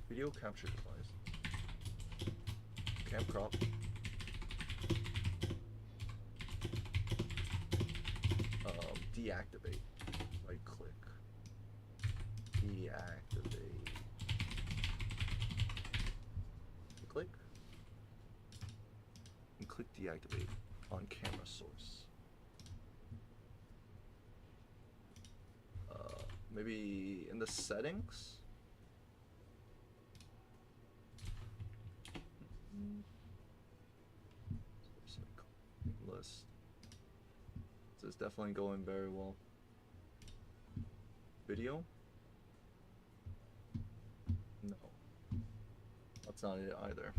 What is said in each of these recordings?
Video capture device. Cam crop. Deactivate. Right click. Deactivate. Click. And click deactivate on camera source. Maybe in the settings? List. This is definitely going very well. Video? No. That's not it either.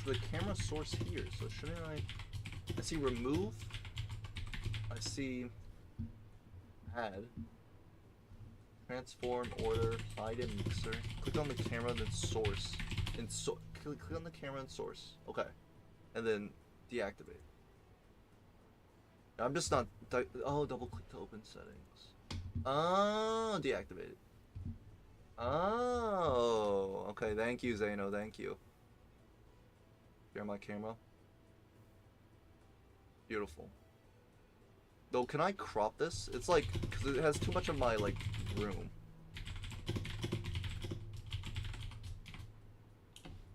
So the camera source here, so shouldn't I see remove? I see add. Transform, order, hide and mixer. Click on the camera, then source. And click on the camera and source. Okay. And then deactivate. I'm just not. Oh, double click to open settings. Oh, deactivate it. Oh, okay. Thank you, Zeno. Thank you. Share my camera. Beautiful. Though, can I crop this? It's like, because it has too much of my, like, room.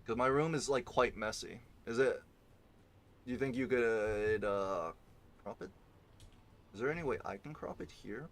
Because my room is, like, quite messy. Is it? Do you think you could, crop it? Is there any way I can crop it here?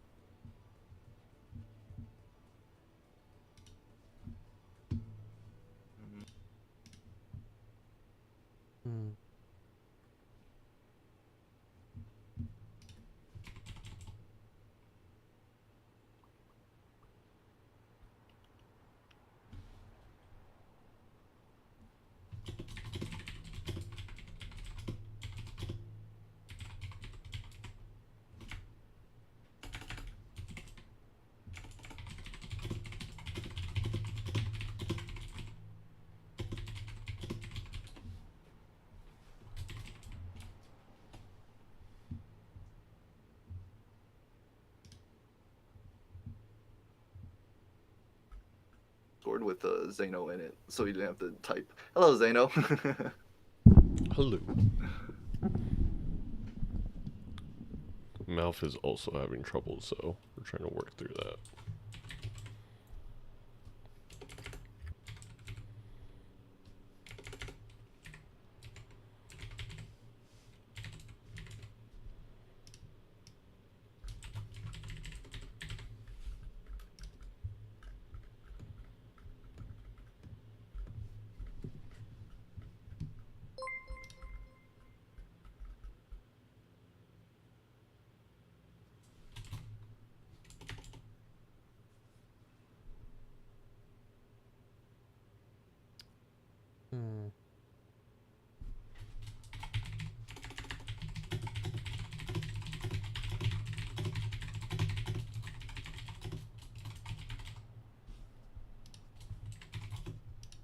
Discord with Zeno in it, so you didn't have to type. Hello, Zeno. Hello. Mouth is also having trouble, so we're trying to work through that.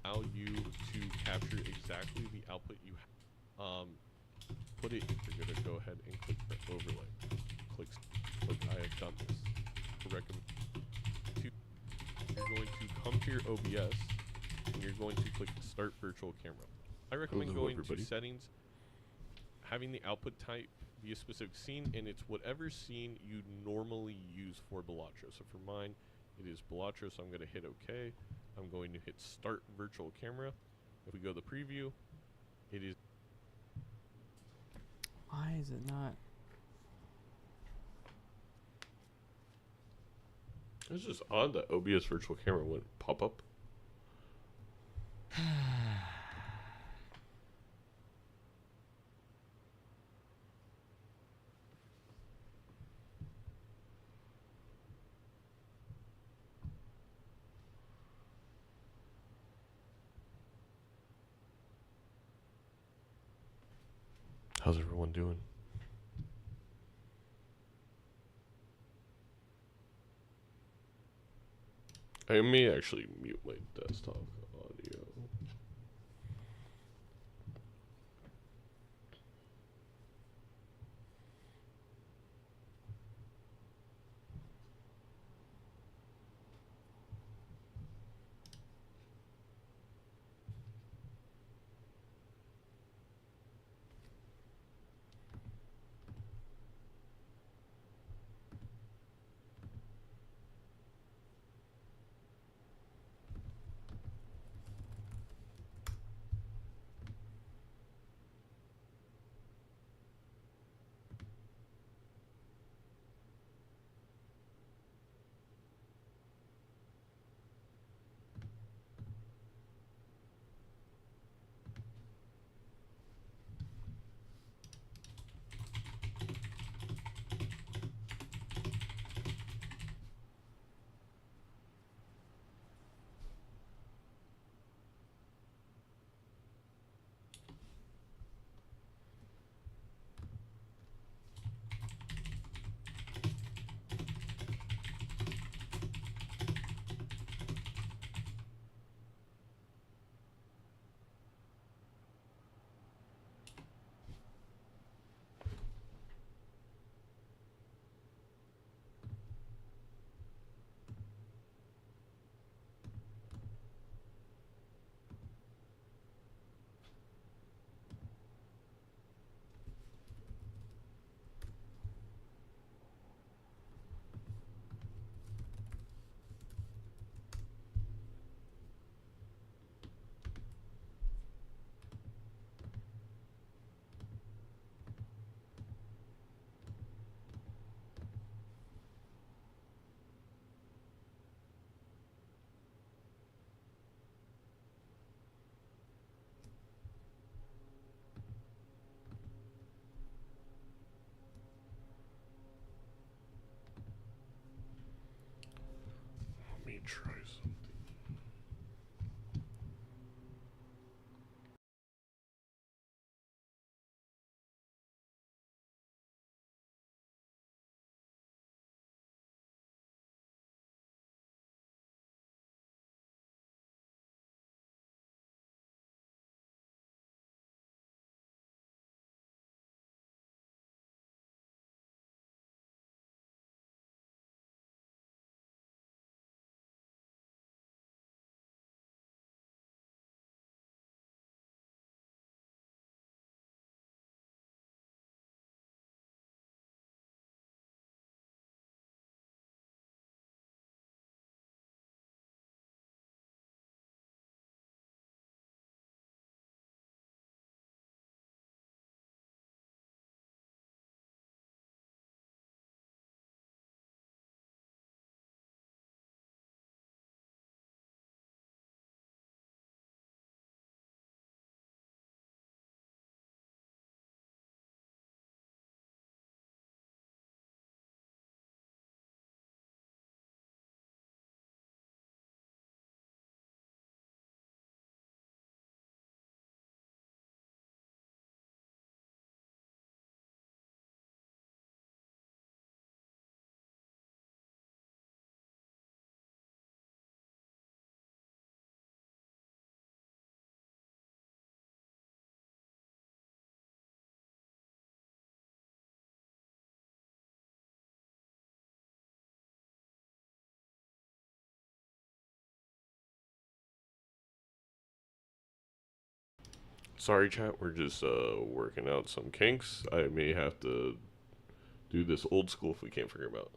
Allow you to capture exactly the output you have. Put it, you're gonna go ahead and click the overlay. Click I have done this. Recommend you're going to come to your OBS and you're going to click start virtual camera. I recommend going to settings, having the output type be a specific scene, and it's whatever scene you normally use for Balatro. So for mine, it is Balatro, so I'm going to hit OK. I'm going to hit start virtual camera. If we go to the preview, it is. Why is it not? It's just odd that OBS virtual camera wouldn't pop up. How's everyone doing? I may actually mute my desktop audio. try something. Sorry, chat. We're just working out some kinks. I may have to do this old school if we can't figure them out.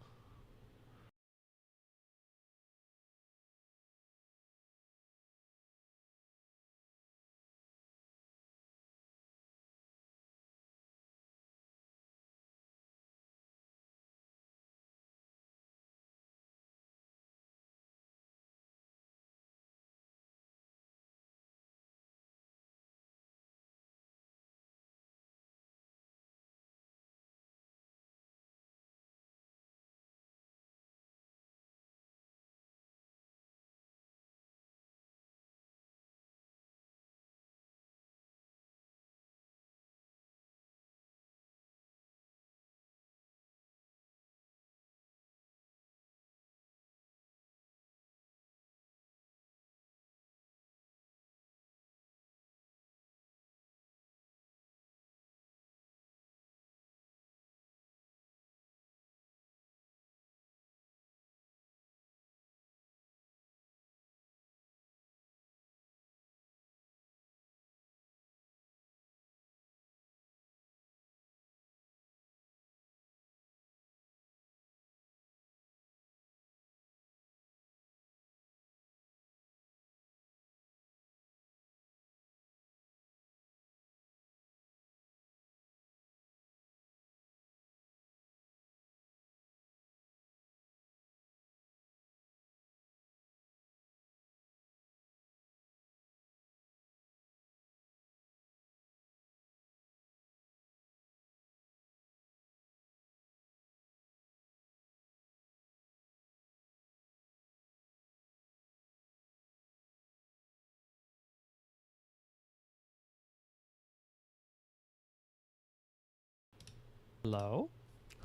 Hello?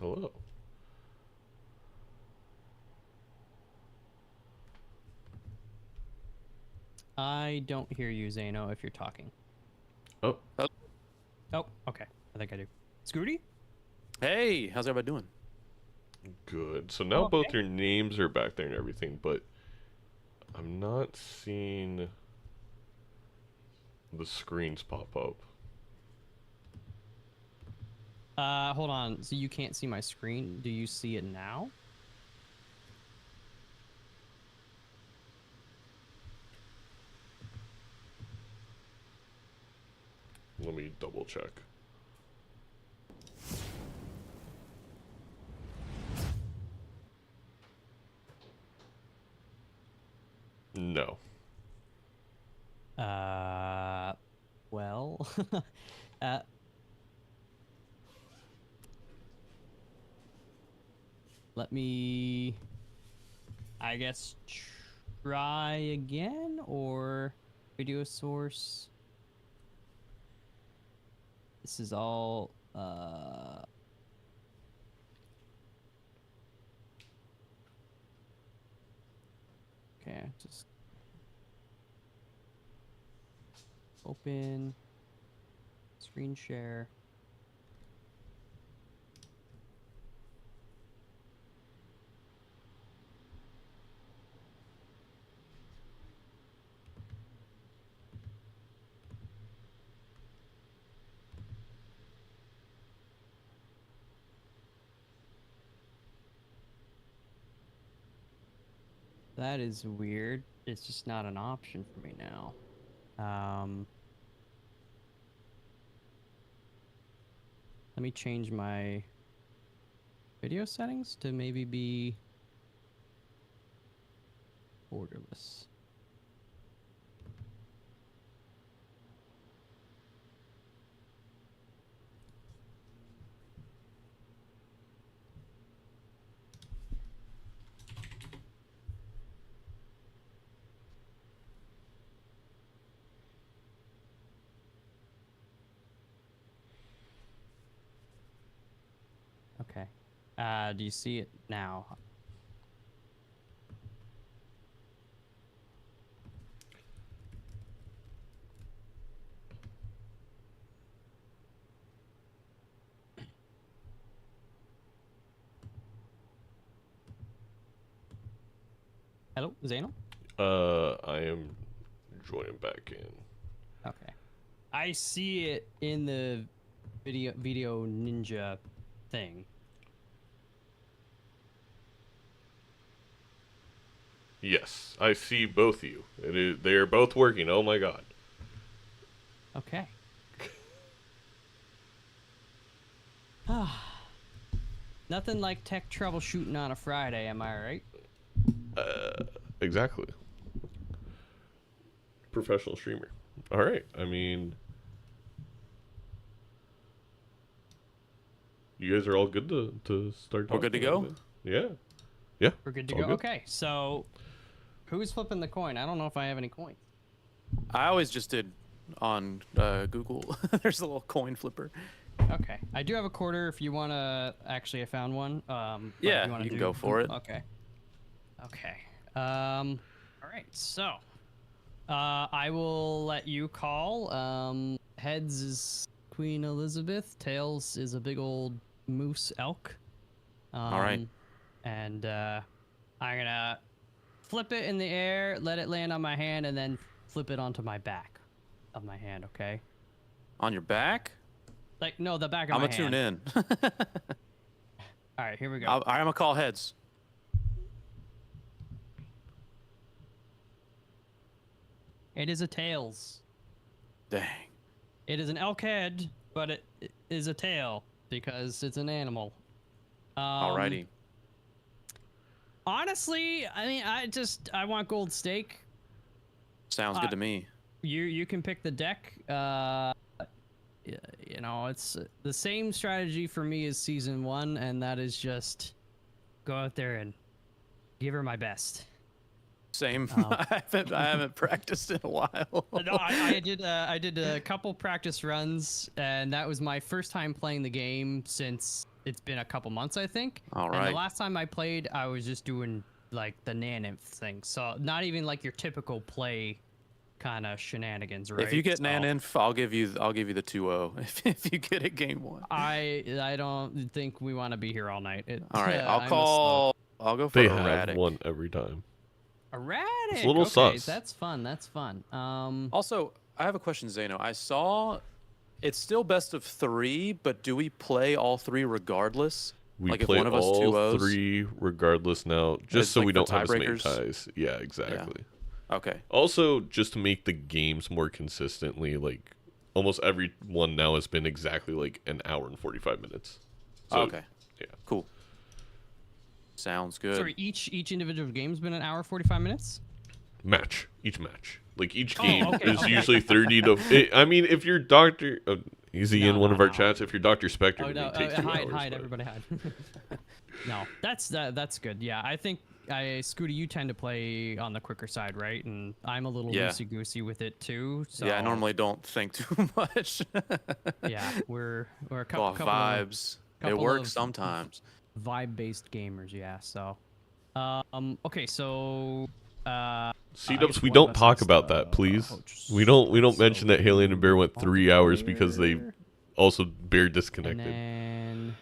Hello. I don't hear you, Zano, if you're talking. Oh. Oh, okay. I think I do. Scooty? Hey, how's everybody doing? Good. So now both your names are back there and everything, but I'm not seeing the screens pop up. Hold on. So you can't see my screen. Do you see it now? Let me double check. No. Well, let me, I guess, try again, or video source? This is all okay, just open screen share. That is weird. It's just not an option for me now. Let me change my video settings to maybe be borderless. Okay. Do you see it now? Hello, Zano? I am joining back in. Okay. I see it in the video ninja thing. Yes, I see both of you. They are both working. Oh my god. Okay. Nothing like tech troubleshooting on a Friday, am I right? Exactly. Professional streamer. All right. I mean, you guys are all good to start. We're good to go? Yeah. Yeah. We're good to all go. good. Okay, so who's flipping the coin? I don't know if I have any coins. I always just did on Google. There's a little coin flipper. Okay, I do have a quarter if you want to. Actually, I found one. But Yeah, wanna you can do- go for it. Okay. Okay. All right. So, I will let you call. Heads is Queen Elizabeth. Tails is a big old moose elk. All right. And I'm gonna flip it in the air, let it land on my hand, and then flip it onto my back of my hand. Okay. On your back? Like no, the back of I'm my gonna tune hand. in. All right, here we go. I'm gonna call heads. It is a tails. Dang. It is an elk head, but it is a tail because it's an animal. Alrighty. Honestly, I mean, I want gold steak. Sounds good to me. You can pick the deck. You know, it's the same strategy for me as season 1, and that is just go out there and give her my best. Same. I haven't practiced in a while. No, I did a couple practice runs, and that was my first time playing the game since it's been a couple months, I think. All And right. the last time I played, I was just doing like the Naninth thing, so not even like your typical play kind of shenanigans, right? If you get So Naninf, I'll give you the 2-0 if you get it game 1. I don't think we want to be here all night. All right, I'm a slow- I'll go for They erratic. have one every time. Erratic. It's a little okay, sus. That's fun. That's fun. Also, I have a question, Zano. I saw it's still best of 3, but do we play all 3 regardless? We like if play one of us all 2-0s? 3 regardless now, just It's so like we for don't have as many tiebreakers? ties. Yeah, exactly. Okay. Also, just to make the games more consistently, like almost every one now has been exactly like an hour and 45 minutes. So, Okay. Yeah. Cool. Sounds good. sorry, each individual game's been an hour 45 minutes. Each match. Like each Oh, game okay, is okay. usually 30 to. I mean, if you're Doctor, Easy No, in one no, of our no. chats. If you're DrSpectred, Oh it no! may take 2 hide, hours. hide, but- everybody hide. No, that's good. Yeah, I think Scooty, you tend to play on the quicker side, right? And I'm a little Yeah. loosey goosey with it too. So Yeah, I normally don't think too much. yeah, we're a Go off couple of vibes. It couple works of sometimes. vibe-based gamers. Yeah. So, okay, so C-dubs, we don't talk about that, please. We don't mention that Haley and Bear went 3 hours because they also Bear And disconnected. then,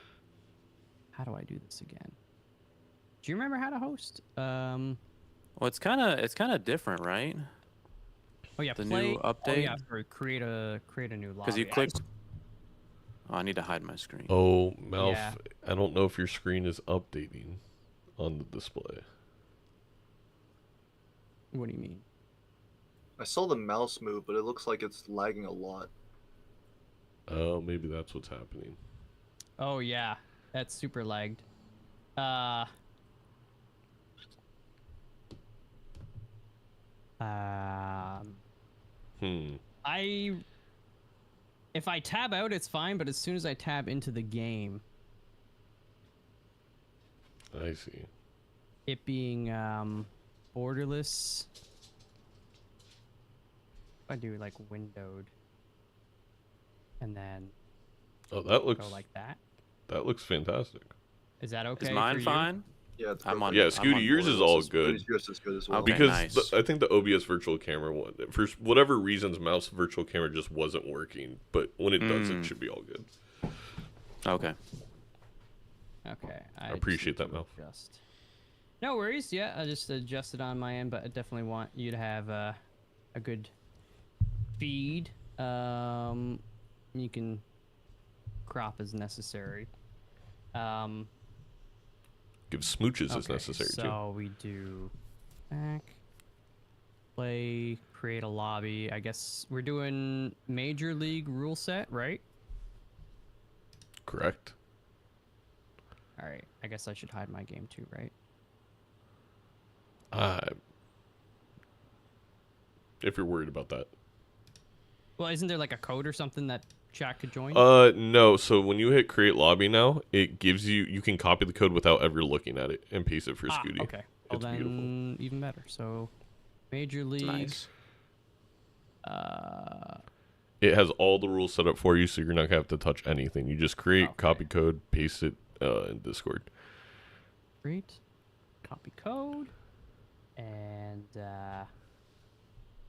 how do I do this again? Do you remember how to host? Well, it's kind of different, right? Oh yeah, The play. new Oh yeah, update? or create a new lobby. Because you click. Oh, I need to hide my screen. Oh, Malf, Yeah. I don't know if your screen is updating on the display. What do you mean? I saw the mouse move, but it looks like it's lagging a lot. Oh, maybe that's what's happening. Oh yeah, that's super lagged. If I tab out, it's fine, but as soon as I tab into the game, I see. it being borderless. If I do like windowed, and then Oh, that looks go like that. that looks fantastic. Is that okay? Is mine for you? fine? Yeah, it's I'm on. perfect. Yeah, I'm Scooty, on yours is borderless all as good. It's just as good as well. Okay. Because nice. I think the OBS virtual camera one, for whatever reasons, mouse virtual camera just wasn't working. But when it does, it should be all good. Okay. Okay. I appreciate that, Mel. Adjust. No worries. Yeah, I just adjusted on my end, but I definitely want you to have a good feed. You can crop as necessary. Give smooches as Okay, necessary too. so we do back, play, create a lobby. I guess we're doing Major League rule set, right? Correct. All right. I guess I should hide my game too, right? If you're worried about that. Well, isn't there like a code or something that chat could join? No. So when you hit create lobby now, it gives you can copy the code without ever looking at it and paste it for Scooty. Okay. Well, It's then beautiful. even better. So, Major League. Nice. It has all the rules set up for you, so you're not gonna have to touch anything. You just create, Okay. copy code, paste it in Discord. Create, copy code, and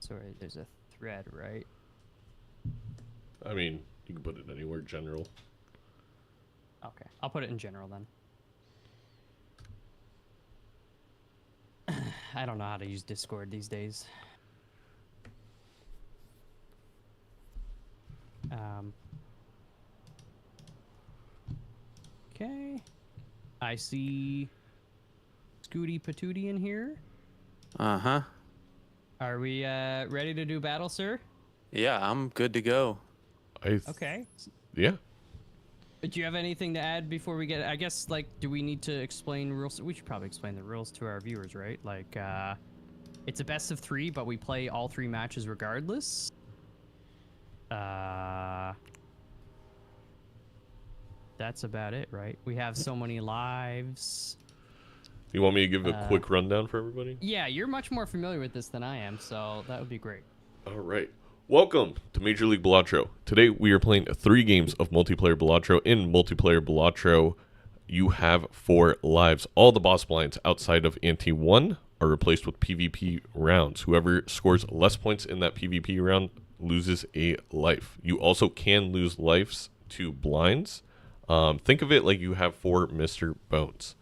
sorry, there's a thread, right? I mean, you can put it anywhere, general. Okay, I'll put it in general then. I don't know how to use Discord these days. Okay. I see Scooty Patootie in here. Uh-huh. Are we ready to do battle, sir? Yeah, I'm good to go. Okay. Yeah. Do you have anything to add before we get? I guess like, do we need to explain rules? We should probably explain the rules to our viewers, right? Like, it's a best of 3, but we play all 3 matches regardless. That's about it, right? We have so many lives. You want me to give a quick rundown for everybody? Yeah, you're much more familiar with this than I am, so that would be great. All right. Welcome to Major League Balatro. Today we are playing 3 games of multiplayer Balatro. In multiplayer Balatro, you have 4 lives. All the boss blinds outside of Ante 1 are replaced with PvP rounds. Whoever scores less points in that PvP round loses a life. You also can lose lives to blinds. Think of it like you have 4 Mr. Bones.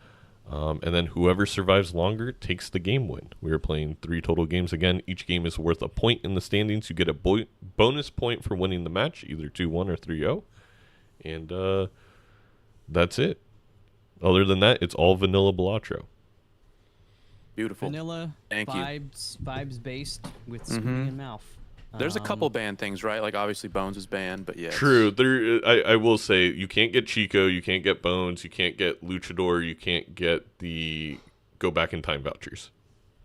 And then whoever survives longer takes the game win. We are playing 3 total games again. Each game is worth a point in the standings. You get a bonus point for winning the match, either 2-1 or 3-0. And that's it. Other than that, it's all vanilla Balatro. Beautiful. Vanilla Thank you. vibes based with Scooty and Mouth. There's a couple banned things, right? Like obviously Bones is banned, but yeah. True. There, I will say you can't get Chico, you can't get Bones, you can't get Luchador, you can't get the go back in time vouchers.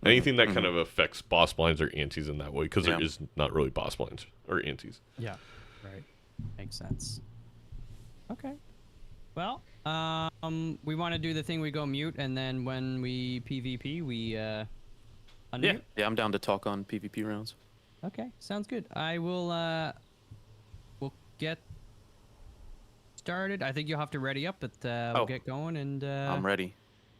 Anything that kind of affects boss blinds or antes in that way, because there is not really boss blinds or antes. Yeah, right. Makes sense. Okay. Well, we want to do the thing we go mute, and then when we PvP, we unmute. Yeah, I'm down to talk on PvP rounds. Okay, sounds good. I will. We'll get started. I think you'll have to ready up, but we'll get going, and I'm ready.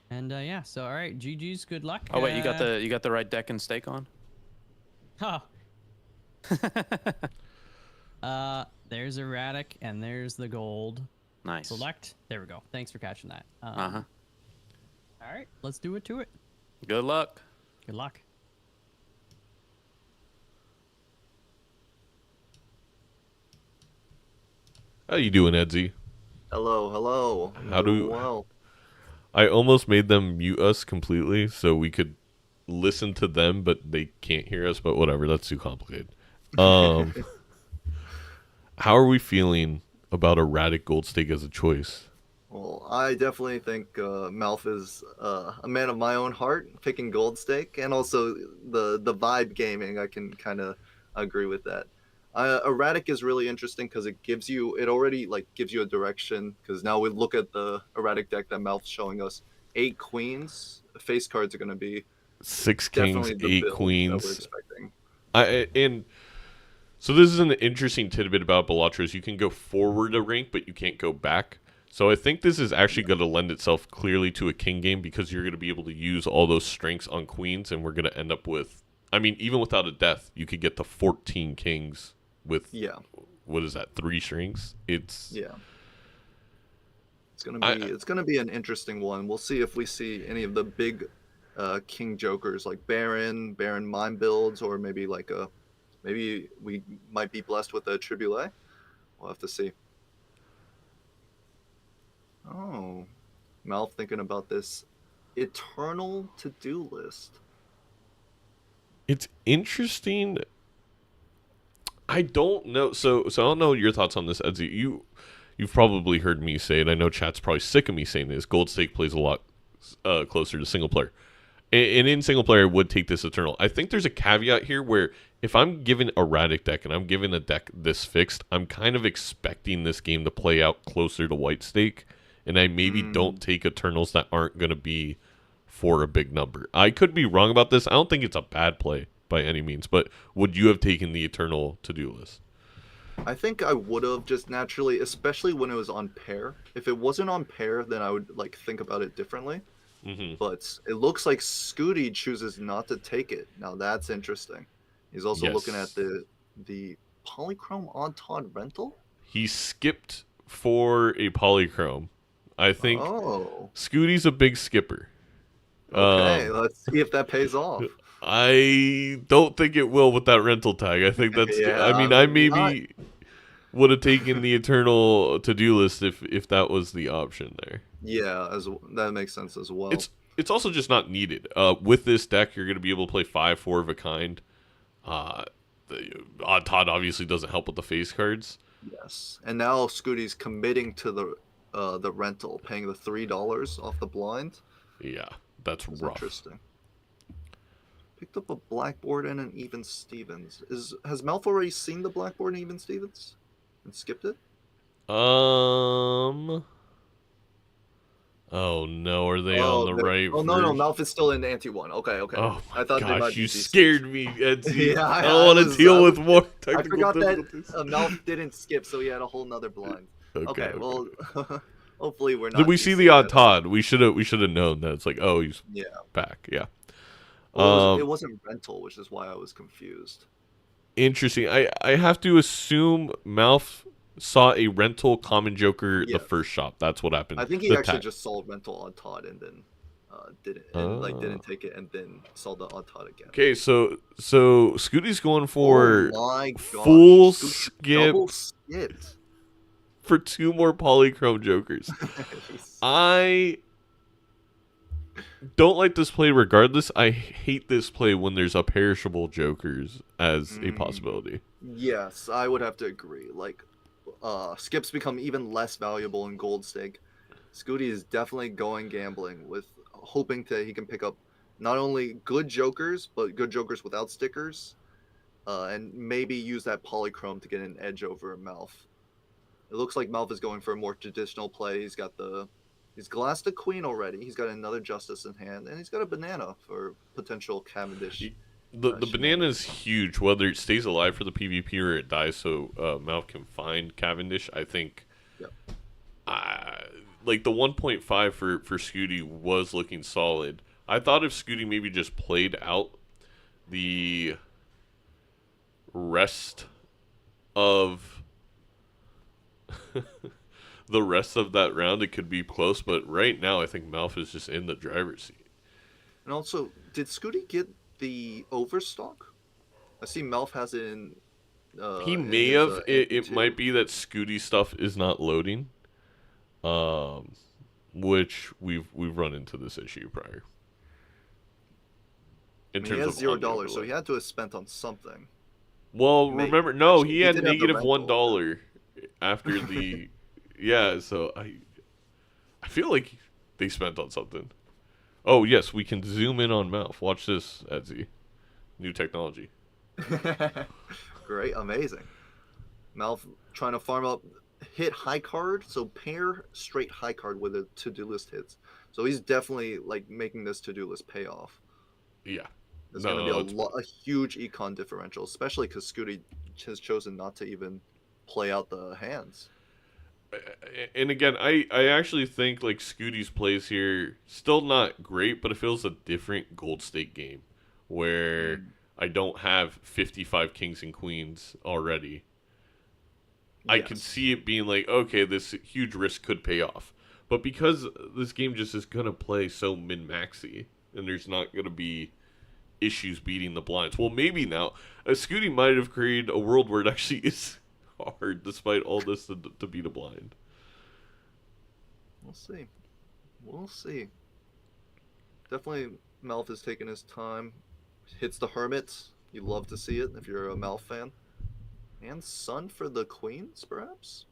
And yeah. So all right, GG's. Good luck. Oh wait, you got the right deck and stake on? Huh. There's erratic, and there's the gold. Nice. Select. There we go. Thanks for catching that. Uh-huh. All right, let's do it to it. Good luck. Good luck. How you doing, Edzy? Hello, hello. How do- well? I almost made them mute us completely so we could listen to them, but they can't hear us. But whatever, that's too complicated. How are we feeling about erratic gold stake as a choice? Well, I definitely think Malf is a man of my own heart, picking Gold Stake, and also the vibe gaming. I can kind of agree with that. Erratic is really interesting because it already like gives you a direction. Because now we look at the erratic deck that Malf's showing us. 8 queens, face cards are going to be 6 kings, definitely the 8 build queens. that we're expecting. And so this is an interesting tidbit about Balatro is you can go forward a rank, but you can't go back. So I think this is actually going to lend itself clearly to a king game because you're going to be able to use all those strengths on queens, and we're going to end up with, I mean, even without a death, you could get to 14 kings with, what is that, 3 strings? It's gonna be an interesting one. We'll see if we see any of the big king jokers like Baron mine builds, or maybe like maybe we might be blessed with a Triboulet. We'll have to see. Oh, Malf thinking about this eternal to-do list. It's interesting. I don't know. So I don't know your thoughts on this, Edzy. You've probably heard me say it. I know chat's probably sick of me saying this. Gold stake plays a lot closer to single player. And in single player, I would take this eternal. I think there's a caveat here where if I'm given erratic deck and I'm given a deck this fixed, I'm kind of expecting this game to play out closer to white stake. And I maybe don't take Eternals that aren't going to be for a big number. I could be wrong about this. I don't think it's a bad play by any means. But would you have taken the Eternal to-do list? I think I would have just naturally, especially when it was on pair. If it wasn't on pair, then I would like think about it differently. But it looks like Scooty chooses not to take it. Now that's interesting. He's also looking at the Polychrome on Todd rental. He skipped for a Polychrome. I think Scooty's a big skipper. Okay, let's see if that pays off. I don't think it will with that rental tag. I think that's. I mean, I maybe would have taken the Eternal to-do list if that was the option there. Yeah, that makes sense as well. It's also just not needed. With this deck, you're going to be able to play 5/4 of a kind. The Odd Todd obviously doesn't help with the face cards. Yes, and now Scooty's committing to the rental, paying the $3 off the blind. Yeah, that's rough. Interesting. Picked up a blackboard and an even Stevens. Has Malf already seen the blackboard and even Stevens and skipped it? Oh no, are they on the right? Oh no, Malf is still in Ante 1. Okay. Oh my I thought they might gosh, be you decent. scared me, Edzy. Yeah, I don't want to deal with more I technical forgot that difficulties. Malf didn't skip, so he had a whole nother blind. Okay, well, hopefully we're not. Did we see the Odd Todd? We should have known that. It's like, oh, he's back. Yeah. Well, it wasn't rental, which is why I was confused. Interesting. I have to assume Malf saw a rental common joker the first shop. That's what happened. I think he actually just saw rental Odd Todd and then didn't take it, and then saw the Odd Todd again. Okay, so Scooty's going for my full gosh. skip Double skipped for 2 more Polychrome jokers. I don't like this play regardless. I hate this play when there's a perishable jokers as a possibility. Yes, I would have to agree. Like, skips become even less valuable in gold stake. Scooty is definitely going gambling with hoping that he can pick up not only good jokers, but good jokers without stickers, and maybe use that Polychrome to get an edge over Malf. It looks like Melv is going for a more traditional play. He's glassed a queen already. He's got another justice in hand, and he's got a banana for potential Cavendish. The banana is huge, whether it stays alive for the PvP or it dies, so Malf can find Cavendish. I think, Yep. Like the 1.5 for Scooty was looking solid. I thought if Scooty maybe just played out the rest of the rest of that round, it could be close. But right now, I think Malf is just in the driver's seat. And also, did Scooty get the overstock? I see Melf has it in. He in may his, have. It MP2. might be that Scooty stuff is not loading, which we've run into this issue prior. I mean, he has $0, so he had to have spent on something. Well, Maybe. remember, no, Actually, he he had did have the negative rental, $1 after the. Yeah, so I feel like they spent on something. Oh yes, we can zoom in on Malf. Watch this, Edzy. New technology. Great, amazing. Malf trying to farm up, hit high card, so pair straight high card with a to-do list hits. So he's definitely like making this to-do list pay off. Yeah. There's No, going to be no, a huge econ differential, especially because Scooty has chosen not to even play out the hands. And again, I actually think like Scooty's plays here still not great, but it feels a different gold stake game where I don't have 55 kings and queens already. I can Yes. see it being like, okay, this huge risk could pay off. But because this game just is going to play so min-maxy, and there's not going to be issues beating the blinds. Well, maybe now. Scooty might have created a world where it actually is hard, despite all this, to beat a blind. We'll see. We'll see. Definitely, Malf is taking his time. Hits the Hermit. You love to see it if you're a Malf fan. And Sun for the Queens, perhaps?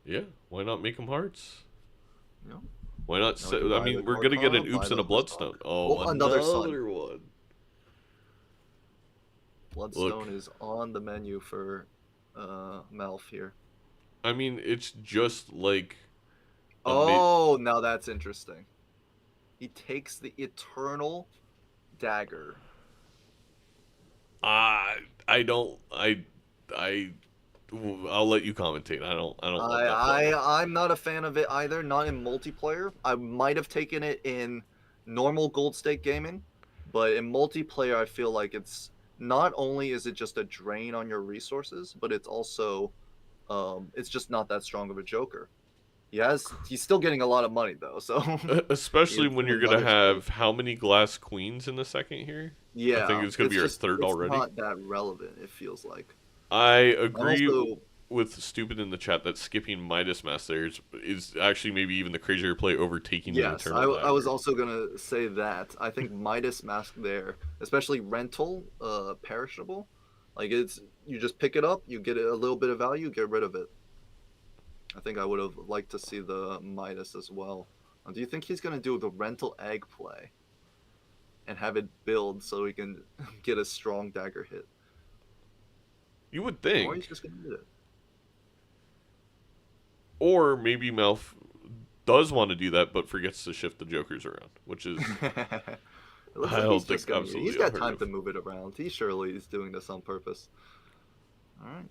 Yeah, why not make them hearts? Yeah. Why not? Now we can I buy mean, the we're gonna get an Arcana, buy oops and the a bloodstone. Stock. Oh, Oh, another Sun. one. Bloodstone is on the menu for Malf here. I mean, it's just like. Oh, now that's interesting. He takes the Eternal Dagger. I don't. I'll let you commentate. I don't. love that play. I'm not a fan of it either. Not in multiplayer. I might have taken it in normal gold stake gaming, but in multiplayer, I feel like it's not only is it just a drain on your resources, but it's also it's just not that strong of a joker. He's still getting a lot of money though, so Especially it's when you're gonna have how many glass queens in the second here? yeah, I think it's gonna be our third already. It's not that relevant. It feels like. I agree Also, with Stupid in the chat that skipping Midas Master is actually maybe even the crazier play over taking the yes, Eternal I was Dagger. also gonna say that. I think Midas Mask there, especially rental, perishable, like you just pick it up, you get a little bit of value, get rid of it. I think I would have liked to see the Midas as well. Do you think he's gonna do the rental egg play and have it build so he can get a strong dagger hit? You would Or think. he's just gonna do it. Or maybe Malf does want to do that, but forgets to shift the jokers around, which is It looks I like don't he's think just gonna, absolutely he's got unheard time of. to move it around. He surely is doing this on purpose. All right.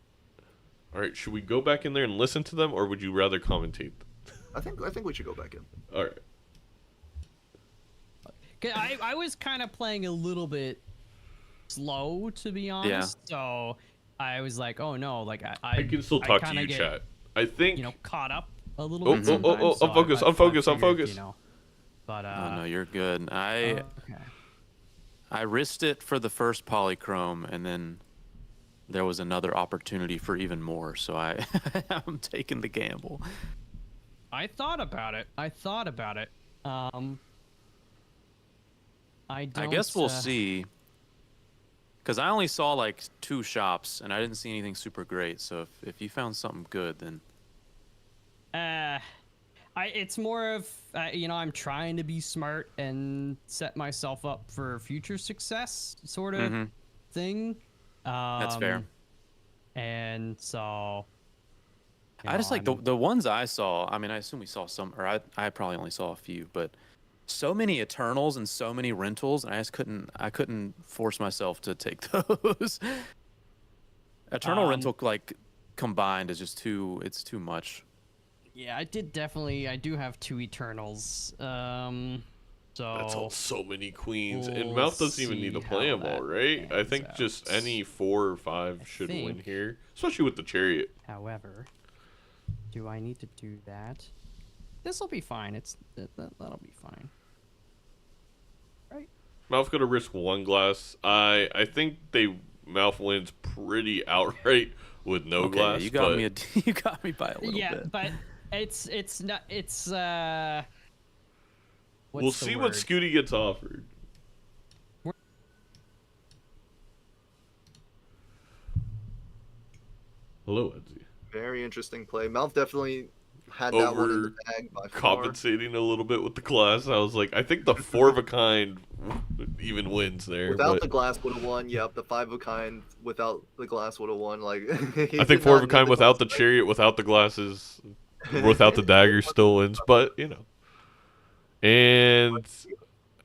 All right. Should we go back in there and listen to them, or would you rather commentate? I think we should go back in. All right. 'Kay, I was kind of playing a little bit slow, to be honest. So I was like, oh no, like I can still talk to kinda you, get, chat. I think. Caught up a little Oh, bit. oh, Sometimes, oh, so unfocus, I unfocus, figured, unfocus. But Oh, no, you're good. okay. I risked it for the first polychrome, and then there was another opportunity for even more, so I'm taking the gamble. I thought about it. I guess we'll see. Because I only saw like 2 shops, and I didn't see anything super great. So if you found something good, then it's more of I'm trying to be smart and set myself up for future success, sort of thing. That's fair. And so You I know, just like the ones I saw. I mean, I assume we saw some, or I probably only saw a few, but so many Eternals and so many rentals, and I couldn't force myself to take those. Eternal rental like combined is just it's too much. Yeah, I do have 2 Eternals. So So many queens, and we'll Mouth doesn't even need see to play how them all, that right? I pans think just out. any 4 or 5 should win here, especially with the chariot. However, do I need to do that? This'll be fine. That'll be fine. Right? Mouth gonna risk 1 glass. I think Mouth wins pretty outright with no Okay, yeah, glass. you got but me you got me by a little bit. But it's not we'll see what Scooty gets offered. Hello, Edzy. Very interesting play. Mouth definitely had that one in the bag by far. Compensating a little bit with the glass. I was like, I think the 4 of a kind even wins there. Without the glass would have won. Yep, the 5 of a kind without the glass would have won. Like I think 4 of a kind without the chariot, without the glasses, without the dagger still wins. But you know, and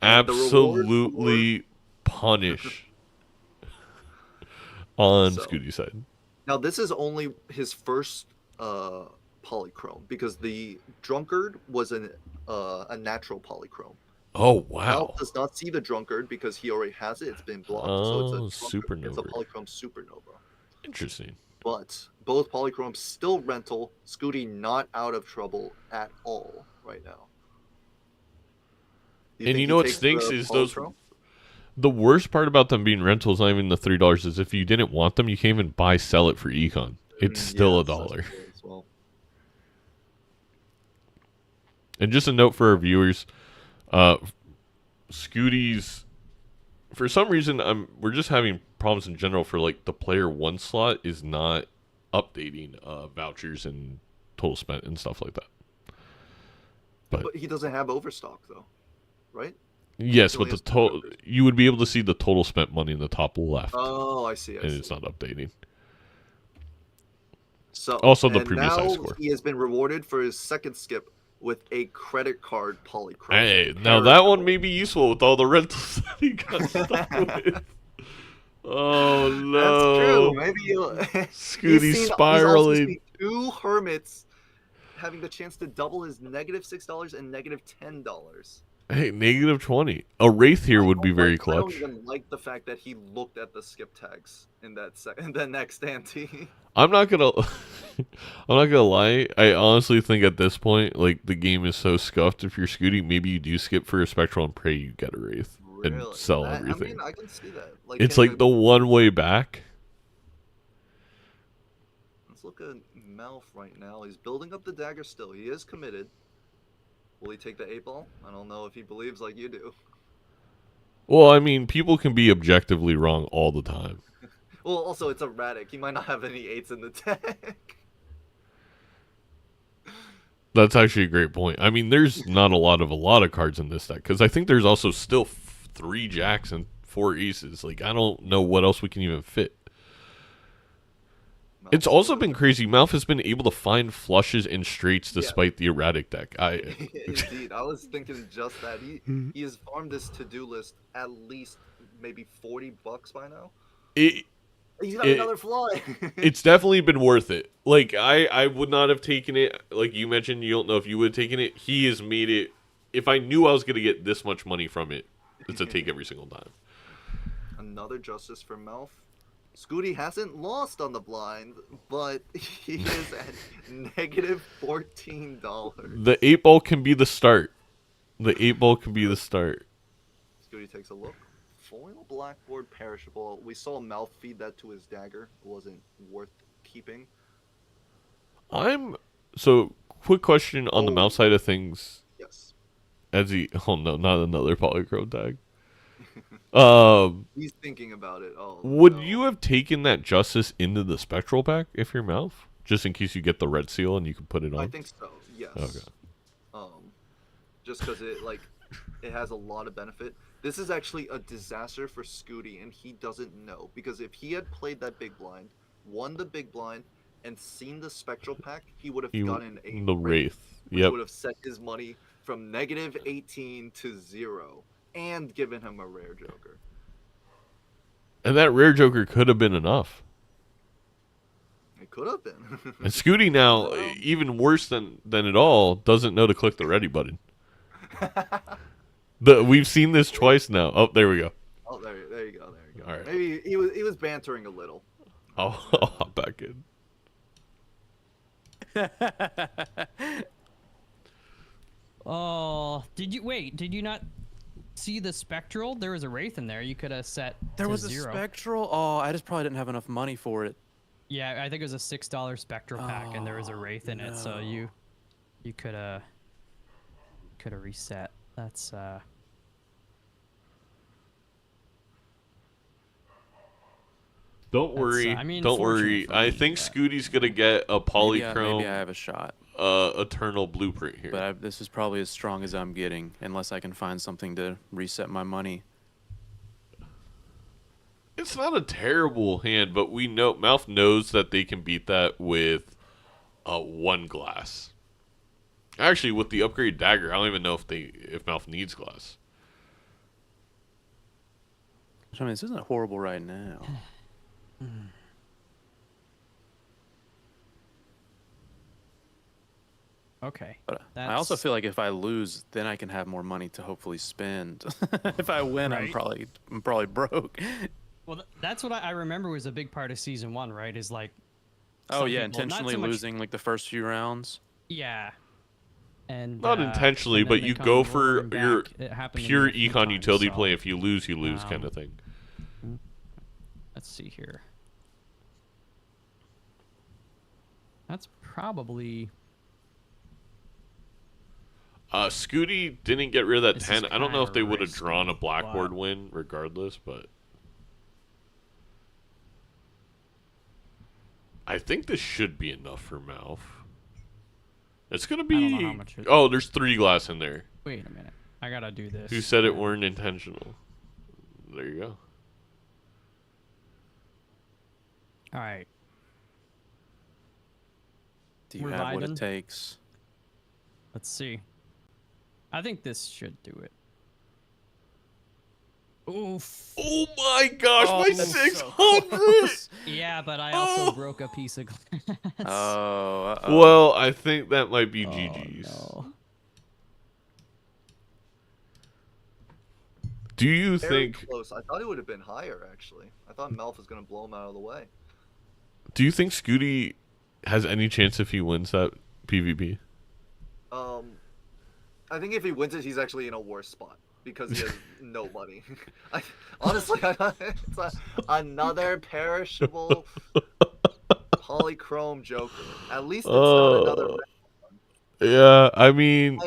absolutely punish on Scooty's side. Now this is only his first polychrome because the drunkard was a natural polychrome. Oh wow! Mouth does not see the drunkard because he already has it. It's been blocked, so it's a supernova. It's a polychrome supernova. Interesting. But both polychromes still rental. Scooty not out of trouble at all right now. And you know what stinks is those. The worst part about them being rentals, not even the $3, is if you didn't want them, you can't even sell it for econ. It's still $1. Well. And just a note for our viewers, Scooty's, for some reason, we're just having problems in general for like the player 1 slot is not updating vouchers and total spent and stuff like that. But he doesn't have overstock though, right? Yes, but the total, you would be able to see the total spent money in the top left. Oh, I see. And it's not updating. So also the previous high score. He has been rewarded for his second skip with a credit card polychrome. Hey, now that one may be useful with all the rentals that he got stuck with. Oh no! That's true. Maybe Scooty spiraling. He's also 2 hermits having the chance to double his -$6 and -$10. Hey, -20. A Wraith here would be very clutch. I don't even like the fact that he looked at the skip tags in that next ante. I'm not gonna lie. I honestly think at this point, like the game is so scuffed. If you're Scooty, maybe you do skip for a Spectral and pray you get a Wraith and sell everything. I mean, I can see that. Like, it's like the one way back. Let's look at Mouth right now. He's building up the dagger still. He is committed. Will he take the 8-ball? I don't know if he believes like you do. Well, I mean, people can be objectively wrong all the time. Well, also, it's erratic. He might not have any 8s in the deck. That's actually a great point. I mean, there's not a lot of cards in this deck, because I think there's also still 3 jacks and 4 aces. Like, I don't know what else we can even fit. It's also been crazy. Mouth has been able to find flushes and straights despite the erratic deck. Indeed, I was thinking just that. He has farmed this to-do list at least maybe $40 by now. He's got another fly. It's definitely been worth it. Like I would not have taken it. Like you mentioned, you don't know if you would have taken it. He has made it. If I knew I was going to get this much money from it, it's a take every single time. Another justice for Mouth. Scooty hasn't lost on the blind, but he is at -$14. The 8-ball can be the start. The 8-ball can be the start. Scooty takes a look. Foil blackboard perishable. We saw Mouth feed that to his dagger. It wasn't worth keeping. So, quick question on the Mouth side of things. Yes. Edzy, oh no, not another polychrome tag. He's thinking about it. Oh, would you have taken that justice into the spectral pack if you're Mouth, just in case you get the red seal and you can put it on? I think so. Yes. Okay. Just because it has a lot of benefit. This is actually a disaster for Scooty, and he doesn't know, because if he had played that big blind, won the big blind, and seen the Spectral pack, he would have He, gotten a the Wraith, Wraith. which Yep. would have set his money from negative 18 to 0 and given him a rare Joker. And that rare Joker could have been enough. It could have been. And Scooty now, even worse than it all, doesn't know to click the ready button. We've seen this twice now. Oh, there we go. Oh, there you go. There you go. All right. Maybe he was bantering a little. I'll hop back in. Oh, did you not see the Spectral? There was a Wraith in there. You could have set There to was a 0. Spectral? Oh, I just probably didn't have enough money for it. Yeah, I think it was a $6 Spectral pack, and there was a Wraith in it, so you could have reset. That's Don't worry. I mean, don't fortunate worry. for I me, think but- Scooty's gonna get a polychrome Maybe I have a shot. eternal blueprint here. But this is probably as strong as I'm getting, unless I can find something to reset my money. It's not a terrible hand, but we know Mouth knows that they can beat that with one glass. Actually, with the upgrade dagger, I don't even know if Mouth needs glass. I mean, this isn't horrible right now. okay. But I also feel like if I lose, then I can have more money to hopefully spend. If I win, I'm Right. probably broke. Well, that's what I remember was a big part of season 1, right? Is like, Oh some yeah, people- not intentionally so much- losing like the first few rounds. yeah. And Not intentionally, and then but they you come go for roaring your back. It happened to pure me a few econ times, utility so, play. If you lose kind of thing. Let's see here. That's probably. Scooty didn't get rid of that This 10. is I don't know if kinda they would have risky, drawn a blackboard but- win regardless, but I think this should be enough for Mouth. It's gonna be. I don't know how much Oh, there's 3 glass in there. Wait a minute. I gotta do this. Who said it weren't intentional? There you go. All right. Do you We're have what vibing. it takes? Let's see. I think this should do it. Oof. Oh my gosh, Oh, my that's so 600! Yeah, but I also Oh. broke a piece of glass. Oh, uh-oh. Well, I think that might be Oh, GG's. no. Do you Very think? close. I thought it would have been higher, actually. I thought Melf was going to blow him out of the way. Do you think Scooty has any chance if he wins that PvP? I think if he wins it, he's actually in a worse spot because he has no money. Honestly, it's another perishable polychrome Joker. At least it's not another. Yeah, I mean,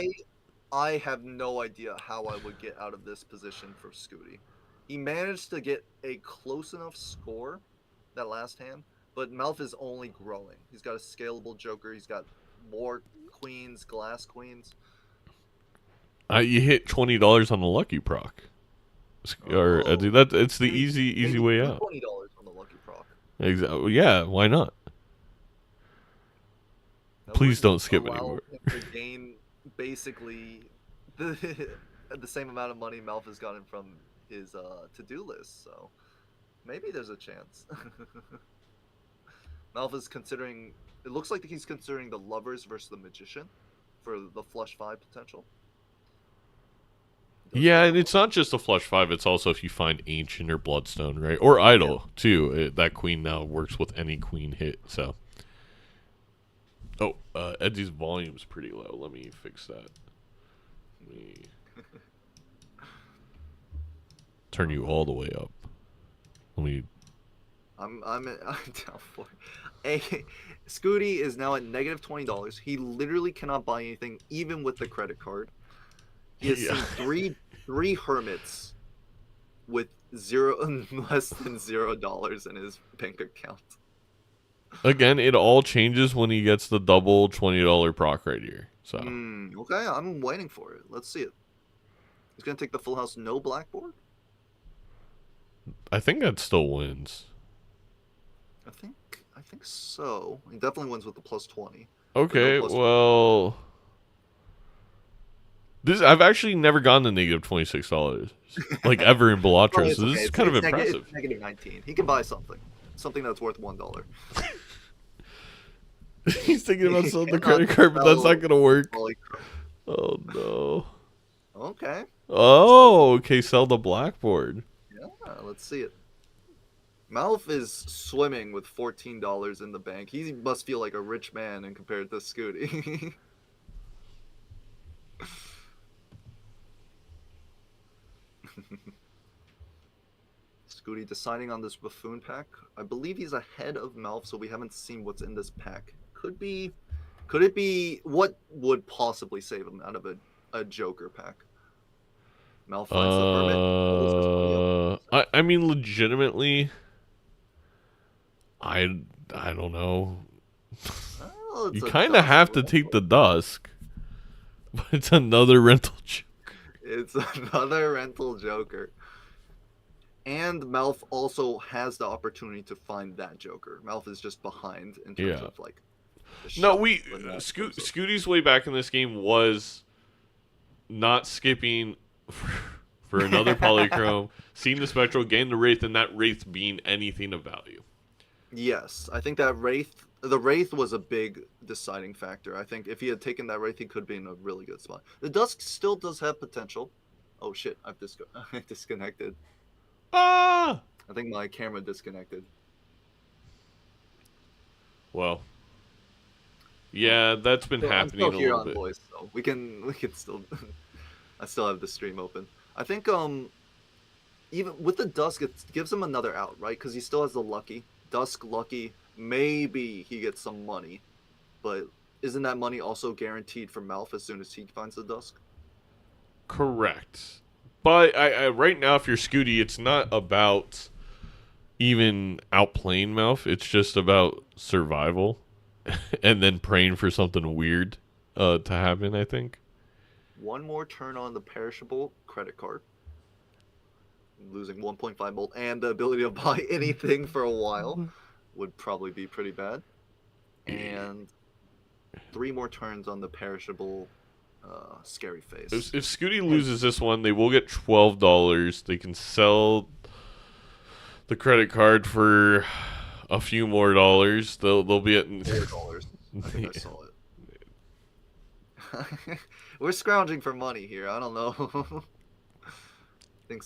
I have no idea how I would get out of this position for Scooty. He managed to get a close enough score that last hand, but Melf is only growing. He's got a scalable Joker. He's got more queens, glass queens. you hit $20 on the lucky proc, or Oh. that it's the easy Maybe way out. $20 on the lucky proc. Exactly. Yeah, why not? That Please would don't skip allow anymore. him to gain basically the same amount of money Melf has gotten from his to-do list. So maybe there's a chance. Melf is considering. It looks like he's considering the lovers versus the magician for the flush 5 potential. Yeah, and it's not just a flush 5. It's also if you find ancient or bloodstone, right, or idol too. That queen now works with any queen hit. So. Oh, Edzy's volume's pretty low. Let me fix that. Let me turn you all the way up. Let me. I'm down for it. Scooty is now at negative $20. He literally cannot buy anything, even with the credit card. He has seen three hermits with less than $0 in his bank account. Again, it all changes when he gets the double $20 proc right here. So Okay, I'm waiting for it. Let's see it. He's gonna take the full house, no blackboard. I think that still wins. I think I think so. He definitely wins with the plus 20. Okay, plus well, I've actually never gotten to negative $26 like ever in Oh, Balatro, it's so this okay. is kind of It's impressive. negative 19. He can buy something that's worth $1. He's thinking about He selling the cannot credit card, but that's not sell gonna work. Polychrome. Oh no. Okay. Oh, okay. Sell the blackboard. Yeah, let's see it. Malf is swimming with $14 in the bank. He must feel like a rich man in compared to Scooty. Scooty deciding on this buffoon pack. I believe he's ahead of Malf, so we haven't seen what's in this pack. Could it be what would possibly save him out of a Joker pack? Malf finds the hermit. Loses money up. I mean, legitimately, I don't know. Well, it's You a kind of dusk have to rental. take the dusk, but it's another rental. It's another rental Joker. And Malf also has the opportunity to find that Joker. Malf is just behind in terms of like. No, Scooty's way back in this game was not skipping for another polychrome, seeing the spectral, getting the wraith, and that wraith being anything of value. Yes, I think that the wraith was a big deciding factor. I think if he had taken that wraith, he could be in a really good spot. The dusk still does have potential. Oh shit, I've disconnected. Ah! I think my camera disconnected. Well, yeah, that's been happening I'm a still here little on bit. voice, so we can still. I still have the stream open. I think even with the dusk, it gives him another out, right? Because he still has the lucky dusk lucky. Maybe he gets some money, but isn't that money also guaranteed for Malf as soon as he finds the dusk? Correct. But I right now, if you're Scooty, it's not about even outplaying Malf. It's just about survival, and then praying for something weird to happen. I think. One more turn on the perishable credit card, losing 1.5 volt and the ability to buy anything for a while would probably be pretty bad. And 3 more turns on the perishable scary face. If Scooty loses this one, they will get $12. They can sell the credit card for a few more dollars. They'll be at $4. I think I saw it. We're scrounging for money here. I don't know.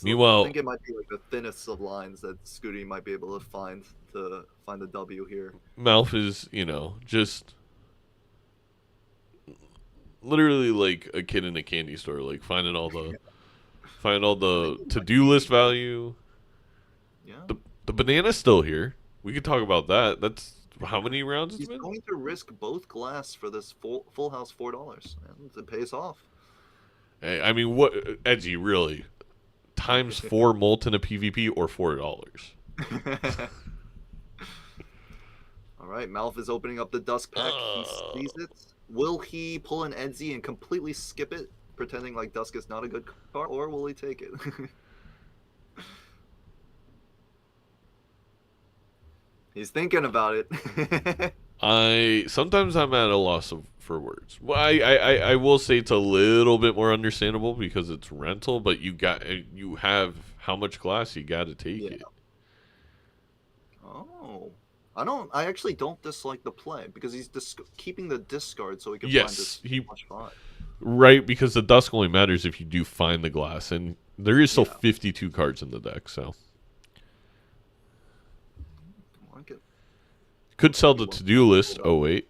Meanwhile, I think it might be like the thinnest of lines that Scooty might be able to find the W here. Malf is, just literally like a kid in a candy store, like finding all the to-do list value. Yeah. The banana's still here. We could talk about that. That's how many rounds it's He's been? going to risk both glass for this full house $4, and it pays off. Hey, I mean, what Edgy really? Times 4 molten a PvP or $4? All right, Malf is opening up the dusk pack. He sees it. Will he pull an Edzy and completely skip it, pretending like dusk is not a good card, or will he take it? He's thinking about it. Sometimes I'm at a loss for words. Well, I will say it's a little bit more understandable because it's rental, but you have how much glass you got to take it. Oh, I actually don't dislike the play because he's keeping the discard so he can find this much fun. Right, because the dusk only matters if you do find the glass, and there is still 52 cards in the deck, so. Could sell the to-do list. Oh, wait.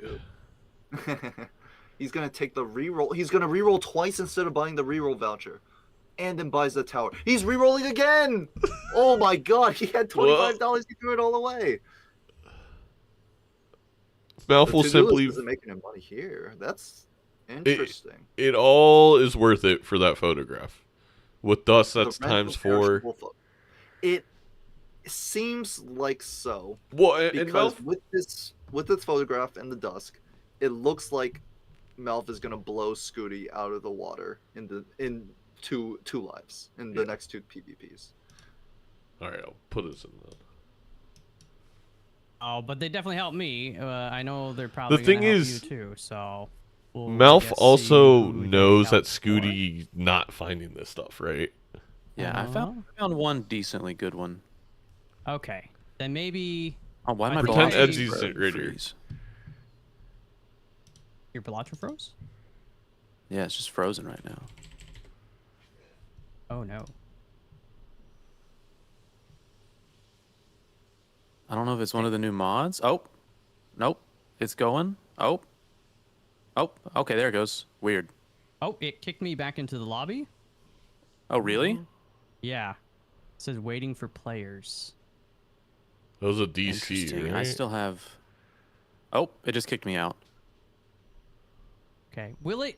He's going to take the reroll. He's going to reroll twice instead of buying the reroll voucher. And then buys the tower. He's rerolling again! Oh my god, he had $25. He threw it all away. Malf will simply... isn't making him money here. That's interesting. It all is worth it for that photograph. With dust, that's times 4. It seems like so. Well, because with this photograph and the dusk, it looks like Malf is gonna blow Scooty out of the water in two lives in the next 2 PvPs. All right, I'll put this in the. Oh, but they definitely helped me. I know they're The probably thing gonna help is, you too. So we'll, I Malf guess, see also who they knows that help for. Scooty not finding this stuff, right? Yeah, I found one decently good one. Okay, then maybe Oh, why my Pretend Balatro Edzy's froze? right here. Freeze? your Balatro froze. Yeah, it's just frozen right now. Oh no. I don't know if it's one of the new mods. Oh, nope, it's going. Oh, okay, there it goes. Weird. Oh, it kicked me back into the lobby. Oh, really? Yeah. It says waiting for players. That was a DC, Interesting. right? I still have. Oh, it just kicked me out. Okay. Will it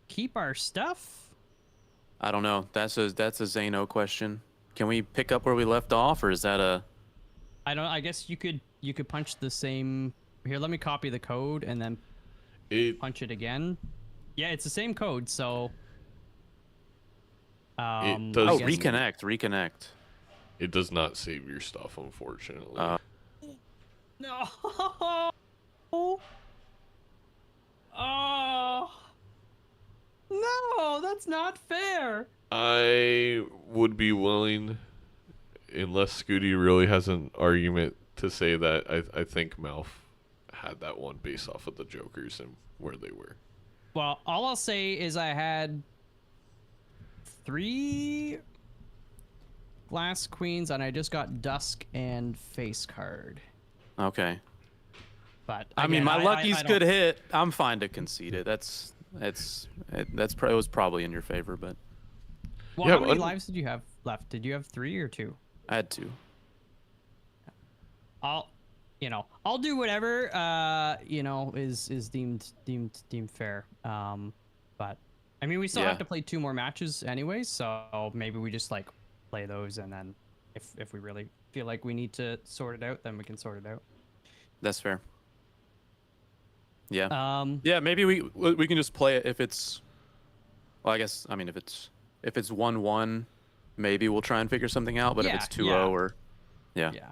keep our stuff? I don't know. That's a Zano question. Can we pick up where we left off, or is that a? I don't. I guess you could punch the same. Here, let me copy the code and then It punch it again. Yeah, it's the same code. So. does- Oh, I guess- reconnect. it does not save your stuff, unfortunately. No. Oh. No, that's not fair. I would be willing, unless Scooty really has an argument to say that I think Malf had that one based off of the Jokers and where they were. Well, all I'll say is I had 3 glass queens and I just got dusk and face card. Okay. But I mean, again, my I lucky's don't- good hit. I'm fine to concede it. It was probably in your favor, but Well, Yeah, how many but- lives did you have left? Did you have 3 or 2? I had to. I'll do whatever is deemed fair. But I mean, we still Yeah. have to play 2 more matches anyway, so maybe we just like play those, and then if we really feel like we need to sort it out, then we can sort it out. That's fair. Yeah. Um, Yeah, maybe we can just play it if it's. Well, I guess if it's 1-1, maybe we'll try and figure something out. But if Yeah, it's 2-0 yeah. or, yeah. yeah.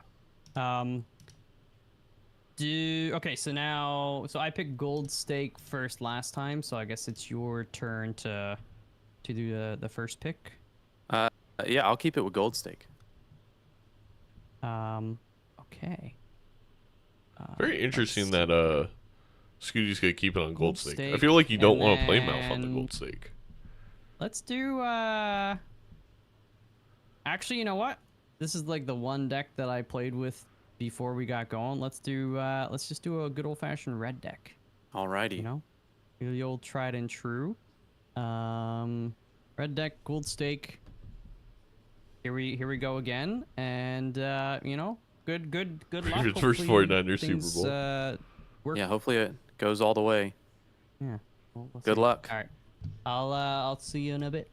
Okay, so I picked gold stake first last time, so I guess it's your turn to do the first pick. Yeah, I'll keep it with gold stake. Okay. Very interesting that Scooty's gonna keep it on Gold gold stake. I stake, feel like you don't and want to play Malf on the then- gold stake. Let's do actually, you know what? This is like the one deck that I played with before we got going. Let's just do a good old-fashioned red deck. Alrighty. You know? The old tried and true. Red deck, gold stake. Here we go again. And good luck. It's first Hopefully 49ers Super things, Bowl. work. Yeah, hopefully it goes all the way. Yeah. We'll Good see. luck. All right. I'll see you in a bit.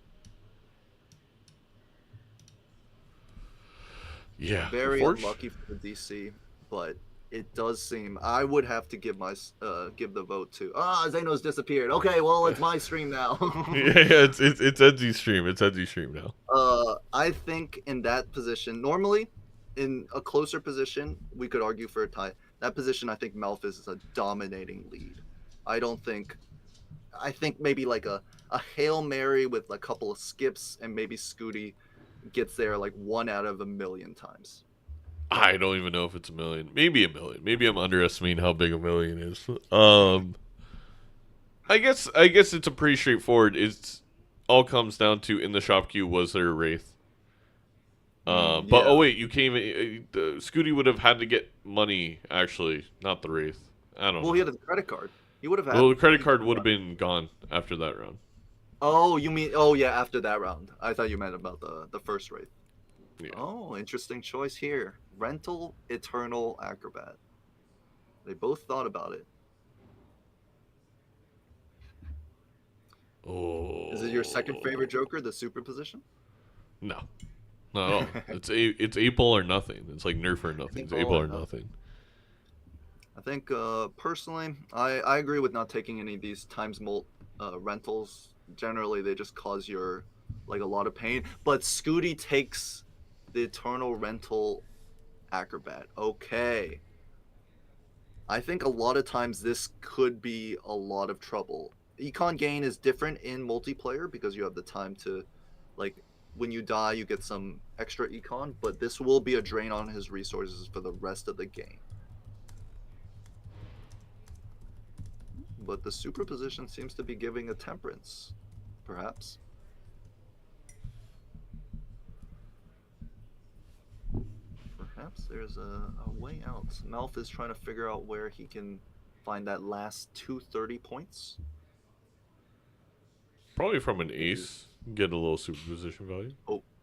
Yeah, Very unfortunate- unlucky for the DC, but it does seem I would have to give the vote to. Zano's disappeared. Okay, well it's my stream now. yeah, it's Edzy's stream. It's Edzy's stream now. I think in that position, normally in a closer position, we could argue for a tie. That position, I think Malphus is a dominating lead. I think maybe like a Hail Mary with a couple of skips and maybe Scooty gets there like 1 out of a million times. I don't even know if it's a million. Maybe a million. Maybe I'm underestimating how big a million is. I guess it's a pretty straightforward. It's all comes down to in the shop queue, was there a Wraith? But yeah. oh wait, you came. Scooty would have had to get money actually, not the Wraith. I don't know. Well, he had a credit card. He would have had. Well, the credit card would have been gone after that round. Oh, you mean? Oh, yeah, after that round. I thought you meant about the first Wraith. Yeah. Oh, interesting choice here. Rental, Eternal, Acrobat. They both thought about it. Oh. Is it your second favorite Joker, the superposition? No. Not at all. It's April or nothing. It's like Nerf or nothing. It's April or nothing. I think, personally, I agree with not taking any of these times molt rentals. Generally, they just cause a lot of pain. But Scooty takes the Eternal Rental Acrobat. Okay. I think a lot of times this could be a lot of trouble. Econ gain is different in multiplayer because you have the time to, like, when you die, you get some extra econ, but this will be a drain on his resources for the rest of the game. But the superposition seems to be giving a temperance, perhaps. Perhaps there's a way out. Malf is trying to figure out where he can find that last 230 points. Probably from an ace, get a little superposition value.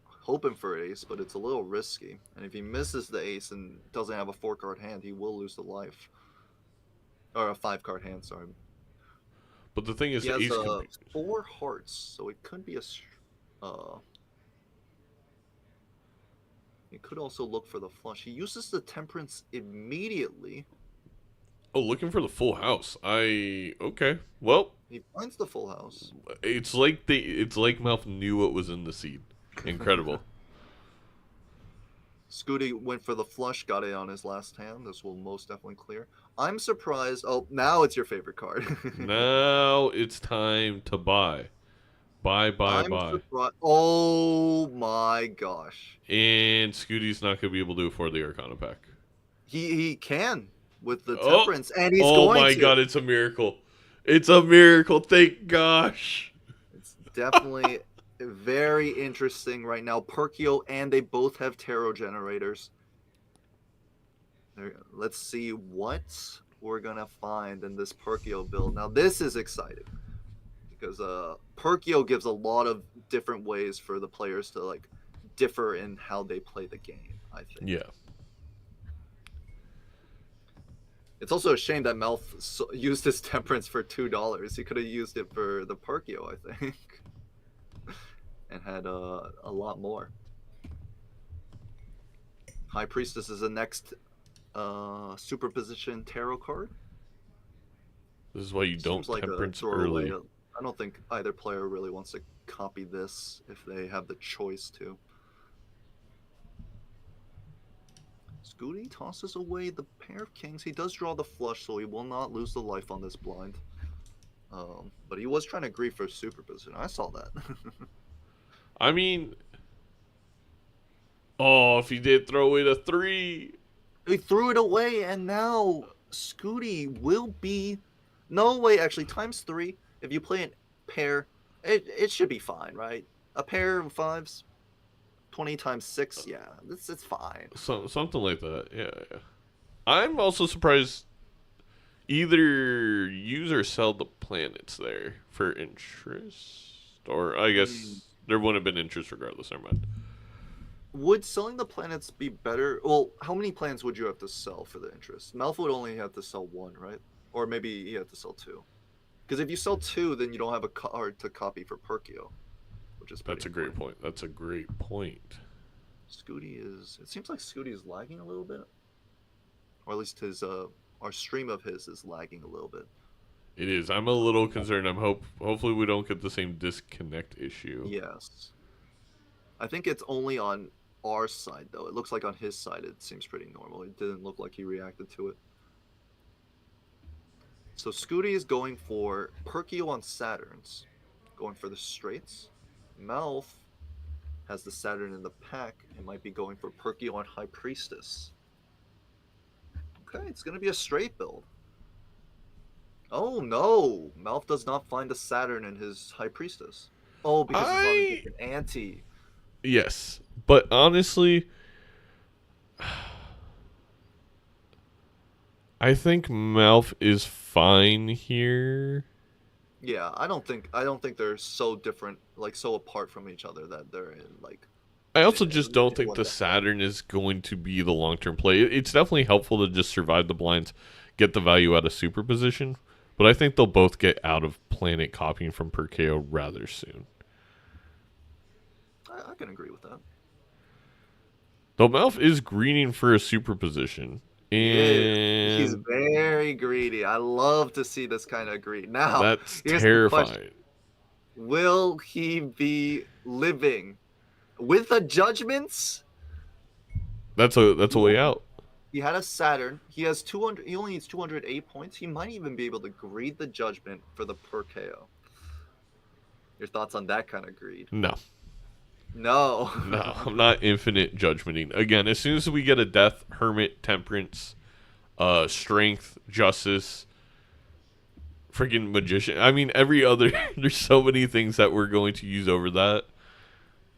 Hoping for ace, but it's a little risky. And if he misses the ace and doesn't have a 4-card hand, he will lose the life. Or a 5-card hand, sorry. But the thing is, He the has ace could be... 4 hearts, so it could be a... He could also look for the flush. He uses the temperance immediately. Oh, looking for the full house. Okay. Well, He finds the full house. it's like Malf knew what was in the seed. Incredible. Scooty went for the flush, got it on his last hand. This will most definitely clear. I'm surprised. Oh, now it's your favorite card. Now it's time to buy. Buy. Oh my gosh. And Scooty's not going to be able to afford the Arcana pack. He can with the temperance, and he's oh going my to. god, it's a miracle. It's a miracle, thank gosh. It's definitely very interesting right now. Perkio, and they both have tarot generators. Let's see what we're going to find in this Perkio build. Now, this is exciting. Because Perkio gives a lot of different ways for the players to like differ in how they play the game, I think. Yeah. It's also a shame that Melf used his temperance for $2. He could have used it for the Perkio, I think, and had a lot more. High Priestess is the next superposition tarot card. This is why you don't like temperance early. I don't think either player really wants to copy this if they have the choice to. Scooty tosses away the pair of kings. He does draw the flush, so he will not lose the life on this blind. But he was trying to grieve for superposition. I saw that. I mean... Oh, if he did throw in a 3. He threw it away, and now Scooty will be... No, wait, actually, times 3. If you play a pair, it should be fine, right? A pair of 5s, 20 times 6, yeah, it's fine. Something like that, yeah. I'm also surprised either use or sell the planets there for interest. Or I guess there wouldn't have been interest regardless, never mind. Would selling the planets be better? Well, how many planets would you have to sell for the interest? Malfoy would only have to sell 1, right? Or maybe he had to sell 2. Because if you sell 2, then you don't have a card to copy for Perkio, which is That's a great point. That's a great point. Scooty is... It seems like Scooty is lagging a little bit. Or at least his our stream of his is lagging a little bit. It is. I'm a little concerned. Hopefully we don't get the same disconnect issue. Yes. I think it's only on our side, though. It looks like on his side it seems pretty normal. It didn't look like he reacted to it. So Scooty is going for Perkio on Saturns, going for the straights. Malf has the Saturn in the pack and might be going for Perkio on High Priestess. Okay, it's going to be a straight build. Oh no! Malf does not find the Saturn in his High Priestess. Oh, because it's on a different ante. Yes, but honestly... I think Malf is fine here. Yeah, I don't think they're so different, like so apart from each other that they're in like. I also just don't think the Saturn is going to be the long-term play. It's definitely helpful to just survive the blinds, get the value out of superposition, but I think they'll both get out of planet copying from Perkeo rather soon. I can agree with that. Though Malf is greening for a superposition. And he's very greedy. I love to see this kind of greed. Now, that's terrifying. Will he be living with the judgments? That's a way out. He had a Saturn. He has 200. He only needs 208 points. He might even be able to greed the judgment for the per KO. Your thoughts on that kind of greed? No. No. No, I'm not infinite judgmenting. Again, as soon as we get a death, hermit, temperance, strength, justice, freaking magician. I mean, every other. There's so many things that we're going to use over that.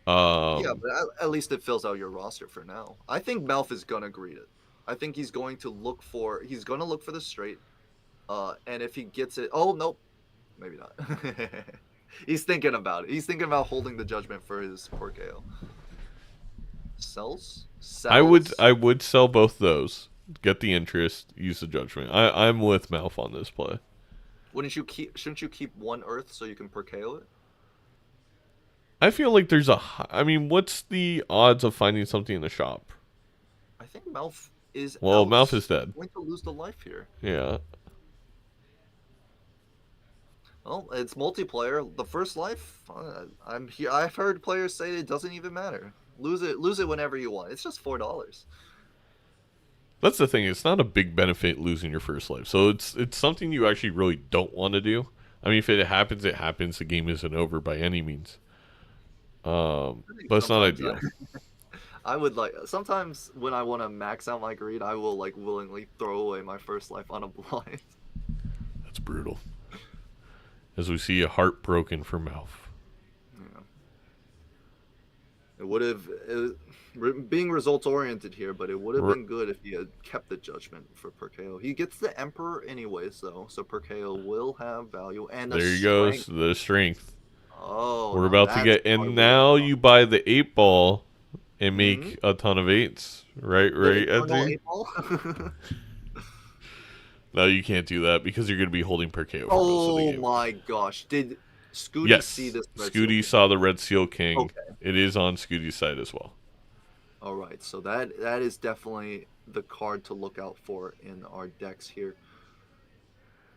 Yeah, but at least it fills out your roster for now. I think Malf is gonna greed it. I think he's going to look for. He's gonna look for the straight. And if he gets it, oh nope, maybe not. He's thinking about it. He's thinking about holding the judgment for his poor KO. Sells? I would sell both those. Get the interest, use the judgment. I'm with Malf on this play. Shouldn't you keep one Earth so you can per KO it? I feel like there's a. I mean, what's the odds of finding something in the shop? I think Malf is. Well, out. Malf is dead. Going to lose the life here. Yeah. Well, it's multiplayer. The first life, I'm here. I've heard players say it doesn't even matter. Lose it whenever you want. It's just $4. That's the thing. It's not a big benefit losing your first life. So it's something you actually really don't want to do. I mean, if it happens, it happens. The game isn't over by any means. But it's not ideal. I would sometimes when I want to max out my greed, I will willingly throw away my first life on a blind. That's brutal. As we see a heart broken for Malf. Yeah. It would have being results oriented here, but it would have been good if he had kept the judgment for per KO. He gets the Emperor anyways, though, so per KO will have value. And there you go, the strength. Oh, we're about to get, and now you buy the 8-ball and make a ton of 8s, right, Edzy? No, you can't do that because you're going to be holding per KO for most of the game. Oh my gosh. Did Scooty see this? Scooty saw the Red Seal King. Okay. It is on Scooty's side as well. All right, so that is definitely the card to look out for in our decks here.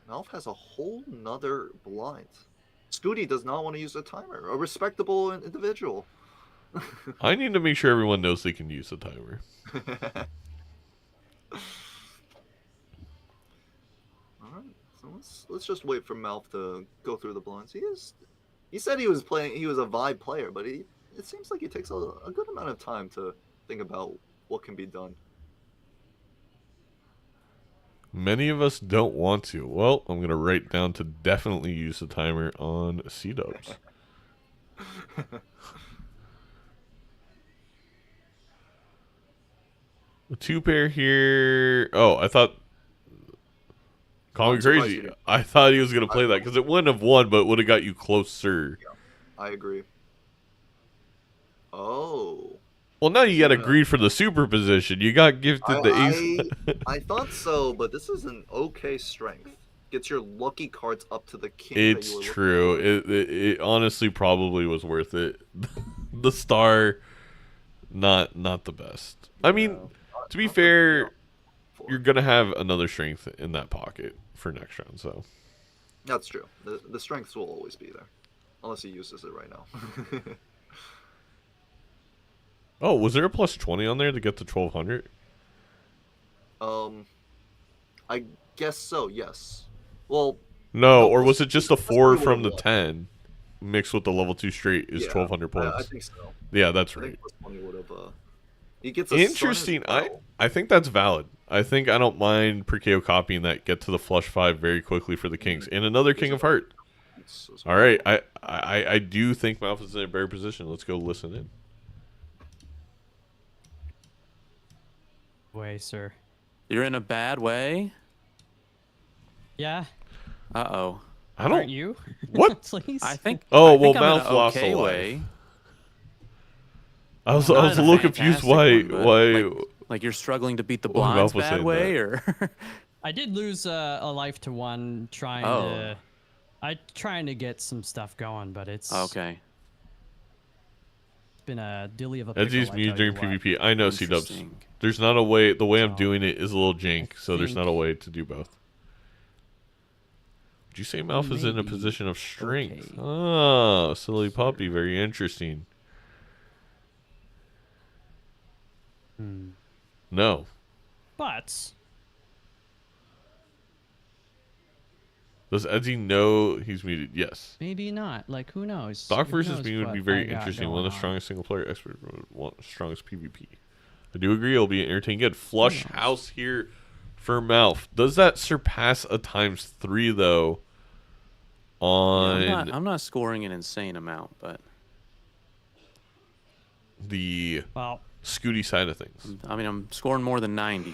Malf has a whole nother blind. Scooty does not want to use a timer. A respectable individual. I need to make sure everyone knows they can use a timer. So let's just wait for Malf to go through the blinds. He said he was a vibe player, but it seems like he takes a good amount of time to think about what can be done. Many of us don't want to. Well, I'm gonna write down to definitely use the timer on C-dubs. The 2-pair here. Oh, I thought. Call me crazy. I thought he was going to play that because it wouldn't have won, but it would have got you closer. Yeah, I agree. Oh. Well, now you got to greed for the super position. You got gifted the ace. I thought so, but this is an okay strength. Gets your lucky cards up to the king. It's true. It honestly probably was worth it. The star, not the best. I mean, to be fair, you're going to have another strength in that pocket for next round, so. That's true. The strengths will always be there. Unless he uses it right now. Oh, was there a plus 20 on there to get to 1200? I guess so, yes. Well, no, or was it just a 4 from the 10 mixed with the level 2 straight is 1200 points? I think so. Yeah, that's right. Plus 20 would have, he gets a interesting. I think that's valid. I think I don't mind per KO copying that, get to the flush 5 very quickly for the kings. And another King of Heart. All right, I do think Malf is in a better position. Let's go listen in. Way, sir. You're in a bad way? Yeah. Uh-oh. I don't... Aren't you? What? Please? I think... Oh, well, Malf lost a life. I was a little confused why... Like you're struggling to beat the blinds bad way, or... I did lose a life to 1 trying to get some stuff going, but it's... Okay. Been a dilly of a pickle. Edzy's muted during PvP. I know, C-dubs. There's not a way. The way I'm doing it is a little jank, so there's not a way to do both. Would you say Malf is in a position of strength? Okay. Oh, silly puppy. Very interesting. No. but Does Edzy know he's muted? Yes. maybe not. Like, who knows? Stock Who versus knows me would what be I very got interesting. going One of the on. strongest single player expert, one strongest PvP. I do agree. It'll be entertaining. Good flush knows? house here for Malf. Does that surpass a ×3 though? On Yeah, I'm not scoring an insane amount, but the Well, Scooty side of things. I mean, I'm scoring more than 90.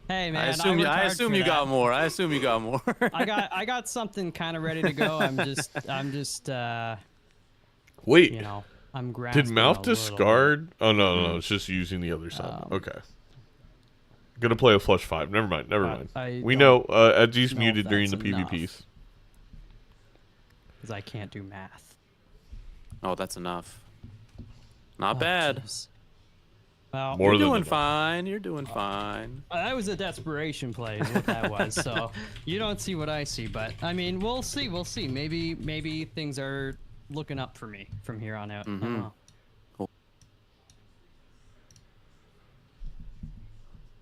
hey man, I assume worked hard you for that. got more. I assume you got more. I got something kind of ready to go. I'm just Wait, you know, I'm grasping did a Malf little bit. discard? Oh no, it's just using the other side. Okay. Gonna play a flush 5. Never mind. We know Edzy's know muted if during the that's enough. PvPs. Because I can't do math. Oh, that's enough. Not Oh, bad. jeez. Well, More You're than doing enough. fine. You're doing fine. that was a desperation play, is what that was. So you don't see what I see, but I mean, we'll see. We'll see. Maybe things are looking up for me from here on out. I don't know.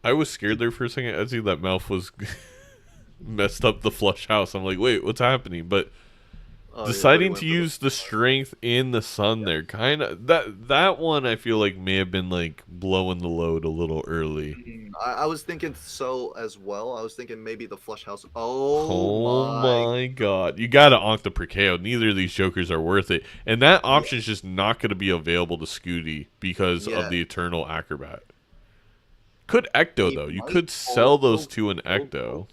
I was scared there for a second, Edzy, that Malf was messed up the flush house. I'm like, wait, what's happening? But deciding to use the strength in the sun there, kind of that one I feel like may have been like blowing the load a little early. I was thinking so as well. I was thinking maybe the flush house. Oh my god. You gotta onk the Perkeo. Neither of these jokers are worth it. And that option's just not gonna be available to Scooty because of the Eternal Acrobat. Could Ecto though. You could sell those to an Ecto.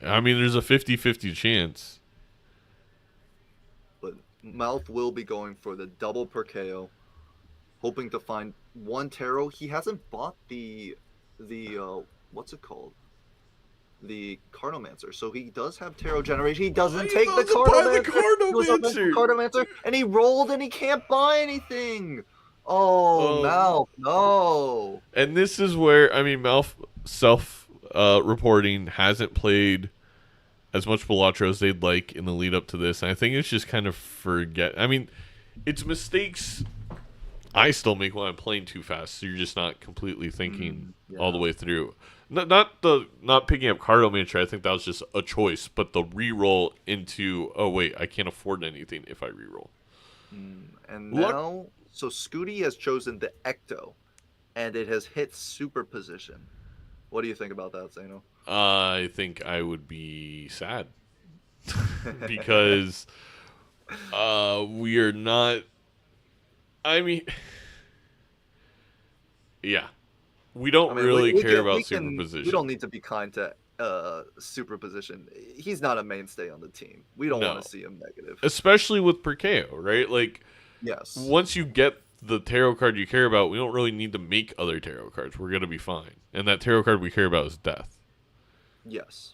I mean, there's a 50-50 chance. But Mouth will be going for the double Perkeo, hoping to find one tarot. He hasn't bought the what's it called? The Cardomancer. So he does have tarot generation. He doesn't take the Cardomancer. And he rolled and he can't buy anything. Oh, Malf, no. And this is where, I mean, Malf self-reporting hasn't played as much Balatro as they'd like in the lead up to this. And I think it's just kind of I mean, it's mistakes I still make when I'm playing too fast. So you're just not completely thinking all the way through. Not picking up Cardomancer. I think that was just a choice. But the reroll into, oh, wait, I can't afford anything if I reroll. And now... So Scooty has chosen the Ecto, and it has hit superposition. What do you think about that, Zeno? I think I would be sad because we are not. I mean, yeah, we don't really care about superposition. We don't need to be kind to superposition. He's not a mainstay on the team. We don't want to see him negative, especially with Perkeo, right? Like. Yes. Once you get the tarot card you care about, we don't really need to make other tarot cards. We're going to be fine. And that tarot card we care about is death. Yes.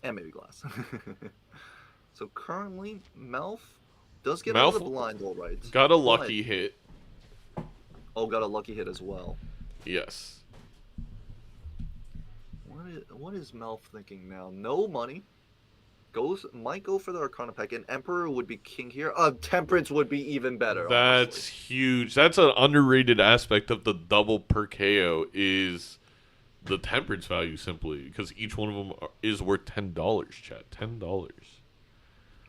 And maybe glass. So currently, Malf does get out of the blind all right. Got a lucky hit. Oh, got a lucky hit as well. Yes. What is Malf thinking now? No money. Might go for the Arcana pack, and Emperor would be king here. Temperance would be even better. That's honestly. Huge. That's an underrated aspect of the double Perkeo is the temperance value simply because each one of them is worth $10. Chat, $10,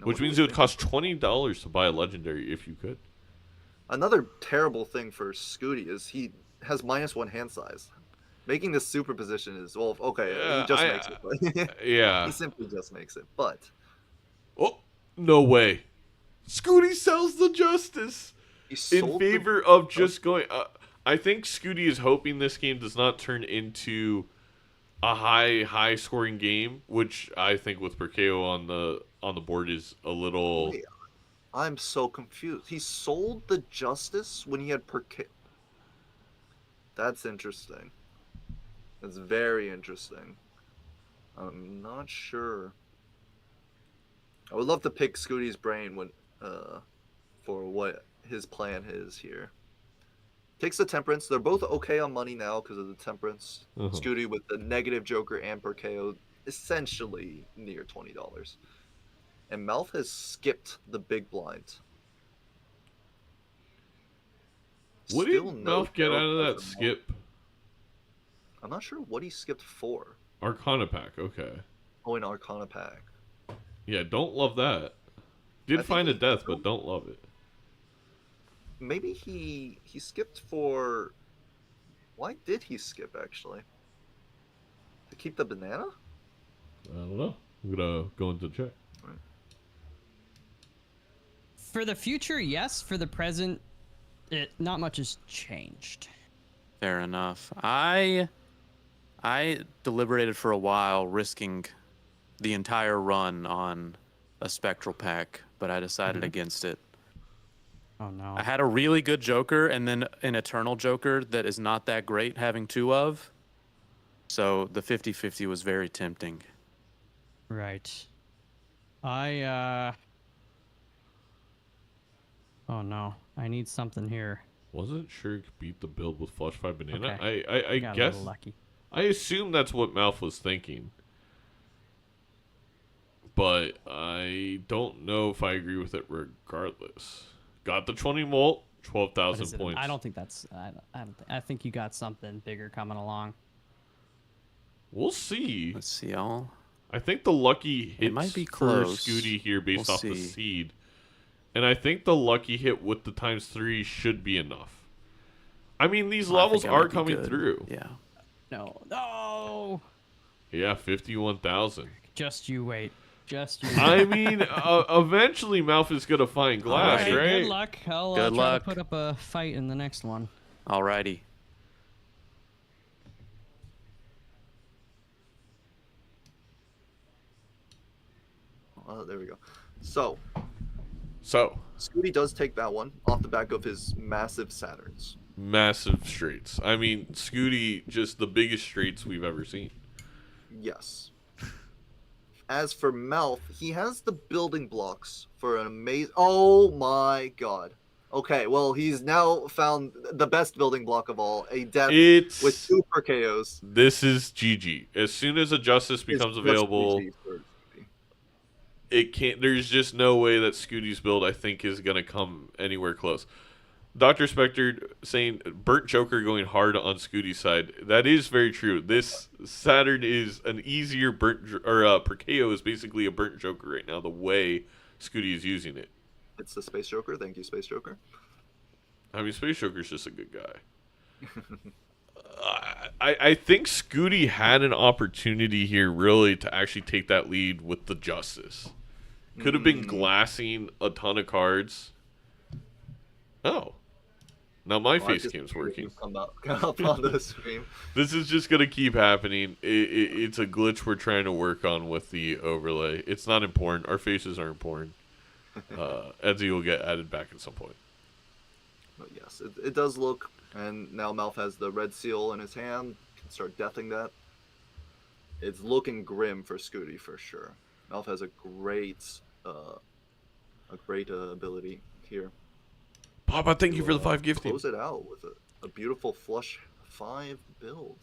which means it would cost $20 to buy a legendary if you could. Another terrible thing for Scooty is he has -1 hand size. Making this superposition is, well, okay, he just makes it. But yeah. He simply just makes it, but... Oh, no way. Scooty sells the Justice in favor of just going... I think Scooty is hoping this game does not turn into a high-scoring game, which I think with Perkeo on the board is a little... Wait, I'm so confused. He sold the Justice when he had Perkeo... That's interesting. That's very interesting. I'm not sure. I would love to pick Scooty's brain for what his plan is here. Takes the Temperance. They're both okay on money now because of the Temperance. Scooty with the negative Joker and Perkeo, essentially near $20. And Malf has skipped the big blind. What did Malf get out of that skip? I'm not sure what he skipped for. Arcana pack, okay. Oh, an Arcana pack. Yeah, don't love that. I Did think find a he death, but don't love it. maybe he skipped for. Why did he skip actually? To keep the banana? I don't know. I'm gonna go into check. Right. For the future, yes. For the present, not much has changed. Fair enough. I deliberated for a while, risking the entire run on a spectral pack, but I decided against it. Oh no. I had a really good Joker and then an Eternal Joker that is not that great having two of. So the 50-50 was very tempting. Right. Oh no. I need something here. Wasn't sure you could beat the build with Flush 5 Banana. Okay. I Got a guess. little lucky. I assume that's what Malf was thinking. But I don't know if I agree with it regardless. Got the 20 volt, What 12,000 is it? points. I don't think that's. I think you got something bigger coming along. We'll see. Let's see, y'all. I think the lucky hits might be for close. Scooty here based We'll off the see. seed. And I think the lucky hit with the ×3 should be enough. I mean, these I levels think I are might be coming good. through. Yeah. No. Yeah, 51,000. Just you wait. Just you. I mean, eventually Malf is going to find glass, Alright, right? Good luck. I'll Good try luck. to put up a fight in the next one. Alrighty. There we go. So, So, Scooty does take that one off the back of his massive Saturns. massive straights. I mean, Scooty, just the biggest straights we've ever seen. Yes. As for Malf, he has the building blocks for an amazing. Oh my god. Okay, well, he's now found the best building block of all, a death with It's 2 per KOs. This is GG. As soon as a justice becomes It's just available, GG for Scooty. it can't. There's just no way that Scooty's build, I think, is gonna come anywhere close. DrSpectred saying burnt Joker going hard on Scooty's side. That is very true. This Saturn is an easier per KO is basically a burnt Joker right now. The way Scooty is using it. It's the Space Joker. Thank you, Space Joker. I mean, Space Joker's just a good guy. I think Scooty had an opportunity here, really, to actually take that lead with the Justice. Could have been glassing a ton of cards. Oh. Now my face cam's working. Come up on the screen. This is just going to keep happening. It's a glitch we're trying to work on with the overlay. It's not important. Our faces are important. Edzy will get added back at some point. But yes, it does look, and now Malf has the red seal in his hand. Can start deathing that. It's looking grim for Scooty for sure. Malf has a great ability here. Papa, thank you for the 5 gifting. Close it out with a beautiful flush 5 build.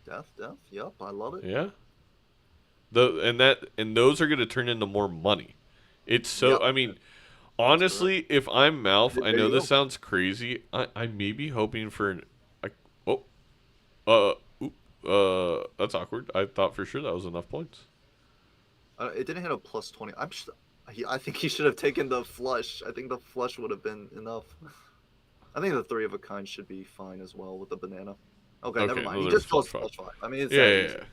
Death. Yep, I love it. Yeah. And those are going to turn into more money. It's so. Yep. I mean, honestly, if I'm Malf, I know There you this go. sounds crazy. I may be hoping for an. That's awkward. I thought for sure that was enough points. It didn't hit a plus 20. I think he should have taken the flush. I think the flush would have been enough. I think the 3 of a kind should be fine as well with the banana. Okay, never mind. well, He there's just goes flush flush 5. I mean, it's Yeah, that yeah, easy. yeah.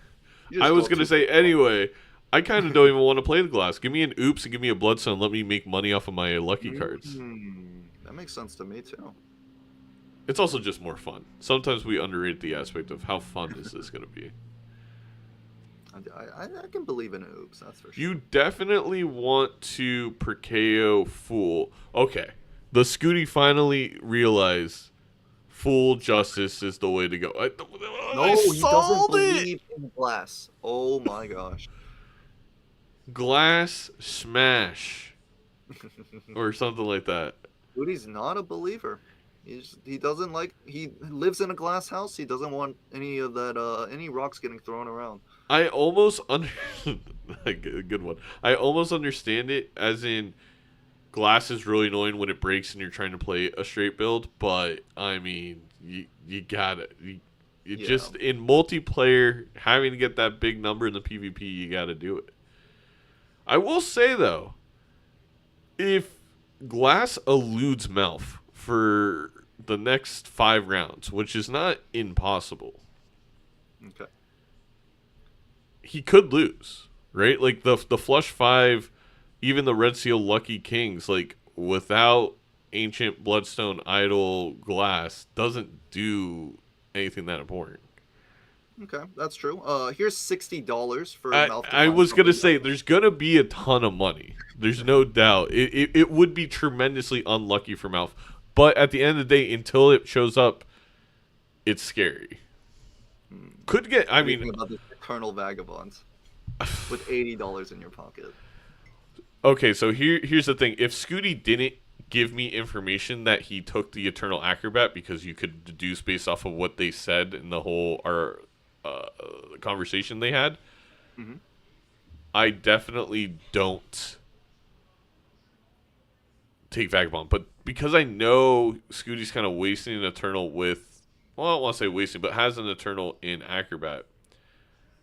You just I was go going to two say, for five. anyway, I kind of don't even want to play the glass. Give me an oops and give me a bloodstone. Let me make money off of my lucky cards. That makes sense to me too. It's also just more fun. Sometimes we underrate the aspect of how fun is this going to be. I can believe in oops, that's for sure. You definitely want to per KO Fool. Okay. The Scooty finally realized Fool Justice is the way to go. No, I he doesn't sold it! believe in glass. Oh my gosh. Glass Smash. Or something like that. Woody's not a believer. He doesn't like. He lives in a glass house. He doesn't want any of that. Any rocks getting thrown around. I almost good one. I almost understand it as in glass is really annoying when it breaks and you're trying to play a straight build, but I mean, you gotta, just in multiplayer, having to get that big number in the PvP, you gotta do it. I will say though, if glass eludes Melf for the next 5 rounds, which is not impossible, Okay. he could lose, right? Like the flush 5, even the Red Seal Lucky Kings, like without Ancient Bloodstone Idol Glass, doesn't do anything that important. Okay, that's true. Here's $60 for Malf. I was gonna say there's gonna be a ton of money. There's no doubt. It would be tremendously unlucky for Malf, but at the end of the day, until it shows up, it's scary. Could get. I mean, about the Eternal Vagabonds with $80 in your pocket. Okay, so here's the thing. If Scooty didn't give me information that he took the Eternal Acrobat, because you could deduce based off of what they said in the whole conversation they had, I definitely don't take Vagabond. But because I know Scooty's kind of wasting an Eternal with, well, I don't want to say wasting, but has an Eternal in Acrobat,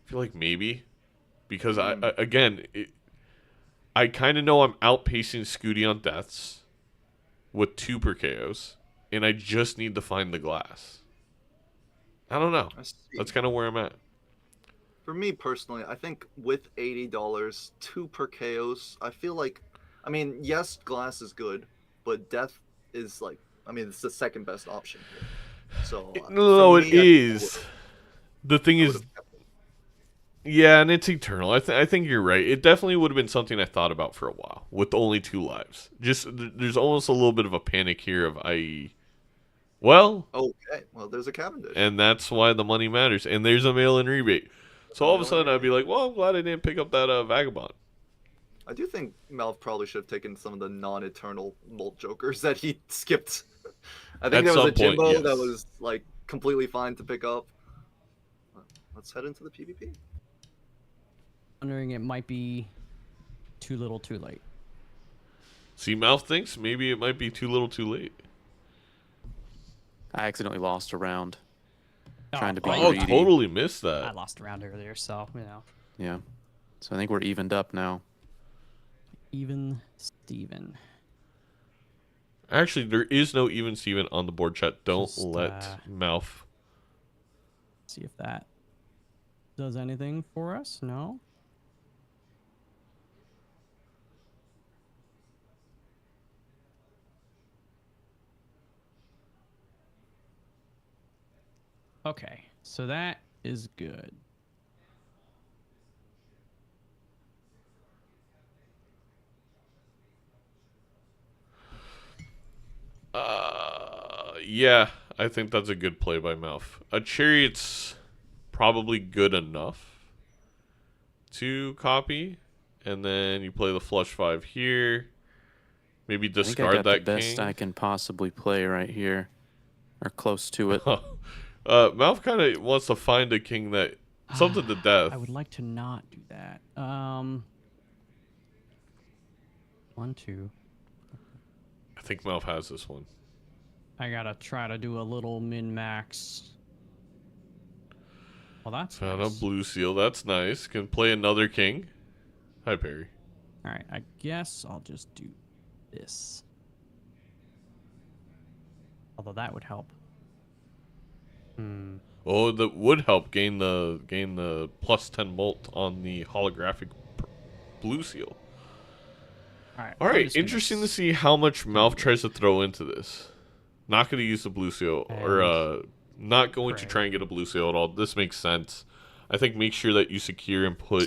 I feel like maybe. Because, I kind of know I'm outpacing Scooty on deaths with 2 per KOs, and I just need to find the glass. I don't know. That's kind of where I'm at. For me personally, I think with $80, 2 per KOs, I feel like, I mean, yes, glass is good, but death is like, I mean, it's the second best option here. So no, it is. The thing is, yeah, and it's eternal. I think you're right. It definitely would have been something I thought about for a while with only 2 lives. Just there's almost a little bit of a panic here of well, okay, well, there's a Cavendish, and that's why the money matters. And there's a mail-in rebate. So all of a sudden, I'd be like, well, I'm glad I didn't pick up that Vagabond. I do think Malf probably should have taken some of the non-eternal Molt Jokers that he skipped. I think there was a Jimbo that was like completely fine to pick up. Let's head into the PvP. Wondering it might be too little too late. See, Malf thinks maybe it might be too little too late. I accidentally lost a round. Trying to be greedy. Totally missed that. I lost a round earlier, so, you know. Yeah. So I think we're evened up now. Even Steven. Actually, there is no even Steven on the board, chat. Don't let Malf. See if that does anything for us. No. Okay, so that is good. Yeah, I think that's a good play by Malf. A Chariot's probably good enough to copy, and then you play the flush 5 here. Maybe discard that king. I got the best I can possibly play right here, or close to it. Malf kind of wants to find a king that something to death. I would like to not do that. 1, 2. I think Malf has this one. I gotta try to do a little min-max. Well, that's found nice. A blue seal. That's nice. Can play another king. Hi, Perry. All right, I guess I'll just do this. Although that would help. Oh, that would help gain the +10 molt on the holographic blue seal. All right. Interesting to see how much Malf tries to throw into this. Not going to use the blue seal, or not going to try and get a blue seal at all. This makes sense. I think make sure that you secure and put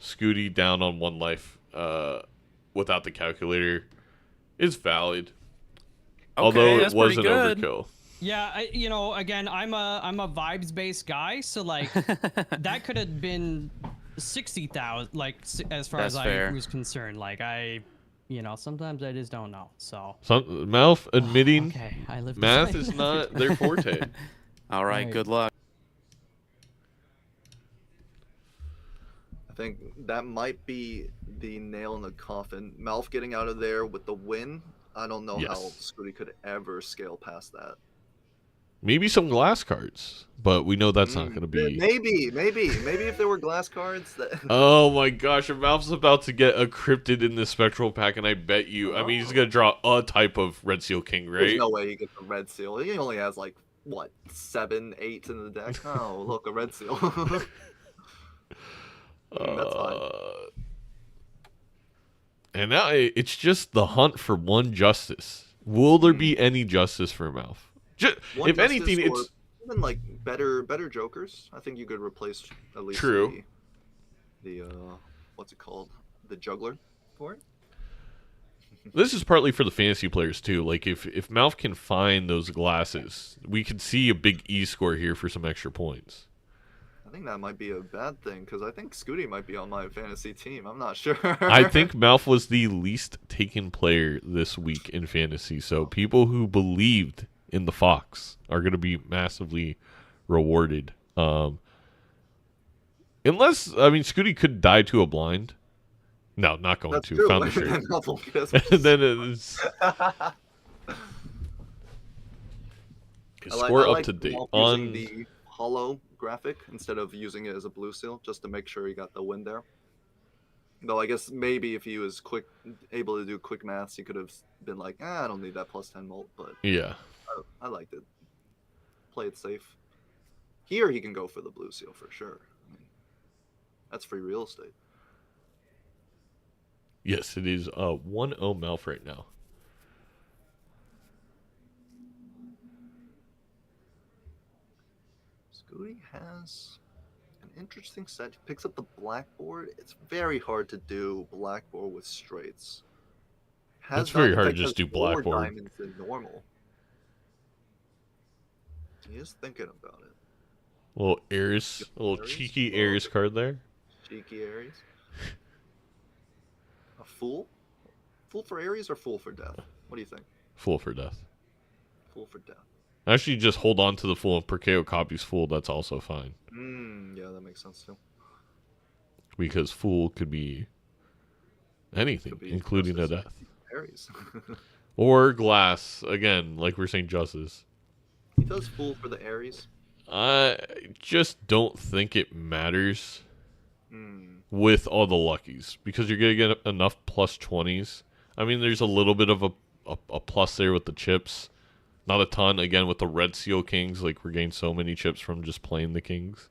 Scooty down on 1 life without the calculator is valid. Okay, although it was an overkill. Yeah, you know, again, I'm a vibes based guy, so like that could have been 60,000, like as far as I was concerned. Like you know, sometimes I just don't know. So Malf admitting math is life. not their forte. All right, good luck. I think that might be the nail in the coffin. Malf getting out of there with the win. I don't know how Yes. Scooty could ever scale past that. Maybe some glass cards, but we know that's not going to be. Maybe if there were glass cards that. Oh my gosh, if Malph's about to get a cryptid in this spectral pack, and I bet you, I mean, he's going to draw a type of Red Seal King, right? There's no way he gets a red seal. He only has like what 7, 8 in the deck. Oh, look, a red seal. That's fine. And now it's just the hunt for one justice. Will there be any justice for Malph? If anything, it's even like better jokers. I think you could replace at least true. The what's it called? The juggler for it. This is partly for the fantasy players too. Like if Malph can find those glasses, we could see a big E score here for some extra points. I think that might be a bad thing because I think Scooty might be on my fantasy team. I'm not sure. I think Malph was the least taken player this week in fantasy, so people who believed in the Fox are going to be massively rewarded. Unless, I mean, Scooty could die to a blind. No, not going That's to. true. Found the shirt. And then it's score up to date on the hollow graphic instead of using it as a blue seal just to make sure he got the win there. Though I guess maybe if he was able to do quick maths, he could have been like, I don't need that plus 10 molt. But yeah. I liked it. Play it safe. Here he can go for the blue seal for sure. I mean, that's free real estate. Yes, it is 1-0 Malph right now. Scooty has an interesting set. He picks up the blackboard. It's very hard to do blackboard with straights. It's very hard to just do blackboard. Diamonds than normal. He is thinking about it. Little Ares, a little cheeky Ares card there. Cheeky Ares. A fool? Fool for Ares or fool for death? What do you think? Fool for death. Fool for death. Actually, just hold on to the fool. If Perkeo copies fool, that's also fine. Yeah, that makes sense too. Because fool could be anything, including a death. Ares. Or glass. Again, like we're saying, justice. He does fool for the Ares. I just don't think it matters with all the luckies because you're going to get enough plus 20s. I mean, there's a little bit of a plus there with the chips. Not a ton, again, with the Red Seal Kings. Like, we're getting so many chips from just playing the Kings.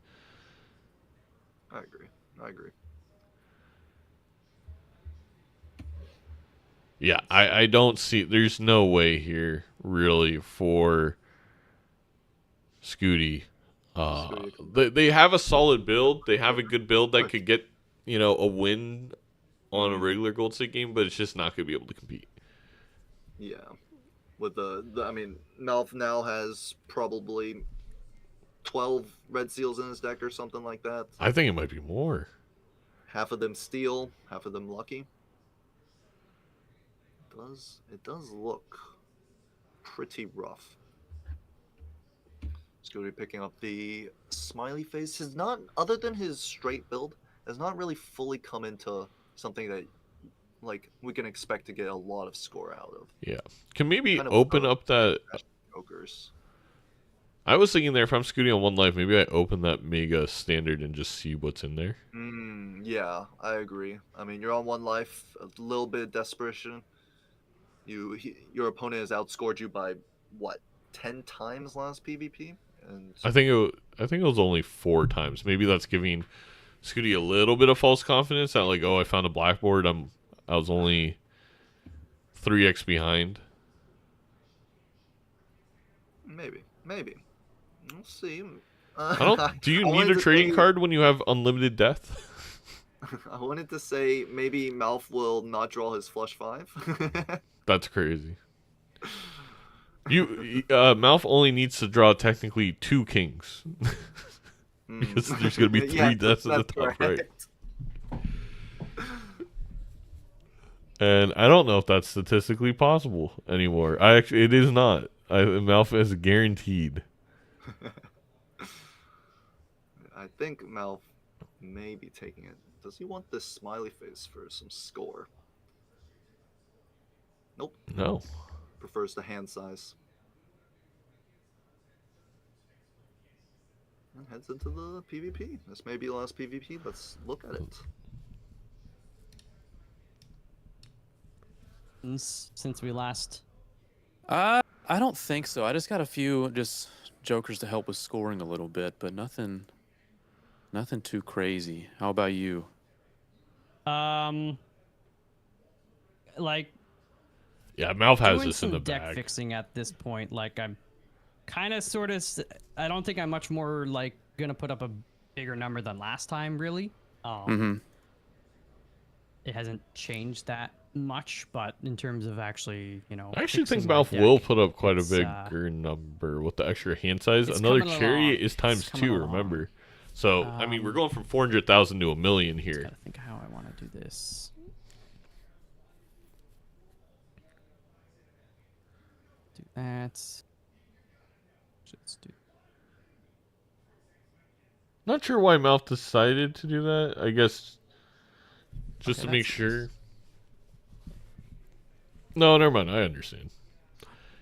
I agree. Yeah, I don't see... There's no way here, really, for Scooty. They have a solid build. They have a good build that could get, a win on a regular Gold Stake game, but it's just not going to be able to compete. Yeah. With I mean, Malph now has probably 12 red seals in his deck or something like that. I think it might be more. Half of them steel, half of them lucky. It does look pretty rough. Scooty picking up the smiley face. Is not, other than his straight build, has not really fully come into something that like we can expect to get a lot of score out of. Yeah. Can maybe open up that jokers. I was thinking there, if I'm Scooty on 1 life, maybe I open that mega standard and just see what's in there. Yeah, I agree. I mean, you're on 1 life, a little bit of desperation. Your opponent has outscored you by what, 10 times last PvP? And I think it was only 4 times. Maybe that's giving Scooty a little bit of false confidence that like, oh, I found a blackboard. I was only 3x behind. Maybe. We'll see. Do you need a trading card when you have unlimited death? I wanted to say maybe Malph will not draw his flush 5. That's crazy. Malph only needs to draw technically 2 kings. Because there's going to be 3 deaths at the top right. And I don't know if that's statistically possible anymore. It is not. Malph is guaranteed. I think Malph may be taking it. Does he want this smiley face for some score? Nope. No. Prefers the hand size. And heads into the PvP. This may be the last PvP. Let's look at it. Since we last. I don't think so. I just got a few just jokers to help with scoring a little bit, but nothing too crazy. How about you? Like. Yeah, Malf has doing this in some the deck bag. fixing at this point. Like I'm kind of sort of. I don't think I'm much more like gonna put up a bigger number than last time. Really. It hasn't changed that much, but in terms of actually, you know, I actually think fixing my Malf deck, will put up quite a it's, bigger number with the extra hand size. it's Another coming chariot along. is times It's coming 2, along. remember? So, I mean, we're going from 400,000 to 1 million here. Gotta think how I want to do this. Do that. Let's do. Not sure why Malf decided to do that. I guess just Okay, to make that's sure. No, never mind. I understand.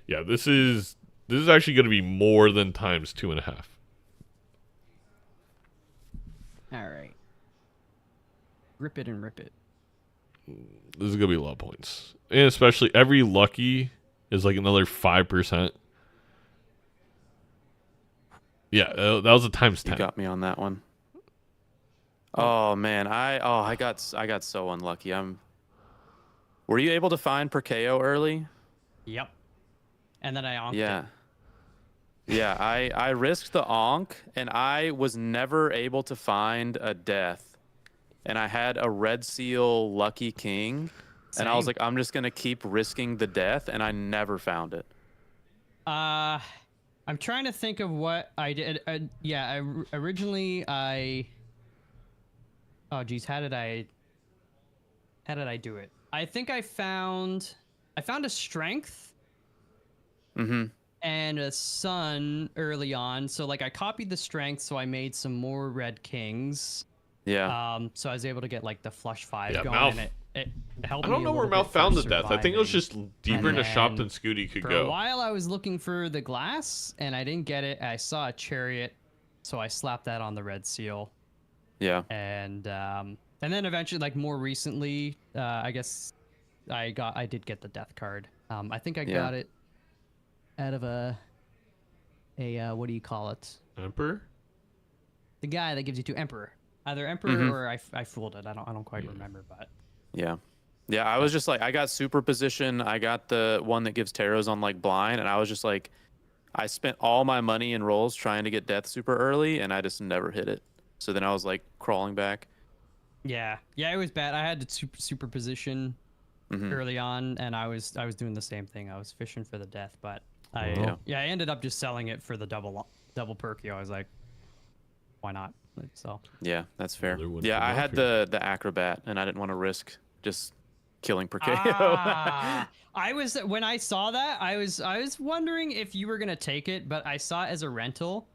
Yeah, this is actually going to be more than times 2.5. All right. Rip it and rip it. This is going to be a lot of points, and especially every lucky is like another 5%. Yeah, that was a times 10. You got me on that one. Oh man, I got so unlucky. Were you able to find per KO early? Yep. And then I onked Yeah. it. Yeah, I risked the onk and I was never able to find a death. And I had a red seal lucky king. And I was Same. like, I'm just gonna keep risking the death, and I never found it. I'm trying to think of what I did. Originally oh geez, how did I do it? I think I found a strength and a sun early on. So like I copied the strength, so I made some more red kings. Yeah. So I was able to get like the flush 5 Yeah, going, Malf- and it helped I me don't a know where little Malf bit for found the death. I think it was surviving. just deeper in the shop then than Scooty could For go. a while, I was looking for the glass, and I didn't get it. I saw a chariot, so I slapped that on the red seal. Yeah. And then eventually, like more recently, I guess I did get the death card. I think I got it out of a what do you call it? Emperor? The guy that gives you 2 emperor, either emperor or I fooled it. I don't quite remember, but Yeah. Yeah, I was just like, I got superposition. I got the one that gives tarots on like blind, and I was just like, I spent all my money in rolls trying to get death super early, and I just never hit it. So then I was like crawling back. yeah, it was bad. I had to superposition early on, and I was doing the same thing. I was fishing for the death, but I ended up just selling it for the double perky. I was like, why not? So Yeah, that's fair. Another one Yeah, for I Malf had here. the acrobat, and I didn't want to risk just killing per KO. I was when I saw that, I was wondering if you were gonna take it, but I saw it as a rental.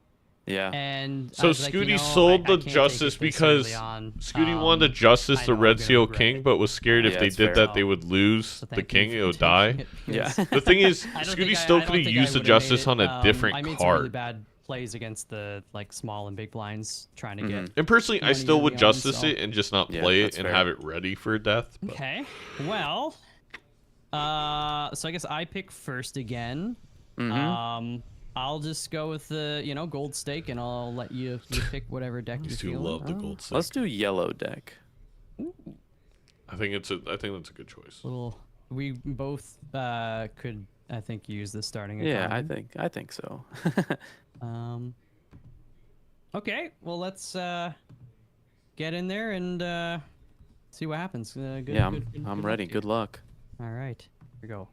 Yeah. And So I was like, Scooty you know, sold I the can't take justice it this because early on. Scooty wanted the justice I the know I'm Red gonna Seal regret King, it. but was scared if Yeah, they that's did fair. that they would lose So the thank you king. for It would taking die. it, Yeah. because The thing is, I don't Scooty think still I don't could have think I used the would've made justice it. on a different I made some card. really bad plays against the like small and big blinds trying to get. And personally, I money still would early on, justice so- it and just not Yeah, play it that's and fair. have it ready for death. But Okay, well, so I guess I pick first again. I'll just go with the gold stake, and I'll let you pick whatever deck you these two feel. love the gold Let's stick. do yellow deck. I think that's a good choice. We both could, I think, use the starting. Yeah, economy. I think so. Okay, well let's get in there and see what happens. Good, Yeah, good I'm luck ready. to you. Good luck. All right, here we go.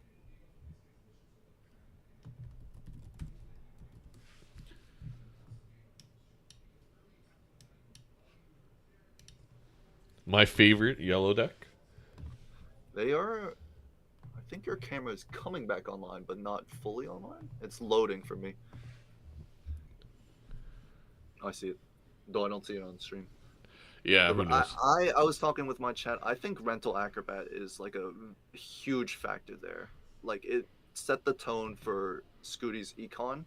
My favorite yellow deck. They are. I think your camera is coming back online, but not fully online. It's loading for me. I see it, though I don't see it on stream. Yeah, who knows? I was talking with my chat. I think Rental Acrobat is like a huge factor there. Like it set the tone for Scooty's econ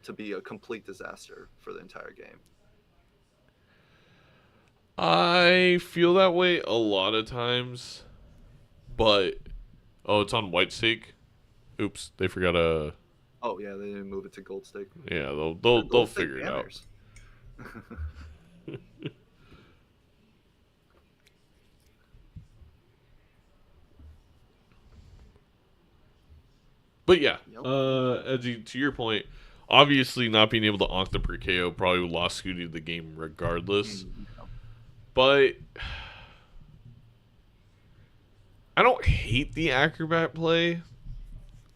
to be a complete disaster for the entire game. I feel that way a lot of times, but oh, it's on White Stake. Oops, they forgot a. Oh yeah, they didn't move it to Gold Stake. Yeah, they'll Gold Stake figure it out. banners. But yeah, Yep. Edzy, to your point, obviously not being able to onk the per KO probably lost Scooty the game regardless. But I don't hate the Acrobat play.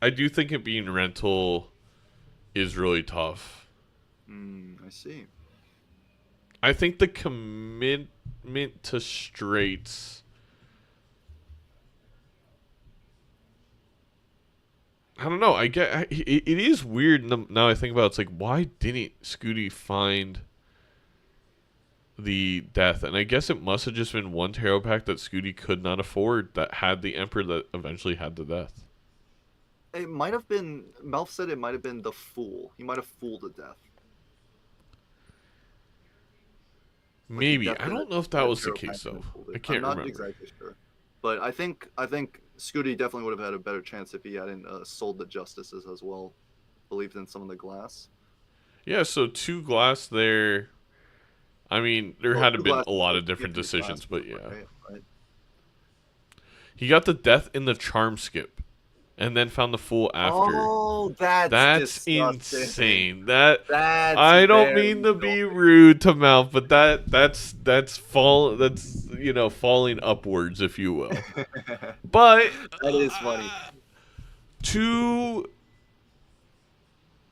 I do think it being rental is really tough. I see. I think the commitment to straights. I don't know. It is weird now I think about it. It's like, why didn't Scooty find the death? And I guess it must have just been one tarot pack that Scooty could not afford that had the Emperor that eventually had the death. It might have been. Melf said it might have been the Fool. He might have fooled to death. Maybe. I don't know if that was the case though. I can't remember. I'm not exactly sure, but I think Scooty definitely would have had a better chance if he hadn't sold the Justices as well. Believed in some of the glass. Yeah, so 2 glass there. I mean, there had to have been a lot of different decisions, but yeah. Right. He got the death in the charm skip, and then found the Fool after. Oh, that's insane. That's I don't mean to be rude to Malf, but that's falling upwards, if you will. But that is funny.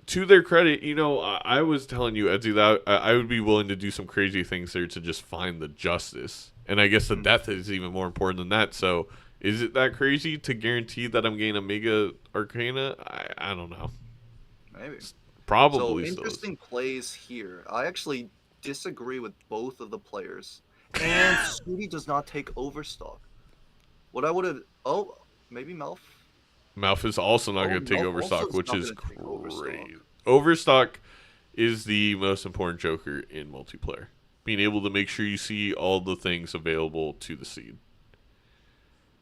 To their credit, I was telling you, Edzy, that I would be willing to do some crazy things there to just find the justice. And I guess the death is even more important than that. So is it that crazy to guarantee that I'm getting a Mega Arcana? I don't know. Maybe. Probably so. Interesting plays here. I actually disagree with both of the players. And Scooty does not take Overstock. What I would have... Oh, maybe Melf? Malf is also not going to take Overstock, which is crazy. Overstock is the most important Joker in multiplayer. Being able to make sure you see all the things available to the seed.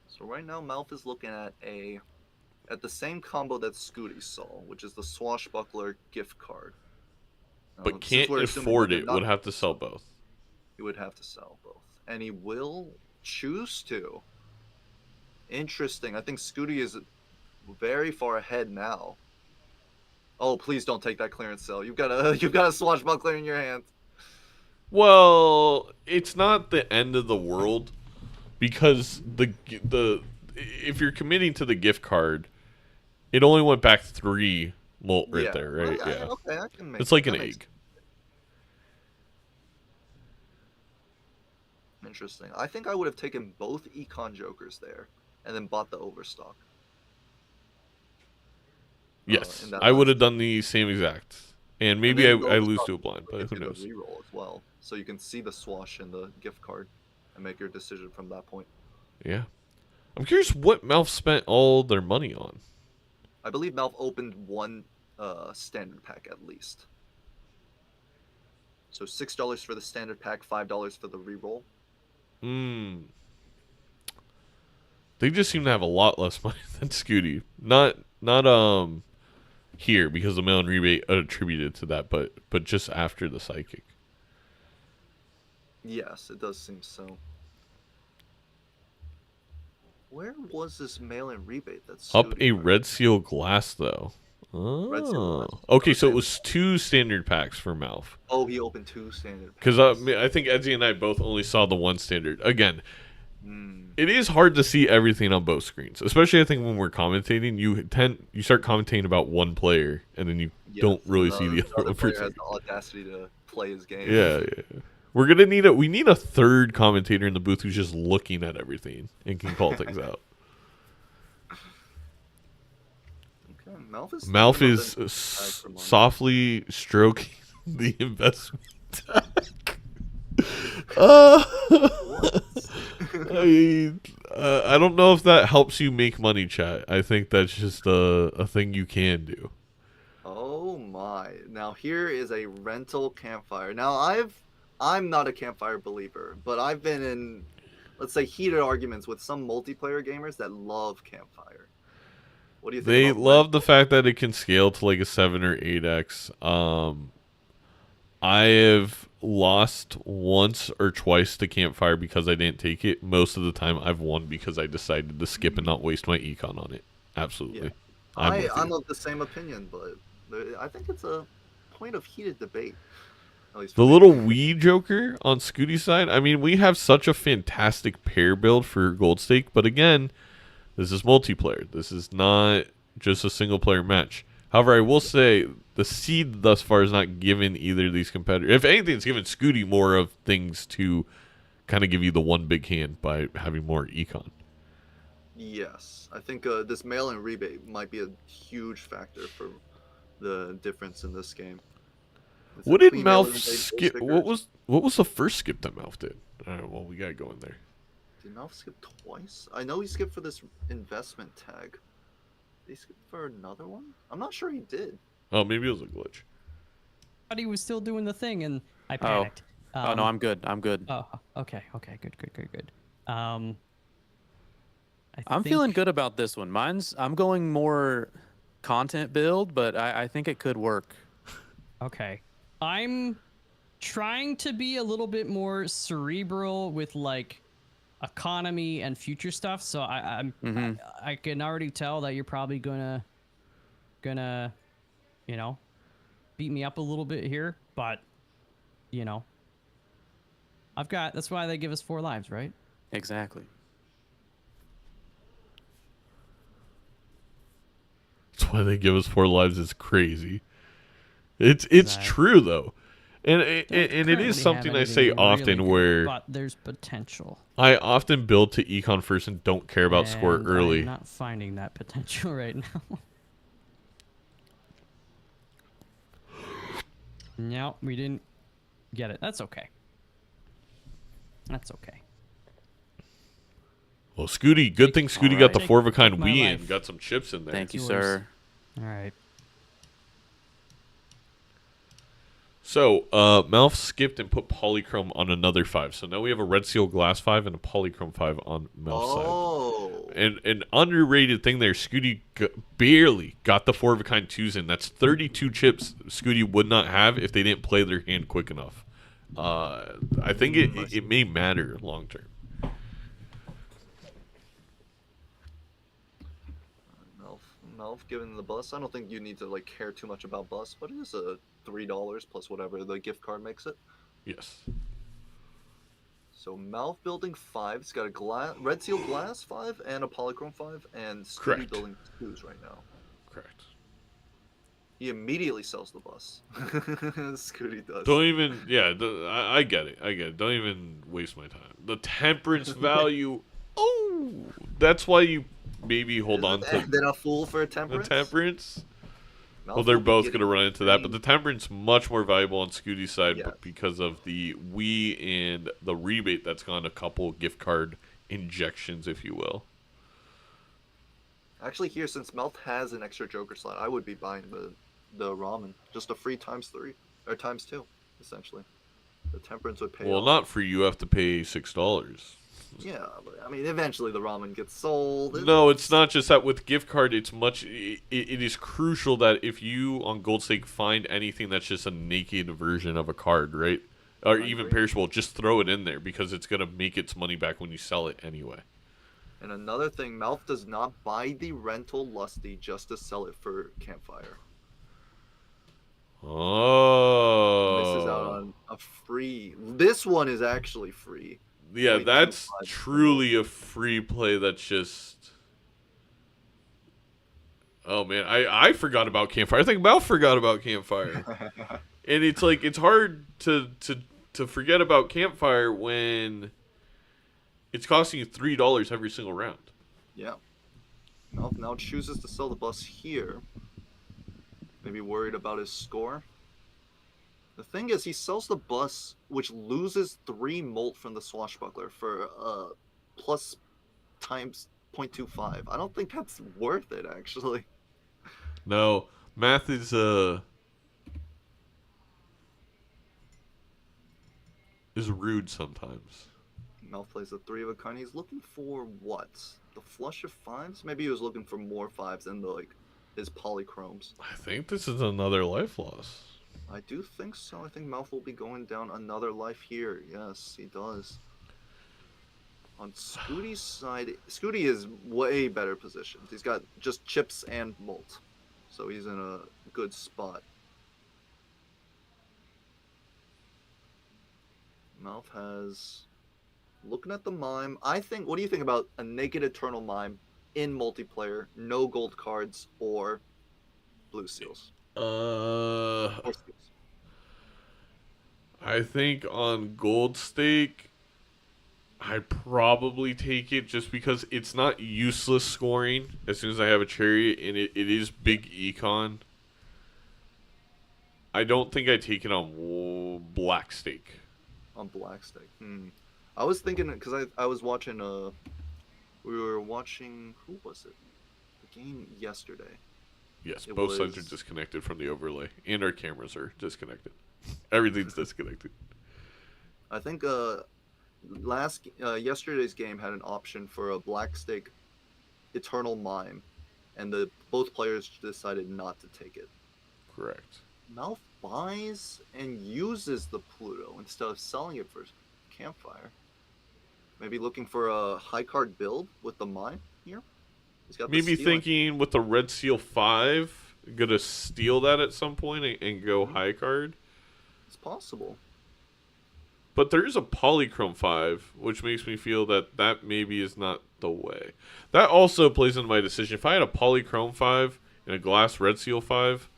So right now, Malf is looking at the same combo that Scooty saw, which is the Swashbuckler gift card. But can't afford it. Would have to sell both. He would have to sell both. And he will choose to. Interesting. I think Scooty is very far ahead now. Oh, please don't take that clearance sale. You've got a Swashbuckler in your hand. Well, it's not the end of the world because the if you're committing to the gift card, it only went back 3 molt right there, right? Yeah. Okay, I can make it's like an egg. Interesting. I think I would have taken both Econ Jokers there and then bought the Overstock. Yes, I would have done the same exact. And maybe I lose to a blind, but who knows? Reroll as well, so you can see the swash in the gift card and make your decision from that point. Yeah. I'm curious what Malf spent all their money on. I believe Malf opened 1 standard pack at least. So $6 for the standard pack, $5 for the reroll. They just seem to have a lot less money than Scooty. Not here because the mail and rebate attributed to that, but just after the psychic. Yes, it does seem so. Where was this mail and rebate that's up a red seal glass though? Oh, okay. So it was 2 standard packs for Malf. Oh, he opened 2 standard packs. Because I think Edzy and I both only saw the 1 standard. Again, it is hard to see everything on both screens, especially I think when we're commentating. You start commentating about one player, and then you don't really see the other player has the audacity to play his game. Yeah. We're gonna need a 3rd commentator in the booth who's just looking at everything and can call things out. Okay, Malf is softly stroking the investment deck. Uh, What? I don't know if that helps you make money, chat. I think that's just a thing you can do. Oh my. Now here is a rental campfire. Now I'm not a campfire believer, but I've been in, let's say, heated arguments with some multiplayer gamers that love campfire. What do you think They about love the rental? fact that it can scale to like a 7 or 8x. I have lost once or twice to campfire because I didn't take it. Most of the time I've won because I decided to skip and not waste my econ on it. Yeah. Absolutely. I'm with I'm you. of the same opinion, but I think it's a point of heated debate, at least for The me. little Wii Joker on Scooty's side, I mean, we have such a fantastic pair build for Gold Stake, but again, this is multiplayer. This is not just a single player match. However, I will say the seed thus far has not given either of these competitors. If anything, it's given Scooty more of things to kind of give you the one big hand by having more econ. Yes, I think this mail-in rebate might be a huge factor for the difference in this game. It's a What did clean mail-in Mouth rebate, no skip? stickers. What was the first skip that Mouth did? All right, well, we gotta go in there. Did Mouth skip twice? I know he skipped for this investment tag. Did he skip for another one? I'm not sure he did. Oh, maybe it was a glitch. But he was still doing the thing, and I Oh. panicked. Oh no, I'm good. I'm good. Oh, okay, good. I'm feeling good about this one. I'm going more content build, but I think it could work. Okay, I'm trying to be a little bit more cerebral with like economy and future stuff. So I can already tell that you're probably gonna you know beat me up a little bit here, but you know that's why they give us 4 lives, right? Exactly. That's why they give us 4 lives. It's crazy. It's Exactly. true though, and Don't it is currently something have I anything say really often good, where but there's potential. I often build to econ first and don't care about score And early. I'm not finding that potential right now. No, we didn't get it. That's okay. That's okay. Well, Scooty, good thing Scooty All got the right. 4 of a kind Take my Wii life. and got some chips in there. Thank you, yours. sir. All right. So, Malf skipped and put Polychrome on another 5. So now we have a Red Seal Glass 5 and a Polychrome 5 on Malf's side. Oh. And an underrated thing there, Scooty barely got the 4 of a kind 2s in. That's 32 chips Scooty would not have if they didn't play their hand quick enough. I think it may matter long term. Melf given the bus. I don't think you need to like care too much about bus, but it is a $3 plus whatever the gift card makes it. Yes. So Melf building 5. He's got a Red Seal Glass 5 and a Polychrome 5, and Scooty Correct. building 2s right now. Correct. He immediately sells the bus. Scooty does. Don't even, yeah, I get it. I get it. Don't even waste my time. The temperance value, oh, that's why you maybe hold on to Then a fool for a the temperance. temperance. Melf Well, they're will be both getting going to run into that, but the free- temperance much more valuable on Scooty's side Yes. because of the Wii and the rebate that's gone a couple gift card injections, if you will. Actually, here since Melf has an extra Joker slot, I would be buying the ramen. Just a free ×3 or ×2, essentially. The temperance would pay. Well, off. not for you have to pay $6. Yeah, but I mean, eventually the ramen gets sold. No, it's not just that. With gift card, it's much. It is crucial that if you on Gold Stake find anything that's just a naked version of a card, right, or I even agree. perishable, just throw it in there because it's gonna make its money back when you sell it anyway. And another thing, Melf does not buy the rental Lusty just to sell it for Campfire. Oh, Misses out on a free. This one is actually free. yeah, only that's 2 lives. truly a free play. That's just. Oh man, I forgot about Campfire. I think Mal forgot about Campfire. And it's like it's hard to forget about Campfire when it's costing you $3 every single round. Yeah. Melf now chooses to sell the bus here. Maybe worried about his score. The thing is, he sells the bus, which loses 3 molt from the swashbuckler for plus times 0.25. I don't think that's worth it, actually. No, math is rude sometimes. Mouth plays a 3 of a kind. He's looking for what? The flush of 5s? Maybe he was looking for more 5s than the, like, his polychromes. I think this is another life loss. I do think so. I think Mouth will be going down another life here. Yes, he does. On Scooty's side, Scooty is way better positioned. He's got just chips and molt. So he's in a good spot. Mouth has... Looking at the mime, I think... What do you think about a naked eternal mime in multiplayer, no gold cards, or blue seals? Or seals. I think on gold stake, I probably take it just because it's not useless scoring as soon as I have a chariot, and it is big econ. I don't think I take it on black stake. On black stake. I was thinking, because I was watching, we were watching, who was it? The game yesterday. Yes, both sides are disconnected from the overlay, and our cameras are disconnected. Everything's disconnected. I think yesterday's game had an option for a black stake eternal mime, and both players decided not to take it. Correct. Mouth buys and uses the Pluto instead of selling it for campfire. Maybe looking for a high card build with the mine here. He's got maybe thinking with the Red Seal 5, gonna steal that at some point and go high card. It's possible. But there is a Polychrome 5, which makes me feel that maybe is not the way. That also plays into my decision. If I had a Polychrome 5 and a Glass Red Seal 5,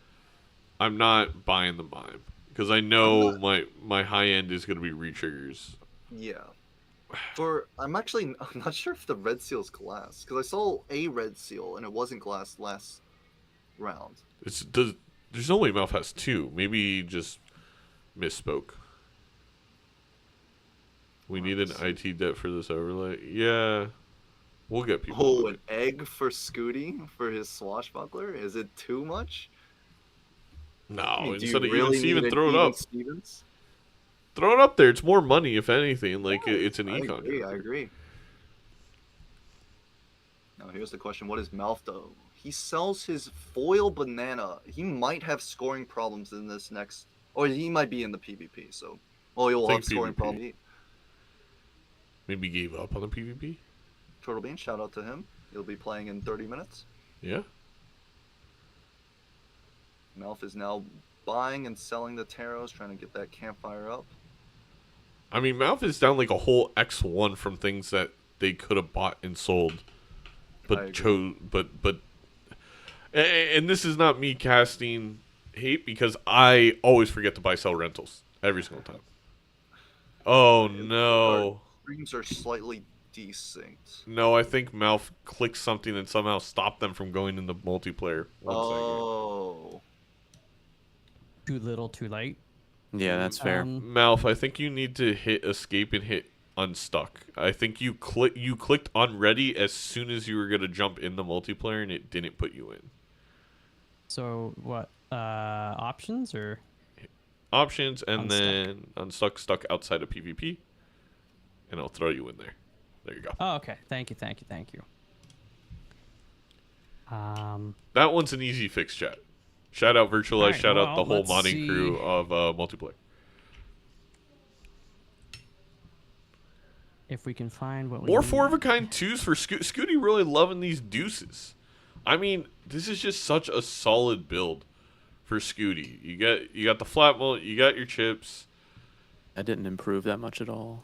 I'm not buying the mime. Because I know my high end is going to be re-triggers. Yeah. I'm not sure if the Red Seal is glass. Because I saw a Red Seal and it wasn't glass last round. There's no way Mouth has 2. Maybe he just misspoke. We need an IT debt for this overlay. Yeah. We'll get people. Oh, an egg for Scooty for his swashbuckler? Is it too much? No, instead of even throw it up. Stevens? Throw it up there. It's more money, if anything. Like, it's an econ. I agree. Now, here's the question. What is Mouth, though? He sells his foil banana. He might have scoring problems in this next... Or he might be in the PvP, so... Well, he'll have scoring problems. Maybe gave up on the PvP? Turtle Bean, shout out to him. He'll be playing in 30 minutes. Yeah. Mouth is now buying and selling the tarots, trying to get that campfire up. I mean, Mouth is down like a whole X1 from things that they could have bought and sold, but chose. But and this is not me casting hate because I always forget to buy sell rentals every single time. Oh no! Streams are slightly desynced. No, I think Mouth clicked something and somehow stopped them from going into multiplayer. Oh. Too little, too late. Yeah, that's fair. Mouth, I think you need to hit escape and hit unstuck. I think you clicked unready as soon as you were gonna jump in the multiplayer and it didn't put you in. So what? Options or? Options and then unstuck, stuck outside of PvP, and I'll throw you in there. There you go. Oh, okay. Thank you. That one's an easy fix, chat. Shout out Virtualize, right, shout out the whole let's modding crew of multiplayer. If we can find what we More need. 4 of a kind 2s for Scooty really loving these deuces. I mean, this is just such a solid build for Scooty. You got the flat mult, you got your chips. That didn't improve that much at all.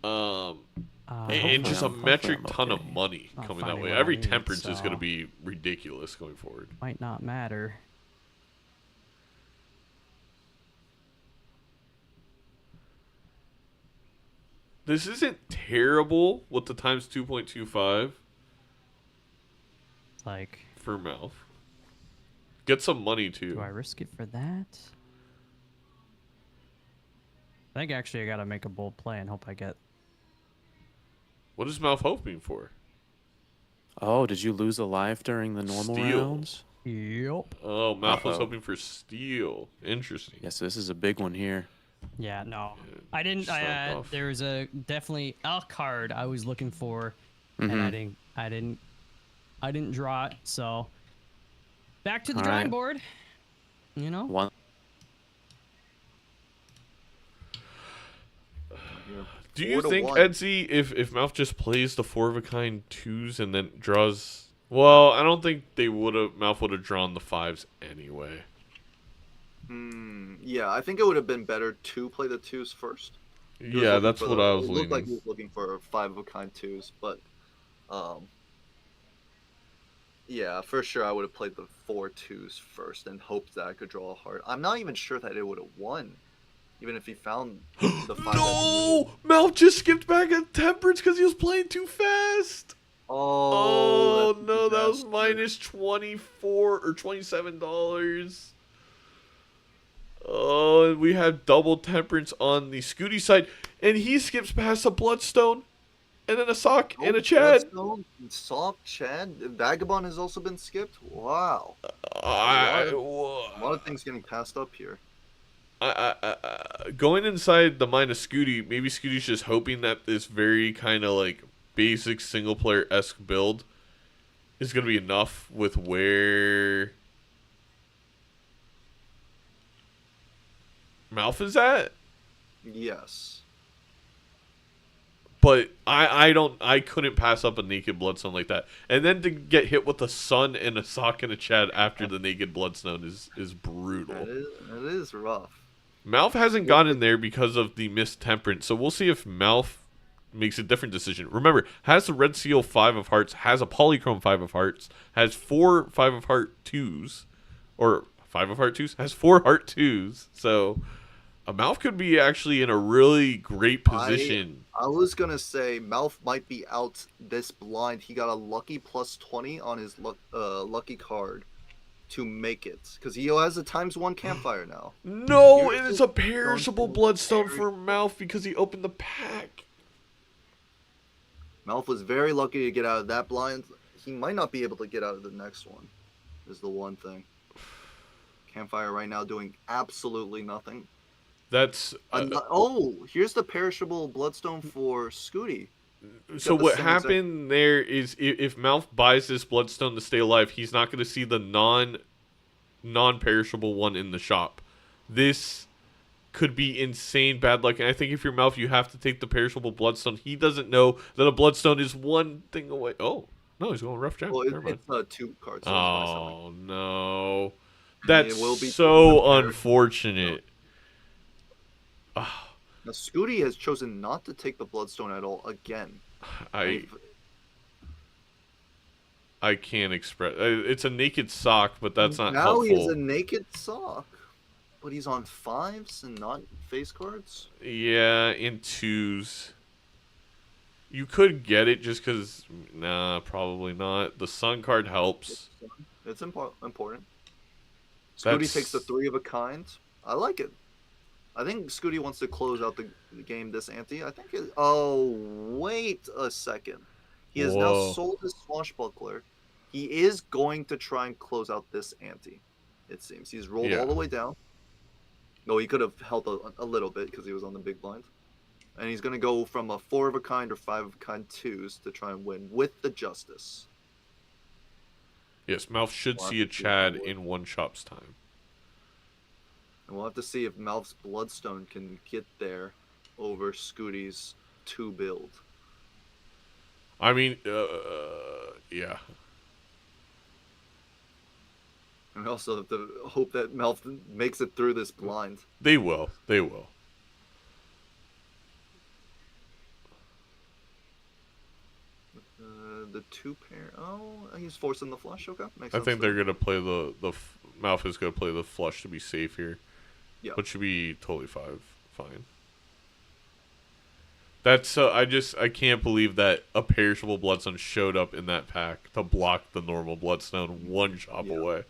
And just a metric ton of money coming that way. Every temperance is going to so be ridiculous going forward. might not matter. This isn't terrible with the times 2.25 Like, for Mouth. Get some money too. do I risk it for that? I think actually I gotta make a bold play and hope I get. What is Mouth hoping for? Oh, did you lose a life during the normal Steal. rounds? Yep. Oh, Mouth was Uh-oh. hoping for steal. Interesting. Yes, this is a big one here. Yeah, no. I didn't. Start off. There was a definitely a card I was looking for, and Mhm. I didn't draw it. So back to the All drawing right. board. You know. One. Do you 4 to think, 1. Edzy, if Mouth just plays the 4 of a kind 2s and then draws... Well, I don't think Mouth would have drawn the 5s anyway. Yeah, I think it would have been better to play the 2s first. He was Yeah, looking that's for what I was It looked like leaning. he was looking for 5 of a kind 2s, but yeah, for sure I would have played the 4 2s first and hoped that I could draw a heart. I'm not even sure that it would have won, even if he found the 5 that he needed. No! Mouth just skipped back at Temperance because he was playing too fast! Oh, that's a no, that was disaster. minus $24 or $27. Oh, and we have double Temperance on the Scooty side, and he skips past a Bloodstone, and then a Sock, and a Chad. Bloodstone, Sock, Chad, Vagabond has also been skipped. Wow, I, a lot of things getting passed up here. going inside the mind of Scooty, maybe Scooty's just hoping that this very kind of like basic single player-esque build is going to be enough with where Mouth is at. Yes. But I couldn't pass up a naked Bloodstone like that. And then to get hit with a Sun and a Sock and a Chad after the naked Bloodstone is brutal. It is rough. Mouth hasn't gotten there because of the missed Temperance, so we'll see if Mouth makes a different decision. Remember, has the Red Seal 5 of Hearts, has a Polychrome 5 of Hearts, has 4 5 of Heart 2s, or 5 of Heart 2s, has 4 Heart 2s, so a Mouth could be actually in a really great position. I was going to say Mouth might be out this blind. He got a lucky plus 20 on his lucky card to make it, because he has a ×1 campfire now. No, it is a perishable Bloodstone for Mouth because he opened the pack. Mouth was very lucky to get out of that blind. He might not be able to get out of the next one, is the one thing. Campfire right now doing absolutely nothing. That's here's the perishable Bloodstone for Scooty. So what happened there is if Mouth buys this Bloodstone to stay alive, he's not going to see the non-perishable one in the shop. This could be insane bad luck, and I think if you're Mouth, you have to take the perishable Bloodstone. He doesn't know that a Bloodstone is one thing away. Oh, no, he's going rough jam. Well, Never mind. it's 2 cards. So Oh, no. That's will be so unfortunate. Now, Scooty has chosen not to take the Bloodstone at all again. I can't express. It's a naked Sock, but that's not now helpful. He is a naked Sock, but he's on 5s and not face cards. Yeah, in 2s. You could get it just because... Nah, probably not. The Sun card helps. It's important. Scooty That's... takes the 3 of a kind. I like it. I think Scooty wants to close out the game this ante. I think it... Oh, wait a second. He has now sold his Swashbuckler. He is going to try and close out this ante, it seems. He's rolled all the way down. No, he could have held a little bit because he was on the big blind. And he's going to go from a 4 of a kind or 5 of a kind 2s to try and win with the Justice. Yes, Mouth should see a Chad in one shop's time. And we'll have to see if Mouth's Bloodstone can get there over Scooty's 2 build. I mean, yeah. And we also have to hope that Mouth makes it through this blind. They will. They will. The 2 pair. Oh, he's forcing the flush. Okay, makes I sense. think they're gonna play the Mouth is gonna play the flush to be safe here. Yeah. But should be totally fine. That's I can't believe that a perishable Bloodstone showed up in that pack to block the normal Bloodstone one shop away.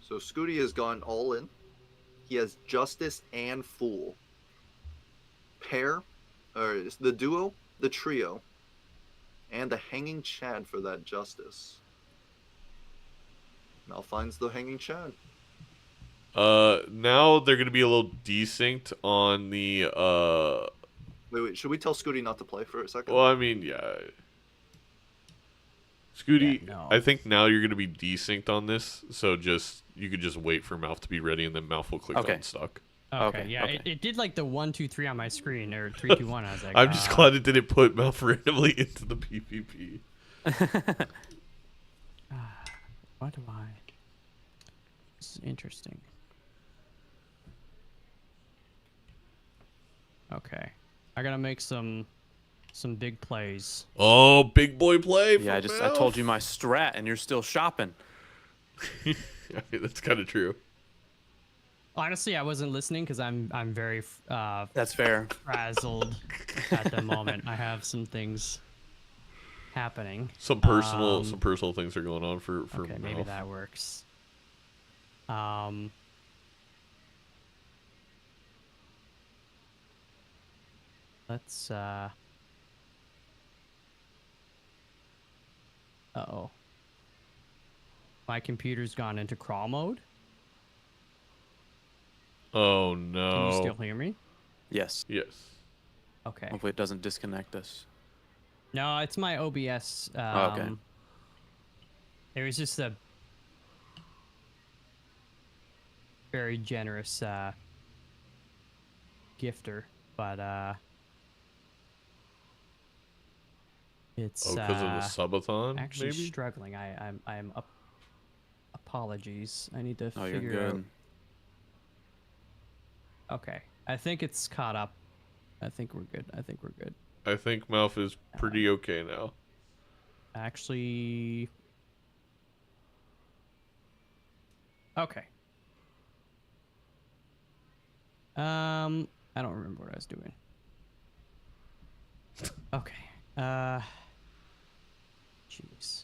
So Scooty has gone all in. he has Justice and Fool. Pair, or the duo, the trio, and the Hanging Chad for that Justice. Mal finds the Hanging Chad. Now they're gonna be a little desynced on the Wait, should we tell Scooty not to play for a second? Well, I mean, yeah. Scooty, Yeah, no. I think now you're gonna be desynced on this, so you could just wait for Mouth to be ready, and then Mouth will click on stock. Okay, yeah, okay. It did like the 1, 2, 3 on my screen, or 3, 2, 1. I was like, I'm just glad it didn't put Mouth randomly into the PvP. what do I? This is interesting. Okay, I gotta make some big plays. Oh, big boy play. Yeah, I told you my strat, and you're still shopping. I mean, that's kind of true. Honestly, I wasn't listening because I'm very That's fair. frazzled at the moment. I have some things happening. Some personal things are going on for okay, Mouth. maybe that works. Let's uh-oh. My computer's gone into crawl mode. Oh no. Can you still hear me? Yes. Yes. Okay. Hopefully it doesn't disconnect us. No, it's my OBS. Okay. It was just a very generous gifter, but it's because of the subathon, actually maybe? struggling. I'm up. Apologies. I need to Oh, you're figure out. good. Okay, I think it's caught up. I think we're good. I think Mouth is pretty okay now. Actually, okay. I don't remember what I was doing. Okay. Jeez.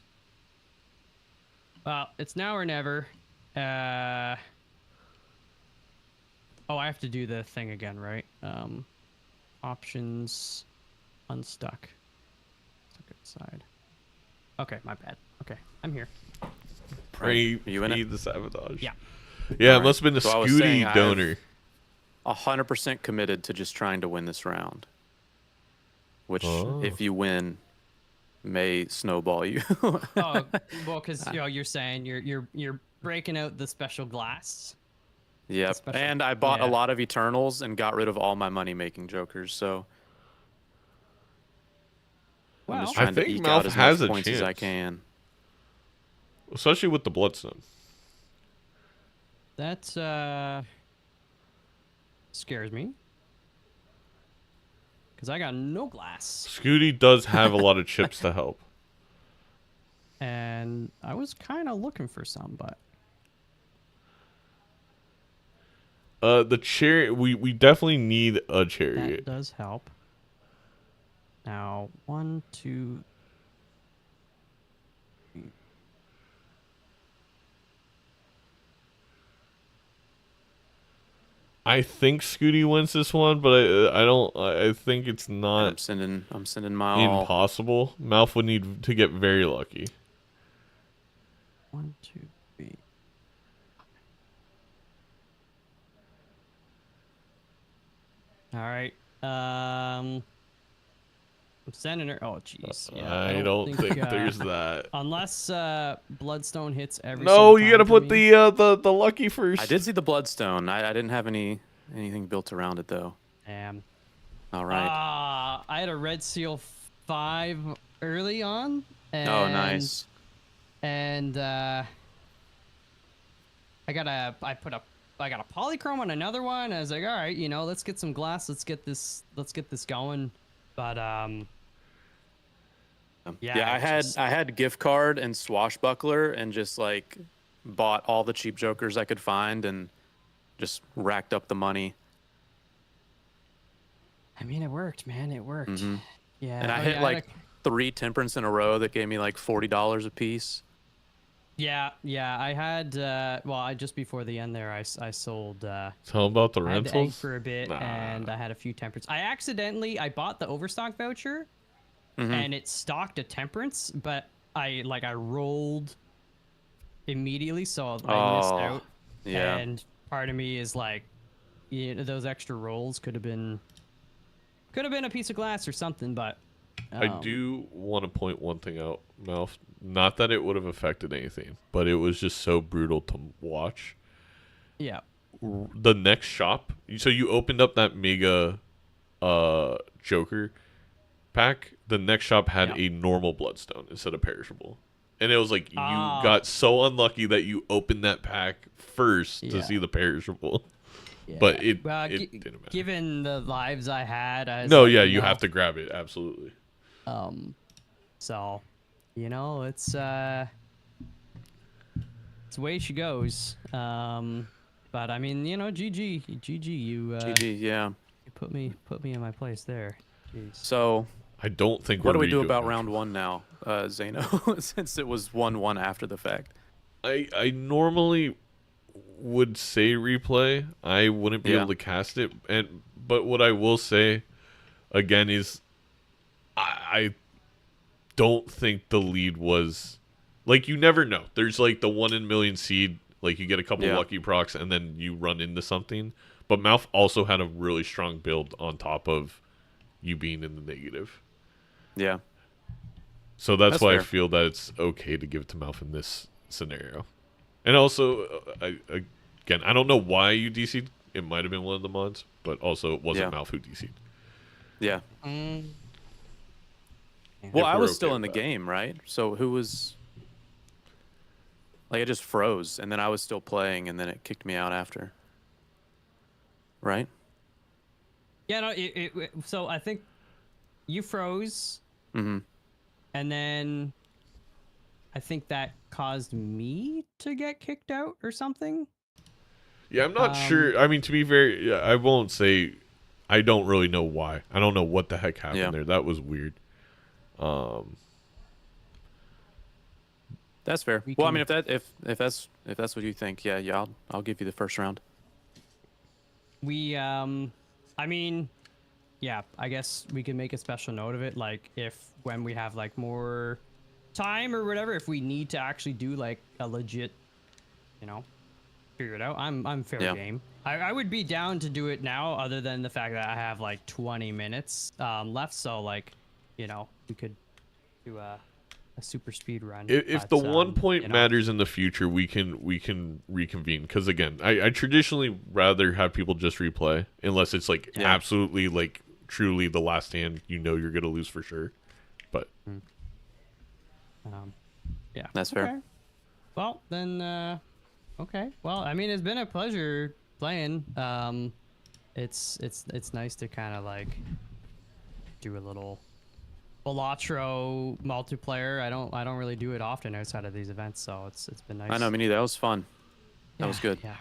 Well, it's now or never. Oh, I have to do the thing again, right? Options, unstuck. Stuck inside. Okay, my bad. Okay, I'm here. Pray you in it? the sabotage. Yeah. Yeah, All it must have been a So I was saying Scooty donor. 100% committed to just trying to win this round. Which, if you win, may snowball you. Oh, well, because you're saying you're breaking out the special glass. Yep. Especially- And I bought yeah. a lot of Eternals and got rid of all my money-making jokers, so I'm just Well, trying to think eke Mouth out as has much a points as I chance. can. Especially with the Bloodstone. that scares me. Because I got no glass. Scooty does have a lot of chips to help. And I was kind of looking for some, but The chariot, we definitely need a chariot. that does help. Now, 1, 2, 3. I think Scooty wins this one, but I don't. I think it's not I'm sending my all. impossible. Mouth would need to get very lucky. 1, 2, 3. All right. I'm sending her. Oh, jeez. Yeah, I don't think uh, there's that. Unless Bloodstone hits every. No, single you gotta time for put me. the lucky first. I did see the Bloodstone. I didn't have anything built around it, though. Damn. All right. I had a Red Seal 5 early on. And, Oh, nice. And I got a polychrome on another one. I was like, all right, let's get some glass. Let's get this going. But Yeah, I had gift card and swashbuckler and just like bought all the cheap jokers I could find and just racked up the money. I mean, it worked, man. It worked. Mhm. Yeah. And I oh, hit yeah, like 3 temperance in a row that gave me like $40 a piece. Yeah. I had well, I just before the end there, I sold. How about the I had the egg rentals? for a bit, Nah. and I had a few temperance. I bought the overstock voucher, Mm-hmm. and it stocked a temperance, but I rolled immediately, so I missed Oh, out. yeah. And part of me is like, those extra rolls could have been a piece of glass or something, but I do want to point one thing out, Malf. Not that it would have affected anything, but it was just so brutal to watch. yeah. The next shop, so you opened up that mega Joker pack. The next shop had Yeah. a normal bloodstone instead of perishable. And it was like you Ah. got so unlucky that you opened that pack first to Yeah. see the perishable. Yeah. But it didn't matter. Given the lives I had, I was No, like, yeah, you have to grab it, absolutely. So, it's the way she goes. But I mean, GG, you GG, yeah. you put me in my place there. Jeez. So, I don't think what do we're we do redoing about that. round 1 now, Zeno? Since it was 1-1 after the fact. I normally would say replay. I wouldn't be able to cast it, but what I will say again is I don't think the lead was like, you never know. There's like the 1 in a million seed, like you get a couple lucky procs and then you run into something. But Mouth also had a really strong build on top of you being in the negative. Yeah. So that's why fair. I feel that it's okay to give it to Mouth in this scenario. And also, again, I don't know why you DC'd. It might have been one of the mods, but also it wasn't Mouth who DC'd. Yeah. Mm. Well, I was still in the game, right? So who was... Like, it just froze, and then I was still playing, and then it kicked me out after. Right? Yeah, no, so I think you froze. Mm-hmm. And then I think that caused me to get kicked out or something. Yeah, I'm not sure. I mean, to be very... Yeah, I won't say... I don't really know why. I don't know what the heck happened there. That was weird. That's fair. Well, I mean, if that's what you think, yeah, I'll give you the first round. I mean, yeah, I guess we can make a special note of it, like when we have like more time or whatever, if we need to actually do like a legit, figure it out. I'm fair game. I would be down to do it now, other than the fact that I have like 20 minutes left, so like, we could do a super speed run. If the 1 point matters in the future, we can reconvene, because again, I traditionally rather have people just replay unless it's like absolutely like truly the last hand you're gonna lose for sure. But yeah, that's fair. Okay. Well then, okay. Well, I mean, it's been a pleasure playing. It's nice to kind of like do a little Balatro multiplayer. I don't really do it often outside of these events, so it's been nice. I know, me neither. That was fun. That was good. Yeah.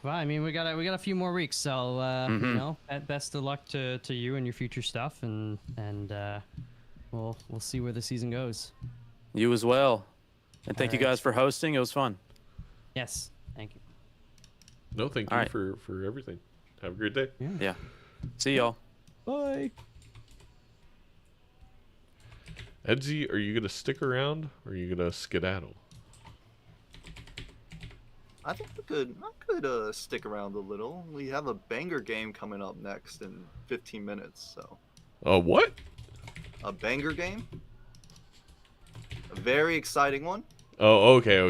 Well, I mean, we got a few more weeks, so best of luck to you and your future stuff, and we'll see where the season goes. You as well, and thank you guys for hosting. It was fun. Yes, thank you. No, thank you for everything. Have a great day. Yeah. See y'all. Bye. Edzy, are you gonna stick around or are you gonna skedaddle? I think I could stick around a little. We have a banger game coming up next in 15 minutes, so. What? A banger game? A very exciting one. Oh, okay.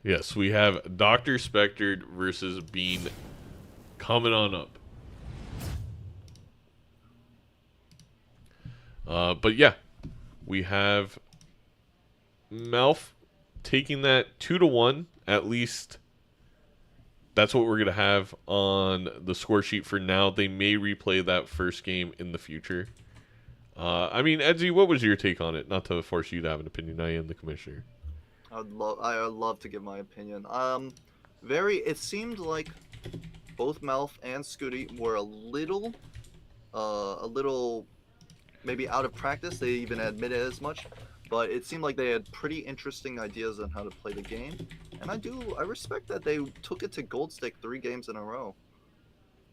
Yes, we have DrSpectred versus Bean coming on up. But yeah, we have Malf taking that 2-1 at least. That's what we're gonna have on the score sheet for now. They may replay that first game in the future. I mean, Edzy, what was your take on it? Not to force you to have an opinion. I am the commissioner. I'd love to give my opinion. It seemed like both Malf and Scooty were a little maybe out of practice. They even admitted as much, but it seemed like they had pretty interesting ideas on how to play the game, and I respect that they took it to Gold Stake 3 games in a row.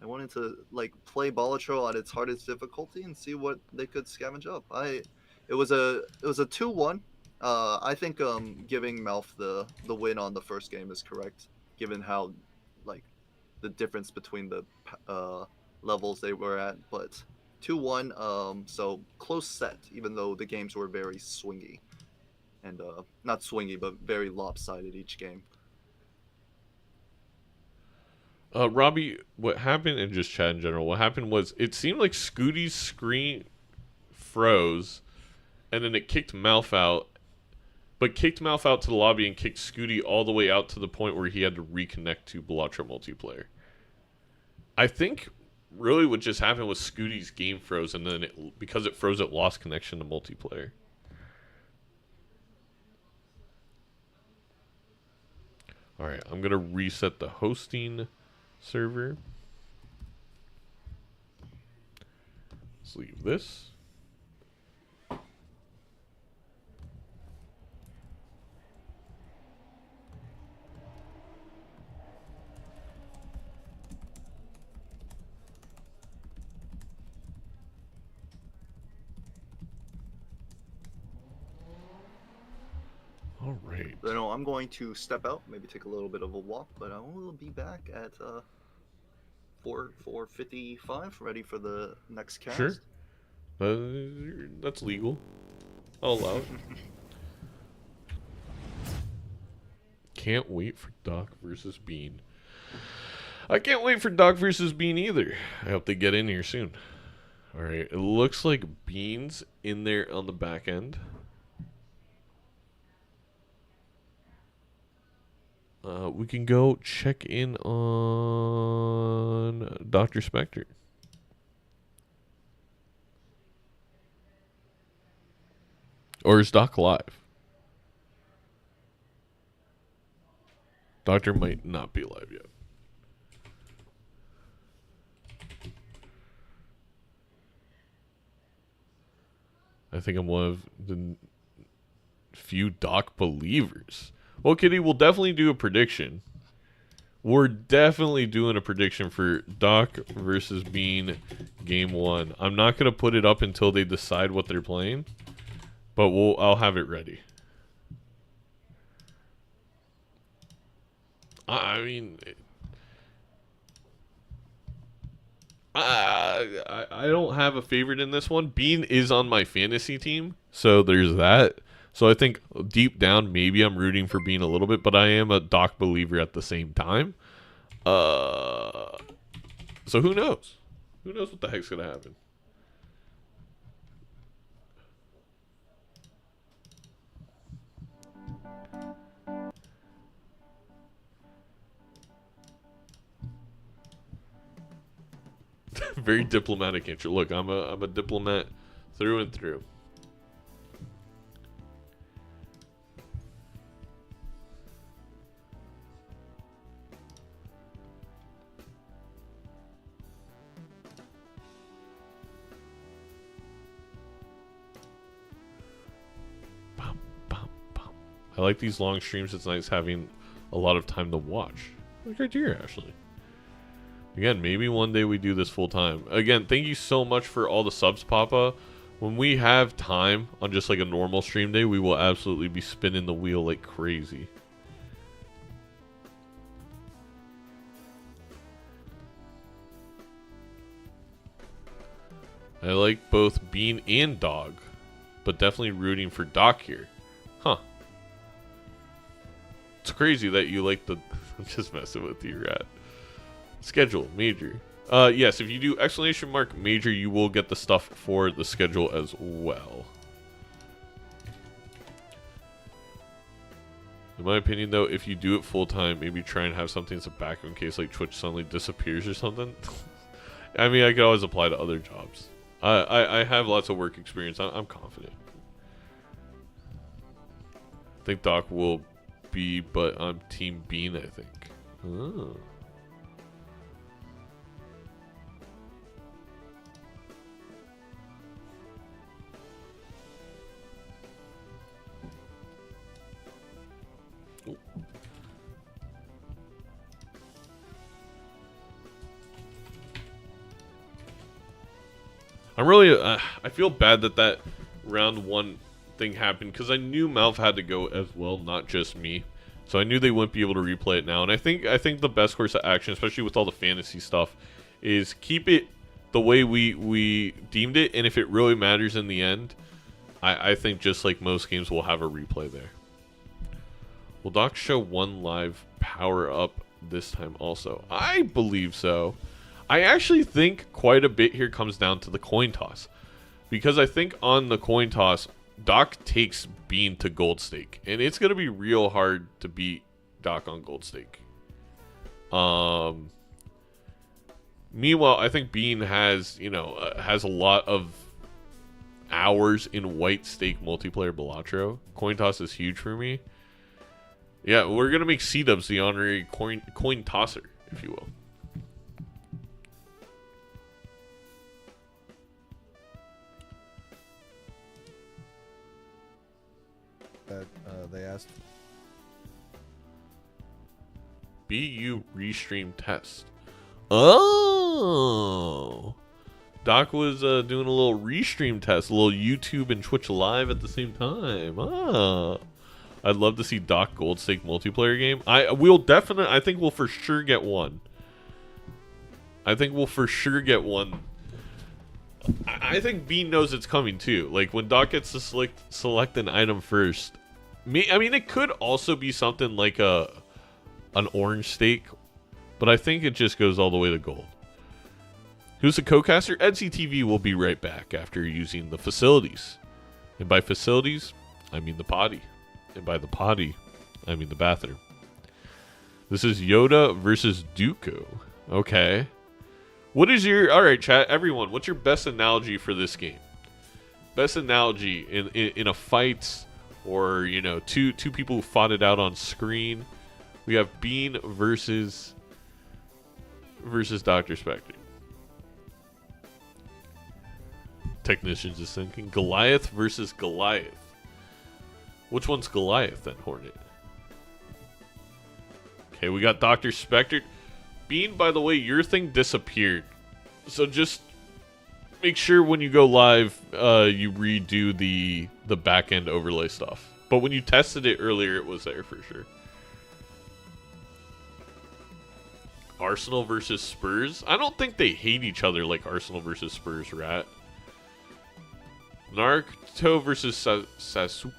I wanted to like play Balatro at its hardest difficulty and see what they could scavenge up. It was a 2-1. I think giving Melf the win on the first game is correct, given how like the difference between the levels they were at. But 2-1, so close set, even though the games were very swingy and not swingy, but very lopsided each game. Robbie, what happened, and just chat in general, what happened was it seemed like Scooty's screen froze, and then it kicked Malf out, but kicked Malf out to the lobby and kicked Scooty all the way out to the point where he had to reconnect to Balatro multiplayer. I think really what just happened was Scooty's game froze, and then because it froze, it lost connection to multiplayer. Alright, I'm going to reset the hosting server. Let's leave this. All right. So I'm going to step out, maybe take a little bit of a walk, but I will be back at 4:55, ready for the next cast. Sure. That's legal. I'll allow it. Can't wait for Doc versus Bean. I can't wait for Doc versus Bean either. I hope they get in here soon. Alright, it looks like Bean's in there on the back end. We can go check in on DrSpectred. Or is Doc live? Doctor might not be live yet. I think I'm one of the few Doc believers. Well, Kitty, we'll definitely do a prediction. We're definitely doing a prediction for Doc versus Bean game 1. I'm not going to put it up until they decide what they're playing, but I'll have it ready. I mean, I don't have a favorite in this one. Bean is on my fantasy team, so there's that. So I think deep down, maybe I'm rooting for Bean a little bit, but I am a Doc believer at the same time. So who knows? Who knows what the heck's gonna happen? Very diplomatic intro. Look, I'm a diplomat through and through. I like these long streams. It's nice having a lot of time to watch. Good idea, actually. Again, maybe one day we do this full time. Again, thank you so much for all the subs, Papa. When we have time on just like a normal stream day, we will absolutely be spinning the wheel like crazy. I like both Bean and Dog, but definitely rooting for Doc here. Huh. It's crazy that you like the... I'm just messing with you, Rat. Schedule, Major. Yes, if you do exclamation mark Major, you will get the stuff for the schedule as well. In my opinion, though, if you do it full-time, maybe try and have something as a backup in case like Twitch suddenly disappears or something. I mean, I could always apply to other jobs. I have lots of work experience. I'm confident. I think Doc will be, but I'm Team Bean, I think. Oh. I'm really, I feel bad that round 1 thing happened because I knew Malf had to go as well, not just me. So I knew they wouldn't be able to replay it now. And I think the best course of action, especially with all the fantasy stuff, is keep it the way we deemed it. And if it really matters in the end, I think just like most games, we'll have a replay there. Will Doc show 1 live power up this time also? I believe so. I actually think quite a bit here comes down to the coin toss. Because I think on the coin toss, Doc takes Bean to Gold Stake. And it's going to be real hard to beat Doc on Gold Stake. Meanwhile, I think Bean has, you know, has a lot of hours in white stake multiplayer Balatro. Coin toss is huge for me. Yeah, we're going to make C-Dubs the honorary coin tosser, if you will. That they asked. BU restream test. Oh, Doc was doing a little restream test, a little YouTube and Twitch live at the same time. I'd love to see Doc Gold Stake multiplayer game. I think we'll for sure get one. I think Bean knows it's coming too. Like when Doc gets to select an item first. I mean, it could also be something like an orange stake, but I think it just goes all the way to gold. Who's the co-caster? Edzy TV will be right back after using the facilities. And by facilities, I mean the potty. And by the potty, I mean the bathroom. This is Yoda versus Dooku. Okay. What is your... Alright, chat, everyone, what's your best analogy for this game? Best analogy in a fight, or, you know, two people who fought it out on screen. We have Bean versus DrSpectred. Technicians is thinking Goliath versus Goliath. Which one's Goliath then, Hornet? Okay, we got DrSpectred. Bean, by the way, your thing disappeared. So just make sure when you go live, you redo the back-end overlay stuff. But when you tested it earlier, it was there for sure. Arsenal versus Spurs? I don't think they hate each other like Arsenal versus Spurs, Rat. Naruto versus Sasuke?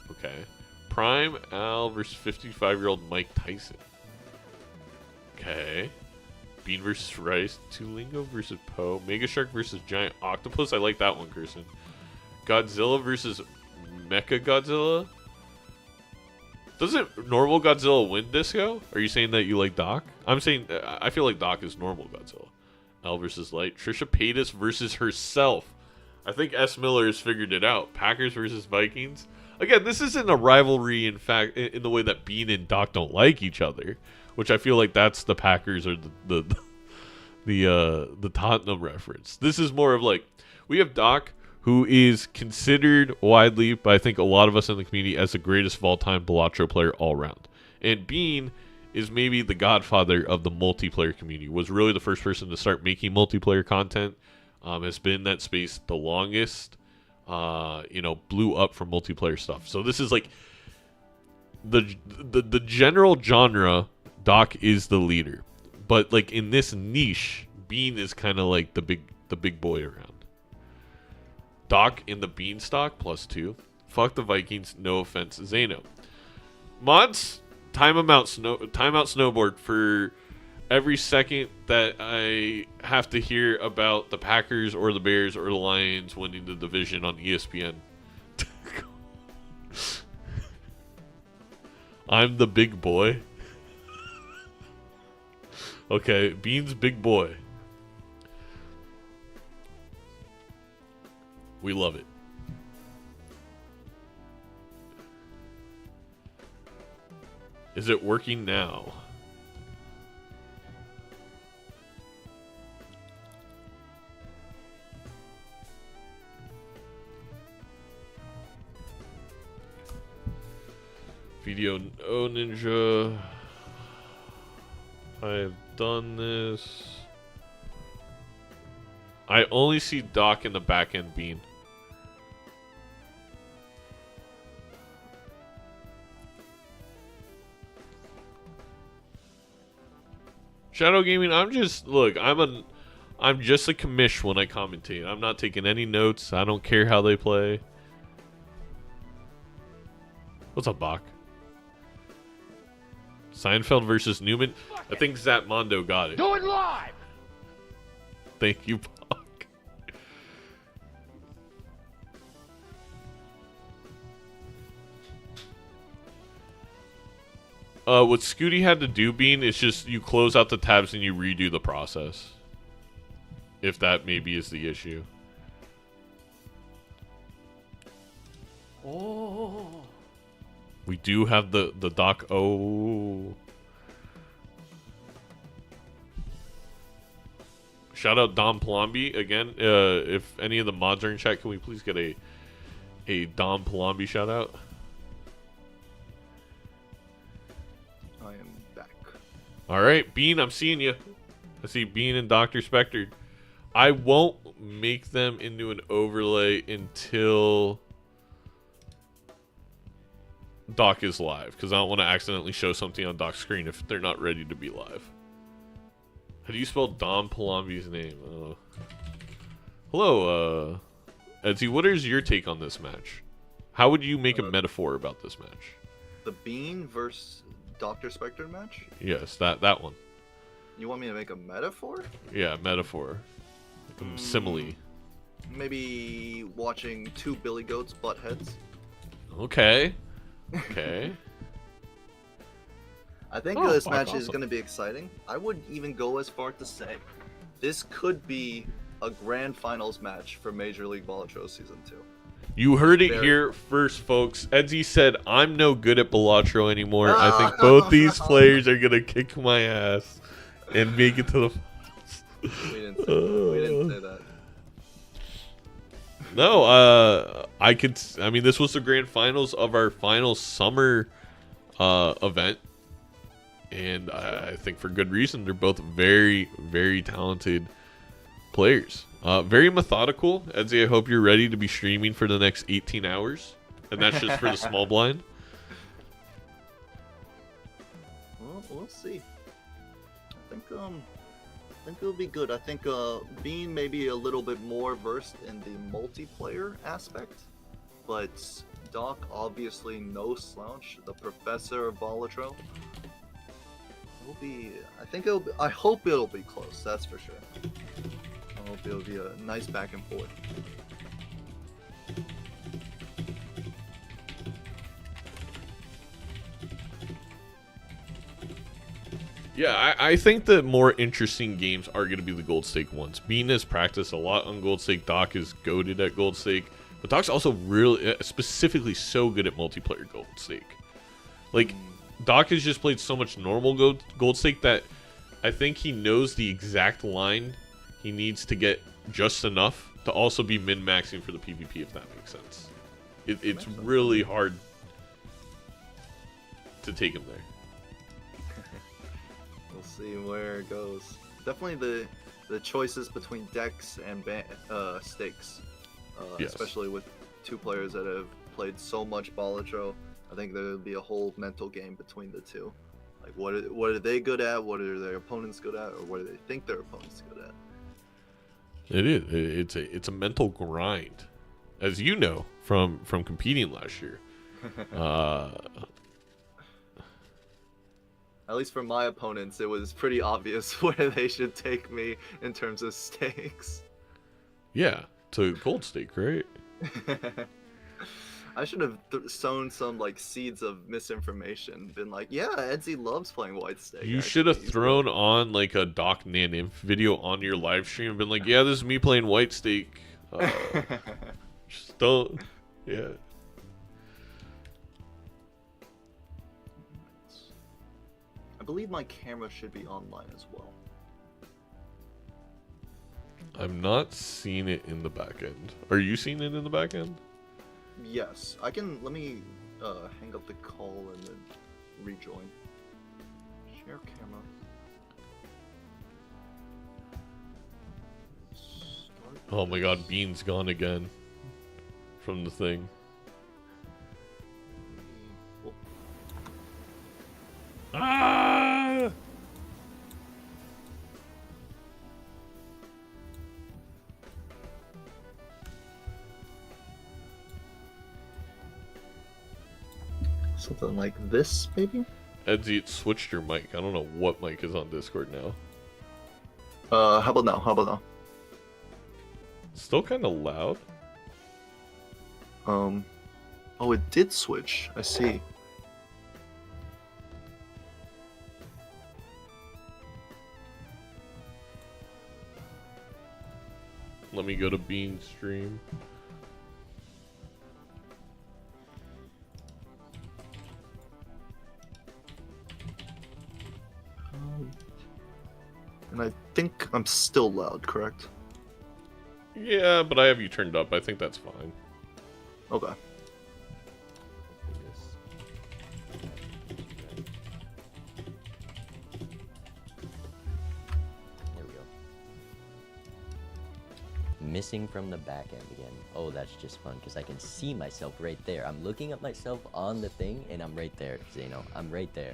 Okay. Prime Al versus 55-year-old Mike Tyson. Okay. Bean versus Rice. Tulingo versus Poe. Mega Shark versus Giant Octopus. I like that one, Kirsten. Godzilla versus Mecha Godzilla. Doesn't normal Godzilla win, Disco? Are you saying that you like Doc? I'm saying I feel like Doc is normal Godzilla. L versus Light. Trisha Paytas versus herself. I think S. Miller has figured it out. Packers versus Vikings. Again, this isn't a rivalry, in fact, in the way that Bean and Doc don't like each other, which I feel like that's the Packers or the Tottenham reference. This is more of like, we have Doc, who is considered widely by I think a lot of us in the community as the greatest of all time Balatro player all around. And Bean is maybe the godfather of the multiplayer community, was really the first person to start making multiplayer content, has been in that space the longest, you know, blew up from multiplayer stuff. So this is like the general genre, Doc is the leader. But like in this niche, Bean is kind of like the big boy around. Doc in the Beanstalk +2. Fuck the Vikings. No offense, Zeno. Mods, timeout snowboard for every second that I have to hear about the Packers or the Bears or the Lions winning the division on ESPN. I'm the big boy. Okay, Bean's big boy. We love it. Is it working now? Video Ninja. I have done this. I only see Doc in the back end Bean. Shadow Gaming, I'm just I'm just a commish when I commentate. I'm not taking any notes. I don't care how they play. What's up, Bach? Seinfeld versus Newman. I think Zatmondo got it. Do it live! Thank you, Bach. What Scooty had to do, Bean, is just you close out the tabs and you redo the process. If that maybe is the issue. Oh. We do have the doc. Oh. Shout out Dom Palombi again. If any of the mods are in chat, can we please get a Dom Palombi shout out? I am back. All right, Bean, I'm seeing you. I see Bean and DrSpectred. I won't make them into an overlay until Doc is live, because I don't want to accidentally show something on Doc's screen if they're not ready to be live. How do you spell Dom Palombi's name? Hello, Edzy. What is your take on this match? How would you make a metaphor about this match? The Bean versus DrSpectred match? Yes, that one. You want me to make a metaphor? Yeah, metaphor. Simile. Maybe watching two billy goats butt heads. Okay. Okay. I think Oh, this fuck, match is awesome. going to be exciting. I would even go as far to say this could be a grand finals match for Major League Balatro Season 2. You heard it Very here first, folks. Edzy said, I'm no good at Balatro anymore. I think both these players are going to kick my ass and make it to the We didn't say that. No, I mean, this was the grand finals of our final summer event. And I think for good reason. They're both very, very talented players. Very methodical. Edzy, I hope you're ready to be streaming for the next 18 hours. And that's just for the small blind. Well, we'll see. I think it'll be good. I think being maybe a little bit more versed in the multiplayer aspect, but Doc obviously no slouch, the professor of Balatro. It'll be. I hope it'll be close. That's for sure. I hope it'll be a nice back and forth. Yeah, I think the more interesting games are going to be the Gold Stake ones. Bean has practiced a lot on Gold Stake. Doc is goated at Gold Stake. But Doc's also really, specifically so good at multiplayer Gold Stake. Like, Doc has just played so much normal Gold Stake that I think he knows the exact line he needs to get just enough to also be min-maxing for the PvP, if that makes sense. It's really hard to take him there. We'll see where it goes. Definitely the choices between decks and stakes, Yes. especially with two players that have played so much Balatro. I think there'll be a whole mental game between the two. Like what are they good at? What are their opponents good at? Or what do they think their opponents good at? It is. It's a mental grind, as you know from competing last year. At least for my opponents, it was pretty obvious where they should take me in terms of stakes. Yeah, to Gold Stake, right? I should have sown some like seeds of misinformation. Been like, yeah, Edzy loves playing white stake. You Actually, should have he's thrown on like a Doc Naninf video on your live stream and been like, yeah, this is me playing white stake. Just don't. Yeah. I believe my camera should be online as well. I'm not seeing it in the back end. Are you seeing it in the back end? Yes, I can. Let me hang up the call and then rejoin. Share camera. Start. Oh my god, Bean's gone again. From the thing. Ah! Something like this, maybe? Edzy, it switched your mic. I don't know what mic is on Discord now. How about now? How about now? Still kind of loud. Oh, it did switch. I see. Let me go to Bean's stream. And I think I'm still loud, correct? Yeah, but I have you turned up. I think that's fine. Okay. There we go. Missing from the back end again. Oh, that's just fun because I can see myself right there. I'm looking at myself on the thing and I'm right there, Zeno. I'm right there.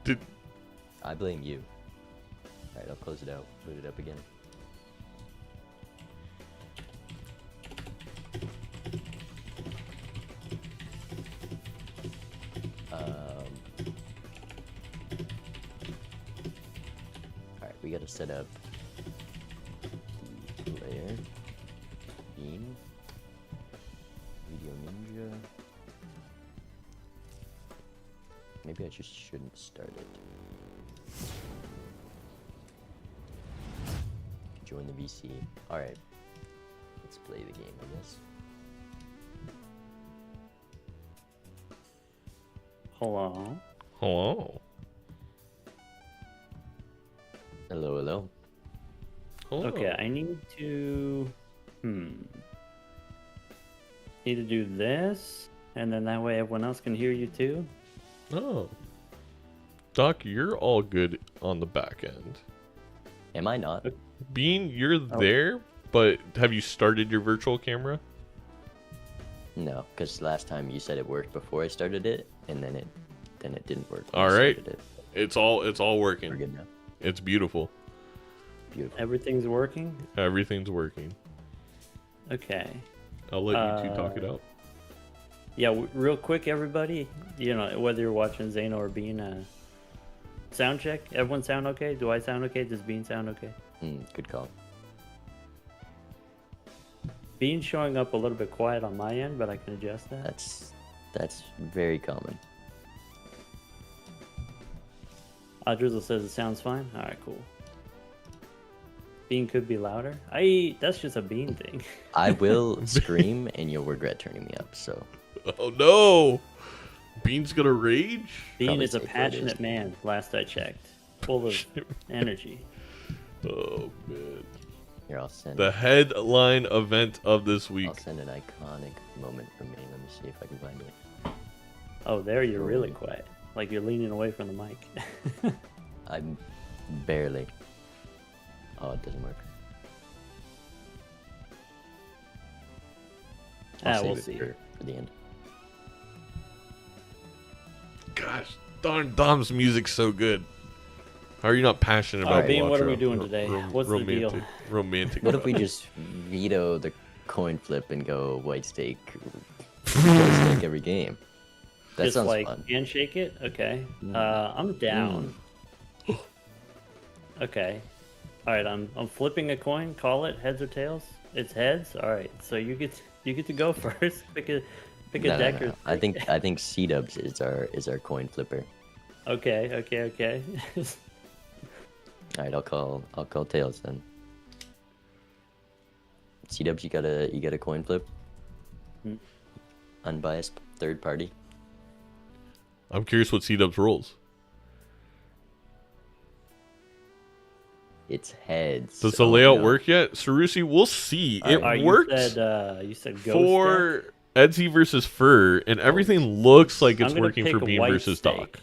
Did I blame you. Alright, I'll close it out. Boot it up again. Alright, we gotta set up the layer. Beam. Video Ninja. Maybe I just shouldn't start it. Join the VC. Alright. Let's play the game, I guess. Hello. hello? Hello, hello. Hello. Okay, I need to. Need to do this, and then that way everyone else can hear you too. Oh. Doc, you're all good on the back end. Am I not? Bean, you're there, but have you started your virtual camera? No, because last time you said it worked before I started it, and then it didn't work. when All I right. started it. It's all We're working. good now. It's beautiful. Beautiful. Everything's working. Everything's working. Okay. I'll let you two talk it out. Yeah, real quick, everybody. You know, whether you're watching Zano or Bean, sound check. Everyone sound okay? Do I sound okay? Does Bean sound okay? Good call. Bean's showing up a little bit quiet on my end, but I can adjust that. That's very common. Drizzle says it sounds fine. All right, cool. Bean could be louder. That's just a Bean thing. I will scream, and you'll regret turning me up. So Oh no! Bean's gonna rage? Bean Probably is a safe where it is. passionate man. Last I checked, full of energy. Oh man. here, I'll send. The headline event of this week. I'll send an iconic moment from me. Let me see if I can find it. Oh, there you're really quiet. Like you're leaning away from the mic. I'm barely. Oh, it doesn't work. I'll We'll save it see. for the end. Gosh, darn Dom's music's so good. How are you not passionate All right, about Bean, what are we Balatro? doing today? What's the deal? Romantic. What if we just veto the coin flip and go white stake every game? That Just sounds like fun. handshake it? Okay. I'm down. Okay. All right, I'm flipping a coin. Call it heads or tails. It's heads. All right. So you get to go first. Pick a No, deck no, or no. I think C Dubs is our coin flipper. Okay. All right, I'll call tails then. C Dubs, you got a coin flip. Unbiased third party. I'm curious what C-Dubs rolls. It's heads. Does the Oh, layout no. work yet? Sarusi, we'll see. It works You said ghost for deck? Edzy versus Fur, and everything looks like I'm it's gonna working pick for Bean white versus stake.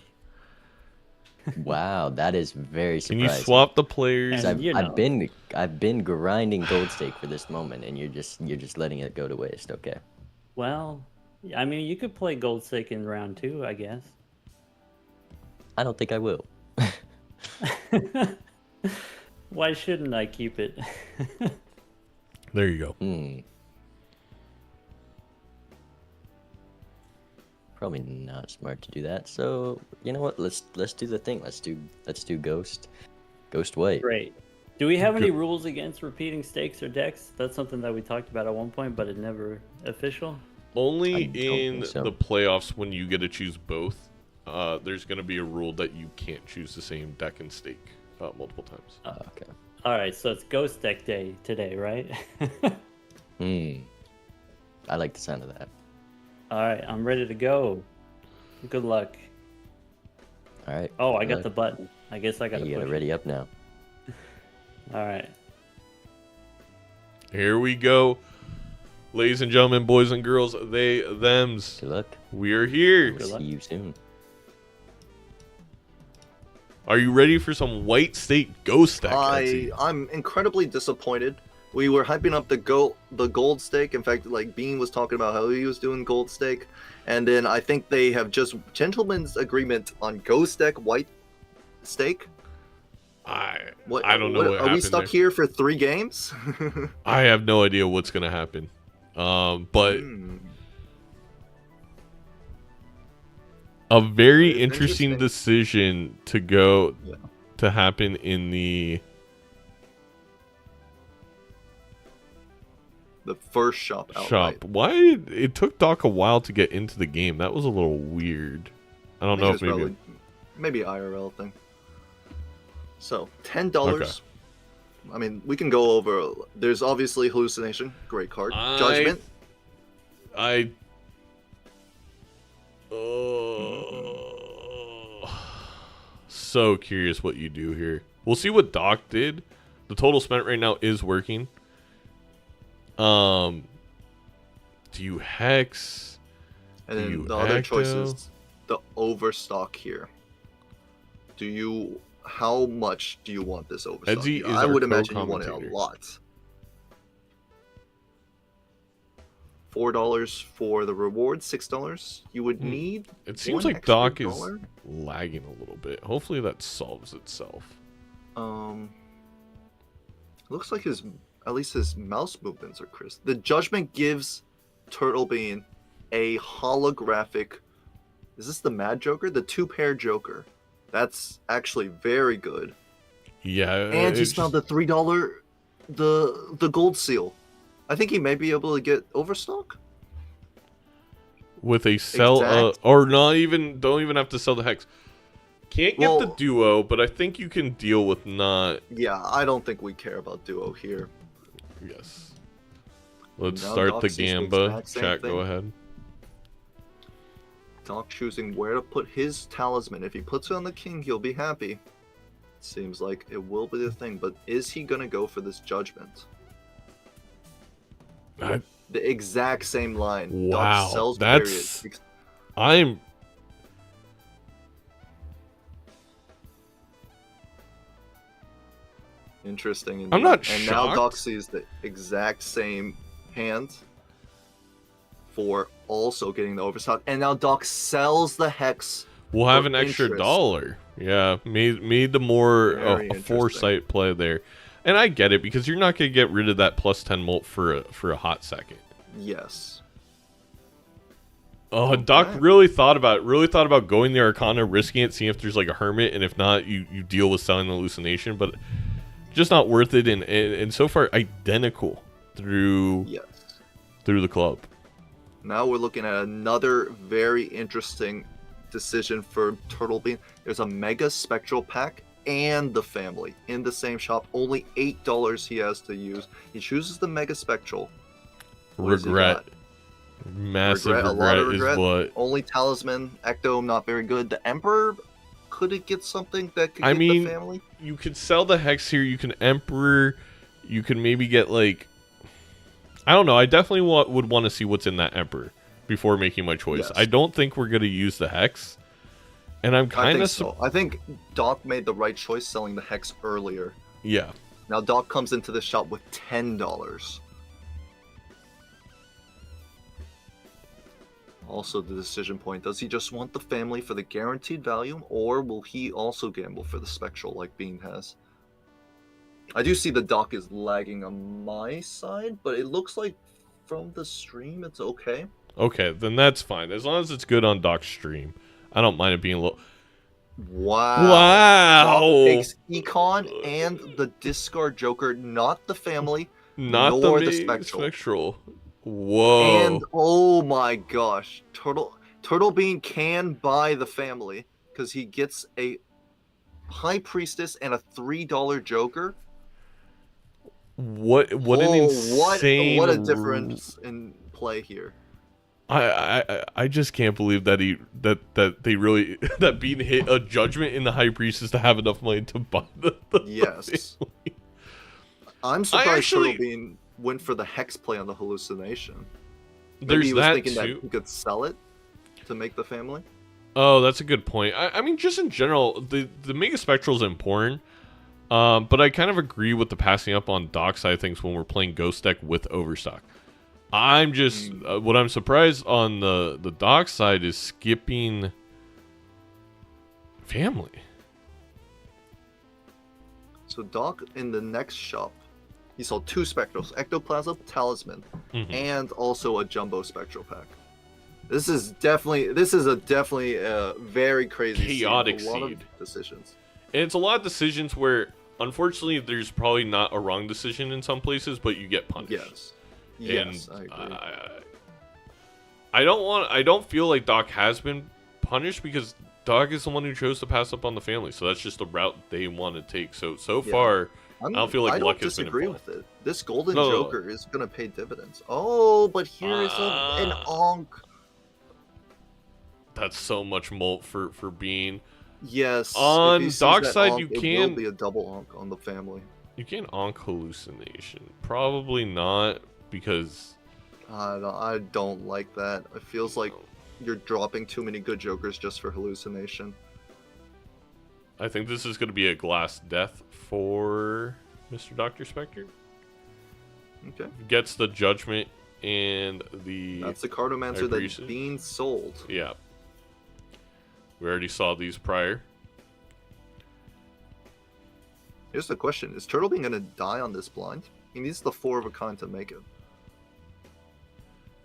Doc. Wow, that is very Can you surprising. swap the players? 'Cause And, you know. I've been grinding gold stake for this moment, and you're just letting it go to waste. Okay. Well, I mean, you could play Gold Stake in round 2, I guess. I don't think I will. Why shouldn't I keep it? There you go. Probably not smart to do that. So you know what? Let's do the thing. Let's do Ghost White. Great. Do we have any rules against repeating stakes or decks? That's something that we talked about at one point, but it never official. Only I don't in think so. the playoffs when you get to choose both. There's going to be a rule that you can't choose the same deck and stake multiple times. Okay. All right, so it's Ghost Deck Day today, right? I like the sound of that. All right, I'm ready to go. Good luck. All right. Oh, I good got luck. the button. I guess I got to You push gotta it. ready up now. All right. Here we go. Ladies and gentlemen, boys and girls, they, thems. Good luck. We are here. Good luck. See you soon. Are you ready for some white state ghost deck, Edzy? I'm incredibly disappointed. We were hyping up the gold stake. In fact, like Bean was talking about how he was doing gold stake, and then I think they have just gentlemen's agreement on ghost deck white stake. I don't know what Are we happened stuck there. here for 3 games? I have no idea what's gonna happen. But a very It's interesting interesting. decision to go Yeah. to happen in the The first shop outright. shop. Why it took Doc a while to get into the game? That was a little weird. I don't know if think maybe it's maybe IRL thing. So $10. Okay. I mean, we can go over. There's obviously hallucination, great card. Judgment. So curious what you do here. We'll see what Doc did. The total spent right now is working. Do you hex? And Do then you the other Ecto? choice is the overstock here. How much do you want this overstock? Edzy here? is I our would imagine you want it co-commentator. a lot. $4 for the reward, $6. You would need. It seems one like extra Doc is dollar? lagging a little bit. Hopefully that solves itself. Looks like at least his mouse movements are crisp. The judgment gives Turtle Bean a holographic. Is this the Mad Joker? The 2-pair Joker. That's actually very good. Yeah, And he's found the $3 the gold seal. I think he may be able to get overstock. with a sell Exact. or not even don't even have to sell the hex. Can't get the Well- duo, but I think you can deal with not. Yeah, I don't think we care about duo here. Yes. Let's Now start Doc the sees the Gamba. exact same Chat, go thing. ahead. Doc choosing where to put his talisman. If he puts it on the king, he'll be happy. Seems like it will be the thing, but is he gonna go for this judgment? I- The exact same line. Wow, Doc sells that's- period. I'm. Interesting. I'm indeed. not And now Doc shocked. sees the exact same hand for also getting the overstock, and now Doc sells the hex. We'll have for an extra interest. dollar. Yeah, made the more Very a interesting. foresight play there, and I get it because you're not gonna get rid of that plus 10 molt for a hot second. Yes. Oh, Doc Okay. really thought about going the Arcana, risking it, seeing if there's like a hermit, and if not, you deal with selling the hallucination, but just not worth it. And so far identical through Yes. the club. Now we're looking at another very interesting decision for Turtle Bean. There's a Mega Spectral pack and the family in the same shop. Only $8 he has to use. He chooses the Mega Spectral. What has he Regret, got? massive A lot regret, of regret. is what. Only Talisman, Ecto, not very good. The Emperor, could it get something that could I get mean, the family? You could sell the hex here. You can Emperor. You can maybe get like, I don't know. I definitely would want to see what's in that Emperor before making my choice. Yes. I don't think we're gonna use the hex. And I'm I kind think of so. I think Doc made the right choice selling the Hex earlier. yeah. Now Doc comes into the shop with $10. Also, the decision point: does he just want the family for the guaranteed value, or will he also gamble for the spectral like Bean has? I do see the dock is lagging on my side, but it looks like from the stream it's okay. Okay, then that's fine. As long as it's good on Doc's stream. I don't mind it being low. Wow. Wow. Doc takes Econ and the discard Joker, not the family, Not nor the the main spectral. Whoa. And oh my gosh, Turtle Bean can buy the family because he gets a High Priestess and a $3 Joker. What an insane what a difference in play here. I just can't believe that they really that Bean hit a judgment in the High Priestess to have enough money to buy the Yes. family. I'm surprised actually- Turtle Bean went for the Hex play on the hallucination. Maybe There's he was that thinking too. that he could sell it to make the family. Oh, that's a good point. I mean, just in general, the Mega Spectral is important. But I kind of agree with the passing up on Doc side of things when we're playing Ghost deck with Overstock. I'm just what I'm surprised on the Doc side is skipping family. So Doc in the next shop, he saw 2 spectrals: Ectoplasm, Talisman, and also a jumbo spectral pack. This is definitely a very crazy Chaotic scene. A lot seed. of decisions. And it's a lot of decisions where, unfortunately, there's probably not a wrong decision in some places, but you get punished. Yes. And Yes, I agree. I don't feel like Doc has been punished because Doc is the one who chose to pass up on the family, so that's just the route they want to take. So Yeah. far, I don't feel like I luck don't has been disagree involved. with it. This golden No. Joker is gonna pay dividends. Oh, but here is an onk. That's so much molt for Bean. Yes. On if he sees Doc's that side, onk, you it can- will be a double onk on the family. You can onk hallucination. Probably not because I don't like that. It feels like you're dropping too many good Jokers just for hallucination. I think this is going to be a glass death for Mr. Dr. Spectre. Okay. Gets the judgment and the That's the Cartomancer High that's Priestess. being sold. Yeah. We already saw these prior. Here's the question: is Turtle Bean gonna die on this blind? He needs the 4 of a kind to make it.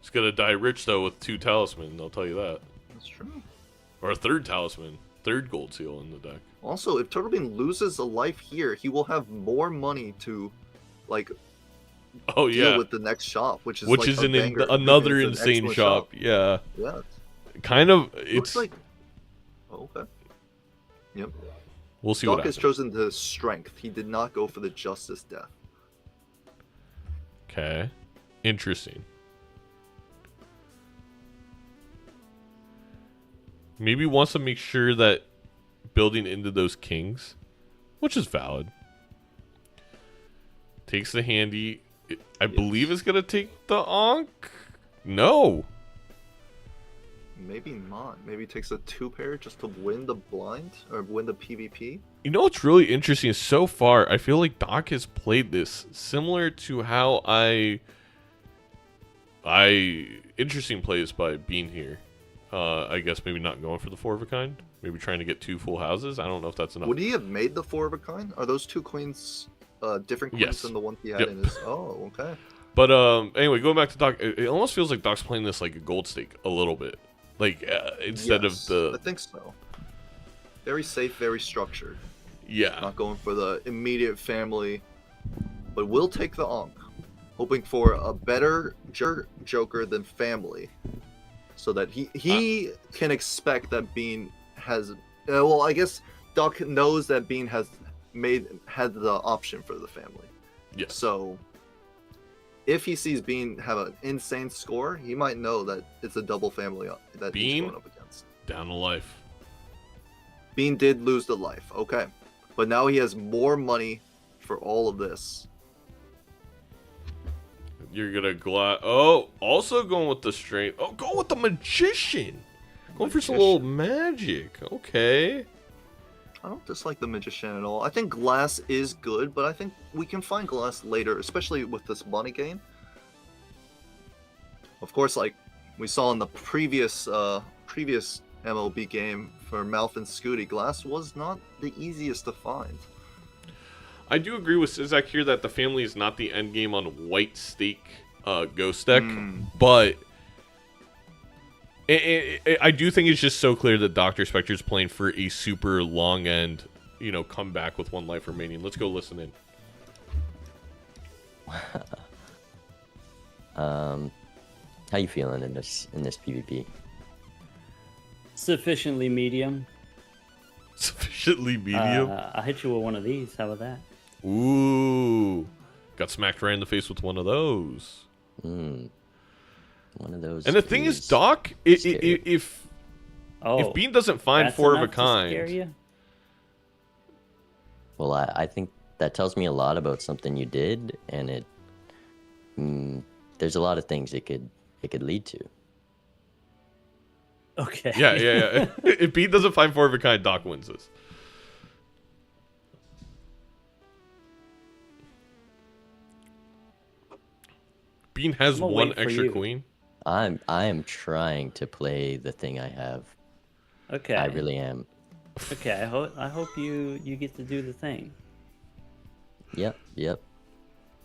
He's going to die rich, though, with 2 talisman, I'll tell you that. That's true. Or a 3rd talisman. 3rd gold seal in the deck. Also, if Turtle Bean loses a life here, he will have more money to, like, Oh, deal yeah. with the next shop, which is Which like is a an banger. another It's an insane excellent shop. Yeah. Yeah. Kind of. Looks It's. like. Oh, okay. Yep. We'll see Doc what has happens. chosen the strength. He did not go for the justice death. Okay. Interesting. Maybe wants to make sure that building into those kings, which is valid. Takes the handy. I believe it's going to take the Ankh. No. Maybe not. Maybe he takes a 2-pair just to win the blind or win the PvP. You know what's really interesting is so far, I feel like Doc has played this similar to how interesting plays by Bean here. I guess maybe not going for the 4 of a kind. Maybe trying to get 2 full houses. I don't know if that's enough. Would he have made the 4 of a kind? Are those 2 queens different queens Yes. than the one he had Yep. in his? Oh, okay. But anyway, going back to Doc, it almost feels like Doc's playing this like a gold stake a little bit, like instead Yes, of I think so. Very safe, very structured. yeah. Not going for the immediate family, but will take the Ankh, hoping for a better Joker than family, so that he can expect that Bean has. Well, I guess Doc knows that Bean had the option for the family. Yes. So if he sees Bean have an insane score, he might know that it's a double family that he's Bean? going up against. Down to life. Bean did lose the life, okay. But now he has more money for all of this. You're gonna also going with the strength. Oh, go with the magician. Going Going for some little magic. Okay. I don't dislike the Magician at all. I think Glass is good, but I think we can find Glass later, especially with this money game. Of course, like we saw in the previous MLB game for Malf and Scooty, Glass was not the easiest to find. I do agree with Sizak here that the family is not the end game on White Stake Ghost deck, but I do think it's just so clear that DrSpectred's playing for a super long end, come back with 1 life remaining. Let's go listen in. How you feeling in this PvP? Sufficiently medium. Sufficiently medium? I'll hit you with one of these. How about that? Ooh. Got smacked right in the face with one of those. One of those. And the thing is, Doc, if Bean doesn't find 4 of a kind... Well, I think that tells me a lot about something you did, and it... there's a lot of things it could lead to. Okay. Yeah. If Bean doesn't find 4 of a kind, Doc wins this. Bean has 1 extra queen. I am trying to play the thing I have. Okay. I really am. Okay, I hope you get to do the thing. Yep.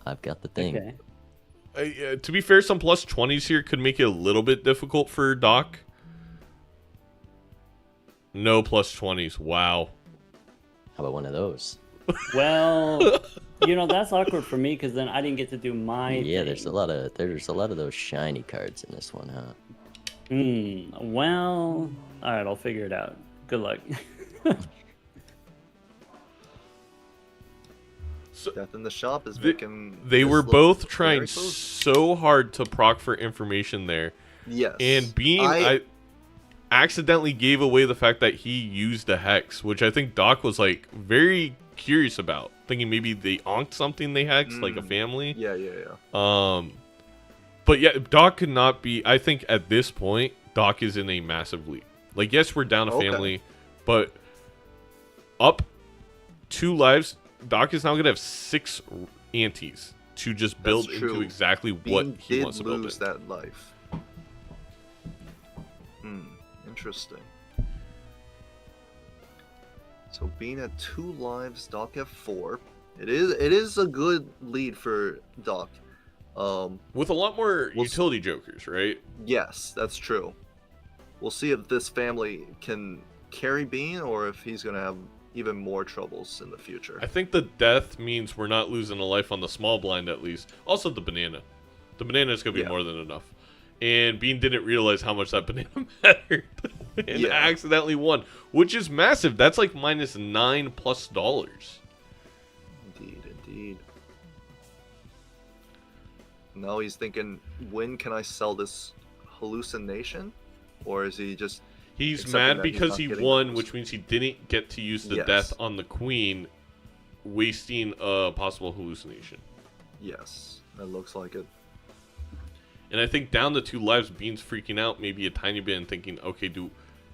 I've got the thing. Okay. To be fair, some plus 20s here could make it a little bit difficult for Doc. No plus 20s. Wow. How about one of those? Well, that's awkward for me because then I didn't get to do my Yeah, thing. there's a lot of those shiny cards in this one, huh? Well, all right, I'll figure it out. Good luck. So, Death in the Shop is making... They were both trying so hard to proc for information there. Yes. And Bean, I accidentally gave away the fact that he used a Hex, which I think Doc was, very curious about. Thinking maybe they onked something they hexed, like a family. Yeah. But yeah, Doc could not be... I think at this point, Doc is in a massive lead. Yes, we're down a family, but up 2 lives, Doc is now going to have 6 antes to just build into exactly what he wants to build. Bean did lose that life. Interesting. So Bean at 2 lives, Doc at 4. It is a good lead for Doc. With a lot more utility jokers, right? Yes, that's true. We'll see if this family can carry Bean or if he's going to have even more troubles in the future. I think the death means we're not losing a life on the small blind at least. Also the banana. The banana is going to be more than enough. And Bean didn't realize how much that banana mattered. And accidentally won. Which is massive. That's minus $9+. Indeed. Now he's thinking, when can I sell this hallucination? Or is he just... He's mad because he won, which means he didn't get to use the death on the queen, wasting a possible hallucination. Yes, that looks like it. And I think down to 2 lives, Bean's freaking out maybe a tiny bit and thinking, okay,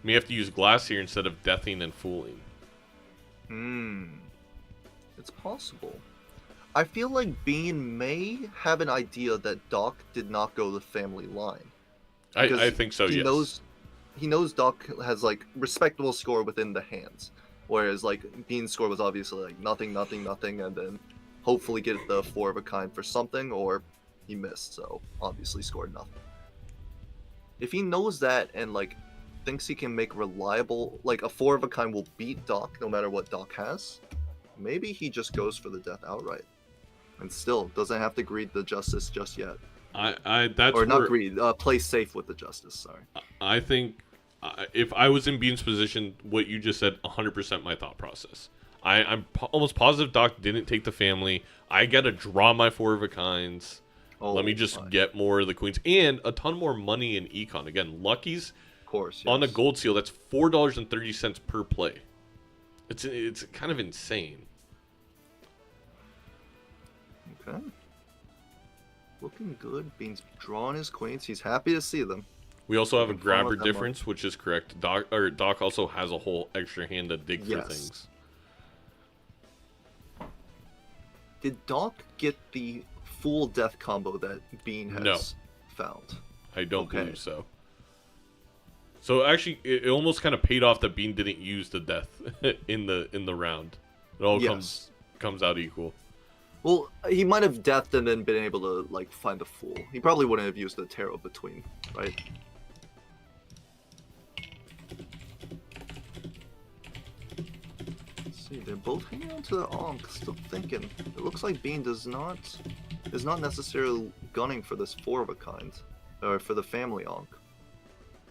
may have to use glass here instead of deathing and fooling. It's possible. I feel like Bean may have an idea that Doc did not go the family line. I think so, yes. He knows Doc has respectable score within the hands, whereas Bean's score was obviously nothing, and then hopefully get the 4 of a kind for something, or he missed, so obviously scored nothing. If he knows that and thinks he can make reliable, a 4 of a kind will beat Doc no matter what Doc has, maybe he just goes for the death outright, and still doesn't have to greed the justice just yet. Play safe with the justice. Sorry. I think if I was in Bean's position, what you just said, 100% my thought process. I'm almost positive Doc didn't take the family. I gotta draw my 4 of a kinds. Let me just get more of the queens and a ton more money in econ. Again, Lucky's, of course, on a gold seal. That's $4.30 per play. It's kind of insane. Okay. Looking good. Bean's drawing his queens. He's happy to see them. We also have a In front of grabber them, difference, which is correct. Doc also has a whole extra hand to dig for Yes. things. Did Doc get the full death combo that Bean has No. found? I don't Okay. believe so. So actually, it almost kind of paid off that Bean didn't use the death in the round. It all Yes. comes out equal. Well, he might have deathed and then been able to like find a fool. He probably wouldn't have used the tarot between, right? Let's see, they're both hanging on to the Ankh, still thinking. It looks like Bean is not necessarily gunning for this 4 of a kind, or for the family Ankh.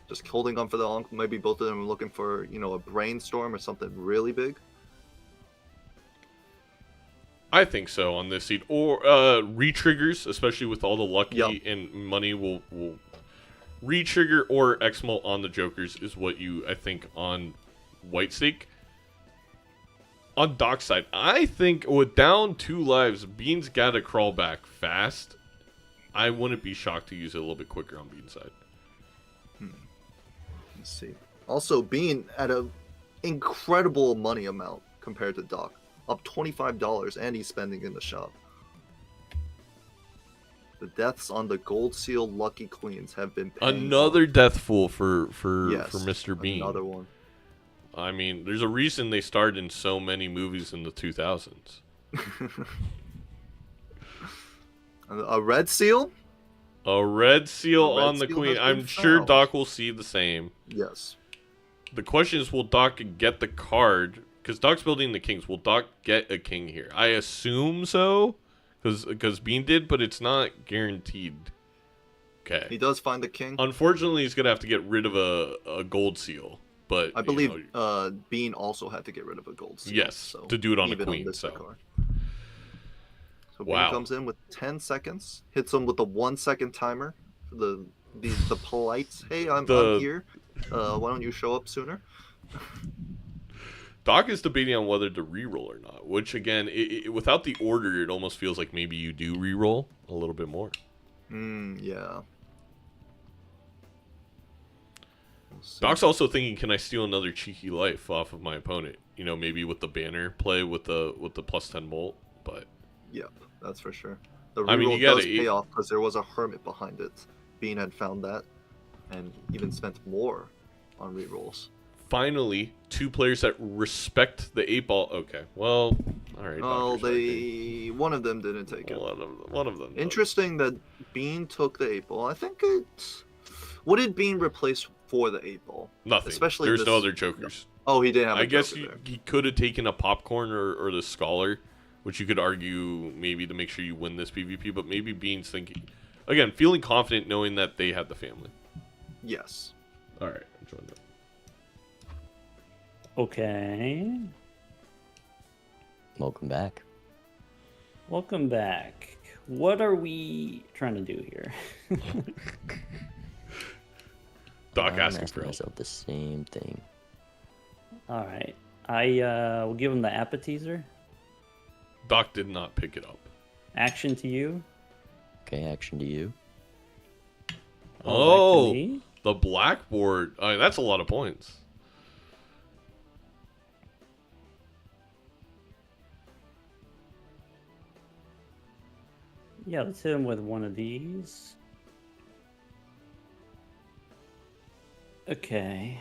Just holding on for the Ankh. Maybe both of them are looking for, you know, a brainstorm or something really big. I think so on this seed. Or re-triggers, especially with all the lucky Yup. and money will re-trigger or Exmo on the Jokers is what you, I think, on White Stake. On Doc's side, I think with down 2 lives, Bean's got to crawl back fast. I wouldn't be shocked to use it a little bit quicker on Bean's side. Let's see. Also, Bean at a incredible money amount compared to Doc. Up $25, and he's spending in the shop. The deaths on the Gold Seal Lucky Queens have been paying Another off. death fool for Yes, Mr. Bean. Another one. I mean, there's a reason they starred in so many movies in the 2000s. A Red Seal? A red seal A red on the seal queen. has been I'm sure found. Doc will see the same. Yes. The question is, will Doc get the card? Because Doc's building the kings. Will Doc get a king here? I assume so, because Bean did, but it's not guaranteed. He Okay. does find the king. Unfortunately, he's gonna have to get rid of a gold seal. But I believe Bean also had to get rid of a Gold Seal. Yes, so to do it on a even queen, this so. card. So Wow. Bean comes in with 10 seconds, hits him with a 1-second timer. The polite, hey, I'm here. Why don't you show up sooner? Doc is debating on whether to reroll or not. Which again, without the order, it almost feels like maybe you do reroll a little bit more. Yeah. We'll see. Doc's also thinking, can I steal another cheeky life off of my opponent? You know, maybe with the banner play with the plus 10 bolt, but Yep, that's for sure. The I mean, reroll you gotta does pay off because there was a hermit behind it. Bean had found that, and even spent more on rerolls. finally 2 players that respect the 8-ball. Okay, well, all right. Oh, Doc's one of them didn't take right. it. One of them. does. Interesting that Bean took the 8-ball. I think it's... What did Bean replace for the 8-ball? Nothing. Especially There's this- no other jokers. Oh, he didn't have a I guess joker there. he could have taken a popcorn or the scholar, which you could argue maybe to make sure you win this PvP, but maybe Bean's thinking, again, feeling confident knowing that they had the family. Yes. All right, I'm joined up. Okay. Welcome back. Welcome back. What are we trying to do here? Doc I'm asking asking for help. myself the same thing. All right. I will give him the appetizer. Doc did not pick it up. Action to you. Okay, action to you. Back to Oh, me. the blackboard. That's a lot of points. Yeah, let's hit him with one of these. Okay.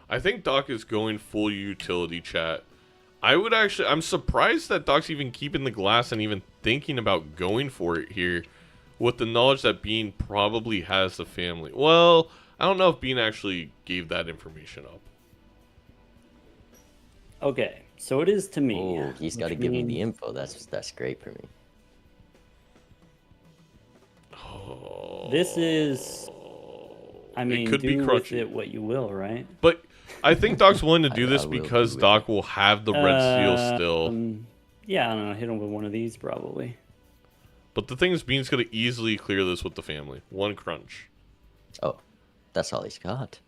I think Doc is going full utility chat. I'm surprised that Doc's even keeping the glass and even thinking about going for it here with the knowledge that Bean probably has the family. Well, I don't know if Bean actually gave that information up. Okay, so it is to me. Oh, he's got to which give me the means- info. That's great for me. Oh, This is. I mean, could be do with crunchy. it what you will, right? but I think Doc's willing to do I this will because do it. Doc will have the red seal still. Yeah, I don't know. Hit him with one of these probably. But the thing is, Bean's going to easily clear this with the family. 1 crunch. Oh, that's all he's got.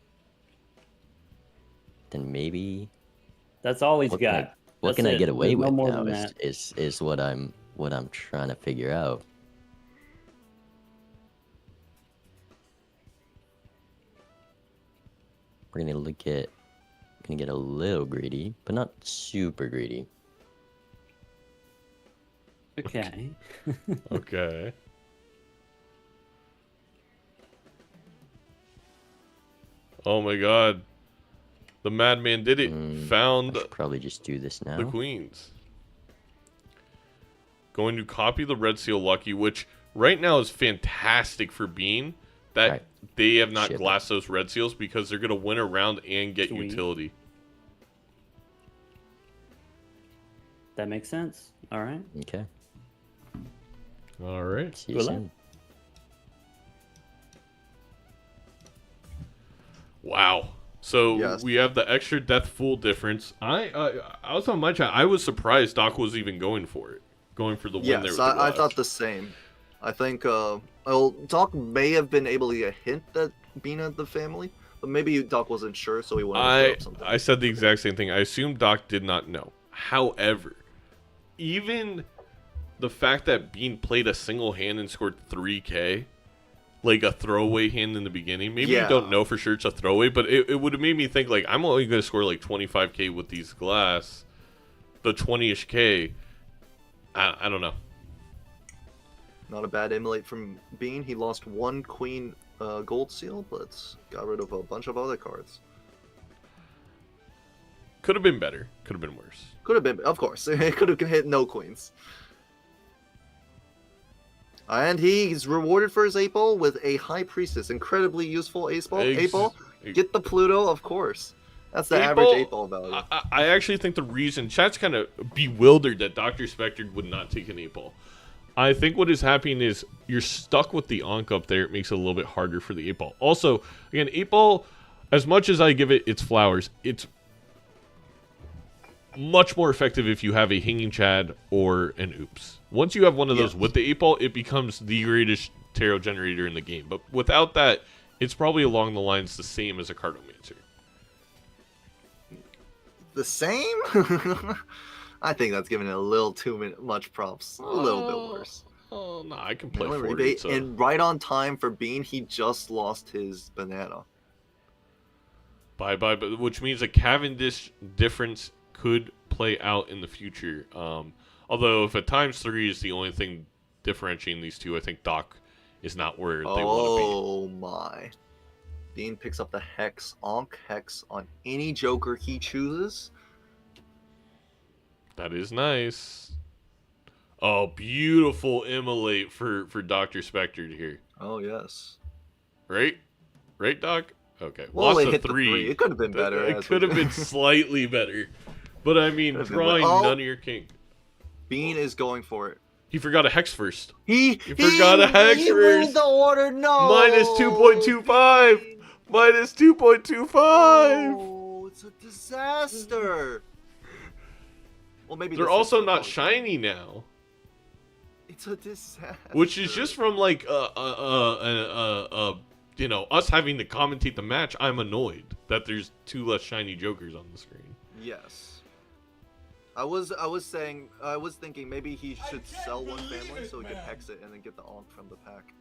Then maybe That's all he's what got. can I, what That's can I it. get away There's no with more now than that. is what I'm trying to figure out. We're gonna get a little greedy, but not super greedy. Okay. Okay. Oh my god. The madman did it. Found I should probably just do this now. the queens. Going to copy the red seal lucky, which right now is fantastic for Bean. That Right. they have not Ship it. glassed those red seals because they're going to win a round and get Sweet. utility. That makes sense. All right. Okay. All right. See you Good luck. soon. Wow. So Yes. we have the extra death fool difference. I was on my chat. I was surprised Doc was even going for it, going for the win there. Yes, With the I glass. thought the same. I think Doc may have been able to get a hint that Bean had the family, but maybe Doc wasn't sure, so he wanted to put up something. I said the exact same thing. I assumed Doc did not know. However, even the fact that Bean played a single hand and scored 3K, like a throwaway hand in the beginning, maybe you don't know for sure it's a throwaway, but it would have made me think, like, I'm only going to score like 25K with these glass, the 20-ish K. I don't know. Not a bad emulate from Bean. He lost one queen gold seal, but got rid of a bunch of other cards. Could have been better. Could have been worse. Could have been, of course. It could have hit no queens. And he's rewarded for his 8-ball with a High Priestess. Incredibly useful ace-ball. 8-ball. Get the Pluto, of course. That's the average 8-ball value. I actually think the reason chat's kind of bewildered that DrSpectred would not take an 8-ball. I think what is happening is you're stuck with the Ankh up there. It makes it a little bit harder for the 8-ball. Also, again, 8-ball, as much as I give it its flowers, it's much more effective if you have a Hanging Chad or an Oops. Once you have one of those with the 8-ball, it becomes the greatest tarot generator in the game. But without that, it's probably along the lines the same as a Cartomancer. The same? I think that's giving it a little too much props. A little bit worse. Oh, no, I can play Anyway, for rebate, it. So. and right on time for Bean, he just lost his banana. Bye-bye, but which means a Cavendish difference could play out in the future. Although if a ×3 is the only thing differentiating these two, I think Doc is not where they want to Oh my. Bean picks up the Hex, Ankh Hex on any Joker he chooses. be. That is nice. Oh, beautiful immolate for DrSpectred here. Oh yes. Right? Right, Doc? Okay. Well, Lost it a hit 3. the 3. It could have been better. It could have been slightly better. But I mean, Could've been drawing better. Oh. none of your king. Bean is going for it. He forgot a Hex first. He forgot a Hex he first. wins the order. No. Minus 2.25. Minus 2.25. Oh, it's a disaster. Well, maybe They're this also is not the- shiny now, It's a disaster. which is just from like you know, us having to commentate the match. I'm annoyed that there's 2 less shiny Jokers on the screen. Yes. I was thinking maybe he should sell one family so he could hex it and then get the Ankh from the pack.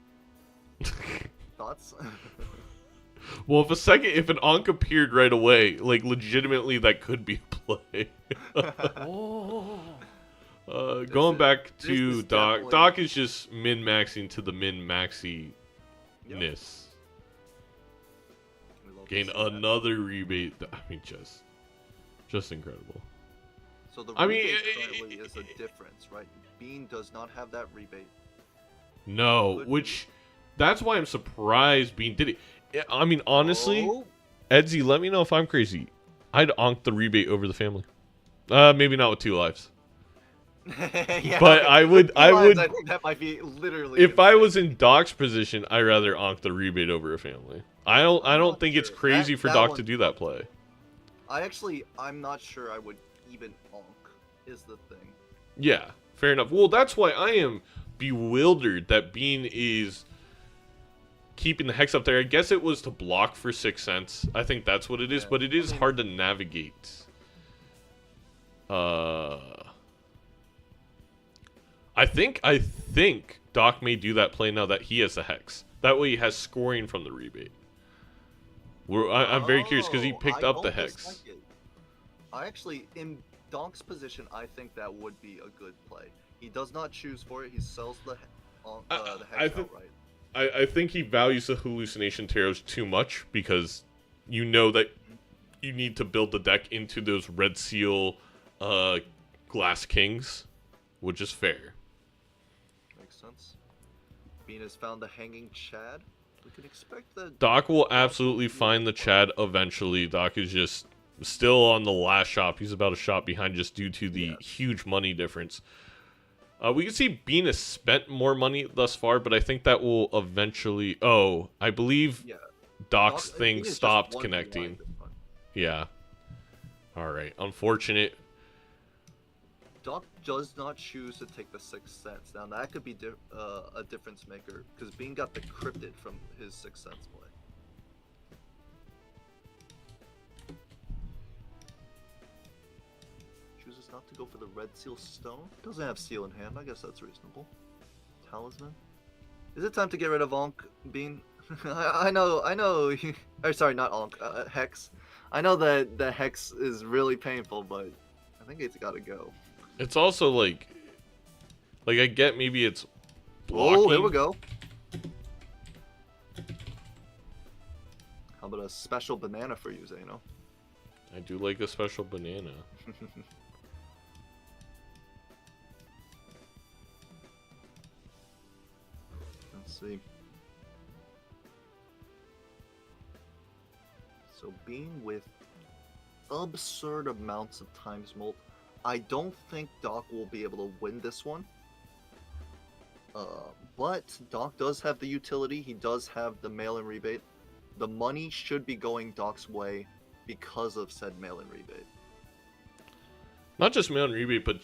Thoughts? Well, if an Ankh appeared right away, like legitimately, that could be a play. Going back this to is Doc. definitely- Doc is just min-maxing to the min-maxi-ness. We love to Gain see that. another rebate. I mean, just incredible. So the I mean, rebate currently is a difference, right? Bean does not have that rebate. No, Could which that's why I'm surprised Bean did it. I mean, honestly, Oh. Edzy, let me know if I'm crazy. I'd onk the rebate over the family. Maybe not with 2 lives. Yeah, But I would- I think that might be literally. If I insane. was in Doc's position, I'd rather onk the rebate over a family. I don't not think it's sure. crazy That- for that Doc one- to do that play. I'm not sure I would even Ankh, is the thing. Yeah, fair enough. Well, that's why I am bewildered that Bean is keeping the Hex up there. I guess it was to block for 6 cents. I think that's what it is, Yeah. but it is I mean- hard to navigate. I think Doc may do that play now that he has the Hex. That way he has scoring from the rebate. I'm very curious because he Oh, picked I up the don't hex. dislike it. I actually, in Donk's position, I think that would be a good play. He does not choose for it. He sells the I hex think outright. I think he values the hallucination taros too much because you know that you need to build the deck into those red seal glass kings, which is fair. Makes sense. Bean has found the hanging Chad. We can expect that. Doc will absolutely find the Chad eventually. Doc is just still on the last shop. He's about a shop behind just due to the huge money difference. We can see Bean has spent more money thus far, but I think that will eventually... Oh, I believe Doc's thing Bean is just stopped one connecting. line this time. Yeah. Alright, unfortunate. Doc does not choose to take the Sixth Sense. Now that could be a difference maker because Bean got the cryptid from his Sixth Sense play. Chooses not to go for the red seal stone. Doesn't have seal in hand. I guess that's reasonable. Talisman. Is it time to get rid of Onk, Bean? I know. Or sorry, not Onk. Hex. I know that the Hex is really painful, but I think it's got to go. It's also like I get maybe it's blocking. Oh, here we go. How about a special banana for you, Zeno? I do like a special banana. Let's see. So being with absurd amounts of times molt, I don't think Doc will be able to win this one. But Doc does have the utility. He does have the mail-in rebate. The money should be going Doc's way because of said mail-in rebate. Not just mail-in rebate, but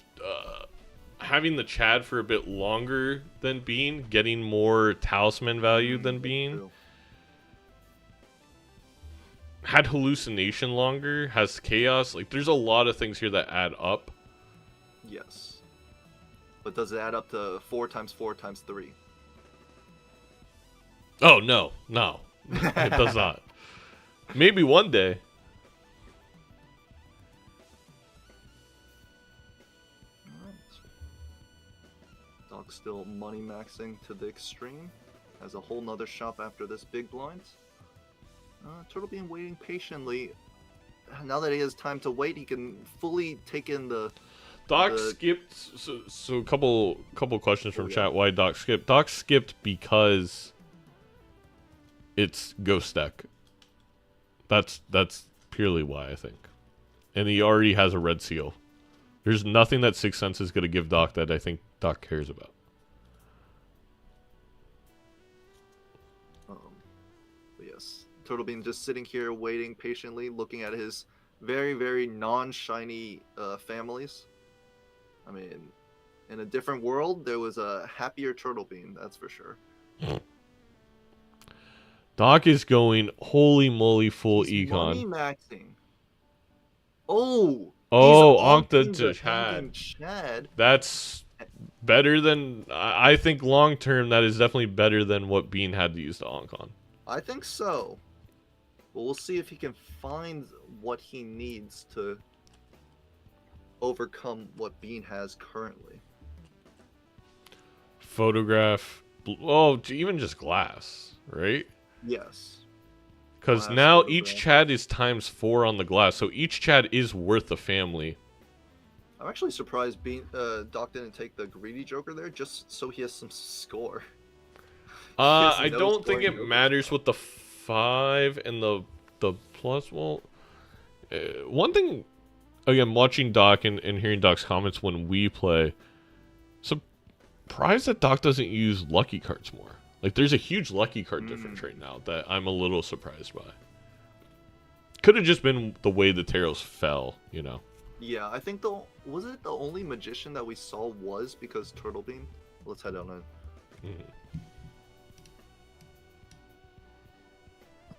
having the Chad for a bit longer than Bean, getting more talisman value than Bean. True. Had hallucination longer, has chaos. Like, there's a lot of things here that add up. Yes. But does it add up to 4 times 4 times 3? Oh, no. It does not. Maybe one day. Doc's still money maxing to the extreme. Has a whole nother shop after this big blind. Turtle Bean waiting patiently. Now that he has time to wait, he can fully take in the... Doc skipped... So a couple questions from chat. Why Doc skipped? Doc skipped because it's Ghost Deck. That's purely why, I think. And he already has a red seal. There's nothing that Sixth Sense is going to give Doc that I think Doc cares about. But yes, Turtle Bean just sitting here waiting patiently, looking at his very, very non-shiny families. I mean, in a different world, there was a happier Turtle Bean, that's for sure. Doc is going holy moly full He's econ. money maxing. Oh, Onkta the Chad. Chad. That's better than... I think long term, that is definitely better than what Bean had to use to Onk on. I think so. But we'll see if he can find what he needs to overcome what Bean has currently. Photograph... Oh, even just glass, right? Yes. Because Glass now photograph. each Chad is times 4 on the glass, so each Chad is worth a family. I'm actually surprised Doc didn't take the greedy Joker there, just so he has some score. I don't think it matters with the 5 and the plus. Well, one thing, again, watching Doc and hearing Doc's comments when we play, surprised that Doc doesn't use lucky cards more. Like, there's a huge lucky card difference right now that I'm a little surprised by. Could have just been the way the taros fell, you know? Yeah, I think was it the only magician that we saw was because Turtle Bean? Let's head on in.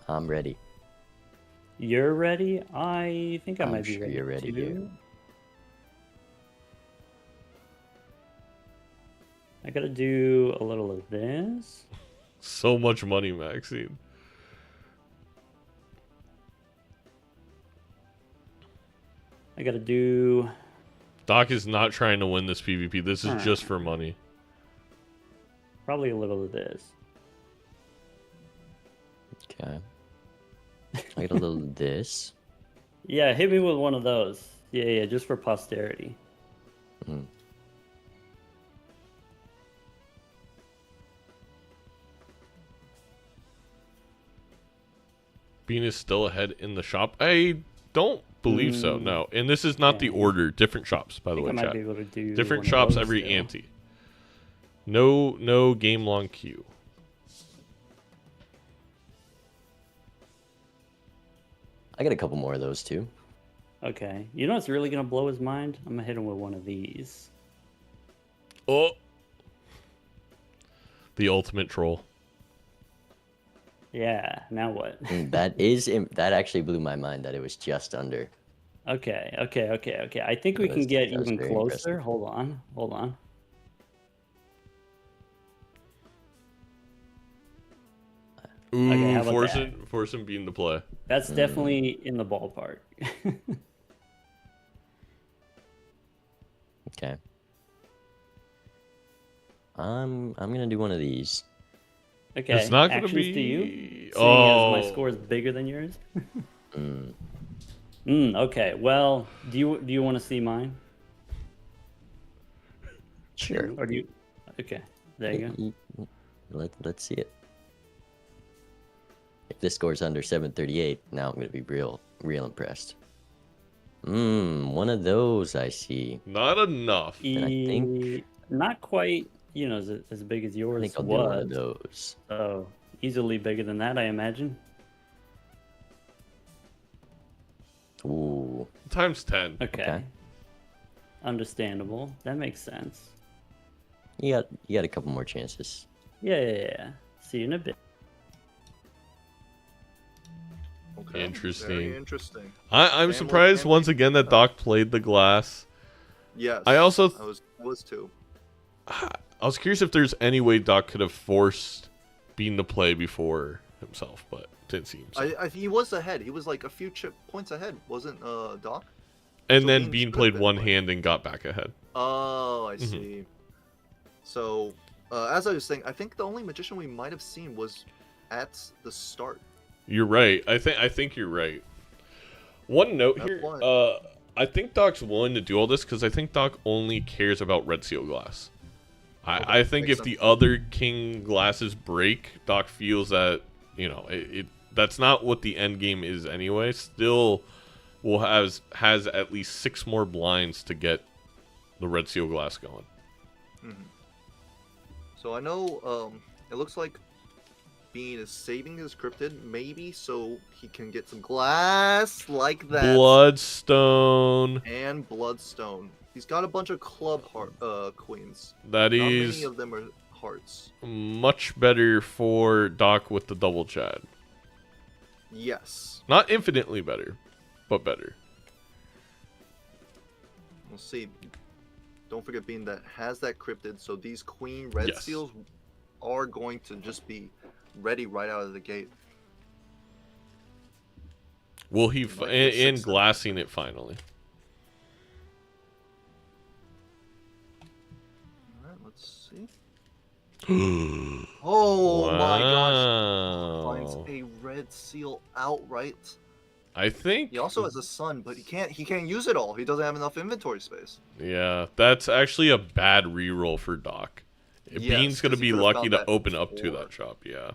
I'm ready. You're ready? I think I I'm might be sure ready. you're ready, too. dude. I gotta do a little of this. So much money, Maxine. I gotta do. Doc is not trying to win this PvP. This is just for money. Probably a little of this. Okay. I got a little of this. Yeah, hit me with one of those. Yeah, just for posterity. Mhm. Bean is still ahead in the shop. I don't believe so. No, and this is not the order. Different shops, by the way. I might Chat. be able to do Different one of shops those every still. ante. No game long queue. I got a couple more of those too. Okay. You know what's really gonna blow his mind? I'm gonna hit him with one of these. Oh, the ultimate troll. Yeah. Now what? That actually blew my mind that it was just under. Okay. I think we That can was- get that was even very closer. impressive. Hold on. Ooh, Okay, how about forcing Bean to play. That's definitely in the ballpark. Okay. I'm gonna do one of these. Okay. It's not going to actions be. to you. Seeing Oh, as my score is bigger than yours. Mm. Okay. Well, do you want to see mine? Sure. Or do you? Okay. There you go. Let's see it. If this score's under 738, now I'm gonna be real impressed. One of those I see. not enough. And I think- Not quite. You know, as big as I yours think I'll do one of was. those. So easily bigger than that, I imagine. Ooh. Times 10. Okay. Understandable. That makes sense. You got a couple more chances. Yeah. See you in a bit. Okay. Interesting. Very interesting. I'm Game surprised will once again that Doc played the glass. Yes. I also I was too. I was curious if there's any way Doc could have forced Bean to play before himself, but didn't seem so. He was ahead. He was like a few points ahead, wasn't Doc? And so then Bean Bean should played have been one playing. hand and got back ahead. Oh, I see. So, as I was saying, I think the only magician we might have seen was at the start. You're right. I think you're right. One note That's here. why. I think Doc's willing to do all this because I think Doc only cares about red seal glass. I think makes if the sense. other king glasses break, Doc feels that it that's not what the end game is anyway. Still, will has at least 6 more blinds to get the red seal glass going. So I know it looks like Bean is saving his cryptid, maybe so he can get some glass like that. Bloodstone. And bloodstone. He's got a bunch of club queens. That Not many is of them are hearts. much better for Doc with the double Chad. Yes. Not infinitely better, but better. We'll see. Don't forget Bean that has that cryptid, so these queen red Yes. seals are going to just be ready right out of the gate. Will he Might be a and 6-7. glassing it finally? Alright, let's see. Oh my gosh. Wow. Finds a red seal outright. I think. He also has a sun, but he can't use it all. He doesn't have enough inventory space. Yeah, that's actually a bad reroll for Doc. Yes, Bean's gonna 'cause he be could've lucky found to that open up to before. that shop. Yeah.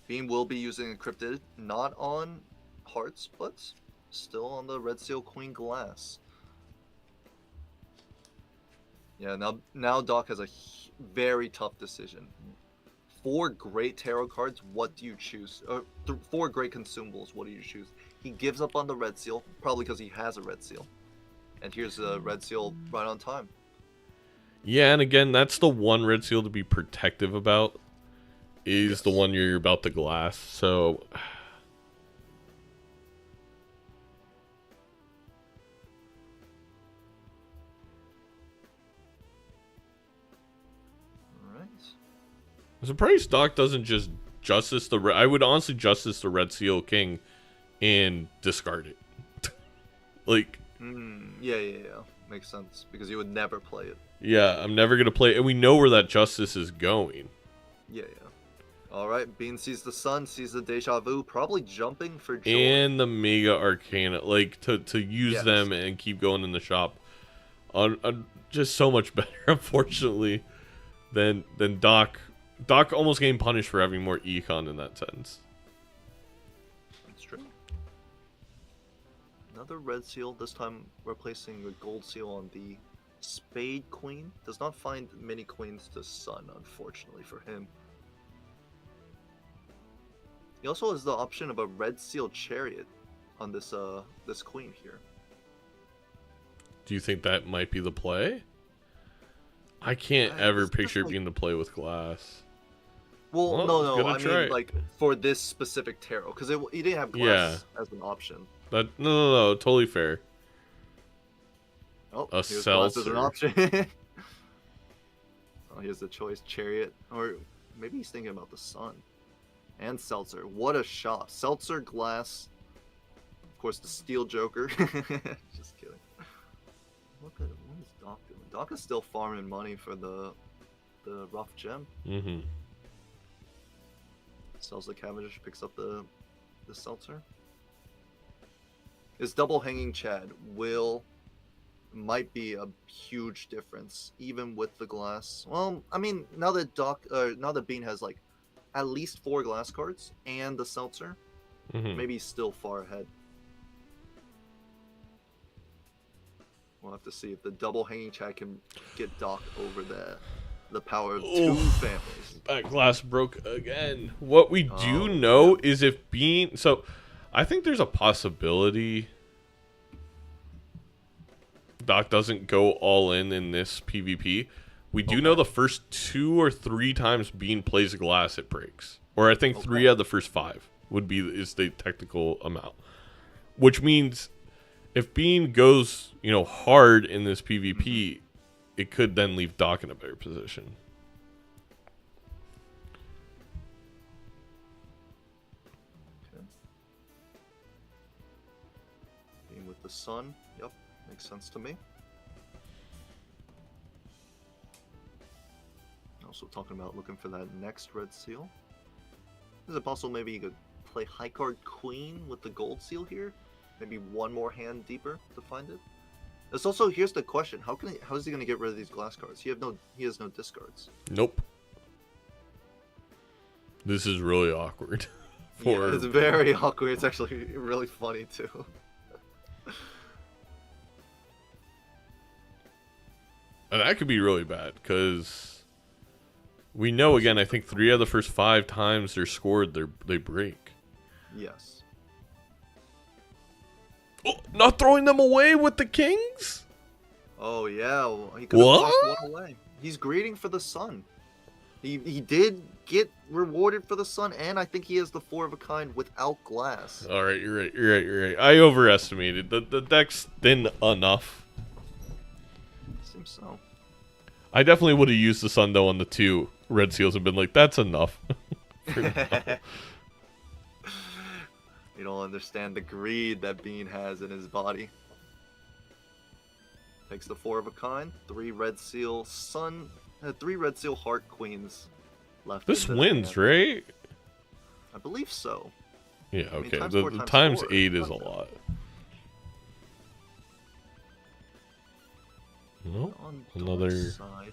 Bean will be using a cryptid, not on hearts, but still on the red seal queen glass. Yeah, now Doc has a very tough decision. 4 great tarot cards, what do you choose? 4 great consumables, what do you choose? He gives up on the red seal, probably because he has a red seal. And here's a red seal right on time. Yeah, and again, that's the one red seal to be protective about. Is the one you're about to glass. So. Alright. I'm surprised Doc doesn't just justice the. I would honestly justice the red seal king and discard it. Like, Yeah. Makes sense because you would never play it. yeah, I'm never gonna play it, and we know where that justice is going. Yeah. All right, Bean sees the sun, sees the deja vu, probably jumping for joy. And the Mega Arcana, like to use Yes. them and keep going in the shop, just so much better, unfortunately, than Doc. Doc almost getting punished for having more econ in that sense. That's true. Another red seal, this time replacing the gold seal on the Spade Queen. Does not find many queens to sun, unfortunately for him. He also has the option of a red seal chariot on this this queen here. Do you think that might be the play? I can't ever it's picture it definitely- being the play with glass. Well, Well, no, gonna I try mean it. like for this specific tarot, because he didn't have glass as an option. That no, totally fair. Oh, A here's glass as an seltzer. option. Oh, here's the choice: chariot, or maybe he's thinking about the sun. And seltzer. What a shot! Seltzer, glass. Of course, the steel joker. Just kidding. What is Doc doing? Doc is still farming money for the rough gem. Mm-hmm. Sells the Cavendish, picks up the seltzer. His double hanging Chad might be a huge difference, even with the glass. Well, I mean, now that Bean has like at least 4 glass cards and the seltzer, Mm-hmm. maybe he's still far ahead. We'll have to see if the double hanging Chad can get Doc over the power of 2 families. That glass broke again. What we do know is if Bean... So, I think there's a possibility Doc doesn't go all in this PvP. We do know the first 2 or 3 times Bean plays glass, it breaks. Or I think 3 out of the first 5 is the technical amount. Which means if Bean goes, hard in this PvP, it could then leave Doc in a better position. Okay. Being with the sun, yep, makes sense to me. Also talking about looking for that next red seal. Is it possible maybe you could play high card queen with the gold seal here? Maybe one more hand deeper to find it? It's also, here's the question, how is he gonna get rid of these glass cards? He has no discards. Nope. This is really awkward. Yeah, it's very awkward. It's actually really funny too. And that could be really bad, because we know, again, I think 3 out of the first 5 times they're scored, they break. Yes. Oh, not throwing them away with the kings? Oh yeah, well, he could have What? lost one away. He's greeting for the sun. He did get rewarded for the sun, and I think he has the 4 of a kind without glass. All right, you're right. I overestimated. The deck's thin enough. Seems so. I definitely would have used the sun, though, on the 2 red seals and been like, that's enough. For now. You don't understand the greed that Bean has in his body. Takes the 4 of a kind, 3 red seal sun, 3 red seal heart queens left. This in the wins, hand. right? I believe so. Yeah, I mean, okay. times The 4 times 4 8 is a not bad. lot. No, On another... Dark's side,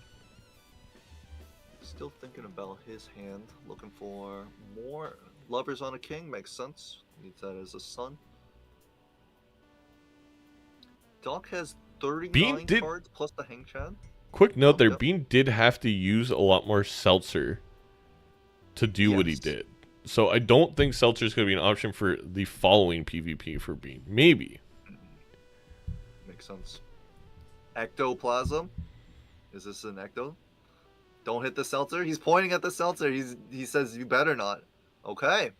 still thinking about his hand, looking for more lovers on a king. Makes sense. Needs that as a sun. Doc has 39 did- cards plus the hang chad. Quick note there, Yep. Bean did have to use a lot more seltzer to do what he Yes. did. So I don't think seltzer is going to be an option for the following PvP for Bean. Maybe. Makes sense. Ectoplasm. Is this an ecto? Don't hit the seltzer. He's pointing at the seltzer. He says you better not. Okay.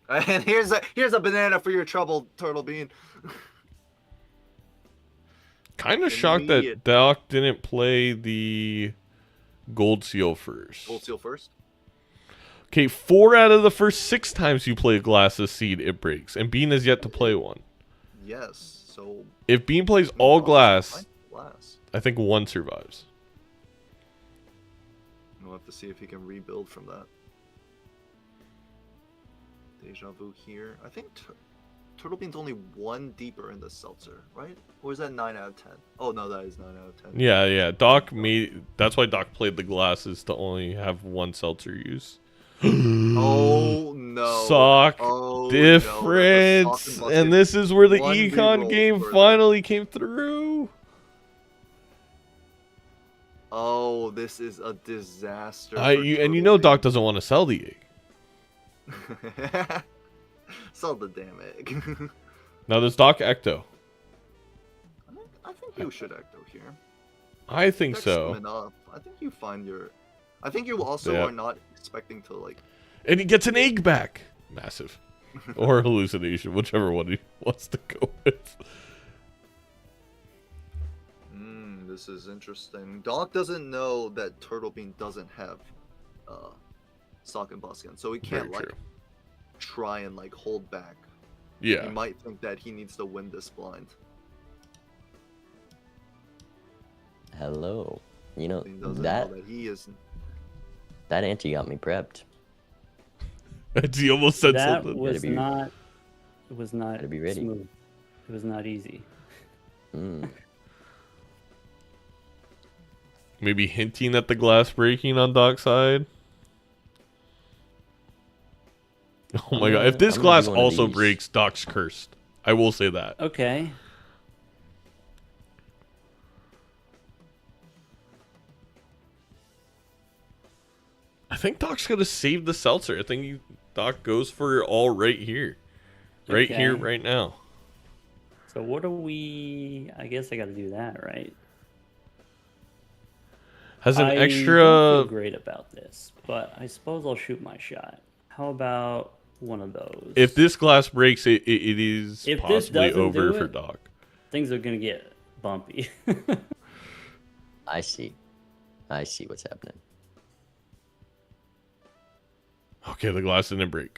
And here's a banana for your trouble, Turtle Bean. Kind of shocked that Immediate. Doc didn't play the gold seal first. Gold seal first. Okay, 4 out of the first 6 times you play Glass's Seed, it breaks. And Bean has yet to play one. Yes, so... If Bean plays Bean all probably glass, survived glass. I think 1 survives. We'll have to see if he can rebuild from that. Deja vu here. I think Turtle Bean's only 1 deeper in the seltzer, right? Or is that 9 out of 10? Oh no, that is 9 out of 10. Yeah, yeah. Doc made... That's why Doc played the glasses to only have 1 seltzer use. Oh no. Sock Oh, difference. No, and this is where the 1 econ reroll game for that. finally came through. Oh, this is a disaster. for And you Turtle know Bean. Doc doesn't want to sell the egg. Sell the damn egg. Now there's Doc Ecto. I think you should Ecto here. I think Deck's so. swimming up. I think you find your... I think you also Yeah. are not expecting to, like... And he gets an egg back. Massive. Or hallucination, whichever one he wants to go with. This is interesting. Doc doesn't know that Turtle Bean doesn't have Sock and Buskin, so he can't Very like true. try and like hold back. Yeah. He might think that he needs to win this blind. Hello. You know, He doesn't that know that he is... that ante got me prepped. He almost said That something. was be- not. It was not Gotta be ready. smooth. It was not easy. Mm. Maybe hinting at the glass breaking on Doc's side. Oh my god. If this I'm gonna glass do one of also these. breaks, Doc's cursed. I will say that. Okay. I think Doc's gonna save the seltzer. I think Doc goes for it all right here. Right here, Okay. right now. So what do we? I guess I got to do that, right? Has an I extra... don't feel great about this, but I suppose I'll shoot my shot. How about one of those? If this glass breaks, it is If this possibly doesn't over do for it- Doc. Things are gonna get bumpy. I see. I see what's happening. Okay, the glass didn't break.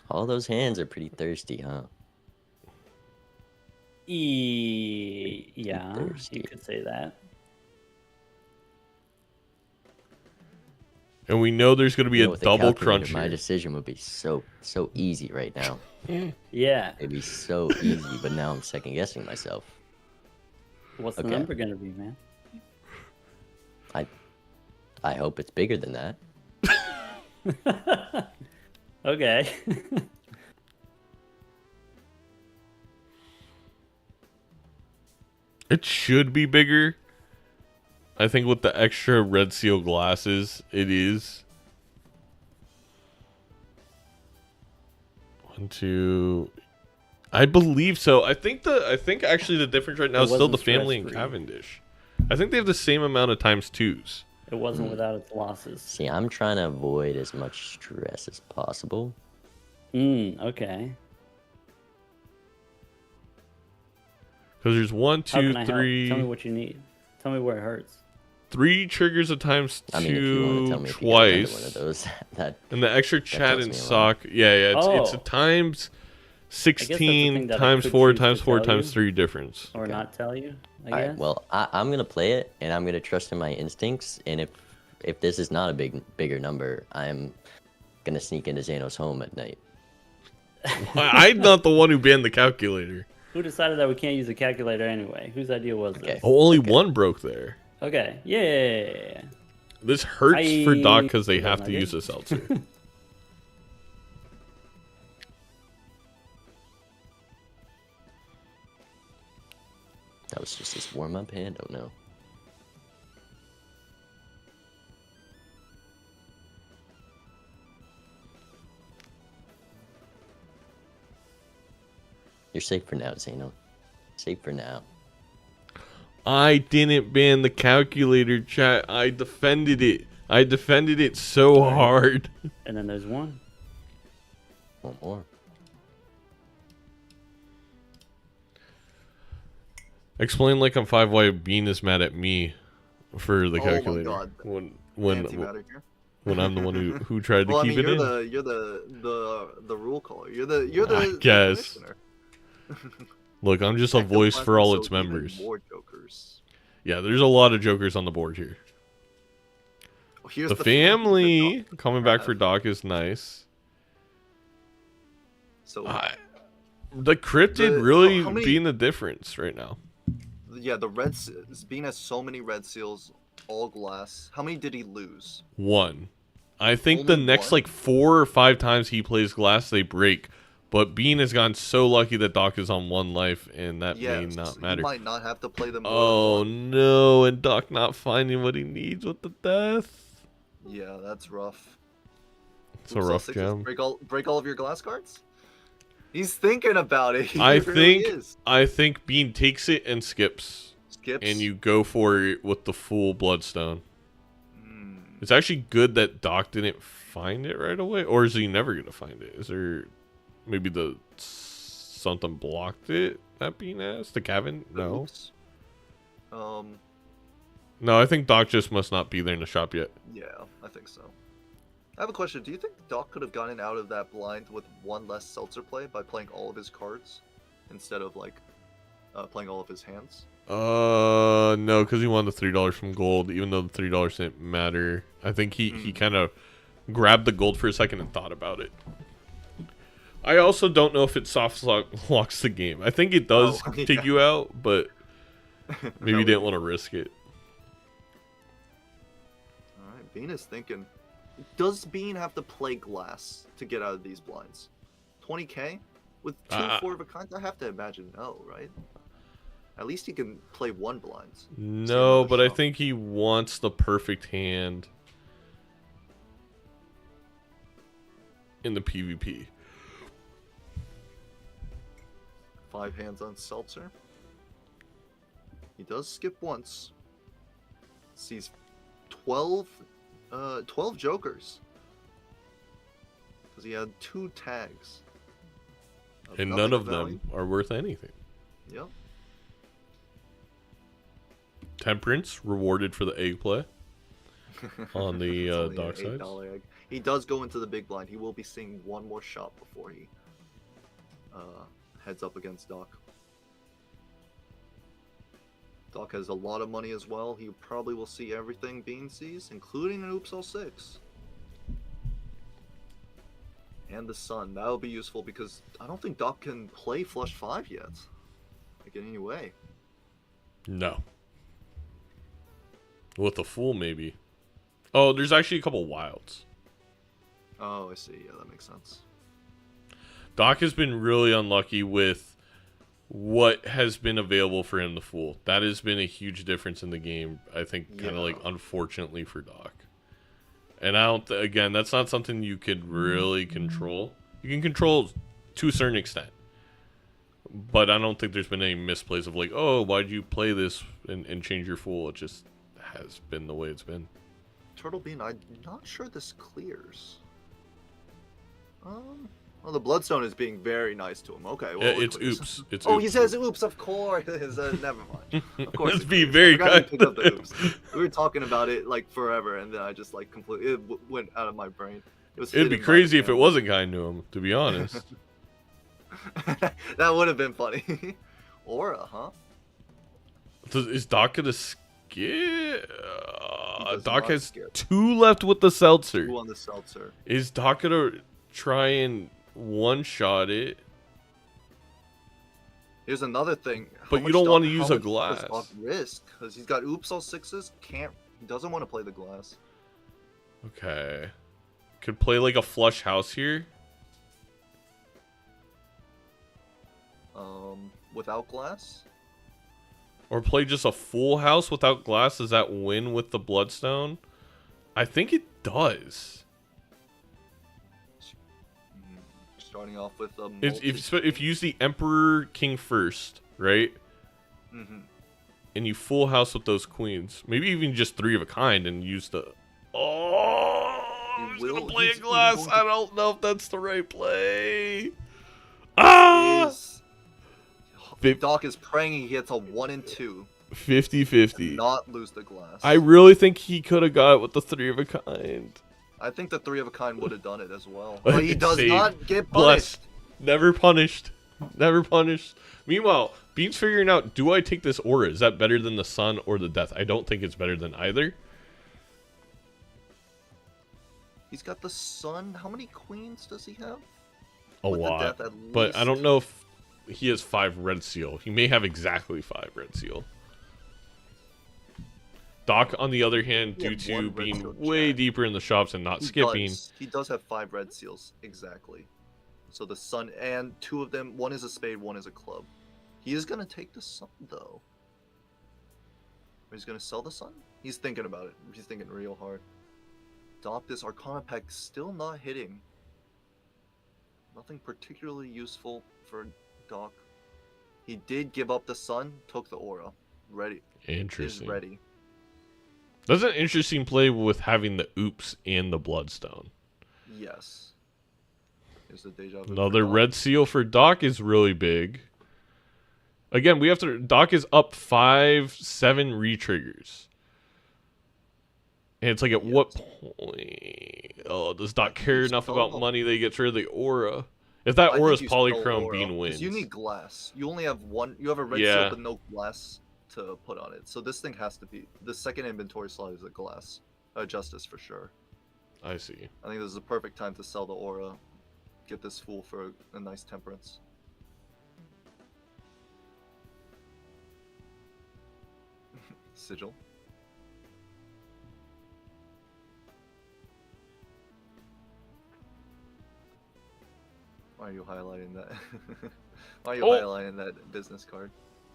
All those hands are pretty thirsty, huh? Yeah, Thirsty. you could say that. And we know there's going to be You know, a with the double calculator, crunch My here. decision would be so easy right now. Yeah. It'd be so easy, but now I'm second guessing myself. What's the Okay. number gonna be, man? I hope it's bigger than that. Okay. It should be bigger. I think with the extra red seal glasses, it is. 1, 2. I believe so. I think actually the difference right now It is still the wasn't family and stress-free. Cavendish. I think they have the same amount of times twos. It wasn't without its losses. See, I'm trying to avoid as much stress as possible. Okay. Because there's 1, How 2, can I help? Tell me 3, what you need. Tell me where it hurts. 3 triggers of times I mean, if you want to tell two me if you got another one twice. of those, that And the extra chat tells and me a lot. sock. Yeah, it's a Oh. times the thing 16 that I times could 4 choose to times 4 tell times you. 3 difference. Or not tell you, I all guess. right. Well, I'm gonna play it, and I'm gonna trust in my instincts. And if this is not a bigger number, I'm gonna sneak into Zano's home at night. I'm not the one who banned the calculator. Who decided that we can't use a calculator anyway? Whose idea was Okay. this? Oh, only one broke there. Okay. Yeah. This hurts for Doc because they That have was to not use good. a seltzer. That was just his warm-up hand. Oh no. You're safe for now, Zano. Safe for now. I didn't ban the calculator, chat. I defended it. I defended it so hard. And then there's one. One more. Explain like I'm 5 why Bean is mad at me for the Oh my calculator. God. When Antimatter here. when I'm the one who tried to Well, I keep mean, it in. you're the rule caller. You're the I guess. commissioner. Look, I'm just a voice for all its members. More jokers. Yeah, there's a lot of jokers on the board here. Here's The family the coming back for Doc is nice. So the cryptid really how many- being the difference right now. yeah, Bean has so many red seals, all glass. How many did he lose? 1. I think the Only next one? like 4 or 5 times he plays glass, they break. But Bean has gotten so lucky that Doc is on 1 life, and that may not matter. He might not have to play them. Oh no, and Doc not finding what he needs with the death. Yeah, that's rough. It's a rough jam. Break all of your glass cards. He's thinking about it. He really is. I think Bean takes it and skips. Skips. And you go for it with the full bloodstone. Hmm. It's actually good that Doc didn't find it right away, or is he never gonna find it? Is there maybe something blocked it that Bean has? The cabin? No. Oops. No, I think Doc just must not be there in the shop yet. Yeah, I think so. I have a question. Do you think Doc could have gotten out of that blind with 1 less seltzer play by playing all of his cards instead of like playing all of his hands? No, because he won the $3 from gold, even though the $3 didn't matter. I think he kind of grabbed the gold for a second and thought about it. I also don't know if it soft locks the game. I think it does take you out, but maybe you didn't want to risk it. All right, Bean is thinking. Does Bean have to play glass to get out of these blinds? 20k with 2 4 of a kind? I have to imagine no, right? At least he can play 1 blinds. No, but I think he wants the perfect hand in the PvP. 5 hands on seltzer. He does skip once. Sees 12 jokers. Because he had 2 tags. And none of them are worth anything. Yep. Temperance rewarded for the egg play on the It's only Doc an side. $8 egg. He does go into the big blind. He will be seeing 1 more shot before he heads up against Doc. Doc has a lot of money as well. He probably will see everything Bean sees, including an Oops All 6. And the Sun. That'll be useful because I don't think Doc can play Flush 5 yet. Like in any way. No. With a full, maybe. Oh, there's actually a couple wilds. Oh, I see. Yeah, that makes sense. Doc has been really unlucky with what has been available for him to fool. That has been a huge difference in the game, I think, kind of like unfortunately for Doc. And I don't, again, that's not something you could really control. You can control to a certain extent. But I don't think there's been any misplays of like, oh, why'd you play this and change your fool? It just has been the way it's been. Turtle Bean, I'm not sure this clears. Well, the Bloodstone is being very nice to him. Okay, well, Yeah, it's oops. It's oh, oops. he says oops, of course. Never mind. Of course. Let's it be clears. very I forgot kind. to pick up the oops. We were talking about it like forever, and then I just like completely went out of my brain. It'd be crazy if it wasn't kind to him, to be honest. That would have been funny. Aura, huh? Is Doc gonna skip? does Doc not has skip. 2 left with the seltzer. 2 on the seltzer. Is Doc gonna try and one-shot it? Here's another thing. But you don't want to use a glass. Risk, because he's got oops all 6s. He doesn't want to play the glass. Okay. Could play like a flush house here. Without glass. Or play just a full house without glass. Does that win with the Bloodstone? I think it does. Starting off with a If you use the Emperor King first, right? And you full house with those queens. Maybe even just 3 of a kind and use the... Oh! He's gonna play a glass. I don't know if that's the right play. Ah! Doc is praying he hits a 1 and 2. 50-50. Not lose the glass. I really think he could have got it with the 3 of a kind. I think the 3 of a kind would have done it as well. But But he does saved. not get Blessed. punished. Never punished. Never punished. Meanwhile, Bean's figuring out, do I take this aura? Is that better than the sun or the death? I don't think it's better than either. He's got the sun. How many queens does he have? A With the lot. death, at But I least. don't know if he has 5 red seal. He may have exactly 5 red seal. Doc, on the other hand, He due had 1 to red being seal, way Chad. deeper in the shops and not skipping, He does have 5 red seals, exactly. So the sun, and 2 of them, 1 is a spade, 1 is a club. He is gonna take the sun, though. Or he's gonna sell the sun? He's thinking about it. He's thinking real hard. Doc, this Arcana pack still not hitting. Nothing particularly useful for Doc. He did give up the sun, took the aura. Ready. interesting. Is ready. That's an interesting play with having the oops and the bloodstone. Yes. Is the deja vu. Another for Doc. red seal for Doc is really big. Again, we have to. Doc is up 5-7 re-triggers. And it's like, at what point? Oh, does Doc care enough about money that he gets rid of the aura? If that I aura's think you spell polychrome, aura, Bean 'cause wins. You need glass. You only have one. You have a red Yeah. seal, but no glass to put on it. So this thing has to be the second inventory slot is a glass. Justice for sure. I see. I think this is the perfect time to sell the aura. Get this fool for a nice temperance. Sigil. Why are you highlighting that? Why are you Oh. highlighting that business card?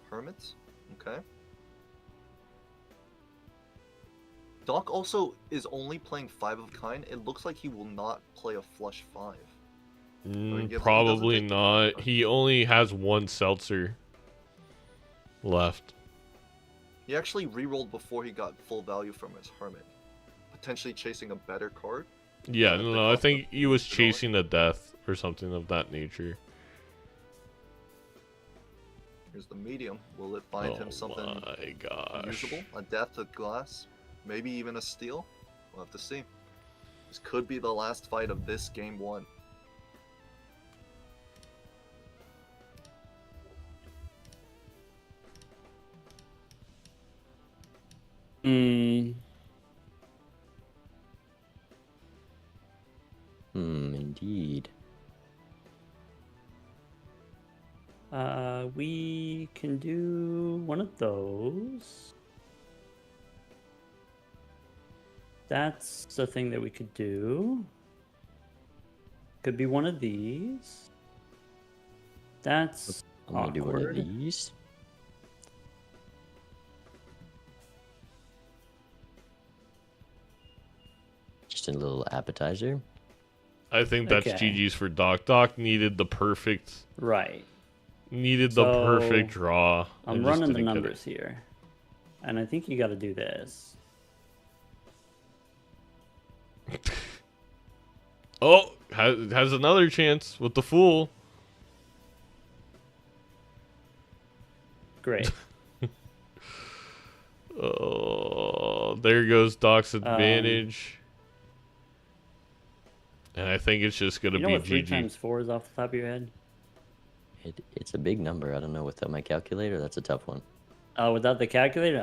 Hermits? Okay. Doc also is only playing 5 of kind. It looks like he will not play a flush 5. Probably not. He only has 1 seltzer left. He actually re-rolled before he got full value from his hermit. Potentially chasing a better card. Yeah, At the no, I cost think of he was $2. chasing the death or something of that nature. Here's the medium. Will it find him something my gosh. usable? A death, a glass? Maybe even a steal? We'll have to see. This could be the last fight of this game 1. Indeed. We can do one of those. That's the thing that we could do. Could be one of these. That's I'm gonna do one of awkward. these. Just a little appetizer. I think that's Okay. GG's for Doc. Doc needed the perfect Right. perfect draw. I'm and just running the didn't get it. numbers here. And I think you got to do this. Oh, has another chance with the fool. Great. Oh, there goes Doc's advantage. And I think it's just gonna You know be what 3 GG. times 4 is off the top of your head? It's a big number. I don't know without my calculator. That's a tough one. Oh, without the calculator?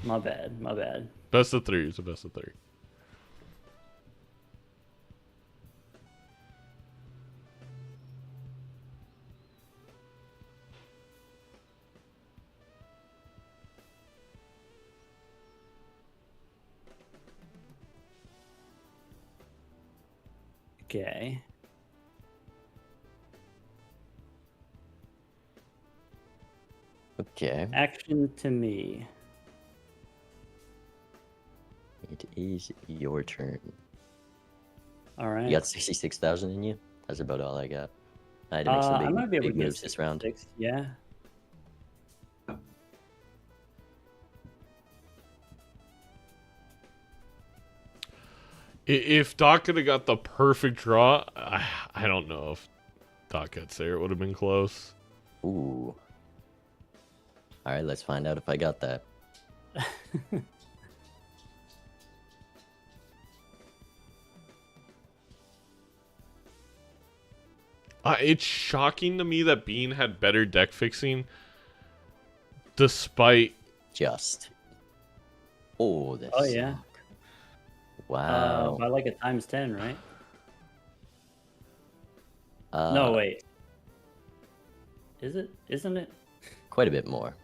My bad. My bad. Best of 3 is the best of 3. Okay. Okay. Action to me. It is your turn. All right. You got 66,000 in you? That's about all I got. I had to make some I might be able big to get moves this round. 6. Yeah. If Doc could have got the perfect draw, I don't know if Doc gets there. It would have been close. Ooh. Alright, let's find out if I got that. It's shocking to me that Bean had better deck fixing, despite. Just. Oh, that's. Oh, yeah. Wow. By like a ×10, right? Uh, No, wait. Is it? Isn't it? Quite a bit more.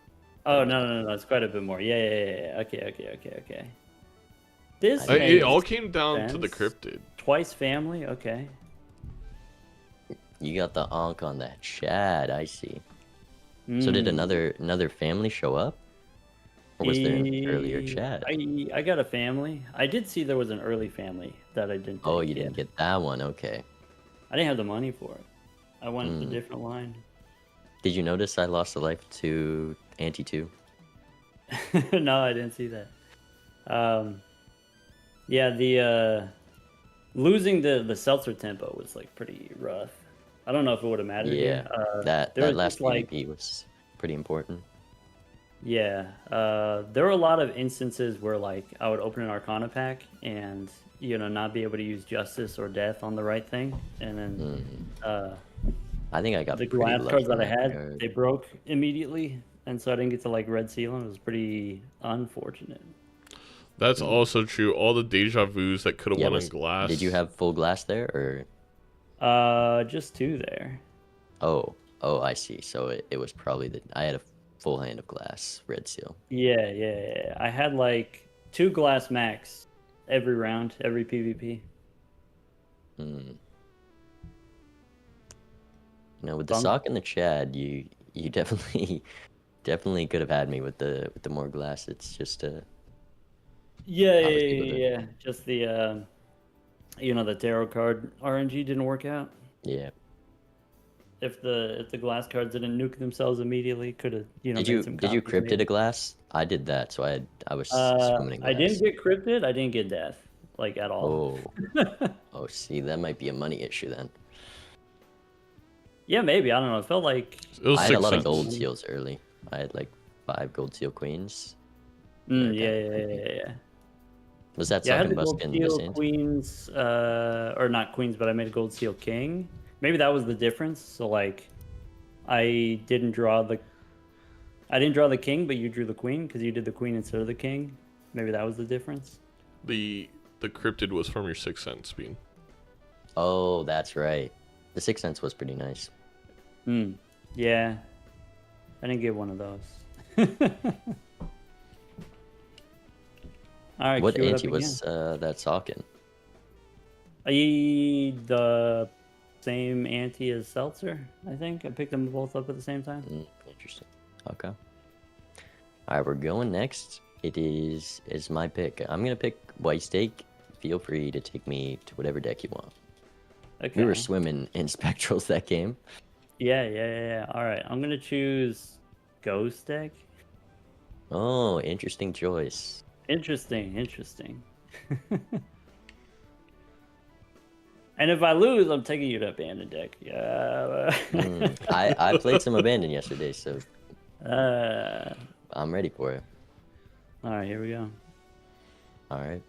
Oh, no. It's quite a bit more. Yeah. Okay. This It all makes came down to the sense. cryptid. Twice family? Okay. You got the onk on that Chad, I see. So did Mm. another family show up? Or was there an earlier Eh, Chad? I got a family. I did see there was an early family that I didn't Oh, take you yet. didn't get that one, okay. I didn't have the money for it. I went a different line. Did you notice I lost a life to Anti 2? No, I didn't see that. Yeah, the losing the seltzer tempo was like pretty rough. I don't know if it would have mattered. Yeah, here. that there was last just, like, PvP was pretty important. yeah, there were a lot of instances where like I would open an Arcana pack and not be able to use Justice or Death on the right thing, and then I think I got the pretty glass lucky cards that in I had regard. they broke immediately, and so I didn't get to like red seal them. It was pretty unfortunate. That's also true. All the deja vus that could have Yeah, won on glass. did you have full glass there, or? Just 2 there. Oh, I see. So it was probably I had a full hand of glass red seal. Yeah. I had like 2 glass max every round, every PvP. With the sock and the Chad, you definitely could have had me with the more glass. It's just Yeah. Just the the tarot card RNG didn't work out. yeah. If the glass cards didn't nuke themselves immediately, could have Did you cryptid a glass? I did that, so I was summoning glass. I didn't get cryptid. I didn't get death, like at all. Oh, see, that might be a money issue then. Yeah, maybe, I don't know. It felt like It was I had a 6 lot of cents. gold seals early. I had like 5 gold seal queens. yeah. Was that Yeah, I sock had the and gold buskin the seal same? queens, or not queens, but I made a gold seal king. Maybe that was the difference. So like, I didn't draw the king, but you drew the queen because you did the queen instead of the king. Maybe that was the difference. The cryptid was from your 6 cents, Bean. Oh, that's right. The 6 cents was pretty nice. Yeah, I didn't get one of those. All right, What queue it up ante was again. that sock in? The same ante as Seltzer, I think. I picked them both up at the same time. Interesting. Okay. All right, we're going next. It is my pick. I'm gonna pick White Stake. Feel free to take me to whatever deck you want. Okay. We were swimming in spectrals that game. Yeah. All right, I'm gonna choose Ghost deck. Oh, interesting choice. Interesting. And if I lose, I'm taking you to Abandoned deck. Yeah. I played some Abandon yesterday, so All I'm ready for it. right, here we go. All right.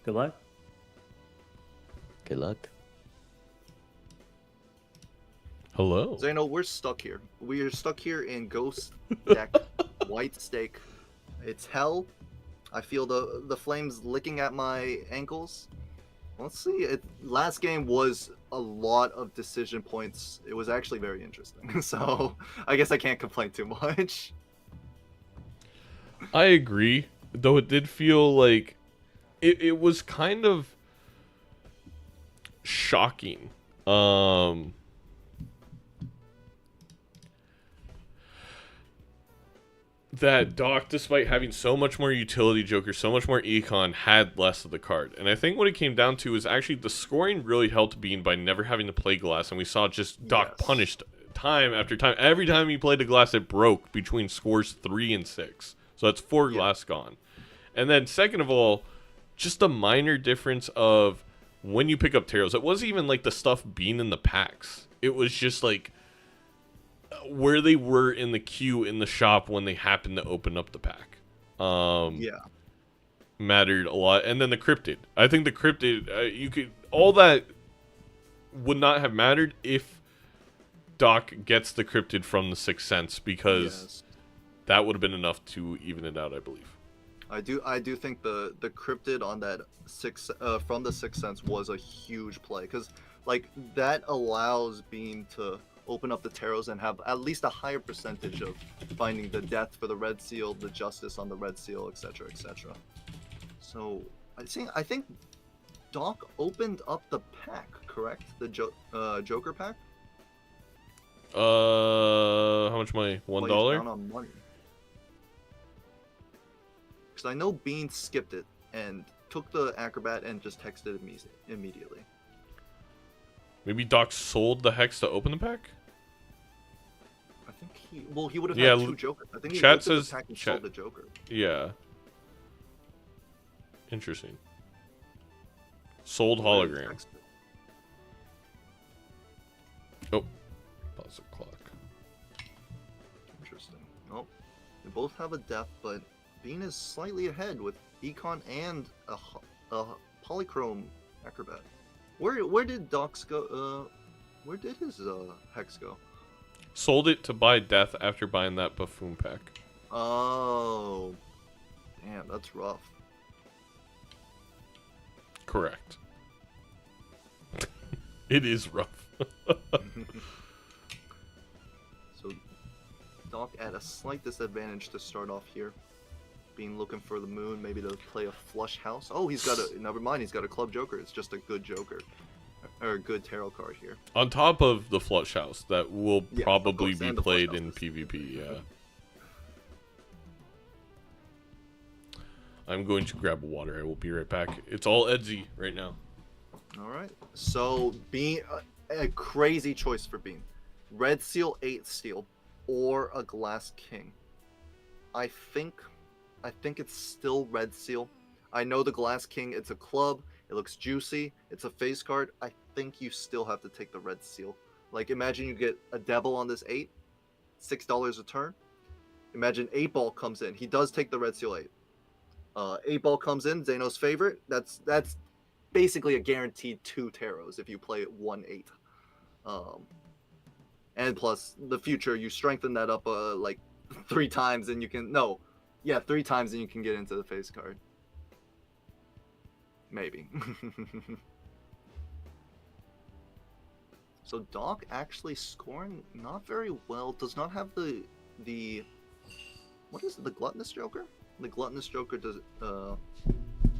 Good luck. Good luck. Hello. Zeno, we're stuck here. We are stuck here in Ghost Deck, White Stake. It's hell. I feel the flames licking at my ankles. Let's see. Last game was a lot of decision points. It was actually very interesting. So I guess I can't complain too much. I agree, though it did feel like it was kind of shocking. That Doc, despite having so much more utility Joker, so much more econ, had less of the card. And I think what it came down to is actually the scoring really helped Bean by never having to play glass, and we saw just Doc punished time after time. Every time he played a glass, it broke between scores 3 and 6. So that's 4 glass gone. And then second of all, just a minor difference of when you pick up Taros. It wasn't even like the stuff being in the packs. It was just like where they were in the queue in the shop when they happened to open up the pack. Mattered a lot. And then the cryptid. I think the cryptid, you could, all that would not have mattered if Doc gets the cryptid from the Sixth Sense, because that would have been enough to even it out, I believe. I do think the cryptid on that from the Sixth Sense was a huge play, because like that allows Bean to open up the tarots and have at least a higher percentage of finding the death for the red seal, the justice on the red seal, etc., etc. So I think Doc opened up the pack, correct? The Joker pack. How much money? $1? Well, he's down on money. Because I know Bean skipped it and took the acrobat and just texted immediately. Maybe Doc sold the hex to open the pack? I think he would have had 2 Jokers. I think he chat opened says the pack and sold the Joker. Yeah. Interesting. Sold hologram. Oh. Pause the clock. Interesting. Oh, they both have a death, but Bean is slightly ahead with Econ and a polychrome acrobat. Where did Doc's go? Where did his hex go? Sold it to buy death after buying that buffoon pack. Oh, damn, that's rough. Correct. It is rough. So Doc at a slight disadvantage to start off here. Being looking for the moon, maybe to play a flush house. Oh, he's got a, never mind, he's got a club joker. It's just a good joker. Or a good tarot card here. On top of the flush house that will probably course, be and the played flush in houses. PvP, yeah. I'm going to grab water. I will be right back. It's all Edzy right now. Alright, so Bean, a crazy choice for Bean. Red Seal, 8 Steel, or a Glass King. I think it's still Red Seal. I know the Glass King, it's a club, it looks juicy, it's a face card. I think you still have to take the Red Seal. Like, imagine you get a Devil on this 8, $6 a turn. Imagine 8 Ball comes in, he does take the Red Seal 8. 8 Ball comes in, Zeno's favorite, that's basically a guaranteed 2 tarots if you play it 1/8. And plus the future, you strengthen that up like 3 times and you can 3 times and you can get into the face card. Maybe. So Doc actually scoring not very well. Does not have the what is it? The Gluttonous Joker? The Gluttonous Joker does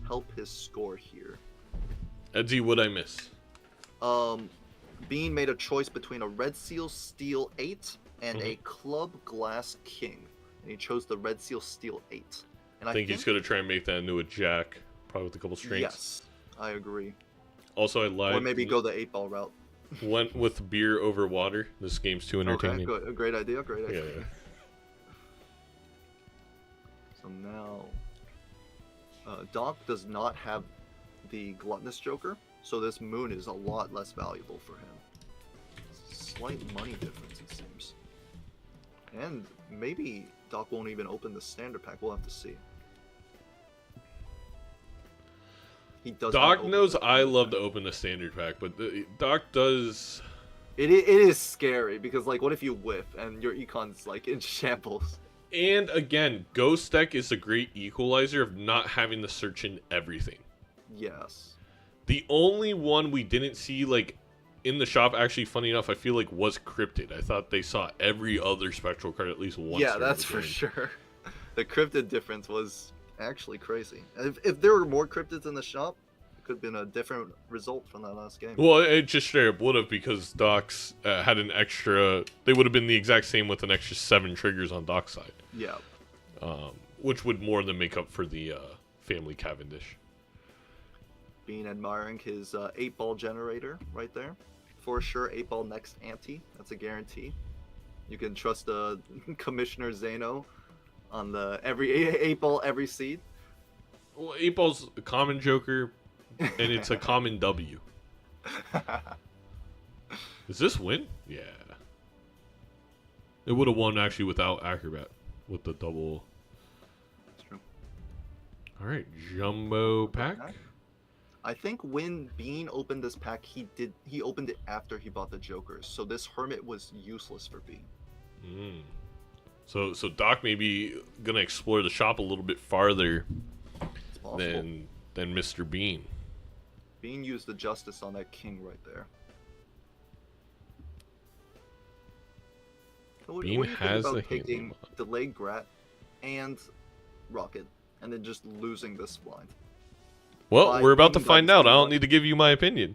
help his score here. Edzy, what'd I miss? Bean made a choice between a Red Seal Steel 8 and a Club Glass King. And he chose the Red Seal Steel 8. And I think he's going to try and make that into a jack, probably with a couple strings. Yes, I agree. Also, I lied. Or maybe go the 8 Ball route. Went with beer over water. This game's too entertaining. Okay, good. Great idea, Yeah. So now, Doc does not have the Gluttonous Joker, so this moon is a lot less valuable for him. Slight money difference, it seems. And maybe Doc won't even open the standard pack. We'll have to see. He does. Doc knows I love to open the standard pack, but Doc does. It is scary because, like, what if you whiff and your econ's like in shambles? And again, Ghost Deck is a great equalizer of not having to search in everything. Yes. The only one we didn't see, like, in the shop, actually, funny enough, I feel like was Cryptid. I thought they saw every other Spectral card at least once. Yeah, that's for sure. The Cryptid difference was actually crazy. If there were more Cryptids in the shop, it could have been a different result from that last game. Well, it just straight up would have, because Doc's had an extra... They would have been the exact same with an extra 7 triggers on Doc's side. Yeah. Which would more than make up for the Family Cavendish. Bean admiring his 8-ball generator right there. For sure, 8-ball next ante. That's a guarantee. You can trust Commissioner Zeno on the every 8-ball every seed. Well, 8-ball's a common Joker, and it's a common W. Does this win? Yeah. It would have won actually without Acrobat, with the double. That's true. All right, Jumbo pack. I think when Bean opened this pack, he opened it after he bought the Jokers, so this Hermit was useless for Bean. Mm. So Doc may be gonna explore the shop a little bit farther It's possible. than Mr. Bean. Bean used the Justice on that King right there. So what do Bean you think has about the taking handle. Delayed Grat and Rocket, and then just losing this blind? Well, By we're about to being find done out. I don't somewhat. need to give you my opinion.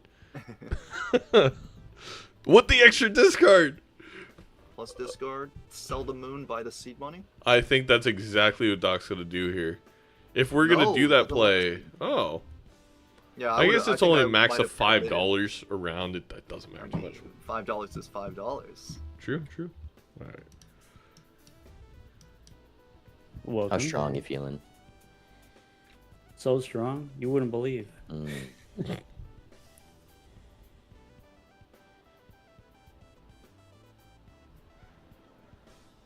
What the extra discard? Plus discard, sell the moon, buy the seed money. I think that's exactly what Doc's gonna do here. If we're gonna No, do that doesn't play, look- oh, Yeah, I guess it's only a max might of have committed. $5 around it. That doesn't matter too much. $5 is $5. True. All right. Welcome. How strong you feeling? So strong, you wouldn't believe. Mm.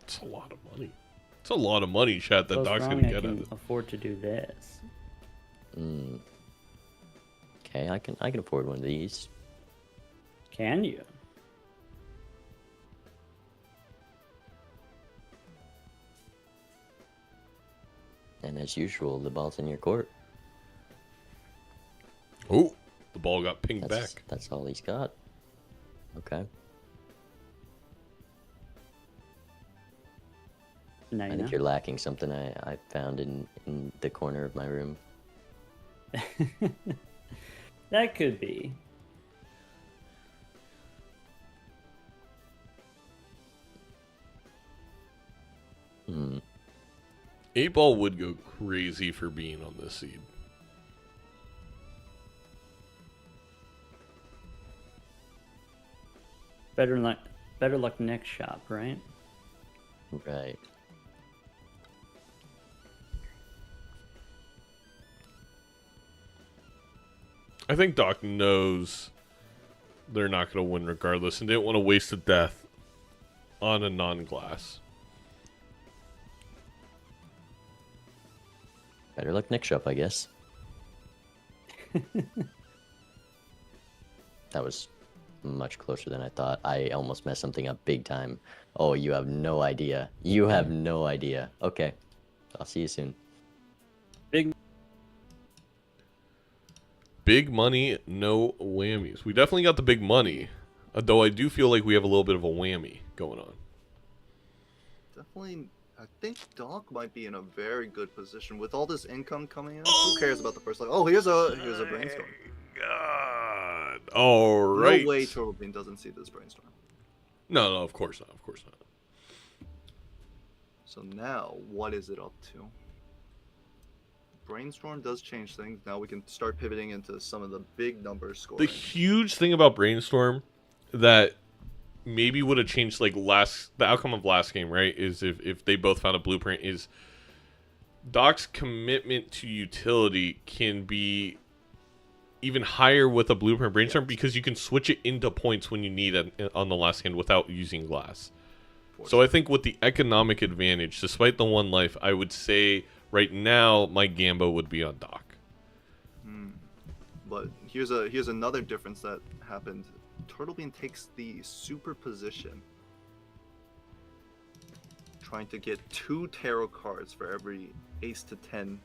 It's a lot of money. It's a lot of money, chat, that So Doc's strong, gonna I get out can of it. afford to do this. Mm. Okay, I can afford one of these. Can you? And as usual, the ball's in your court. Oh, the ball got pinged That's back. that's all he's got. Okay. Now I you think know. you're lacking something I found in the corner of my room. That could be. Hmm. 8-ball would go crazy for being on this seed. Better luck next shop, right? Right. I think Doc knows they're not going to win regardless and didn't want to waste a death on a non-glass. Better luck next shop, I guess. That was much closer than I thought. I almost messed something up big time. Oh, you have no idea. You have no idea. Okay. I'll see you soon. Big money, no whammies. We definitely got the big money, though I do feel like we have a little bit of a whammy going on. Definitely, I think Doc might be in a very good position with all this income coming in. Who cares about the first leg? Oh, here's a brainstorm. God. All right. No way Turbo Bean doesn't see this brainstorm. No, of course not. Of course not. So now, what is it up to? Brainstorm does change things. Now we can start pivoting into some of the big numbers scoring. The huge thing about Brainstorm that maybe would have changed like the outcome of last game, right? Is if they both found a blueprint, is Doc's commitment to utility can be even higher with a blueprint Brainstorm because you can switch it into points when you need it on the last hand without using glass. So I think with the economic advantage, despite the one life, I would say right now my Gambo would be on Doc. But here's another difference that happened. Turtlebean takes the superposition, trying to get 2 tarot cards for every ace to 10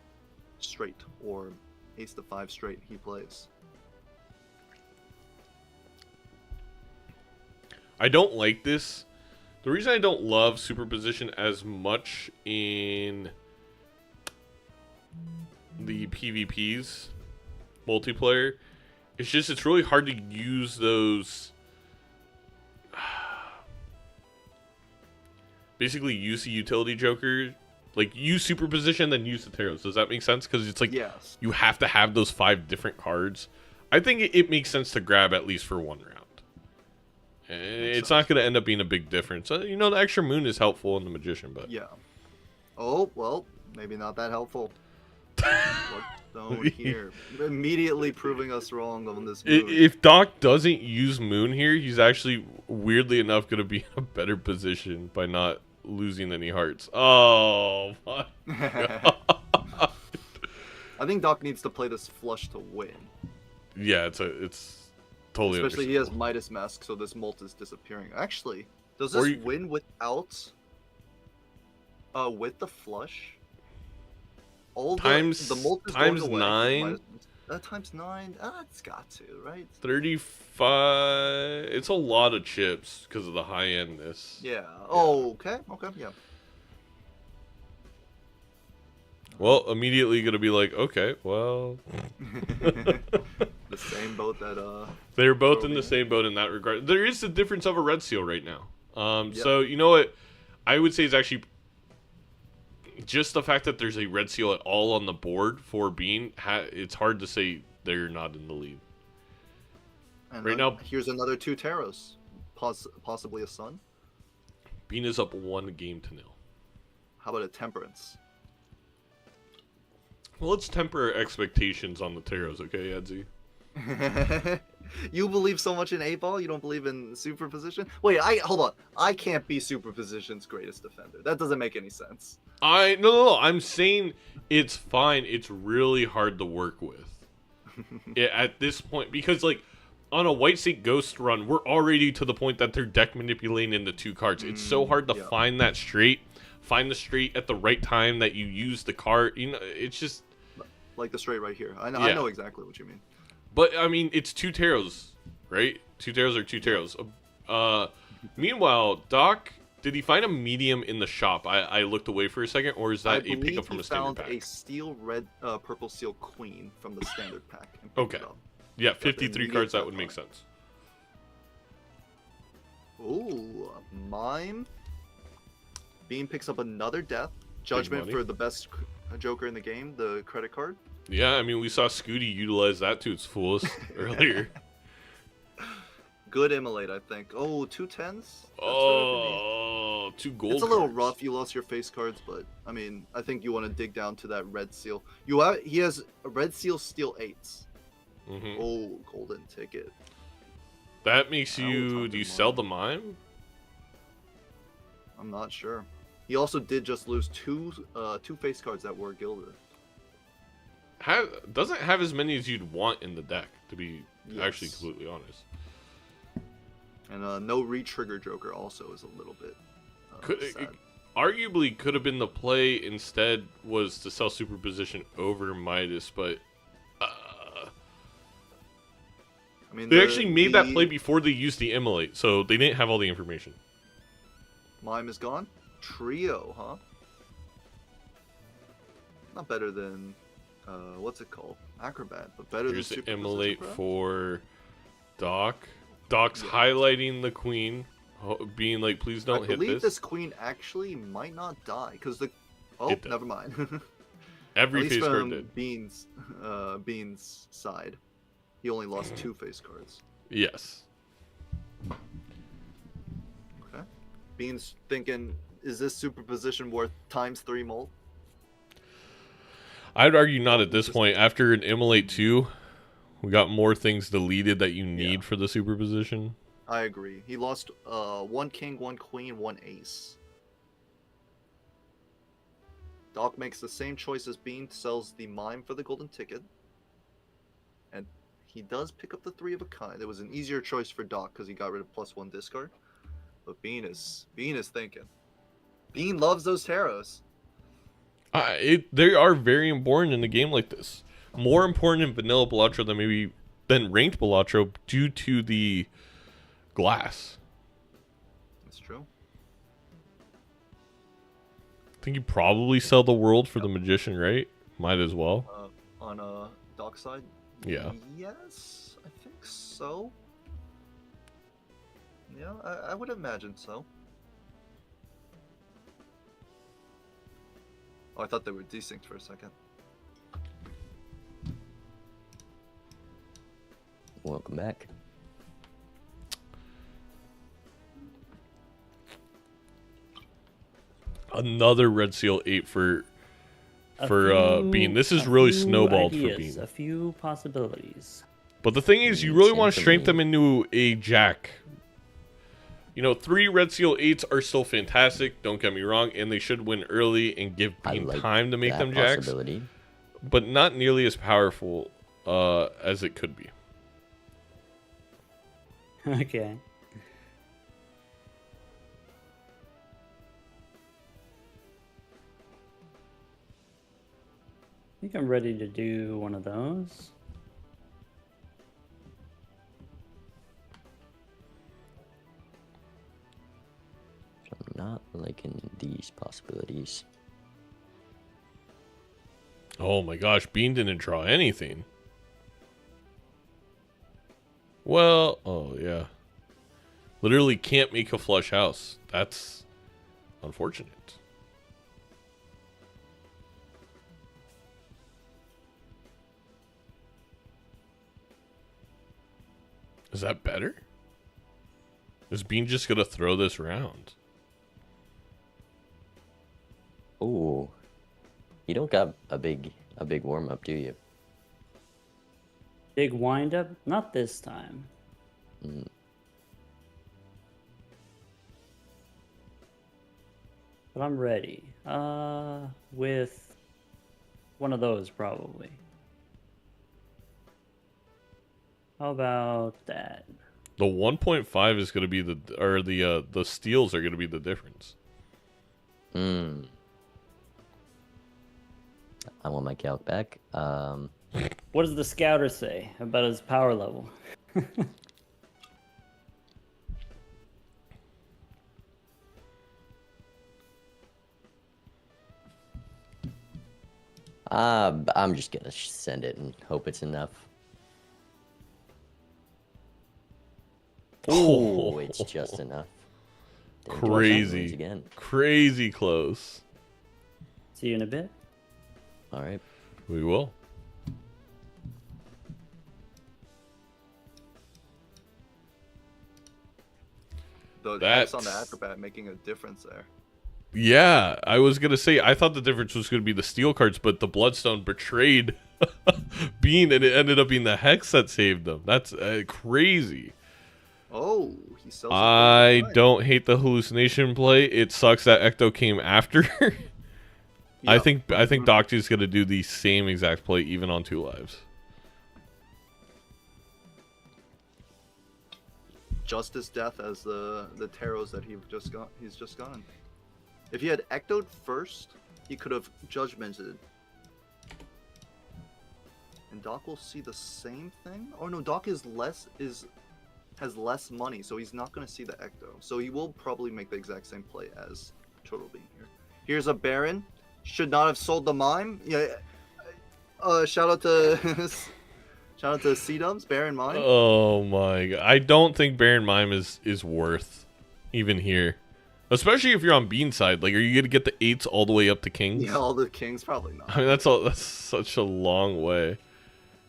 straight or ace to 5 straight he plays. I don't like this. The reason I don't love superposition as much in the PvPs multiplayer, it's really hard to use those. Basically, use the utility joker, like use superposition, then use the tarots. Does that make sense? Because it's like Yes. you have to have those 5 different cards. I think it makes sense to grab at least for one round. And it's not going to end up being a big difference. You know, the extra moon is helpful in the magician, but Yeah. Oh, well, maybe not that helpful. What's going here? Immediately proving us wrong on this moon. If Doc doesn't use moon here, he's actually weirdly enough going to be in a better position by not losing any hearts. Oh my God. I think Doc needs to play this flush to win. Yeah, it's totally Especially he has understandable. Midas Mask, so this molt is disappearing. Actually, does Or this you- win without with the flush? All the molt is times going away. 9. Times 9. It's got to, right? 35. It's a lot of chips because of the high endness. Yeah. Oh, okay. Okay. Yeah. Well, immediately gonna be like, okay, well, The same boat that they're both in the Trophy. same boat in that regard. There is the difference of a red seal right now. Yep. So you know what, I would say is actually just the fact that there's a red seal at all on the board for Bean. It's hard to say they're not in the lead. And Right now- here's another 2 Taros, possibly a Sun. Bean is up 1-0. How about a Temperance? Well, let's temper our expectations on the Taros, okay, Edzy? You believe so much in 8-ball, you don't believe in superposition? Wait, hold on. I can't be superposition's greatest defender. That doesn't make any sense. No. I'm saying it's fine. It's really hard to work with at this point because, like, on a White State Ghost run, we're already to the point that they're deck manipulating into 2 cards. It's so hard to yeah. find that straight, find the straight at the right time that you use the card. You know, it's just. Like the straight right here. I Yeah. know exactly what you mean. But I mean, it's 2 Taros, right? 2 Taros are 2 Taros. Meanwhile, Doc, did he find a medium in the shop? I looked away for a second, or is that a pickup from a standard found pack? a steel red, purple seal queen from the standard pack. And picked Okay. it up. Yeah, the 53 immediate cards. That would deadline. make sense. Ooh, mime. Bean picks up another death. Judgment money. for the best Joker in the game, the credit card. Yeah, I mean, we saw Scooty utilize that to its fullest earlier. Good immolate, I think. Oh, 2 10s? Oh, 2 gold. It's a little cards. rough. You lost your face cards, but I mean, I think you want to dig down to that red seal. He has a red seal, steel 8s. Mhm. Oh, golden ticket. That makes I will you. talk Do you to sell mine. the mime? I'm not sure. He also did just lose two face cards that were gilded. Doesn't have as many as you'd want in the deck, to be actually Yes. completely honest. And no re-trigger Joker also is a little bit sad. Arguably could have been the play instead was to sell superposition over Midas, but I mean, they actually made that play before they used the immolate, so they didn't have all the information. Mime is gone. Trio, huh? Not better than what's it called? Acrobat, but better Here's than the superposition. immolate perhaps? for Doc. Doc's Yeah. highlighting the queen, being like, "Please don't I hit believe this." this queen actually might not die because the. Oh, It does. never mind. Every At least face card from did. Bean's side, he only lost 2 face cards. Yes. Okay. Bean's thinking, is this superposition worth ×3 molt? I'd argue not at this point. After an immolate 2, we got more things deleted that you need Yeah. for the superposition. I agree. He lost 1 king, 1 queen, 1 ace. Doc makes the same choice as Bean, sells the mime for the golden ticket. And he does pick up the 3 of a kind. It was an easier choice for Doc because he got rid of +1 discard. But Bean is thinking. Bean loves those taros. They are very important in a game like this. More important in vanilla Balatro than ranked Balatro due to the glass. That's true. I think you probably sell the world for the magician, right? Might as well. On Doc side? Yeah. Yes, I think so. Yeah, I would imagine so. Oh, I thought they were desynced for a second. Welcome back. Another red seal 8 for Bean. This is a really few snowballed ideas, for Bean. A few possibilities. But the thing is, you Makes really sense want to to strengthen me. them into a jack. You know, 3 red seal 8s are still fantastic, don't get me wrong, and they should win early and give I Bean like time to make that them jacks, possibility. but not nearly as powerful as it could be. Okay. I think I'm ready to do one of those. I'm not liking these possibilities. Oh my gosh, Bean didn't draw anything. Well, oh yeah. Literally can't make a flush house. That's unfortunate. Is that better? Is Bean just gonna throw this round? Oh, you don't got a big warm up, do you? Big wind up? Not this time. Mm. But I'm ready. With one of those probably. How about that? The 1.5 is gonna be the steals are gonna be the difference. Hmm. I want my calc back. What does the scouter say about his power level? I'm just gonna send it and hope it's enough. Oh, it's just enough. Didn't draw Crazy. diamonds again. Crazy close. See you in a bit. All right. We will. The hex on the That's- acrobat making a difference there. Yeah, I was gonna say I thought the difference was gonna be the steel cards, but the bloodstone betrayed Bean, and it ended up being the hex that saved them. That's crazy. Oh, he sells. I don't hate the hallucination play. It sucks that Ecto came after. I think Docty's gonna do the same exact play even on 2 lives. Just as death as the tarots that he's just gone. If he had Ectoed first, he could have judgmented. And Doc will see the same thing? Oh no, Doc has less money, so he's not gonna see the Ecto. So he will probably make the exact same play as Turtle Bean here. Here's a Baron. Should not have sold the mime. Yeah. Shout out to C-Dubs, Baron Mime. Oh my god. I don't think Baron Mime is worth even here. Especially if you're on Bean side. Like, are you gonna get the 8s all the way up to kings? Yeah, all the kings probably not. I mean, that's such a long way.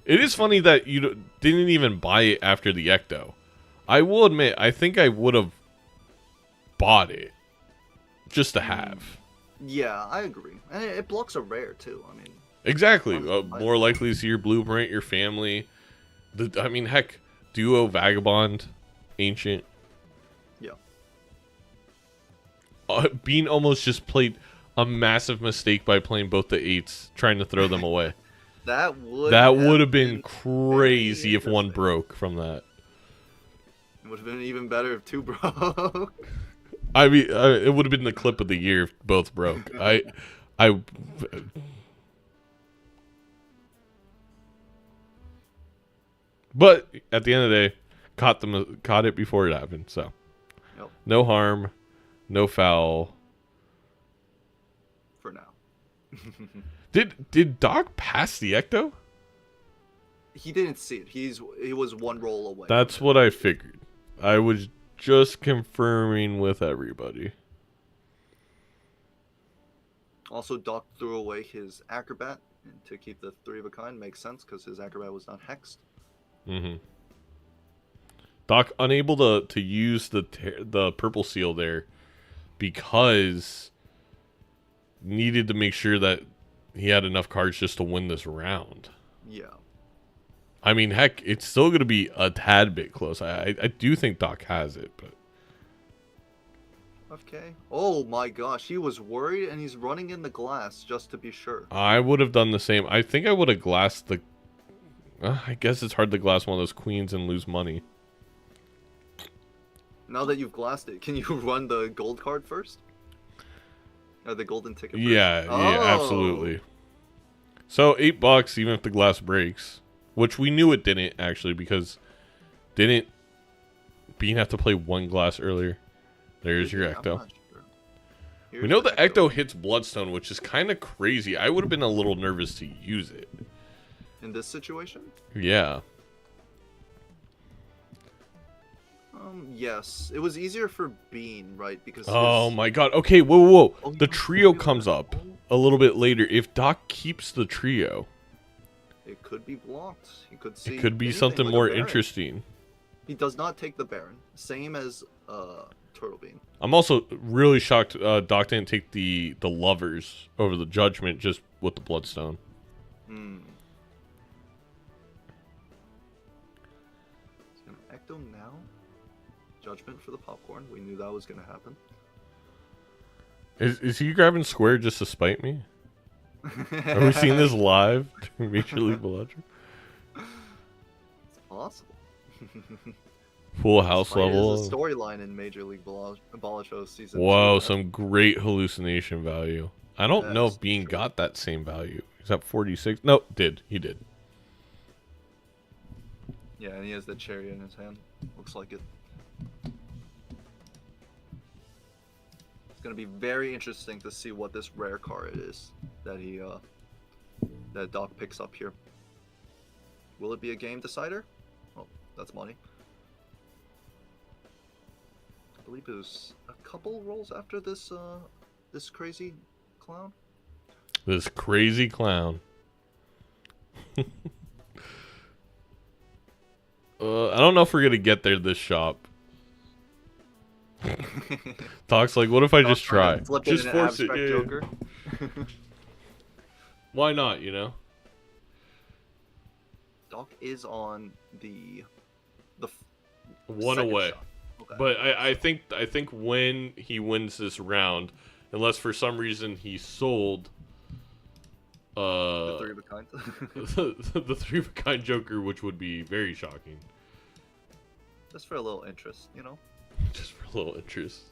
It is funny that you didn't even buy it after the Ecto. I will admit, I think I would have bought it just to have. Yeah, I agree. And it blocks a rare too. I mean, Exactly. More likely to see your blueprint, your family. I mean, heck, Duo, Vagabond, Ancient. yeah. Bean almost just played a massive mistake by playing both the 8s, trying to throw them away. That would have been crazy if one broke from that. It would have been even better if 2 broke. I mean, it would have been the clip of the year if both broke. But at the end of the day, caught it before it happened. So, Yep. No harm, no foul. For now. Did Doc pass the Ecto? He didn't see it. He was 1 roll away. That's what I figured. I was just confirming with everybody. Also, Doc threw away his acrobat to keep the 3 of a kind. Makes sense because his acrobat was not hexed. Mm-hmm. Doc unable to use the purple seal there because needed to make sure that he had enough cards just to win this round. Yeah. I mean, heck, it's still going to be a tad bit close. I do think Doc has it, but... Okay. Oh my gosh, he was worried and he's running in the glass just to be sure. I would have done the same. I think I would have glassed the... I guess it's hard to glass one of those queens and lose money. Now that you've glassed it, can you run the gold card first? Or the golden ticket first? Yeah, yeah, Oh. absolutely. So $8 even if the glass breaks, which we knew it didn't actually because didn't Bean have to play one glass earlier? There's your I'm Ecto. not sure. We Here's know the the Ecto hits Bloodstone, which is kind of crazy. I would have been a little nervous to use it. In this situation? Yeah. Yes. It was easier for Bean, right? Because Oh his... my god. Okay, whoa, whoa, whoa. Oh, The you trio don't comes feel up that. a little bit later. If Doc keeps the trio, It could be blocked. He could see. it could be anything, something like a more Baron. interesting. He does not take the Baron. Same as Turtle Bean. I'm also really shocked Doc didn't take the lovers over the Judgment just with the Bloodstone. Hmm. He's gonna Ecto now. Judgment for the popcorn. We knew that was gonna happen. Is he grabbing square just to spite me? Are we seeing this live? Major League Balatro? It's possible. Full house Spite level. is a storyline in Major League Balatro season 2. Whoa, man. some great hallucination value. I don't know Yes, if Bean true. got that same value. Is that 46? Nope, he did. Yeah, and he has the cherry in his hand. Looks like it. It's gonna be very interesting to see what this rare card is that that Doc picks up here. Will it be a game decider? Oh, that's money. I believe it was a couple rolls after this this crazy clown. This crazy clown. I don't know if we're gonna get there this shop. Doc's like, what if I just try? Flip Just in an force it. abstract Yeah. Joker. Why not, you know? Doc is on the One second away. shot. Okay. But I think when he wins this round, unless for some reason he sold the three of a kind. the three of a kind Joker, which would be very shocking. Just for a little interest, you know. Just for a little interest.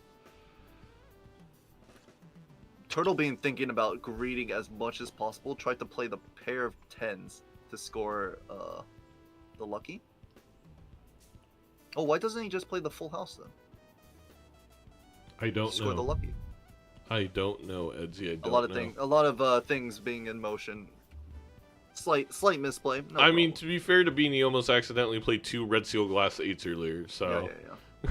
Turtle Bean, thinking about greeting as much as possible, tried to play the pair of tens to score the lucky. Oh, why doesn't he just play the full house then? I don't Score the know. lucky. I don't know, Edzy. I don't A lot of know. things. A lot of things being in motion. Slight misplay. No I mean, problem. to be fair to Bean, he almost accidentally played 2 Red Seal Glass 8s earlier, Yeah, so... yeah.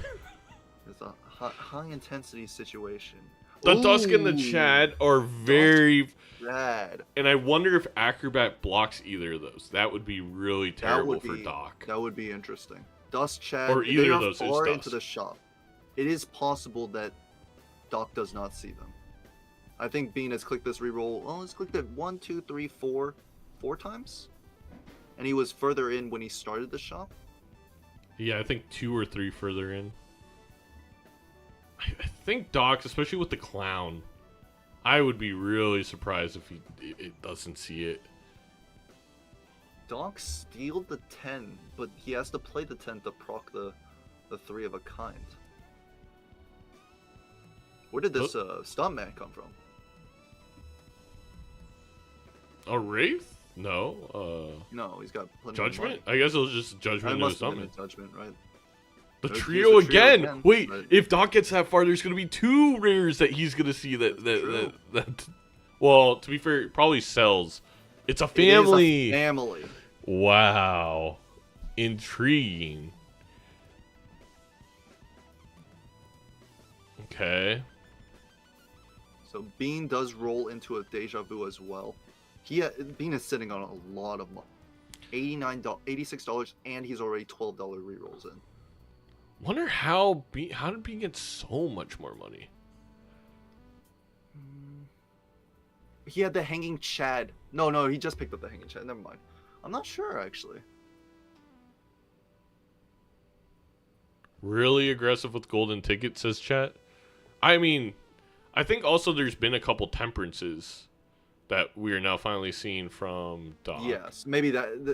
It's a high intensity situation. The Dusk and the Ooh, Chad are very... bad. And I wonder if Acrobat blocks either of those. That would be really terrible for Doc. That would be interesting. Dust Chad. Or either they of are those is far into Dusk. the shop. It is possible that Doc does not see them. I think Bean has clicked this reroll. Oh, he's clicked it 1, 2, 3, 4 times, and he was further in when he started the shop. Yeah, I think 2 or 3 further in. I think Doc, especially with the clown, I would be really surprised if it doesn't see it. Doc stealed the 10, but he has to play the 10 to proc the 3 of a kind. Where did this stuntman come from? A Wraith? No. No, he's got plenty Judgment? of money. I guess it was just I Judgment and must have been Summon. a Judgment, right? The Here's trio the trio again. again, Wait, but- if Doc gets that far, there's gonna be 2 rares that he's gonna see True. that. Well, to be fair, it probably sells. It's a It is a family. family. Wow, intriguing. Okay. So Bean does roll into a deja vu as well. Bean is sitting on a lot of money. $86, and he's already $12 rerolls in. Wonder how did Bean get so much more money? He had the hanging Chad. No, he just picked up the hanging Chad. Never mind. I'm not sure actually. Really aggressive with golden tickets, says chat. I mean, I think also there's been a couple temperances that we are now finally seeing from Doc. Yes, maybe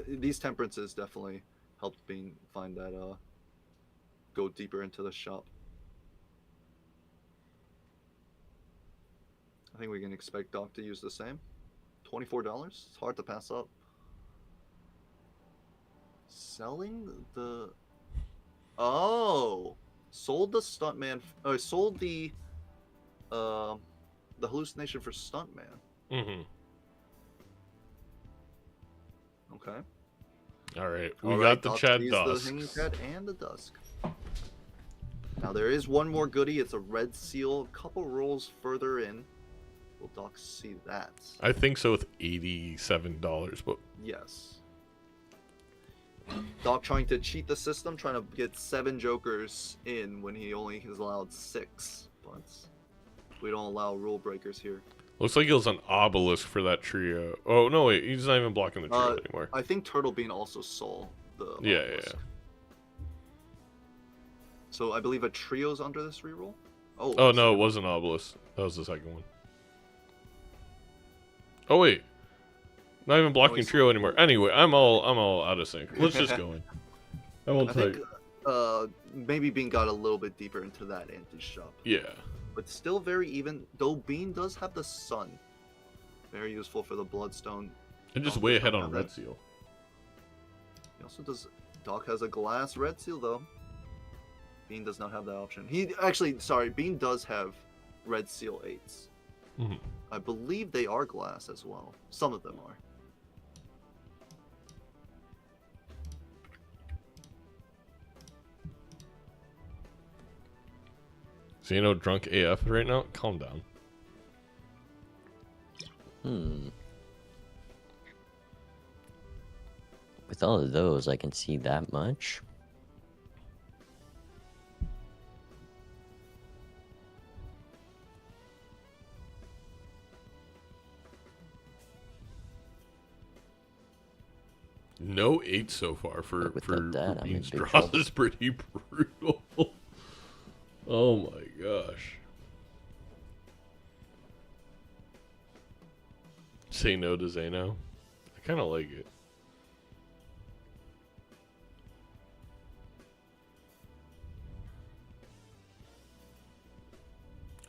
these temperances definitely helped Bean find that go deeper into the shop. I think we can expect Doc to use the same. $24. It's hard to pass up. Selling the. Oh, sold the stuntman. Sold the hallucination for stuntman. Mm-hmm. Okay. All right. We All got right, the Doc Chad sees Dusk. the hanging Chad and the Dusk. Now there is one more goodie. It's a red seal. A couple rolls further in. Will Doc see that? I think so with $87, but Yes. Doc trying to cheat the system, trying to get 7 jokers in when he only is allowed 6. But we don't allow rule breakers here. looks like it was an obelisk for that trio. Oh, no, wait. He's not even blocking the trio anymore. I think Turtle Bean also saw the Yeah. obelisk. So I believe a trio's under this reroll? Oh, no, it wasn't obelisk. That was the second one. Oh, wait. Not even blocking he's- trio anymore. Anyway, I'm all out of sync. Let's just go in. I won't I tell think you. maybe Bean got a little bit deeper into that anti-shop. Yeah. But still very even, though Bean does have the sun. Very useful for the Bloodstone. And just Oh, way does ahead not on have Red that. Seal. He also does. Doc has a glass red seal though. Bean does not have that option. Bean does have red seal 8s. Mhm. I believe they are glass as well. Some of them are. So, drunk AF right now? Calm down. With all of those, I can see that much. No 8 so far for But without that, I'm in Bean's big draws trouble. is pretty brutal. Oh my gosh. Say no to Zeno. I kind of like it.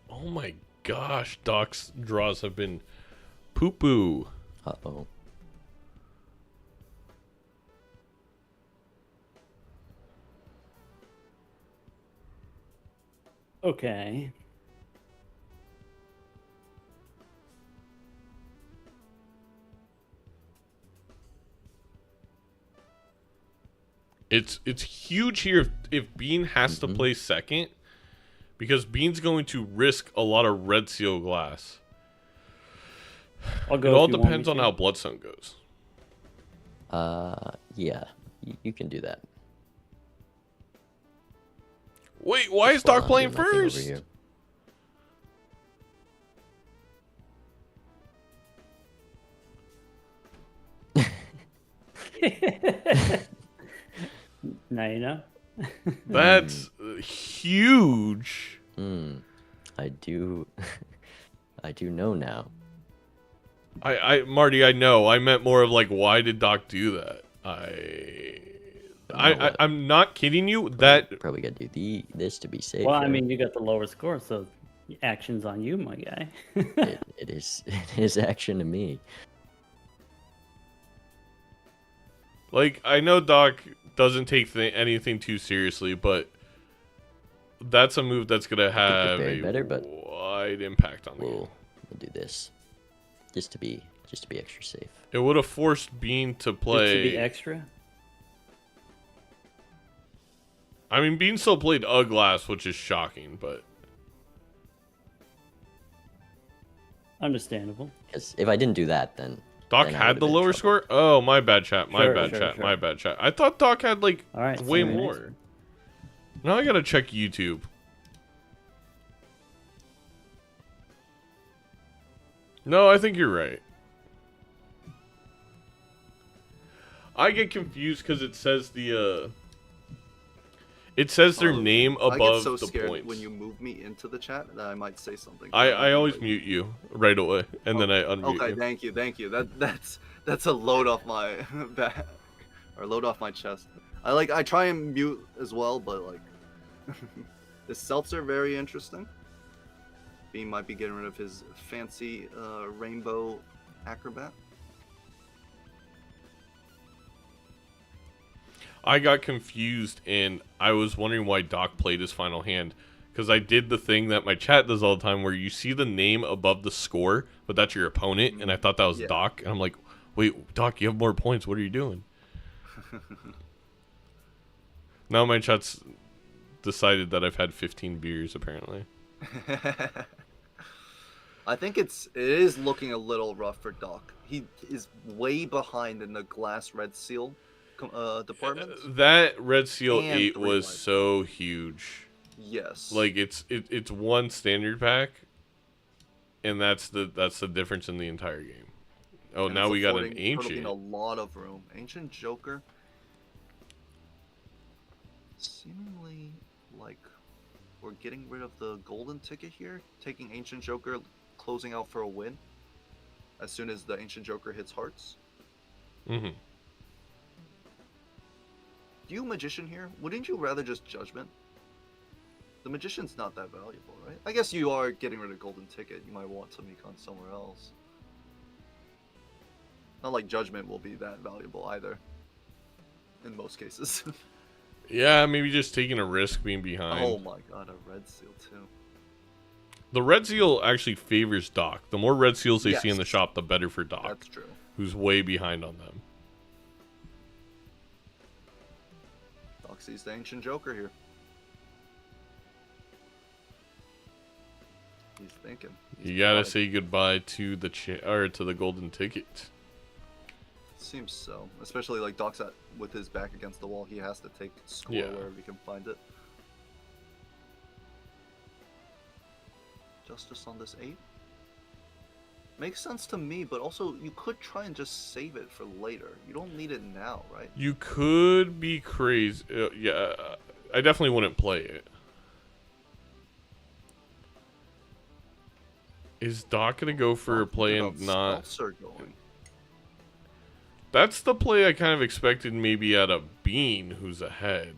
Oh my gosh, Doc's draws have been poo-poo. Uh-oh. Okay. It's huge here if Bean has to play second, because Bean's going to risk a lot of red seal glass. I'll It go. all if you want me depends on to. how Bloodstone goes. Yeah. You can do that. Wait, why is While Doc I'm playing doing my thing over first? here. Now you know. That's huge. I do. I do know now. Marty, I know. I meant more of like, why did Doc do that? I'm not kidding you. That Probably got to do this to be safe. Well, I right? mean, you got the lower score, so action's on you, my guy. it is action to me. like, I know Doc doesn't take anything too seriously, but that's a move that's gonna have prepared a better, but wide impact on the game. We'll do this just to be extra safe. It would have forced Bean to Just play. to be extra. I mean, Bean still played a glass, which is shocking, but Understandable. Because if I didn't do that, then Doc then I had would've the been in lower trouble. score. Oh, my bad, chat. My Sure, bad, sure, chat. sure. My bad, chat. I thought Doc had like All right. way see you more. next. Now I gotta check YouTube. No, I think you're right. I get confused because it says it says their name I get above so the scared points. when you move me into the chat that I might say something. I always mute you right away, and then I unmute Okay, you. thank you. That's a load off my back or load off my chest. I try and mute as well, but like the seltzer very interesting. Bean might be getting rid of his fancy rainbow acrobat. I got confused, and I was wondering why Doc played his final hand. Because I did the thing that my chat does all the time, where you see the name above the score, but that's your opponent, and I thought that was Doc. And I'm like, wait, Doc, you have more points. What are you doing? Now my chat's decided that I've had 15 beers, apparently. I think it is looking a little rough for Doc. He is way behind in the glass red seal department. That Red Seal And 8 3 was life. so huge. Yes. Like it's one standard pack, and that's the difference in the entire game. Oh, And now it's we got an affording ancient. a lot of room. Ancient Joker. Seemingly like we're getting rid of the golden ticket here, taking Ancient Joker, closing out for a win. As soon as the Ancient Joker hits hearts. Mm-hmm. Do you Magician here? Wouldn't you rather just Judgment? The Magician's not that valuable, right? I guess you are getting rid of golden ticket. You might want some econ somewhere else. Not like Judgment will be that valuable either. In most cases. Yeah, maybe just taking a risk being behind. Oh my god, a red seal too. The Red Seal actually favors Doc. The more Red Seals they see in the Yes. shop, the better for Doc. That's true. Who's way behind on them. Doc sees the Ancient Joker here. He's thinking. You gotta say goodbye to the to the golden ticket. Seems so. Especially like Doc's with his back against the wall, he has to take score Yeah. wherever he can find it. Justice on this 8. Makes sense to me, but also you could try and just save it for later. You don't need it now, right? You could be crazy. Yeah, I definitely wouldn't play it. Is Doc gonna go for a play and not? Going. That's the play I kind of expected, maybe out of Bean, who's ahead.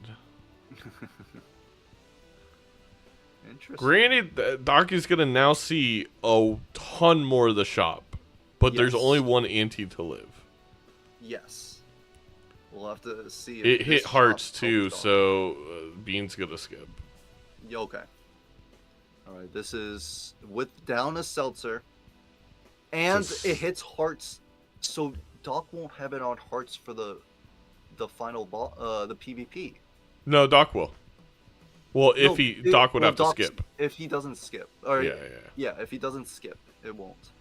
Interesting. Granted, Doc is gonna now see a ton more of the shop, but there's Yes. only one ante to live. Yes. We'll have to see. If It this hit shop hearts helps too, Doc. so Bean's gonna skip. Yeah, okay. Alright, this is with down a seltzer. And So it hits hearts, so Doc won't have it on hearts for the final the PvP. No, Doc will. Well, No, Doc would have to Doc's- skip. If he doesn't skip. Or, Yeah. yeah, if he doesn't skip, it won't.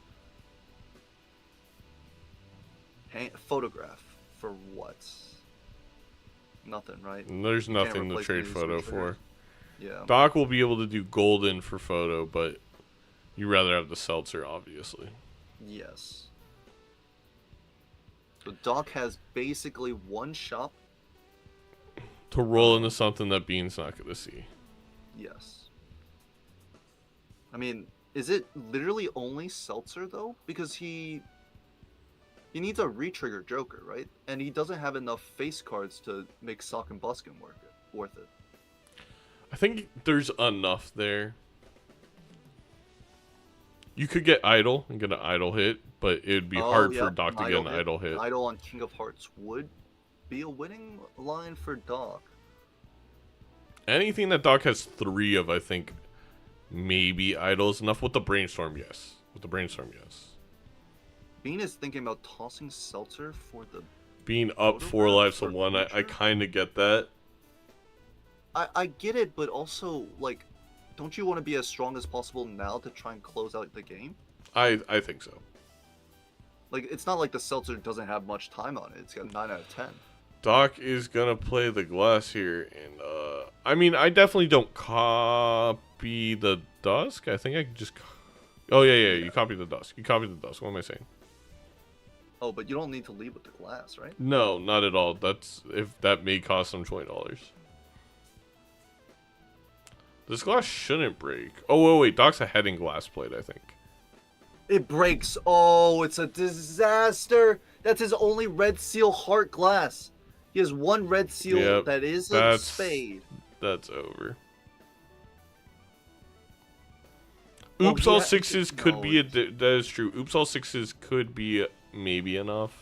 Photograph for what? Nothing, right? There's You can't nothing to replace trade these photo with for. triggers. Yeah. Doc will be able to do golden for photo, but you rather have the seltzer, obviously. Yes. So Doc has basically one shop. To roll into something that Bean's not going to see. Yes. I mean, is it literally only seltzer though? Because he needs a re-trigger Joker, right? And he doesn't have enough face cards to make Sock and Buskin worth it. I think there's enough there. You could get Idol and get an Idol hit, but it would be hard for Doc to get an Idol hit. Idol on King of Hearts would be a winning line for Doc. Anything that Doc has 3 of, I think, maybe Idol is enough. With the Brainstorm, yes. Bean is thinking about tossing Seltzer for the... Being up 4 lives to 1, I kind of get that. I get it, but also, like, don't you want to be as strong as possible now to try and close out the game? I think so. Like, it's not like the Seltzer doesn't have much time on it. It's got 9 out of 10. Doc is gonna play the glass here, and I mean, I definitely don't copy the Dusk. I think I can just. Oh yeah, you copy the Dusk. What am I saying? Oh, but you don't need to lead with the glass, right? No, not at all. That may cost them $20. This glass shouldn't break. Oh wait, Doc's a heading glass plate, I think. It breaks. Oh, it's a disaster. That's his only red seal heart glass. He has one red seal that is a spade. That's over. Oops, all sixes could no, be that is true. Oops, all sixes could be maybe enough.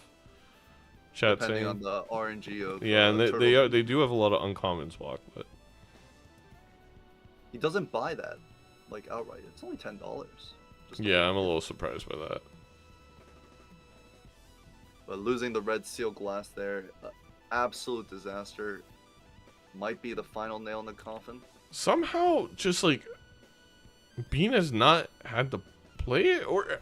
Chat depending saying. on the RNG of Yeah, and Turtle they Bean. they do have a lot of uncommons walk, but He doesn't buy that like outright. It's only $10. yeah, I'm a little surprised by that. But losing the red seal glass there, absolute disaster. Might be the final nail in the coffin. Somehow, just like Bean has not had to play it, or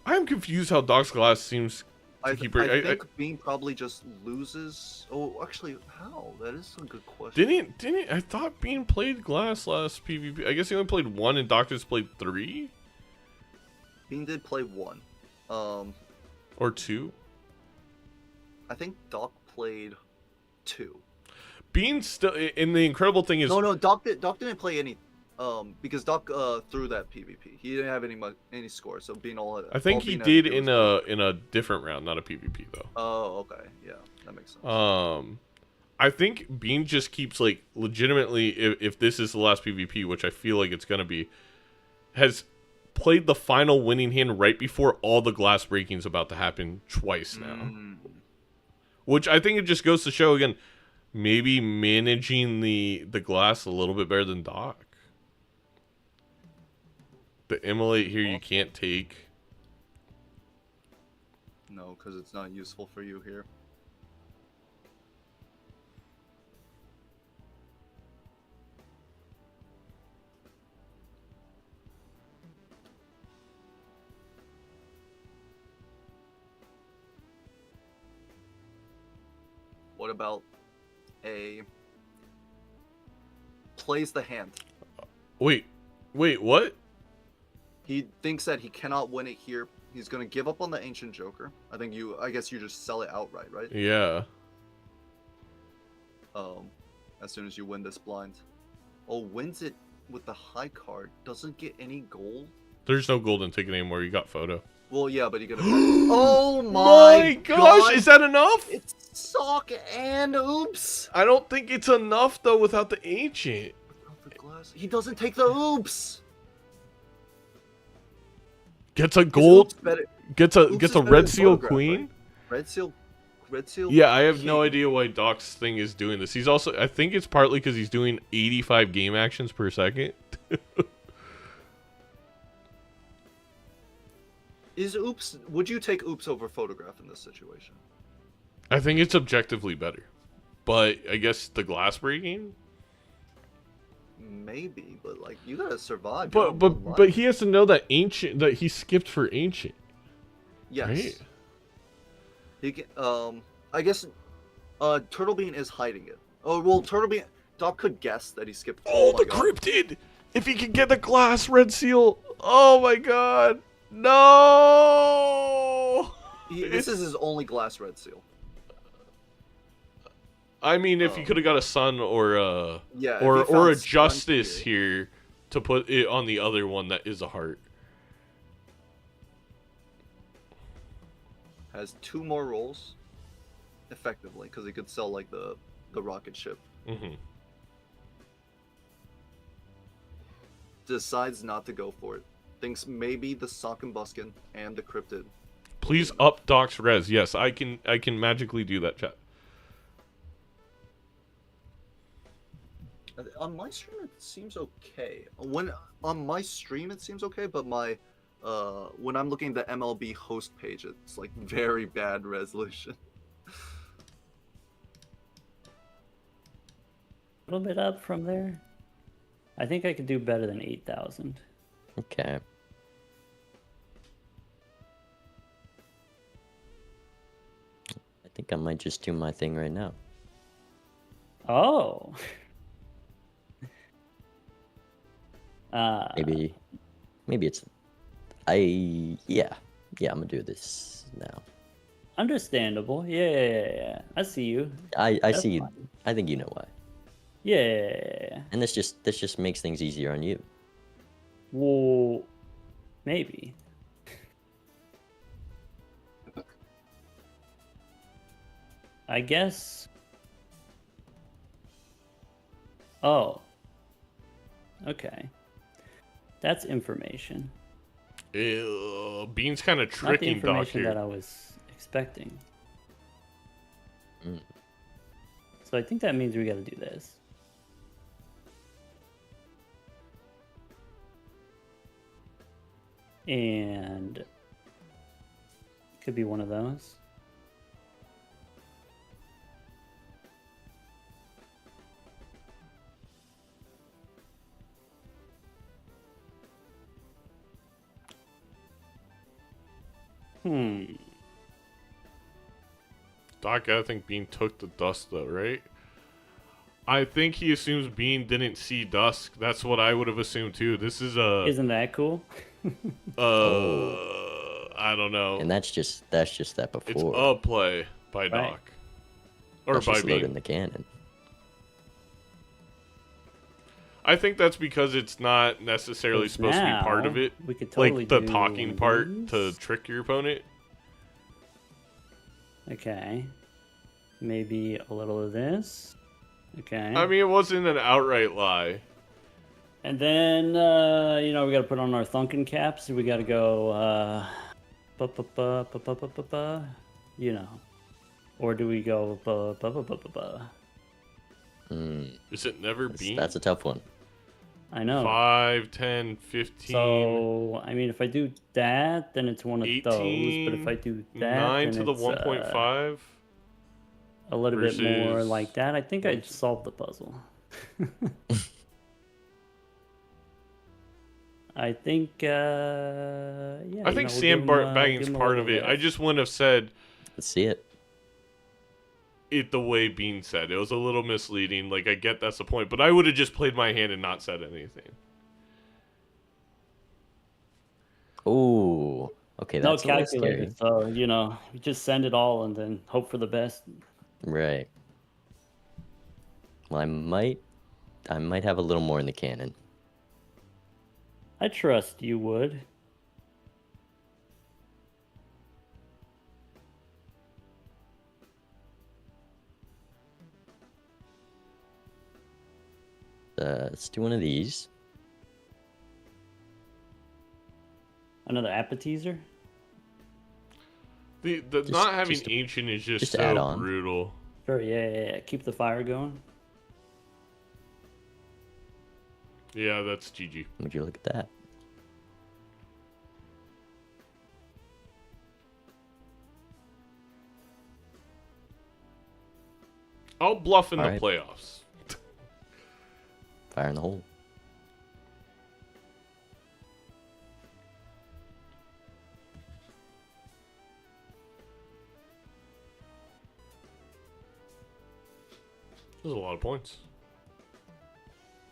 I'm confused how Doc's glass seems to I keep. think Bean probably just loses. Oh, actually, how? That is a good question. Didn't he? I thought Bean played glass last PvP. I guess he only played one, and Doc just played 3 Bean did play 1. or 2. I think Doc played 2. Bean still, and the incredible thing is, No, Doc didn't play any. Because Doc threw that PvP. He didn't have any score, so Bean all. I think all he Bean had to did do in was a different round, not a PvP though. Oh, okay, yeah, that makes sense. I think Bean just keeps like legitimately, if this is the last PvP, which I feel like it's gonna be, has played the final winning hand right before all the glass breaking's about to happen twice now. Which I think it just goes to show again, maybe managing the glass a little bit better than Doc. The immolate here you can't take. No, because it's not useful for you here. What about a plays the hand? Wait, what? He thinks that he cannot win it here. He's gonna give up on the Ancient Joker. I guess you just sell it outright, right? Yeah. As soon as you win this blind. Oh, wins it with the high card. Doesn't get any gold. There's no golden ticket anymore. You got photo. Well, yeah, but you gotta. Oh My gosh, is that enough? It's sock and oops. I don't think it's enough though without the ancient. Without the glass, he doesn't take the oops. Gets a gold. Gets a Oops is red better than seal photograph, queen. Right? Red seal. Yeah, I have no king. idea why Doc's thing is doing this. He's also, I think it's partly because he's doing 85 game actions per second. Would you take oops over photograph in this situation? I think it's objectively better, but I guess the glass breaking. Maybe, but like you gotta survive. But he has to know that he skipped for ancient. Yes. Right? He can, I guess Turtle Bean is hiding it. Oh well, Turtle Bean. Doc could guess that he skipped. Oh, my the God. cryptid! If he can get the glass red seal, oh my God, no! This is his only glass red seal. I mean, if he could have got a sun or a Yeah, or if he found a sun justice here to put it on the other one that is a heart. Has 2 more rolls, effectively, because he could sell like the rocket ship. Mm-hmm. Decides not to go for it. Thinks maybe the Sock and Buskin and the Cryptid. Please up Doc's res. Yes, I can magically do that, chat. On my stream, it seems okay. On my stream, it seems okay, but my when I'm looking at the MLB host page, it's like very bad resolution. A little bit up from there. I think I could do better than 8,000. Okay. I think I might just do my thing right now. Oh. Maybe it's yeah, I'm gonna do this now. Understandable. Yeah. I see you. I That's see you. fine. I think you know why. Yeah. And this just makes things easier on you. Well, maybe. I guess. Oh. Okay. That's information. Bean's kind of Not the tricking Doc information here. that I was expecting. Mm. So I think that means we got to do this. And it could be one of those. Doc, I think Bean took the dusk though, right? I think he assumes Bean didn't see dusk. That's what I would have assumed too. This is a Isn't that cool? I don't know. And that's just that before. It's a play by Doc. Or That's by just loading Bean. the cannon. I think that's because it's not necessarily supposed to be part of Now, it. we could totally Like the do talking part to these. trick your opponent. Okay. Maybe a little of this. Okay. I mean, it wasn't an outright lie. And then, we got to put on our thunking caps. We got to go, Or do we go, Is it never Bean? That's a tough one. I know. 5, 10, 15, So, I mean, if I do that, then it's one of 18, those. But if I do that, 9 then to the it's, 1.5. a little bit more versus- like that. I think I'd solve the puzzle. I think, yeah. I think we'll give 'em, sandbagging's give 'em a part little of it. bit. I just wouldn't have said Let's see it. it the way Bean said. It was a little misleading. Like, I get that's the point. But I would have just played my hand and not said anything. Oh, okay, No that's a little scary. calculated, so you just send it all and then hope for the best. Right. Well, I might have a little more in the cannon. I trust you would. Let's do one of these. Another appetizer. The not having just ancient is just to add so on. brutal. Sure, yeah. Keep the fire going. Yeah, that's GG. Would you look at that? I'll bluff in the Alright. playoffs. Fire in the hole. There's a lot of points.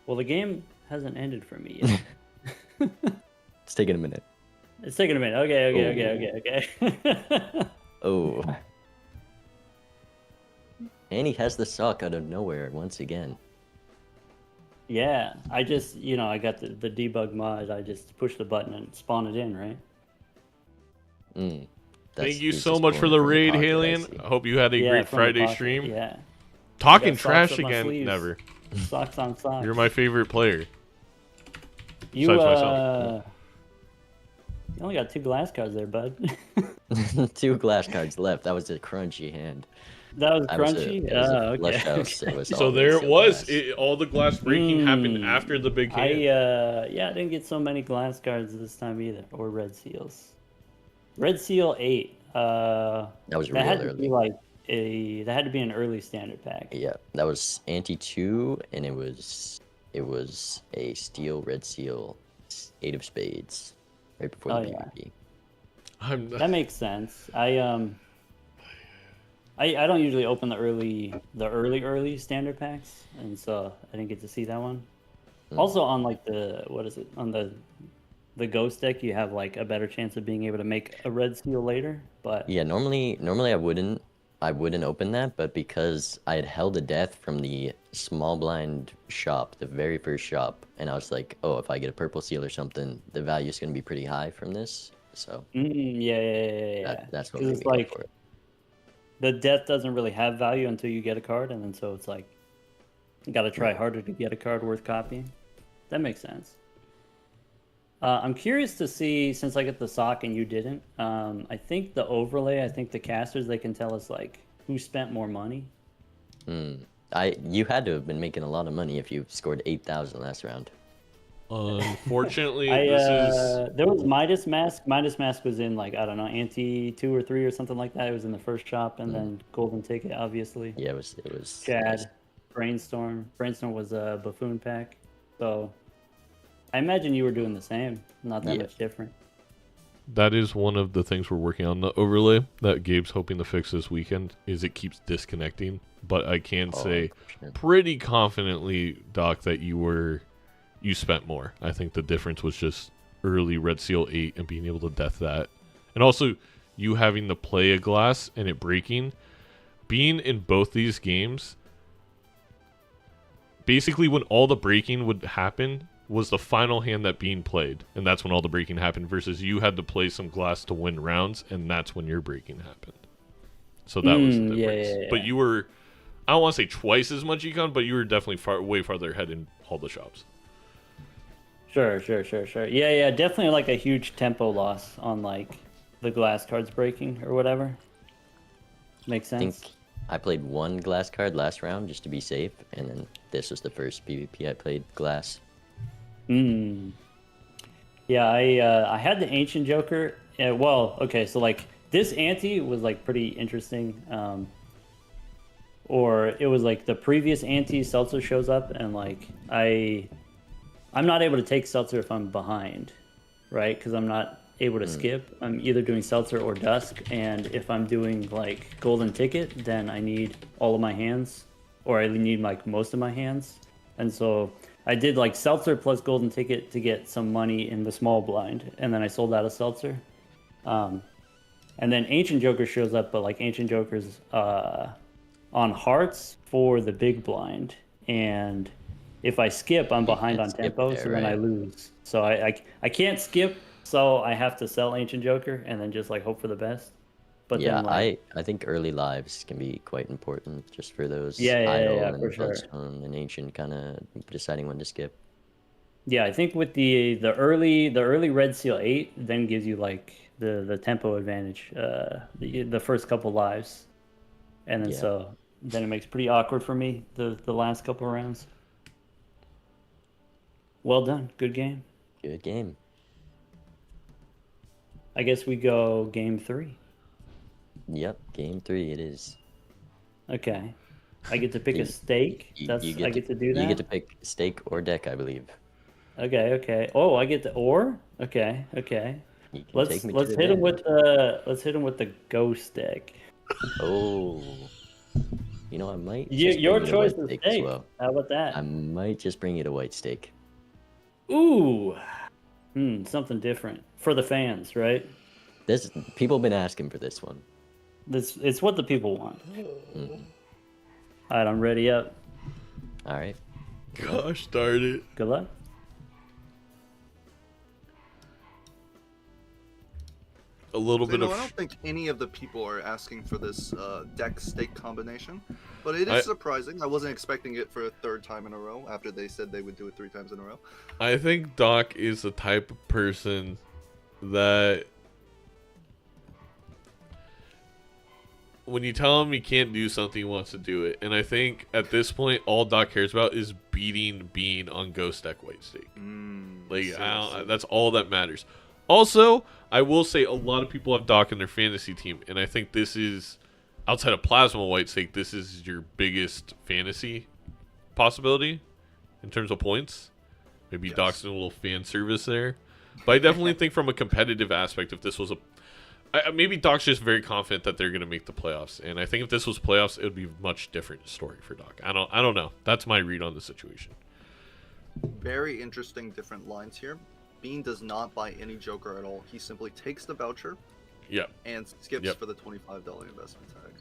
Well, the game hasn't ended for me yet. It's taking a minute. It's taking a minute. Okay. Oh. And he has the sock out of nowhere once again. Yeah, I just, I got the debug mod. I just push the button and spawn it in, right? Thank you so much for the raid, Halion. I hope you had a great from the Friday pocket, stream. Yeah. Talking Got socks trash up my again? sleeves. Never. Socks on socks. You're my favorite player. You, besides myself. You only got 2 glass cards there, bud. 2 glass cards left. That was a crunchy hand. That was That was crunchy? it was a Okay. flush house. It was So all there it sealed was. glass. All the glass breaking happened after the big hand. I didn't get so many glass cards this time either, or red seals. Red seal 8. That was real had to early. be like that had to be an early standard pack. Yeah, that was ante 2, and it was a steel red seal, 8 of spades, right before the PvP. That makes sense. I don't usually open the early standard packs, and so I didn't get to see that one. Also on like on the ghost deck, you have like a better chance of being able to make a red seal later. But Yeah, normally I wouldn't open that, but because I had held a death from the small blind shop, the very first shop, and I was like, oh, if I get a purple seal or something, the value is going to be pretty high from this. So yeah. that's what 'Cause made it's me go like for it. the death doesn't really have value until you get a card, and then so it's like you got to try harder to get a card worth copying. That makes sense. I'm curious to see, since I get the sock and you didn't. I think the overlay. I think the casters, they can tell us like who spent more money. You had to have been making a lot of money if you scored 8,000 last round. Unfortunately, There was Midas Mask. Midas Mask was in like, I don't know, Ante 2 or 3 or something like that. It was in the first shop, and then Golden Ticket, obviously. Yeah, it was Chad, nice. Brainstorm. Brainstorm was a buffoon pack. So I imagine you were doing the same. Not that much different. That is one of the things we're working on. The overlay that Gabe's hoping to fix this weekend is it keeps disconnecting. But I can say pretty confidently, Doc, that you spent more. I think the difference was just early Red Seal 8 and being able to death that. And also you having to play a glass and it breaking. Being in both these games, basically when all the breaking would happen was the final hand that being played. And that's when all the breaking happened versus you had to play some glass to win rounds and that's when your breaking happened. So that was the difference. Yeah. But you were, I don't want to say twice as much econ, but you were definitely way farther ahead in all the shops. Sure. Yeah, definitely like a huge tempo loss on like the glass cards breaking or whatever. Makes I sense. think I played one glass card last round just to be safe, and then this was the first PvP I played glass. Yeah, I had the Ancient Joker. Well, okay, so like this ante was like pretty interesting. Or it was like the previous ante Seltzer shows up, and like I'm not able to take Seltzer if I'm behind, right? Because I'm not able to skip. I'm either doing Seltzer or Dusk, and if I'm doing like Golden Ticket, then I need all of my hands, or I need like most of my hands. And so I did like Seltzer plus Golden Ticket to get some money in the small blind, and then I sold out of Seltzer. And then Ancient Joker shows up, but like Ancient Joker's on hearts for the big blind, and if I skip, I'm behind on tempo, so then I lose. So I can't skip, so I have to sell Ancient Joker and then just like hope for the best. But Yeah, then, like, I think early lives can be quite important just for those Yeah, idle and for sure. Bloodstone and Ancient kind of deciding when to skip. Yeah, I think with the early Red Seal 8 then gives you like the tempo advantage, the first couple lives, and then so then it makes it pretty awkward for me the last couple rounds. Well done, good game. Good game. I guess we go game 3. Yep, game 3 it is. Okay, I get to pick a stake. I get to do that. You get to pick stake or deck, I believe. Okay. Oh, I get the or. Okay. You can Let's take me hit to the him deck. with the ghost deck. Oh, you know I might. Your bring you to choice white of stake stake. as well. How about that? I might just bring you to white stake. Ooh, something different for the fans, right? This people have been asking for this one. It's what the people want. All right, I'm ready up. All right. Gosh darn it. Good luck. A little bit I of... don't think any of the people are asking for this deck stake combination, but it is surprising. I wasn't expecting it for a third time in a row after they said they would do it 3 times in a row. I think Doc is the type of person that when you tell him he can't do something, he wants to do it. And I think at this point, all Doc cares about is beating Bean on Ghost Deck White Stake. That's all that matters. Also, I will say a lot of people have Doc in their fantasy team, and I think this is, outside of Plasma White Stake, this is your biggest fantasy possibility in terms of points. Maybe Doc's doing a little fan service there. But I definitely think from a competitive aspect, if this was maybe Doc's just very confident that they're going to make the playoffs, and I think if this was playoffs, it would be a much different story for Doc. I don't know. That's my read on the situation. Very interesting different lines here. Bean does not buy any Joker at all. He simply takes the voucher and skips for the $25 investment tag.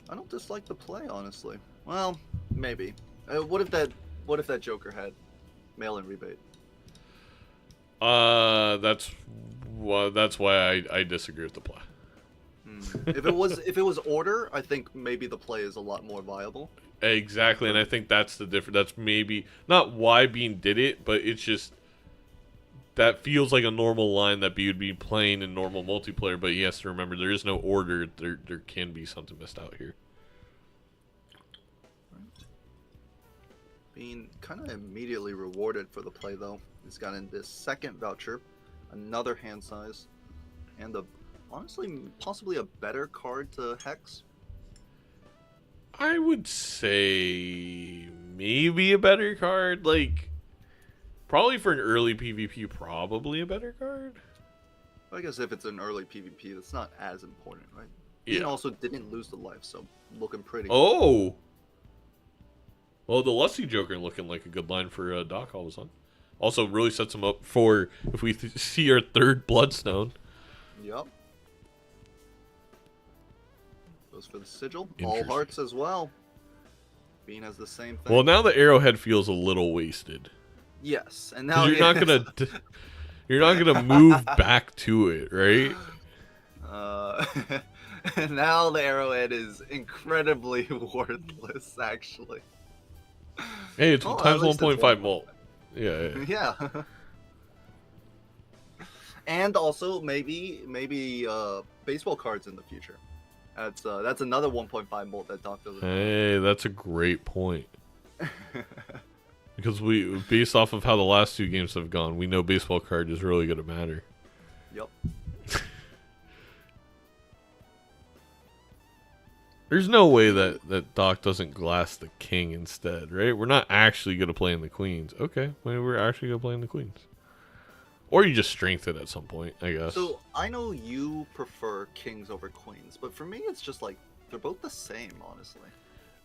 I don't dislike the play, honestly. Well, maybe. What if that Joker had mail-in rebate? That's why I disagree with the play. If it was order, I think maybe the play is a lot more viable. Exactly, and I think that's the difference. That's maybe not why Bean did it, but it's just that feels like a normal line that B would be playing in normal multiplayer. But he has to remember there is no order. There can be something missed out here. Being kind of immediately rewarded for the play, though. He's gotten this second voucher, another hand size, and honestly, possibly a better card to Hex. I would say maybe a better card. Like, probably for an early PvP, probably a better card. I guess if it's an early PvP, that's not as important, right? Yeah. He also didn't lose the life, so looking pretty. Oh! Well, the Lusty Joker looking like a good line for Doc all of a sudden. Also, really sets him up for if we see our third Bloodstone. Yep. Goes for the sigil. All hearts as well. Bean has the same thing. Well, now the arrowhead feels a little wasted. Yes, and now you're not gonna move back to it, right? And now the arrowhead is incredibly worthless, actually. Hey, it's times 1.5 mult. Yeah. Yeah. And also maybe baseball cards in the future. That's another 1.5 mult that Doc doesn't. Hey, that's a great point. Because based off of how the last two games have gone, we know baseball card is really going to matter. Yep. There's no way that Doc doesn't glass the king instead, right? We're not actually going to play in the queens. Okay, maybe we're actually going to play in the queens. Or you just strength it at some point, I guess. So, I know you prefer kings over queens, but for me it's just like, they're both the same, honestly.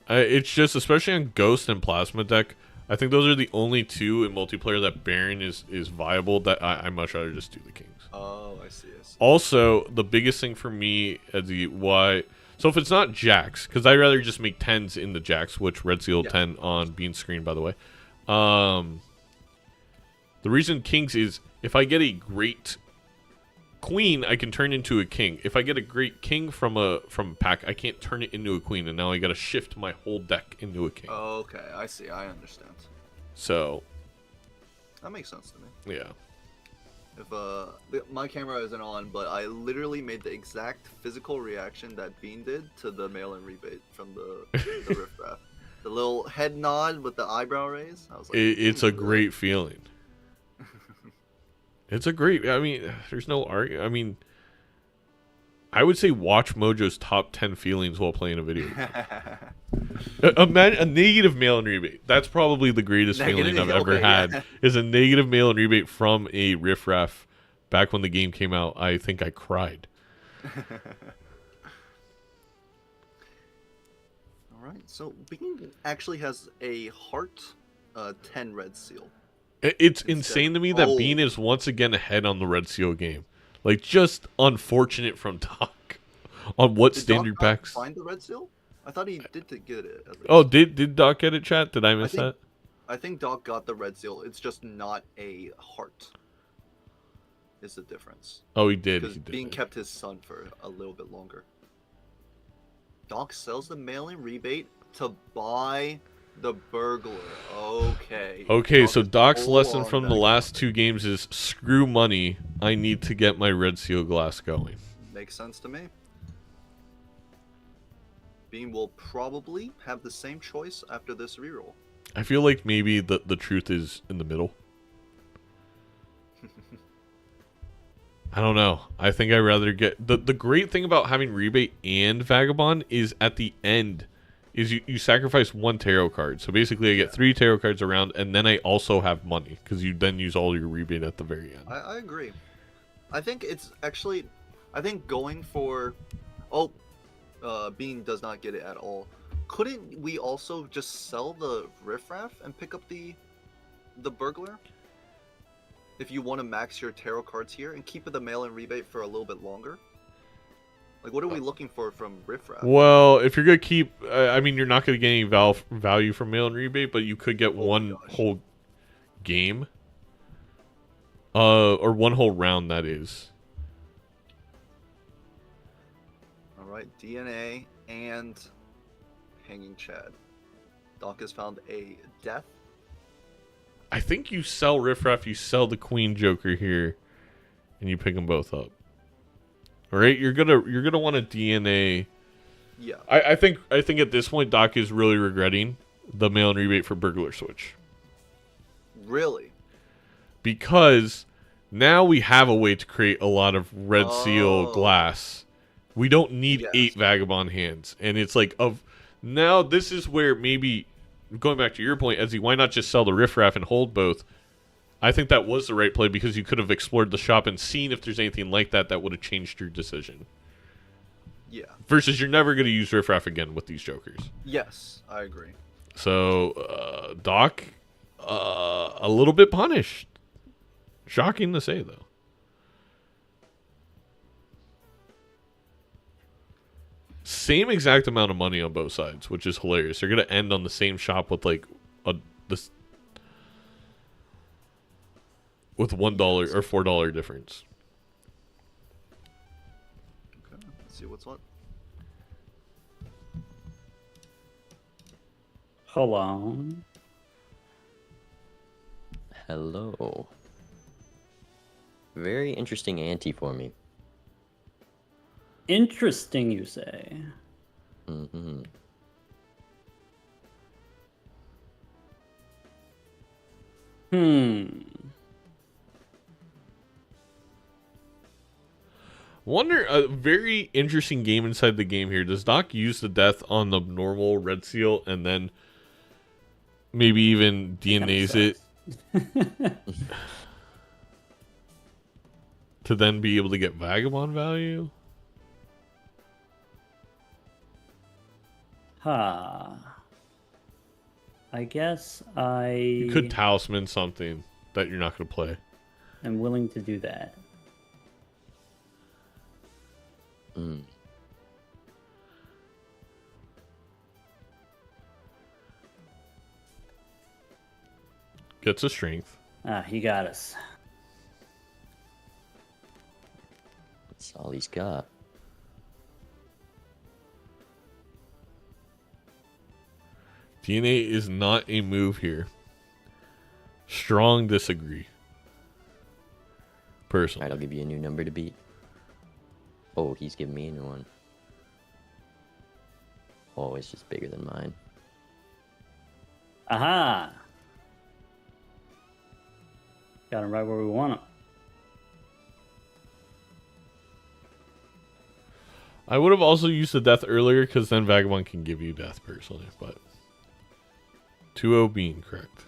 It's just, especially on Ghost and Plasma deck, I think those are the only two in multiplayer that Baron is viable that I much rather just do the kings. Oh, I see. Also, the biggest thing for me, Edzy, why... So if it's not jacks, because I'd rather just make 10s in the jacks, which Red Seal 10 on Bean's screen, by the way. The reason kings is, if I get a great queen, I can turn into a king. If I get a great king from a pack, I can't turn it into a queen, and now I gotta shift my whole deck into a king. Oh, okay, I see, I understand. So... that makes sense to me. Yeah. If my camera isn't on, but I literally made the exact physical reaction that Bean did to the mail-in rebate from the riffraff. The little head nod with the eyebrow raise. I was like, it's a great feeling. It's a great... I mean, there's no argument. I mean, I would say watch Mojo's top 10 feelings while playing a video game. A negative mail-in rebate. That's probably the greatest feeling I've ever had. Is a negative mail-in rebate from a riffraff. Back when the game came out, I think I cried. Alright, so Bean actually has a heart 10 red seal. It's insane to me that Bean is once again ahead on the Red Seal game. Like, just unfortunate from Doc on what standard packs. Find the red seal? I thought he did get it. Oh, did Doc get it, chat? Did I miss that? I think Doc got the red seal. It's just not a heart. Is the difference. Oh, he did. Because Bean kept his son for a little bit longer. Doc sells the mail-in rebate to buy the burglar. Okay. Okay, so Doc's lesson from the last two games is screw money. I need to get my Red Seal glass going. Makes sense to me. Bean will probably have the same choice after this reroll. I feel like maybe the truth is in the middle. I don't know. I think I'd rather get... The great thing about having rebate and Vagabond is at the end is you sacrifice one tarot card. So basically I get 3 tarot cards around, and then I also have money because you then use all your rebate at the very end. I agree. I think it's actually... I think going for... Oh, Bean does not get it at all. Couldn't we also just sell the riffraff and pick up the burglar? If you want to max your tarot cards here and keep the mail-in rebate for a little bit longer? Like, what are we looking for from riffraff? Well, if you're going to keep... I mean, you're not going to get any value from mail-in rebate, but you could get one whole game. Or one whole round, that is. Alright, DNA and Hanging Chad. Doc has found a death. I think you sell Riffraff, you sell the Queen Joker here, and you pick them both up. All right, you're gonna want a DNA. Yeah. I think at this point Doc is really regretting the mail and rebate for Burglar Switch. Really? Because now we have a way to create a lot of red seal glass. We don't need 8 Vagabond hands. And it's like, now this is where maybe, going back to your point, Edzy, why not just sell the Riffraff and hold both? I think that was the right play because you could have explored the shop and seen if there's anything like that that would have changed your decision. Yeah. Versus you're never going to use Riffraff again with these Jokers. Yes, I agree. So, Doc, a little bit punished. Shocking to say, though. Same exact amount of money on both sides, which is hilarious. They're going to end on the same shop with like this with $1 or $4 difference. Okay, let's see what's what. Hold on. Hello. Very interesting ante for me. Interesting, you say? Mm-hmm. Wonder, a very interesting game inside the game here. Does Doc use the death on the normal red seal and then maybe even DNAs it to then be able to get Vagabond value? I guess You could talisman something that you're not going to play. am willing to do that. Gets a strength. Ah, he got us. That's all he's got. DNA is not a move here. Strong disagree. Personally. Alright, I'll give you a new number to beat. Oh, he's giving me a new one. Oh, it's just bigger than mine. Aha! Got him right where we want him. I would have also used the death earlier because then Vagabond can give you death personally, but 2-0 being correct.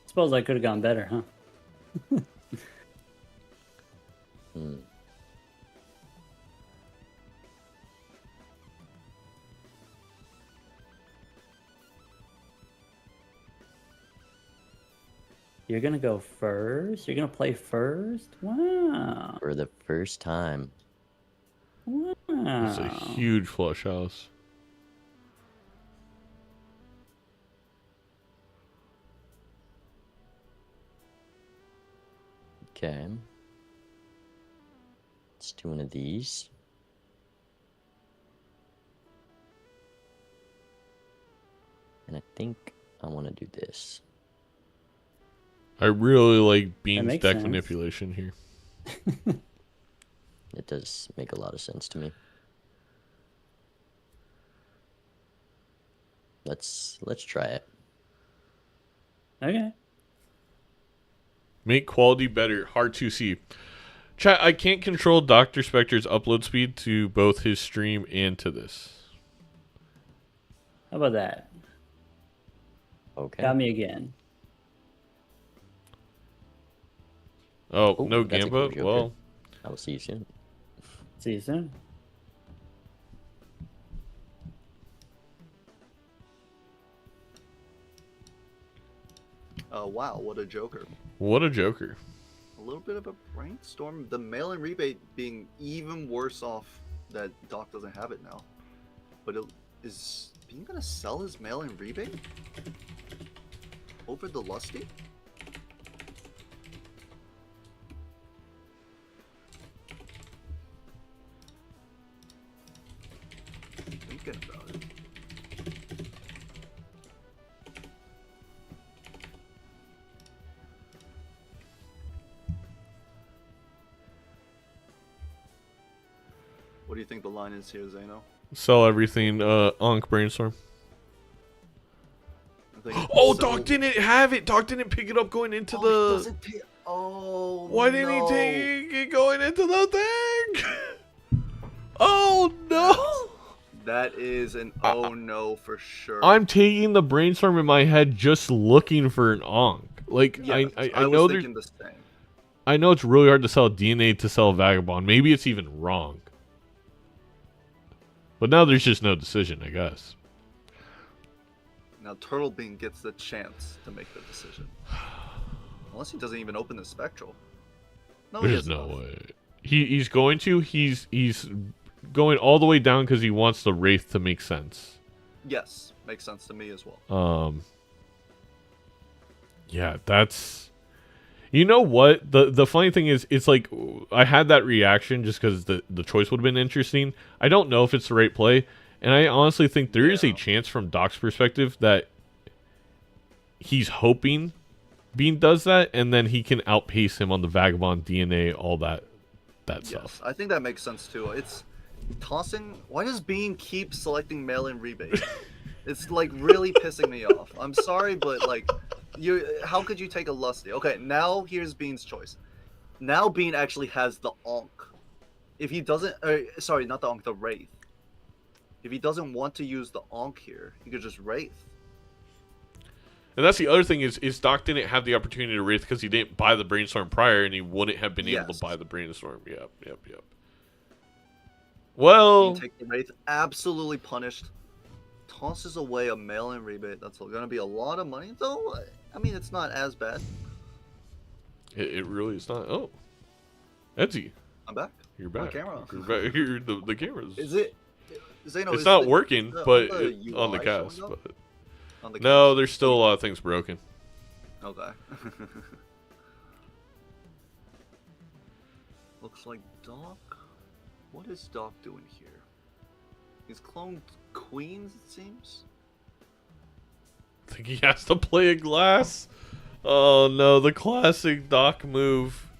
Suppose I could have gone better, huh? You're gonna go first? You're gonna play first? Wow. For the first time. Wow. It's a huge flush house. Okay. Let's do one of these. And I think I want to do this. I really like Bean's makes deck sense. manipulation here. It does make a lot of sense to me. Let's try it. Okay. Make quality better. Hard to see. Chat, I can't control DrSpectred's upload speed to both his stream and to this. How about that? Okay. Got me again. Oh, Oh, no that's a Gamba? cool Joker. Well, I will see you soon. See you soon. Wow, what a joker. what a joker. A little bit of a brainstorm. The mail-in rebate being even worse off that Doc doesn't have it now. But is Bean gonna sell his mail-in rebate over the Lusty? talking about it. What do you think the line is here, Zeno? Sell everything, Ankh Brainstorm. I think Oh, sell- Doc didn't have it. Doc didn't pick it up going into He the... doesn't oh, Why didn't he no. take it going into the thing? Oh, no. That is an oh no for sure. I'm taking the Brainstorm in my head just looking for an Ankh. Like, Yes, I was know there's... thinking the same. I know it's really hard to sell DNA to sell Vagabond. Maybe it's even wrong. But now there's just no decision, I guess. Now Turtle Bean gets the chance to make the decision. Unless he doesn't even open the Spectral. No, he There's has no enough. way. He's going to. He's going all the way down because he wants the Wraith to make sense. Yes, makes sense to me as well. Yeah, that's... You know what? The funny thing is, it's like, I had that reaction just because the choice would have been interesting. I don't know if it's the right play, and I honestly think there is a chance from Doc's perspective that he's hoping Bean does that, and then he can outpace him on the Vagabond DNA, all that Yes, stuff. I think that makes sense too. It's tossing. Why does Bean keep selecting mail-in rebate? It's like really pissing me off. I'm sorry, but like, how could you take a Lusty? Okay, now here's Bean's choice. Now Bean actually has the Ankh. If he doesn't, sorry, not the Ankh, the Wraith. If he doesn't want to use the Ankh here, he could just Wraith. And that's the other thing is Doc didn't have the opportunity to Wraith because he didn't buy the Brainstorm prior, and he wouldn't have been able to buy the Brainstorm. Yep. Well, Bean takes the Wraith, absolutely punished. Tosses away a mail-in rebate. That's going to be a lot of money, though. I mean, it's not as bad. it really is not. Oh, Edzy, I'm back. you're back. camera. You're back. The camera's. Is it? Zeno, It's is not the- working, the- but the on the UI cast. showing up? But On the no, cast? there's still a lot of things broken. Okay. Looks like Doc. What is Doc doing here? He's cloned queens, it seems. I think he has to play a glass. Oh no, the classic Doc move.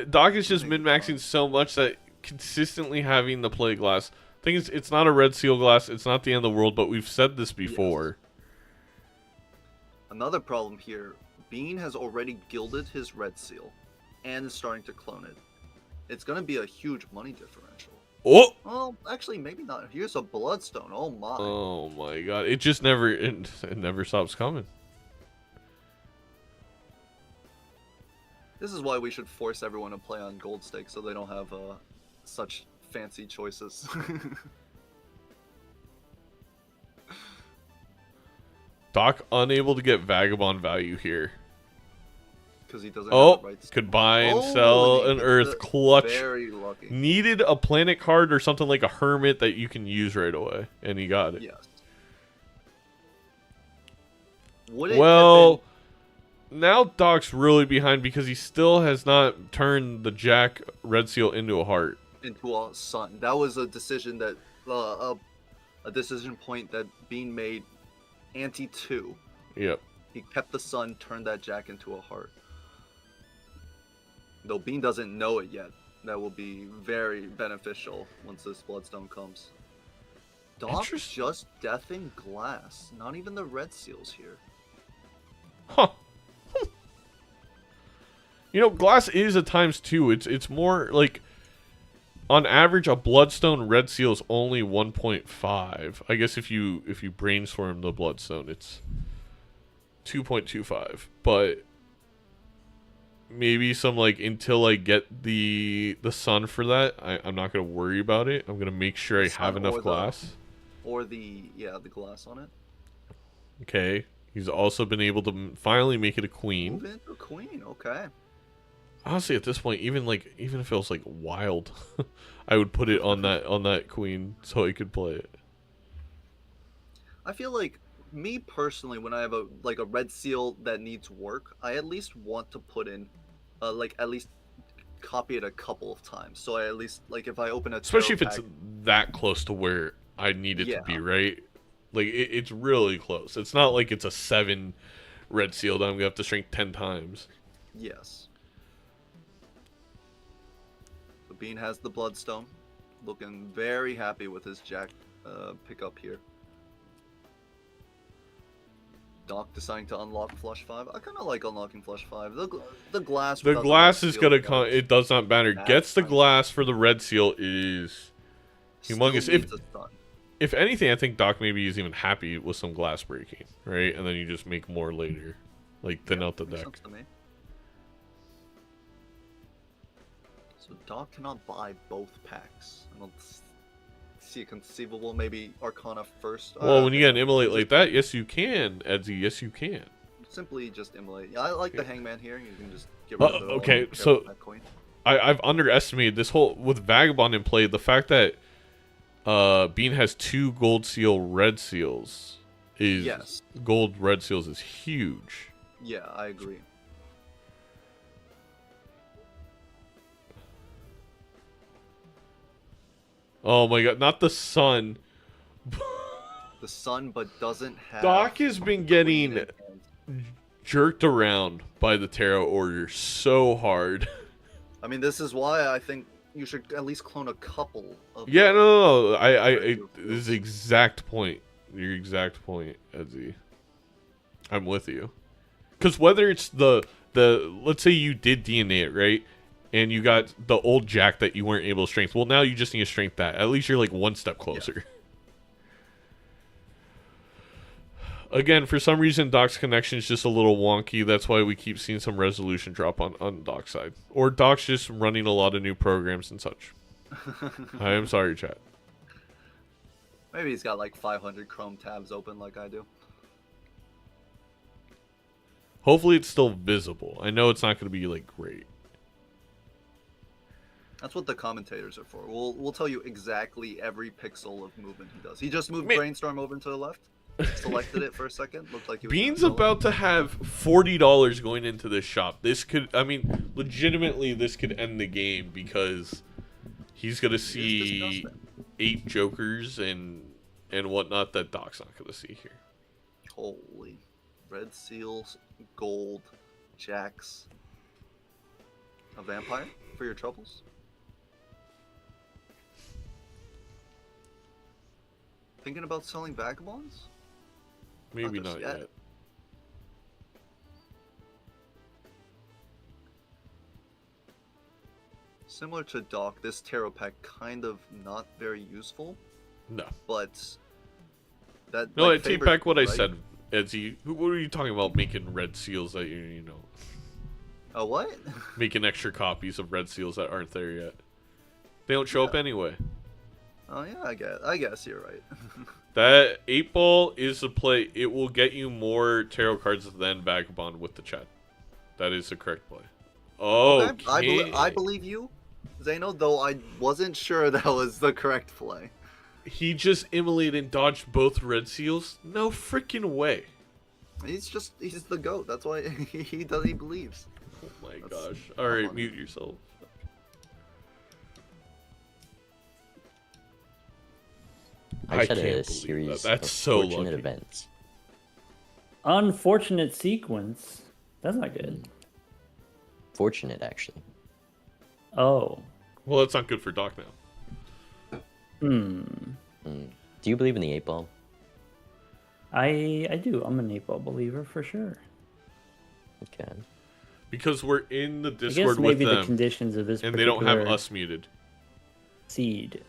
Doc is just min-maxing so much that consistently having the play glass. Thing is, it's not a red seal glass. It's not the end of the world, but we've said this before. Another problem here. Bean has already gilded his red seal, and is starting to clone it. It's going to be a huge money differential. Oh! Well, actually, maybe not. Here's a bloodstone. Oh my. Oh my god! It just never it never stops coming. This is why we should force everyone to play on gold stake so they don't have such fancy choices. Doc unable to get Vagabond value here. Because he doesn't have Oh, the right could buy and Oh, sell he an gets Earth the- clutch. Very lucky. Needed a planet card or something like a Hermit that you can use right away, and he got it. Yes. Would it have Well, now Doc's really behind because he still has not turned the Jack Red Seal into a heart. been into a sun? That was a decision that a decision point that Bean made ante 2. Yep. He kept the sun, turned that Jack into a heart. Though Bean doesn't know it yet. That will be very beneficial once this Bloodstone comes. Doc Interesting. just deathing glass. Not even the red seals here. Huh. You know, glass is a ×2. It's more like, on average, a Bloodstone Red Seal is only 1.5. I guess if you brainstorm the Bloodstone, it's 2.25. But maybe some like until I get the sun for that, I'm not gonna worry about it. I'm gonna make sure I The have sun enough or the- glass. Or the glass on it. Okay. He's also been able to finally make it a queen. Move into a queen, okay. Honestly, at this point, even if it was like wild, I would put it on that queen so I could play it. I feel like me personally, when I have a red seal that needs work, I at least want to put in, at least copy it a couple of times. So I at least if I open a Especially if tarot it's pack- that close to where I need it Yeah. to be, right? Like, it's really close. It's not like it's a 7 red seal that I'm going to have to shrink 10 times. Yes. So Bean has the Bloodstone. Looking very happy with his Jack pickup here. Doc deciding to unlock Flush 5. I kind of like unlocking Flush 5. The glass. The without glass red is seal going to come. does It does not matter. mad Gets the fine. glass for the red seal is Still humongous. needs a stun. If anything, I think Doc maybe is even happy with some glass breaking, right? And then you just make more later. Like, thin out the Makes deck. sense to me. So Doc cannot buy both packs. I don't see it conceivable. Maybe Arcana first. Well, when you get an immolate like that, yes, you can, Edzy. Yes, you can. Simply just immolate. Yeah, I like the Hangman here. You can just get Uh, rid of the okay, carry so- that coin. I've underestimated this whole with Vagabond in play. The fact that Bean has 2 gold seal red seals is Yes. gold red seals is huge. Yeah, I agree. Oh my god, not the sun. The sun, but doesn't have. Doc has been queen getting in hand. jerked around by the Tarot Order so hard. I mean, this is why I think you should at least clone a couple of. Yeah, no. I Red seal this is seals. the exact point. Your exact point, Edzy. I'm with you. Because whether it's the let's say you did DNA it, right? And you got the old Jack that you weren't able to strength. Well, now you just need to strength that. At least you're like one step closer. Again, for some reason, Doc's connection is just a little wonky. That's why we keep seeing some resolution drop on Doc's side. Or Doc's just running a lot of new programs and such. I am sorry, chat. Maybe he's got like 500 Chrome tabs open like I do. Hopefully it's still visible. I know it's not going to be like great. That's what the commentators are for. We'll tell you exactly every pixel of movement he does. He just moved Man. Brainstorm over to the left. Selected it for a second. Looked like he was Bean's gonna sell it. about to have $40 going into this shop. This could, I mean, legitimately, this could end the game because he's gonna see disgusting. 8 jokers and whatnot that Doc's not gonna see here. Holy. Red seals, gold, jacks. A vampire for your troubles? Thinking about selling vagabonds? Maybe just not yet. yet. Similar to Doc, this tarot pack kind of not very useful, No. but that No, like, I take favors back what you, I right? said, Edzy. What are you talking about making red seals that you know, A what? making extra copies of red seals that aren't there yet? They don't show up anyway. Oh yeah, I guess you're right. That 8 ball is a play. It will get you more tarot cards than Vagabond with the chat. That is the correct play. Oh, Okay, I believe you, Zeno, though I wasn't sure that was the correct play. He just immolated and dodged both red seals? No freaking way. He's the GOAT. That's why he believes. Oh my That's gosh. Alright, funny. mute yourself. I just had can't a believe series that. That's of so fortunate lucky. events. Unfortunate sequence. That's not good. Fortunate, actually. Oh. Well, that's not good for Doc now. Do you believe in the 8 ball? I do. I'm an 8-ball believer for sure. Okay. Because we're in the I guess Discord with maybe the them, conditions of this and they don't have particular us muted. seed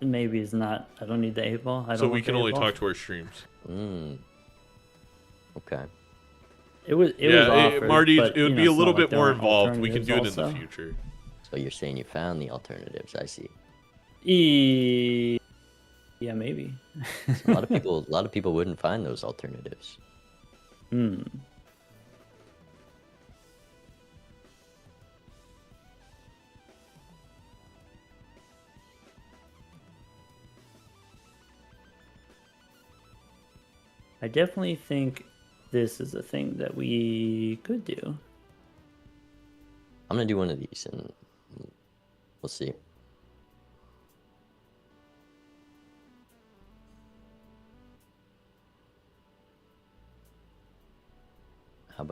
maybe is not. I don't need the 8-ball. I don't So we want can the only 8-ball. talk to our streams. Okay. It was Yeah, offered, Marty, but, it would you be know, a it's little not like bit there more aren't involved. We can alternatives do it in the also. future. So you're saying you found the alternatives? I see. Yeah, maybe. A lot of people wouldn't find those alternatives. Hmm. I definitely think this is a thing that we could do. I'm gonna do one of these, and we'll see.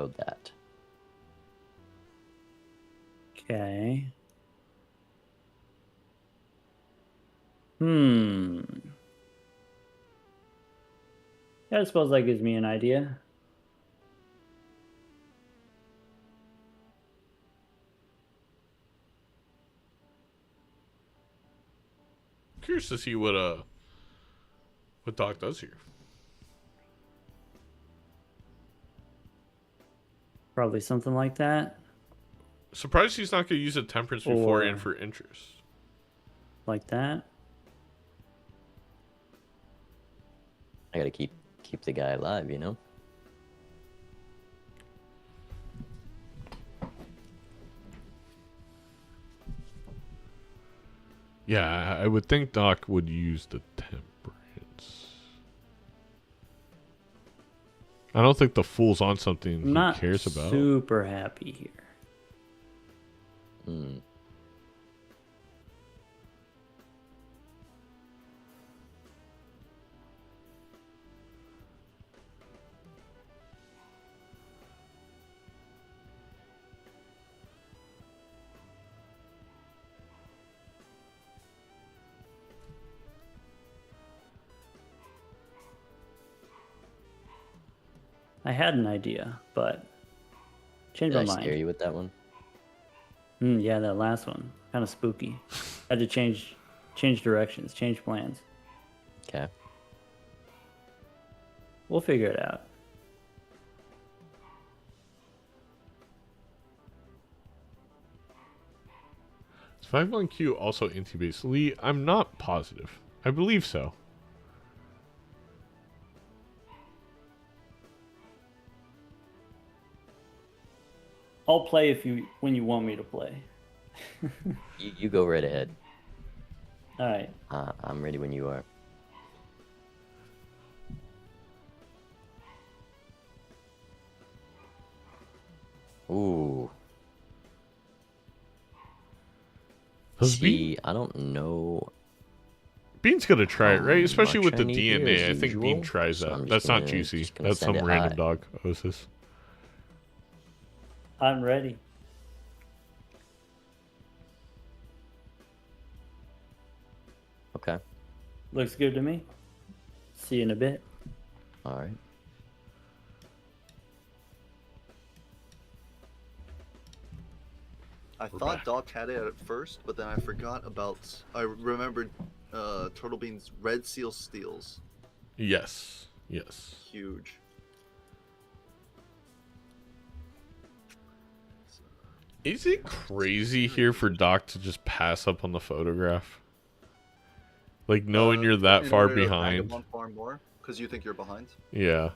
about that? Okay. Yeah, I suppose that gives me an idea. Curious to see what Doc does here. Probably something like that. Surprised he's not going to use a temperance beforehand for interest. Like that. I gotta keep the guy alive, you know? Yeah, I would think Doc would use the temperance. I don't think the fool's on something he Not cares about. super happy here. Hmm. I had an idea, but changed Did my I mind. scare you with that one? Yeah, that last one. Kind of spooky. Had to change directions, change plans. Okay. We'll figure it out. Is 5-1Q also anti-base? Lee, I'm not positive. I believe so. I'll play when you want me to play. You go right ahead. All right. I'm ready when you are. Ooh. See, I don't know. Bean's gonna try it, right? Especially with the much I need here DNA. I as think Bean usual, tries so that. I'm just That's not gonna- juicy. just gonna That's send some it random high. dog. Osis. I'm ready. Okay. Looks good to me. See you in a bit. All right. I We're thought back. Doc had it at first, but then I forgot about. I remembered Turtle Bean's Red Seal steals. Yes. Yes. Huge. Is it crazy here for Doc to just pass up on the photograph? Like knowing you're that in far order to bag behind. him one far more, because you think you're behind. Yeah.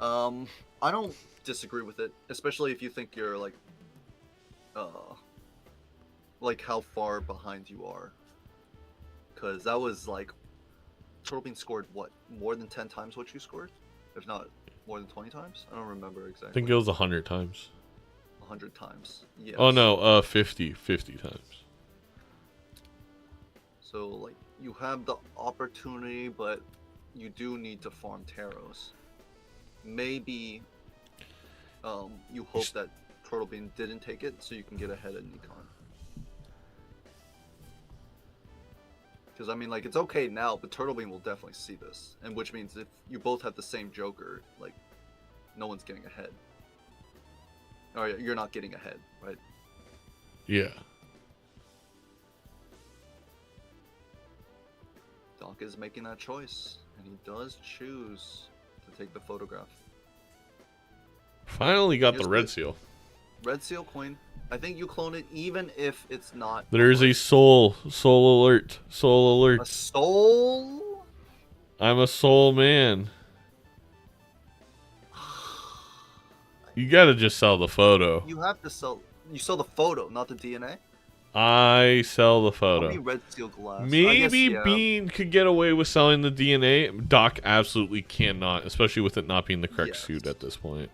I don't disagree with it, especially if you think you're like how far behind you are. Because that was like, Turtle Bean scored what, more than 10 times what you scored, if not more than 20 times. I don't remember exactly. I think it was 100 times. 100 times. Yes. Oh no, 50 times. So like, you have the opportunity, but you do need to farm Taros. Maybe you hope that Turtle Bean didn't take it so you can get ahead of Nikon. Because I mean, like, it's okay now, but Turtle Bean will definitely see this, and which means if you both have the same Joker, like, no one's getting ahead. Or you're not getting ahead, right? Yeah. Doc is making that choice, and he does choose to take the photograph. Finally got Here's the red the- seal. Red Seal Coin. I think you clone it even if it's not. There's a soul alert. Soul A alert. soul? I'm a soul man. You gotta just sell the photo. You have to sell. You sell the photo, not the DNA. I sell the How many photo. Red Seal glass? I Maybe guess, yeah. Bean could get away with selling the DNA. Doc absolutely cannot, especially with it not being the correct Yes. suit at this point.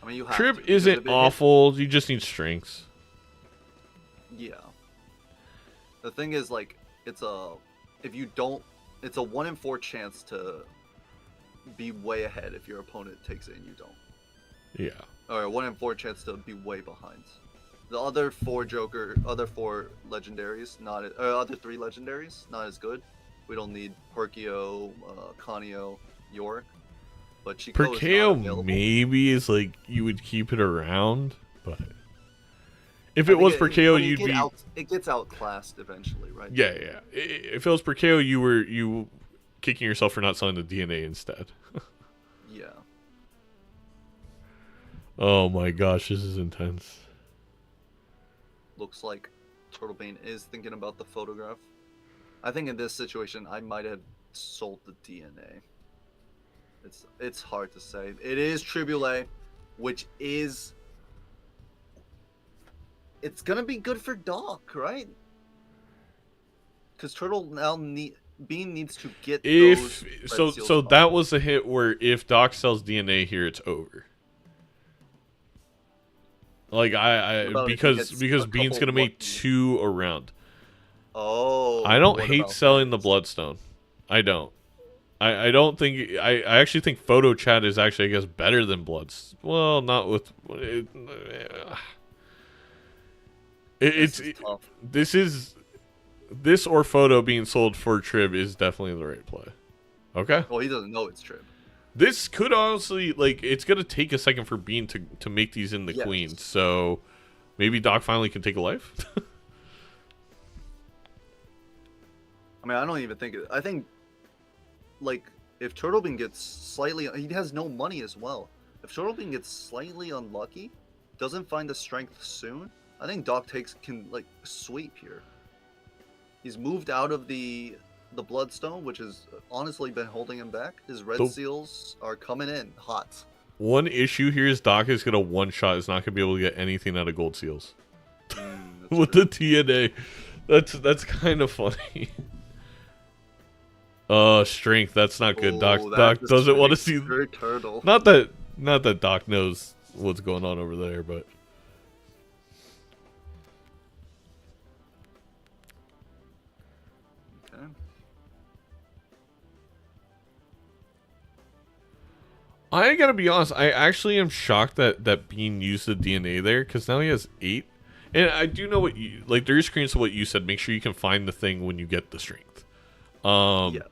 I mean, you have Trib to, because if isn't it hit- awful. You just need strengths. Yeah. The thing is, like, it's a 1 in 4 chance to be way ahead if your opponent takes it and you don't. Yeah. Or 1 in 4 chance to be way behind. The other 4 legendaries, other 3 legendaries, not as good. We don't need Perkeo, Kanio, Yorick. But Chico is not Perkeo available. maybe is like you would keep it around, but if it was Perkeo, you'd be. It gets outclassed eventually, right? Yeah, yeah. If it was Perkeo, you kicking yourself for not selling the DNA instead. Yeah. Oh my gosh, this is intense. Looks like Turtlebane is thinking about the photograph. I think in this situation, I might have sold the DNA. It's hard to say. It is Tribule, which is... It's gonna be good for Doc, right? Because Turtle now Bean needs to get If those so that was a hit where if Doc sells DNA here, it's over. Like because Bean's gonna make 2 around. Oh. I don't hate selling the Bloodstone. I don't. I don't think I actually think Photo Chat is actually, I guess, better than Bloods. Well, not with this or Photo being sold for Trib is definitely the right play. Okay. Well, he doesn't know it's Trib. This could honestly, like, it's gonna take a second for Bean to make these in the Queen, so maybe Doc finally can take a life. I mean, I don't even think I think, like, if Turtlebean gets slightly... He has no money as well. If Turtlebean gets slightly unlucky, doesn't find the strength soon, I think Doc can, like, sweep here. He's moved out of the Bloodstone, which has honestly been holding him back. His red seals are coming in hot. One issue here is Doc is going to one-shot. Is not going to be able to get anything out of gold seals. With the TNA. That's kind of funny. Strength. That's not good. Doc doesn't want to see. Turtle. Not that Doc knows what's going on over there, but. Okay. I gotta be honest. I actually am shocked that Bean used the DNA there, because now he has 8. And I do know what you like. There is screens of what you said. Make sure you can find the thing when you get the strength. Yeah.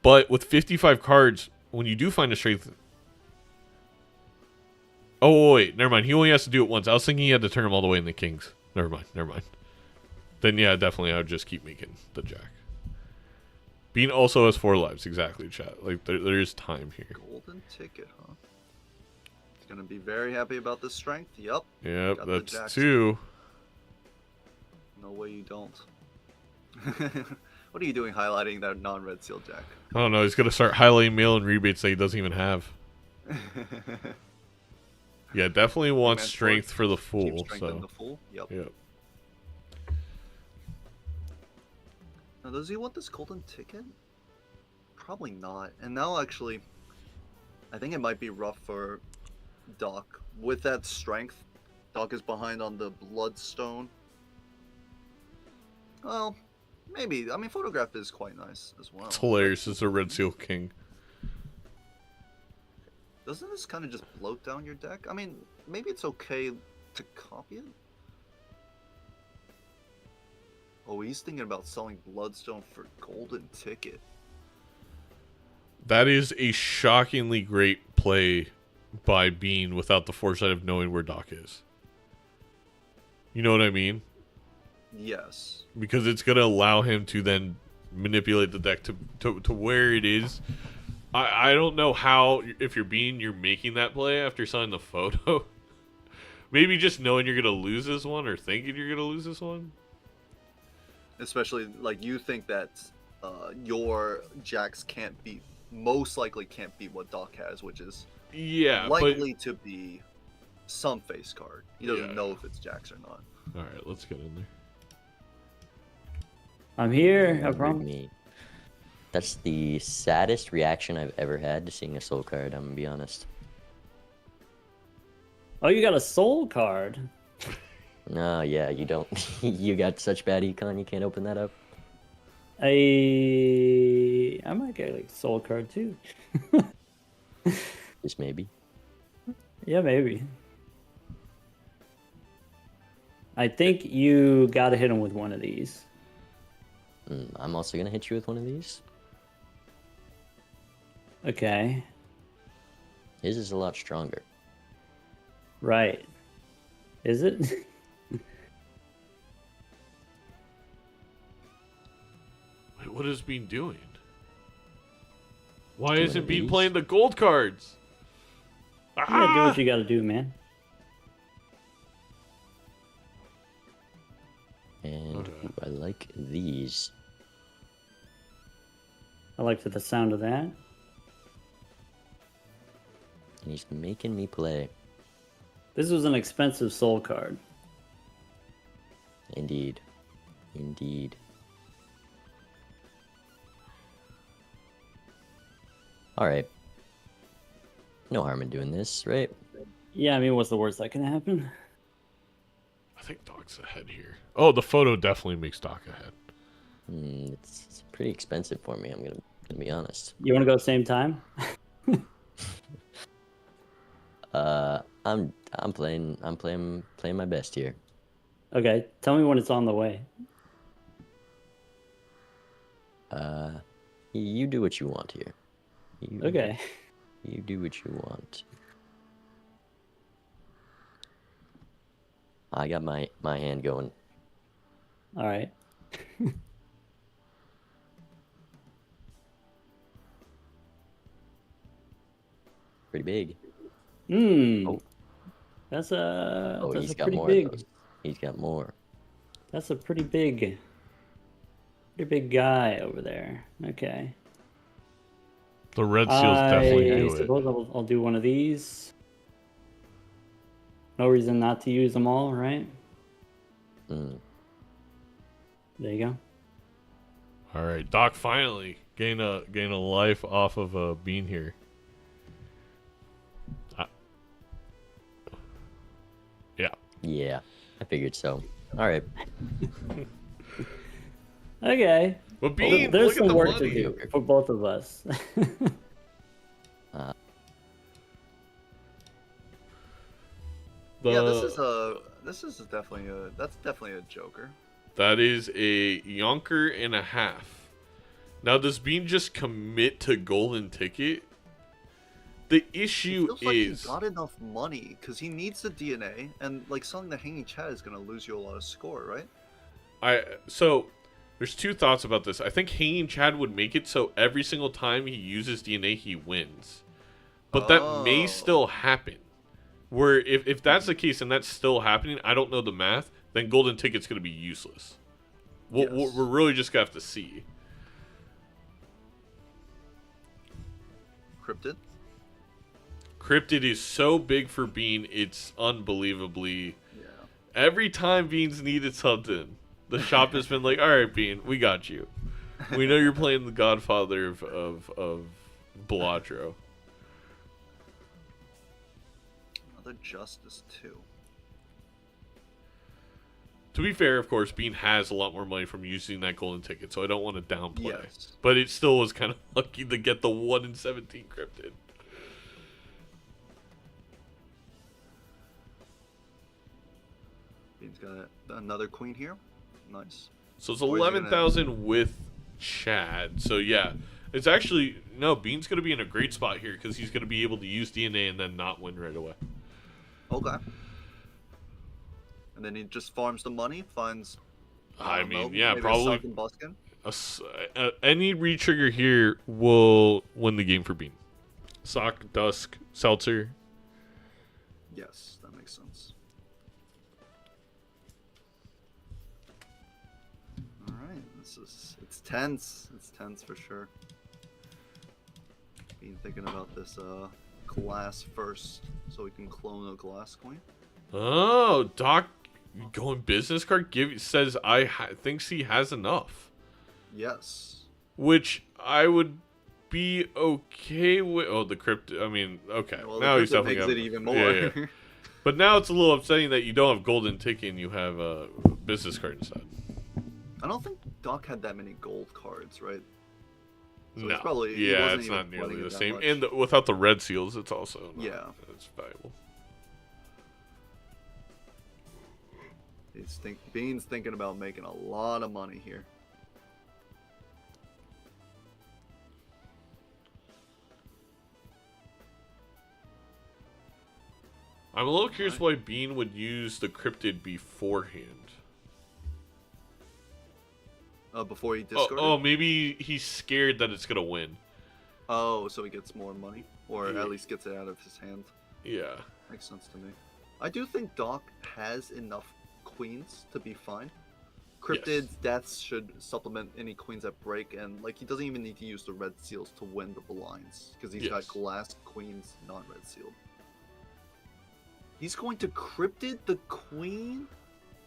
But with 55 cards, when you do find a strength... Oh, wait. Never mind. He only has to do it once. I was thinking he had to turn them all the way in the Kings. Never mind. Then, yeah, definitely I would just keep making the Jack. Bean also has 4 lives. Exactly, chat. Like, there is time here. Golden ticket, huh? He's going to be very happy about this strength. Yep. Yep, that's 2. No way you don't. What are you doing highlighting that non-red seal Jack? I don't know. He's going to start highlighting mail and rebates that he doesn't even have. Yeah, definitely wants strength for the Fool. The Fool? Yep. Now, does he want this golden ticket? Probably not. And now, actually, I think it might be rough for Doc. With that strength, Doc is behind on the Bloodstone. Well... Maybe. I mean, Photograph is quite nice as well. It's hilarious. It's a Red Seal King. Doesn't this kind of just bloat down your deck? I mean, maybe it's okay to copy it. Oh, he's thinking about selling Bloodstone for golden ticket. That is a shockingly great play by Bean without the foresight of knowing where Doc is. You know what I mean? Yes. Because it's going to allow him to then manipulate the deck to where it is. I don't know how, if you're making that play after selling the photo. Maybe just knowing you're going to lose this one or thinking you're going to lose this one. Especially, like, you think that your Jacks most likely can't beat what Doc has, which is likely to be some face card. He doesn't know if it's Jacks or not. Alright, let's get in there. I'm here, I promise. That's the saddest reaction I've ever had to seeing a soul card, I'm gonna be honest. Oh, you got a soul card? No, yeah, you don't. You got such bad econ, you can't open that up. I might get like soul card too. Just maybe. Yeah, maybe. I think you got to hit him with one of these. I'm also gonna hit you with one of these. Okay. His is a lot stronger. Right. Is it? Wait, what is Bean doing? Why Doing isn't Bean these? playing the gold cards? Yeah, do what you got to do, man. And Okay. ooh, I like these. I liked the sound of that. And he's making me play. This was an expensive soul card. Indeed. Indeed. Alright. No harm in doing this, right? Yeah, I mean, what's the worst that can happen? I think Doc's ahead here. Oh, the photo definitely makes Doc ahead. It's pretty expensive for me, I'm gonna be honest. You want to go same time? I'm playing my best here. Okay, tell me when it's on the way. You do what you want here. Okay. You do what you want. I got my hand going. All right. Pretty big. Oh. Oh. That's He's a got pretty more big. of those. He's got more. That's a pretty big guy over there. Okay. The red seals definitely I do it. suppose I'll do one of these. No reason not to use them all, right? Mm. There you go. All right, Doc finally gain a life off of a Bean here. Yeah. Yeah, I figured so. All right. Okay. But Bean, There's look at some the work money. to do for both of us. Yeah, this is definitely a joker. That is a yonker and a half. Now, does Bean just commit to golden ticket? The issue Feels like he is got enough money because he needs the DNA, and like selling the hanging chat is gonna lose you a lot of score, right? so there's two thoughts about this. I think Hanging Chad would make it so every single time he uses DNA, he wins. But that may Oh. still happen. Where if that's the case and that's still happening, I don't know the math, then golden ticket's going to be useless. Yes. We're really just going to have to see. Cryptid. Cryptid is so big for Bean, it's unbelievably... Yeah. Every time Bean's needed something, the shop has been like, all right, Bean, we got you. We know you're playing the Godfather of Balatro. Another Justice 2. To be fair, of course, Bean has a lot more money from using that golden ticket, so I don't want to downplay. Yes. But it still was kind of lucky to get the 1 in 17 cryptid. He's got another queen here. Nice. So it's Or is he gonna- 11,000 with Chad. So yeah, it's actually no. Bean's gonna be in a great spot here because he's gonna be able to use DNA and then not win right away. Okay. And then he just farms the money, finds. I don't know, mean, yeah, maybe a probably Suck and Buskin. Any retrigger here will win the game for Bean. Sock, Dusk, Seltzer. Yes, that makes sense. All right, it's tense. It's tense for sure. Been thinking about this glass first, so we can clone a glass coin. Oh, Doc, going business card says thinks he has enough. Yes. Which I would be okay with. Oh, the crypto. I mean, okay. Well, now the he's crypto definitely makes got it even more. Yeah, yeah. But now it's a little upsetting that you don't have golden ticket and you have a business card instead. I don't think Doc had that many gold cards, right? So No. it's probably he Yeah, wasn't it's even not nearly playing it the that same. much. And without the red seals, it's also not as valuable. Bean's thinking about making a lot of money here. I'm a little curious why Bean would use the cryptid beforehand. Before he discarded. Oh, maybe he's scared that it's gonna win. Oh, so he gets more money, or at least gets it out of his hand. Yeah. Makes sense to me. I do think Doc has enough queens to be fine. Cryptid's deaths should supplement any queens that break, and like he doesn't even need to use the red seals to win the blinds because he's got glass queens, non-red sealed. He's going to cryptid the queen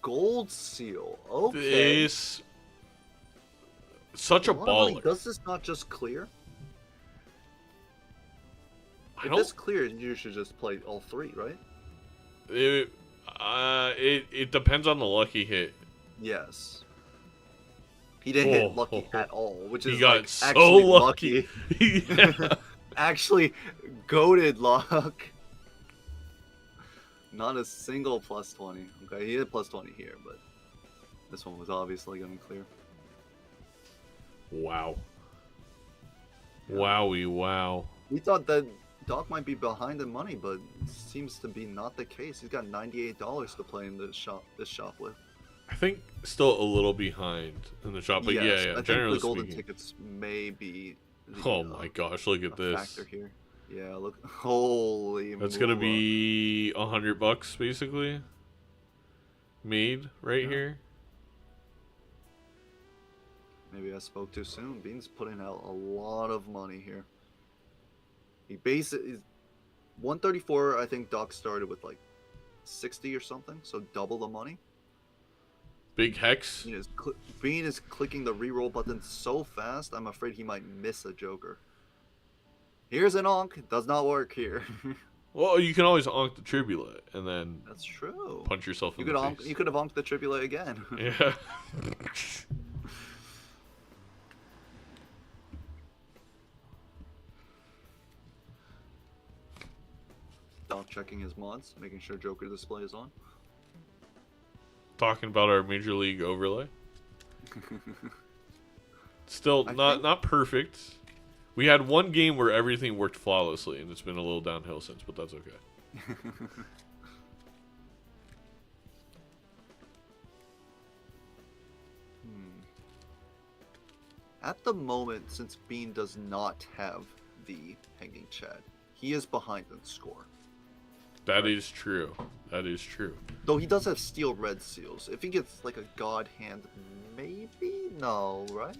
gold seal. Okay. This such a baller. Does this not just clear? I If don't. this clears, you should just play all three, right? It depends on the lucky hit. Yes. He didn't hit lucky at all, which is He got like so actually lucky. lucky. Yeah. Actually, goated luck. Not a single plus 20. Okay, he hit plus 20 here, but this one was obviously going to clear. Wow. Wowie wow. We thought that Doc might be behind in money, but it seems to be not the case. He's got $98 to play in this shop with. I think still a little behind in the shop, but Yes, yeah. I think Generally the golden speaking. tickets may be. Oh my gosh! Look at this. Factor here. Yeah, look. Holy. That's gonna be $100 basically. Made right here. Maybe I spoke too soon. Bean's putting out a lot of money here. He basically 134. I think Doc started with like 60 or something, so double the money. Big hex. Bean is clicking the reroll button so fast. I'm afraid he might miss a joker. Here's an onk. It does not work here. Well, you can always onk the tribulate and then That's true. punch yourself in You the could face. you could have onked the tribulate again. Yeah. Doc checking his mods, making sure Joker display is on. Talking about our Major League overlay. Still not perfect. We had one game where everything worked flawlessly, and it's been a little downhill since, but that's okay. At the moment, since Bean does not have the hanging Chad, he is behind in score. That is true. That is true. Though he does have steel red seals. If he gets like a god hand, maybe? No, right?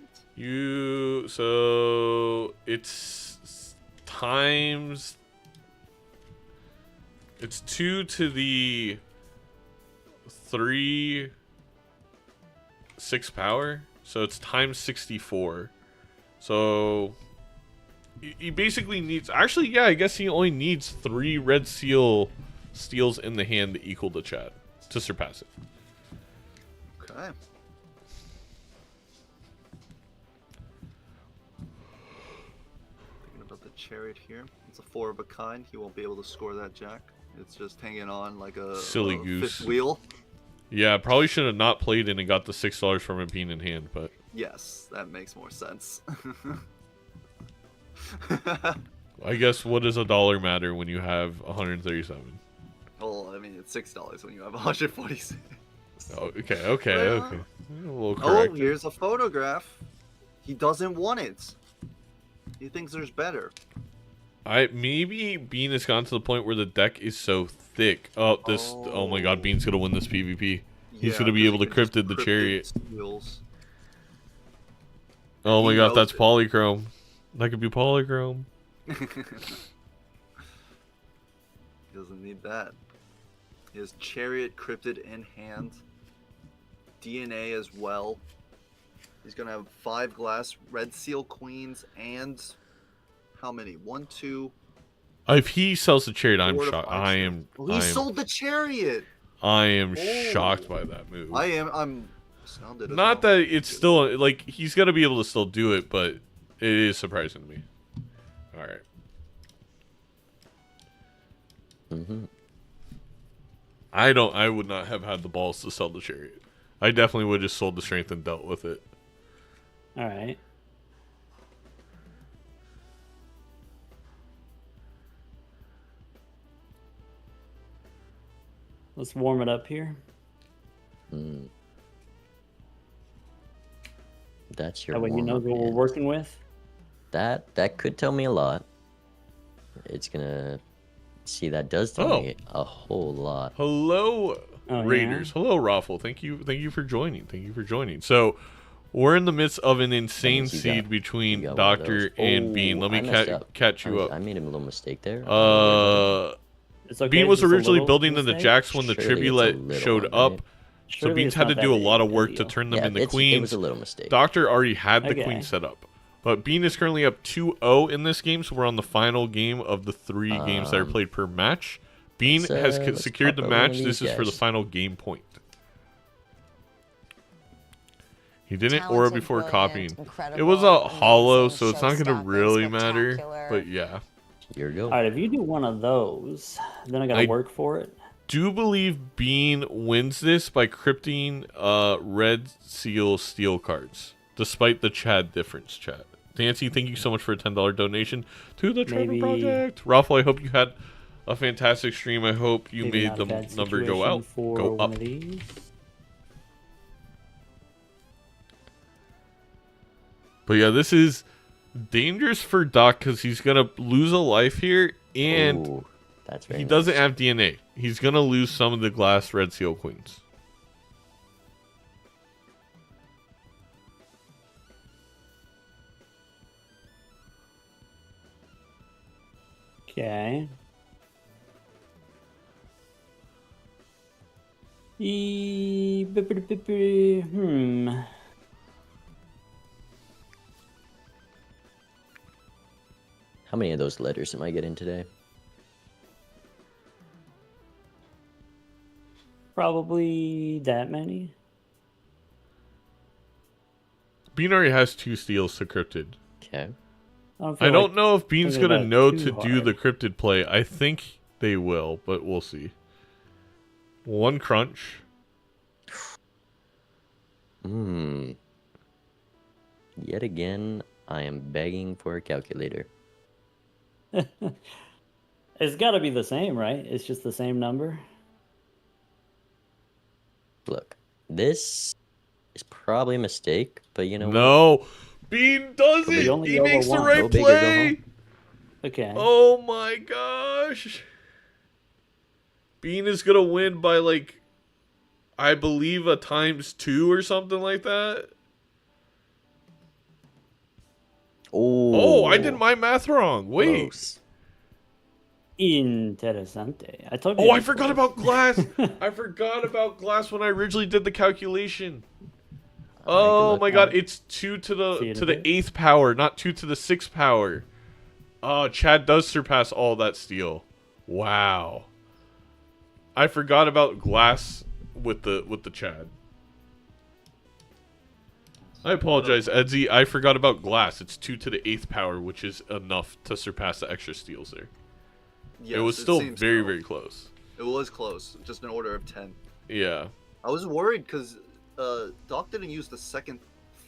So it's times. It's 2 to the 3 6 power. So it's times 64. So he basically needs. Actually, yeah, I guess he only needs 3 red seal steals in the hand to equal the chat to surpass it. Okay. Thinking about the chariot here. It's a 4 of a kind. He won't be able to score that jack. It's just hanging on like a Silly goose. fifth wheel. Yeah, probably should have not played it and got the $6 from it being in hand, but Yes, that makes more sense. I guess what does $1 matter when you have 137? Well, I mean, it's $6 when you have 146. Oh, okay. A little Oh, correct. here's a photograph. He doesn't want it. He thinks there's better. Maybe Bean has gone to the point where the deck is so thick. Oh my god, Bean's gonna win this PvP. He's gonna be able to cryptid the chariot. Steals. Oh my He god, knows that's it. polychrome. That could be polychrome. He doesn't need that. He has Chariot cryptid in hand. DNA as well. He's gonna have 5 glass red seal queens and how many? 1, 2. If he sells the chariot, I'm 4 to shocked. 5 I am. Well, he sold the chariot. I am Oh. shocked by that move. I'm astounded. as Not well. that it's still like he's gonna be able to still do it, but It is surprising to me. All right. I would not have had the balls to sell the chariot. I definitely would have just sold the strength and dealt with it. All right. Let's warm it up here. That's your That way you know warm-up what we're hand. working with. That could tell me a lot. It's gonna see that does tell me a whole lot. Hello, Oh, Raiders. Hello, Raffle. Thank you for joining. Thank you for joining. So, we're in the midst of an insane means you seed got- between you got one of Doctor those. and Bean. Let I me messed up. catch you up. I made a little mistake there. I It's okay. Bean was just a originally little building in the mistake. Jacks when the Surely it's a Tribulet little showed one, up. right? So Surely Beans it's had to not do that a lot big of work deal. to turn them yeah, into it queens. was a little mistake. Doctor already had the Okay. queen set up. But Bean is currently up 2-0 in this game, so we're on the final game of the 3 games that are played per match. Bean has let's secured the pop up one of match. these This is for the guys. final game point. He didn't aura Talented, before brilliant, copying. It incredible, was a hollow, amazing, so it's not going to really matter. spectacular. But yeah. Here we go. All right, if you do one of those, then I gotta I- work for it. Do believe Bean wins this by crypting red seal steel cards, despite the Chad difference, Chad. Nancy, thank you so much for a $10 donation to the Trevor Maybe- Project. Raffle, I hope you had a fantastic stream. I hope you Maybe made not the a bad number go situation out, for go one up. of these. But yeah, this is dangerous for Doc because he's gonna lose a life here, and Ooh, that's very he nice. doesn't have DNA. He's gonna lose some of the glass red seal queens. Okay. Hmm. How many of those letters am I getting today? Probably that many. Bean already has 2 steals to cryptid. Okay. I don't know if Bean's thinking gonna about it know too to do the hard. cryptid play. I think they will, but we'll see. 1 crunch. Yet again, I am begging for a calculator. It's got to be the same, right? It's just the same number. Look, this is probably a mistake, but you know what? No, Bean does We it. only He go makes the one. right Go big or go play. home. Okay. Oh my gosh. Bean is gonna win by like, I believe a ×2 or something like that. Oh, I did my math wrong. Wait. Close. Interesante. I told you. Oh, it I was forgot close. about glass. I forgot about glass when I originally did the calculation. Oh look my now. god, it's 2 to See you the in a bit. 8th power, not 2 to the 6th power. Oh, Chad does surpass all that steel. Wow. I forgot about glass with the Chad. I apologize, Edzy. I forgot about glass. It's 2 to the 8th power, which is enough to surpass the extra steals there. Yes, it was still seems very, so. very close. It was close, just an order of 10. Yeah. I was worried because Doc didn't use the second,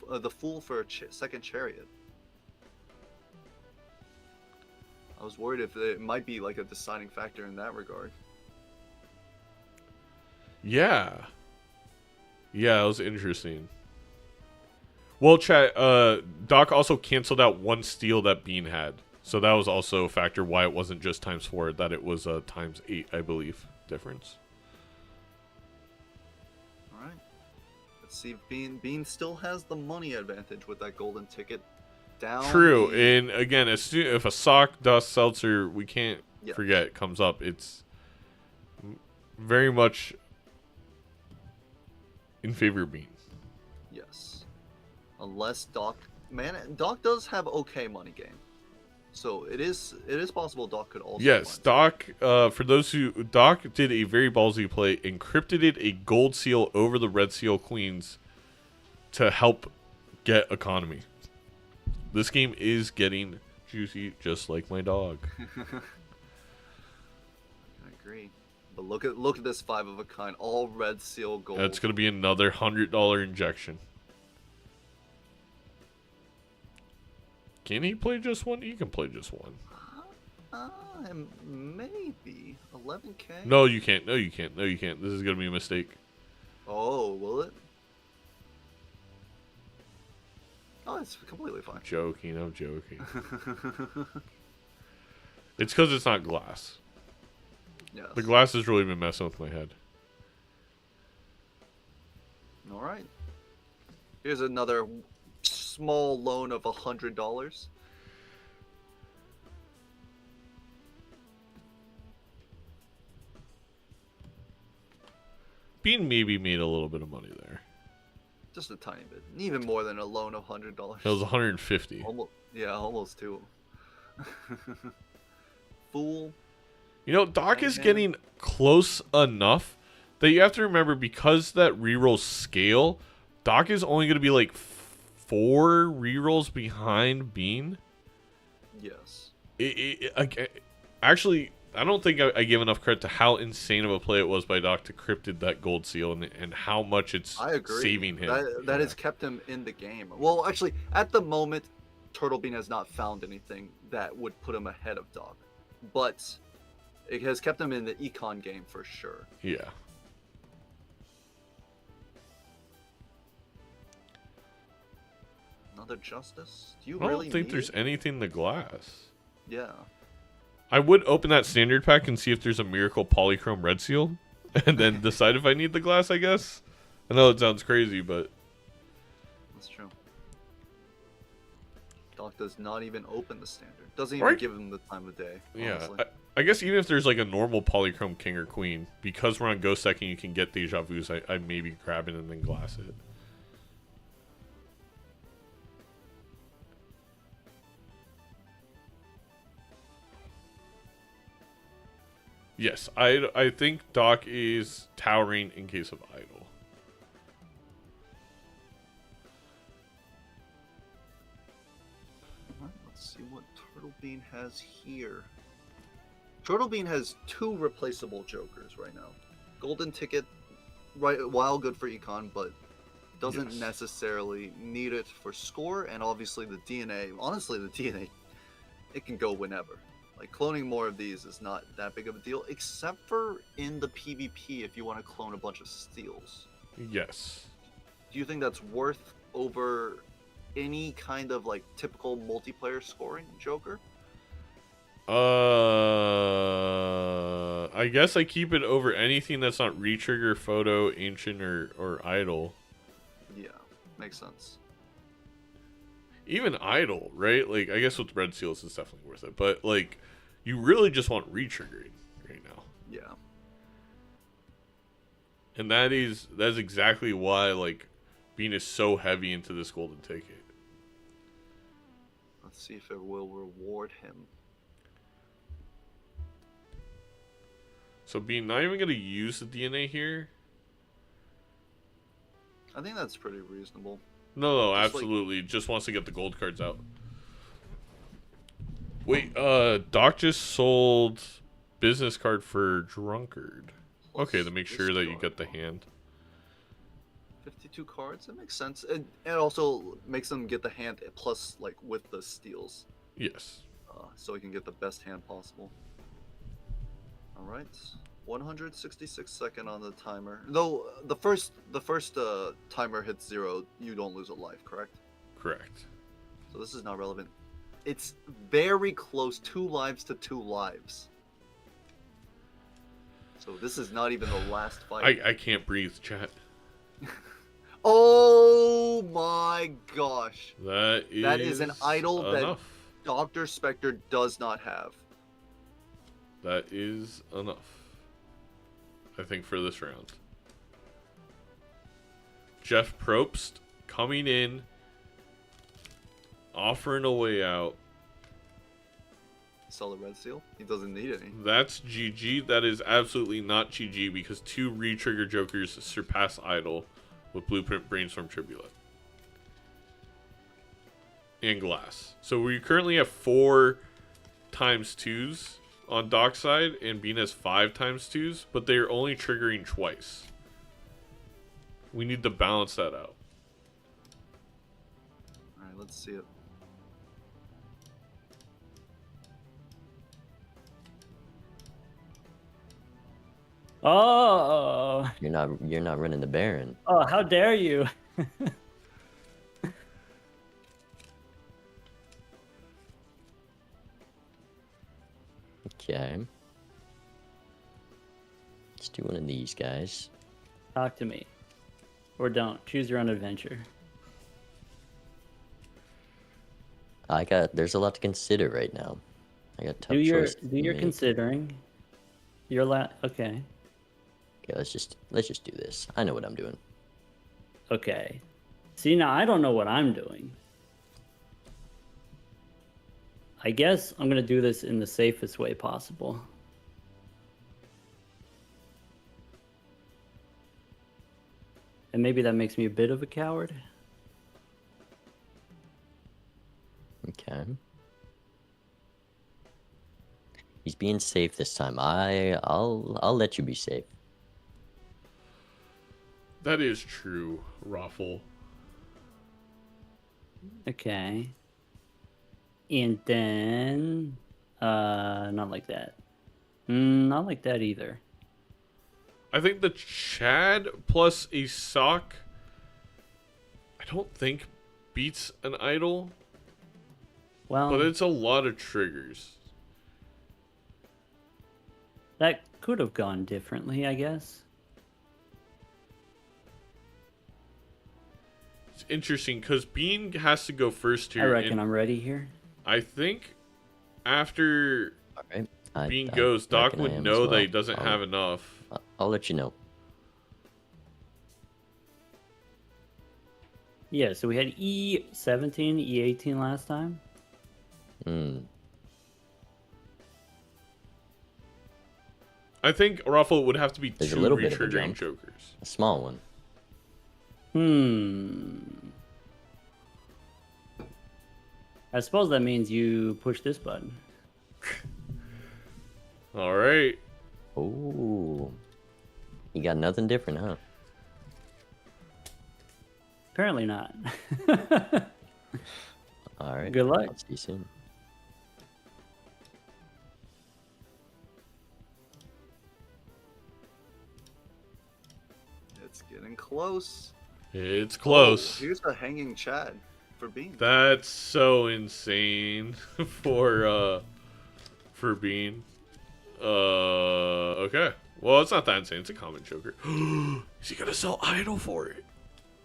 the fool for a second chariot. I was worried if it might be like a deciding factor in that regard. Yeah. Yeah, it was interesting. Well, chat, Doc also canceled out 1 steal that Bean had. So that was also a factor why it wasn't just ×4, that it was a ×8, I believe, difference. All right. Let's see. Bean still has the money advantage with that golden ticket. Down. True, the- and again, if a sock, dust, seltzer, we can't Yeah. forget, comes up, it's very much in favor of Bean. Yes. Unless Doc does have okay money game. So it is possible Doc could also Yes, win. Doc, for those who... Doc did a very ballsy play, encrypted a gold seal over the red seal queens to help get economy. This game is getting juicy, just like my dog. I agree. But look at this 5 of a kind, all red seal gold. That's gonna be another $100 injection. Can he play just one? He can play just one. Maybe 11K. No, you can't. No, you can't. No, you can't. This is gonna be a mistake. Oh, will it? Oh, it's completely fine. Joking. I'm joking. It's because it's not glass. Yes. The glass has really been messing with my head. All right. Here's another small loan of $100. Bean maybe made a little bit of money there. Just a tiny bit. Even more than a loan of $100. It was 150. Almost, yeah, almost two. Fool. You know, Doc is getting close enough that you have to remember, because that reroll scale, Doc is only going to be like 4 rerolls behind Bean. Yes. Actually, I don't think I give enough credit to how insane of a play it was by Doc to cryptid that gold seal and how much it's saving him. That has kept him in the game. Well, actually, at the moment, Turtlebean has not found anything that would put him ahead of Doc. But it has kept him in the econ game for sure. Yeah. Another Justice? Do you I really don't think need there's it? anything in the glass. Yeah. I would open that standard pack and see if there's a miracle polychrome red seal, and then decide if I need the glass, I guess. I know it sounds crazy, but That's true. Doc does not even open the standard. Doesn't even give him the time of day. yeah. Honestly. I guess even if there's like a normal polychrome king or queen, because we're on ghost second, you can get deja vus. I maybe grab it and then glass it. Yes, I think Doc is towering in case of idle. Let's see what Turtlebean has here. Turtlebean has 2 replaceable jokers right now. Golden Ticket, right, while good for econ, but doesn't necessarily need it for score, and obviously the DNA. Honestly, the DNA, it can go whenever. Like, cloning more of these is not that big of a deal, except for in the PvP if you want to clone a bunch of steals. Yes. Do you think that's worth over any kind of, like, typical multiplayer scoring joker? I guess I keep it over anything that's not retrigger, photo, ancient, or idle. Yeah, makes sense. Even idle, right? Like, I guess with red seals it's definitely worth it, but like, you really just want retriggering right now. Yeah. And that's exactly why, like, Bean is so heavy into this golden ticket. Let's see if it will reward him. So Bean not even gonna use the DNA here. I think that's pretty reasonable. No, Just absolutely. Just wants to get the gold cards out. Wait, Doc just sold business card for drunkard. Okay, to make sure that you get the hand. 52 cards, that makes sense. And it also makes them get the hand plus, like, with the steals. Yes. So he can get the best hand possible. Alright. 166 second on the timer. Though the first timer hits 0, you don't lose a life, correct? Correct. So this is not relevant. It's very close, 2 lives to 2 lives. So this is not even the last fight. I can't breathe, chat. Oh my gosh. That is an idol enough. that DrSpectred does not have. That is enough, I think, for this round. Jeff Probst coming in, offering a way out. Sell the red seal? He doesn't need any. That's GG. That is absolutely not GG, because 2 re-trigger jokers surpass idle with Blueprint Brainstorm Tribulate. and glass. So we currently have 4 times 2s on dockside, and Bean has 5 times 2s, but they're only triggering twice. We need to balance that out. Alright, let's see it. Oh, You're not running the Baron. oh, how dare you? Okay. Let's do one of these guys. Talk to me. Or don't. Choose your own adventure. There's a lot to consider right now. I got tough Do your choices to make. considering. Okay. Okay, let's just do this. I know what I'm doing. Okay. See, now I don't know what I'm doing. I guess I'm going to do this in the safest way possible. And maybe that makes me a bit of a coward. Okay. He's being safe this time. I'll let you be safe. That is true, Raffle. Okay. And then not like that. Not like that either. I think the Chad plus a sock, I don't think beats an idol, Well, but it's a lot of triggers. that could have gone differently, I guess. It's interesting because Bean has to go first here. I reckon and I'm ready here. I think after All right. Bean I goes, Doc reckon I would am as know that well. he doesn't have enough. I'll let you know. Yeah, so we had E17, E18 last time. Hmm. I think Raffle would have to be There's a 2 little bit of a retriggering jump. jokers. A small one. I suppose that means you push this button. All right. Oh. You got nothing different, huh? Apparently not. All right. Good luck. I'll see you soon. It's getting close. It's close. Oh, here's a hanging Chad for Bean. That's so insane for Bean. Okay. Well, it's not that insane. It's a common joker. Is he gonna sell idol for it?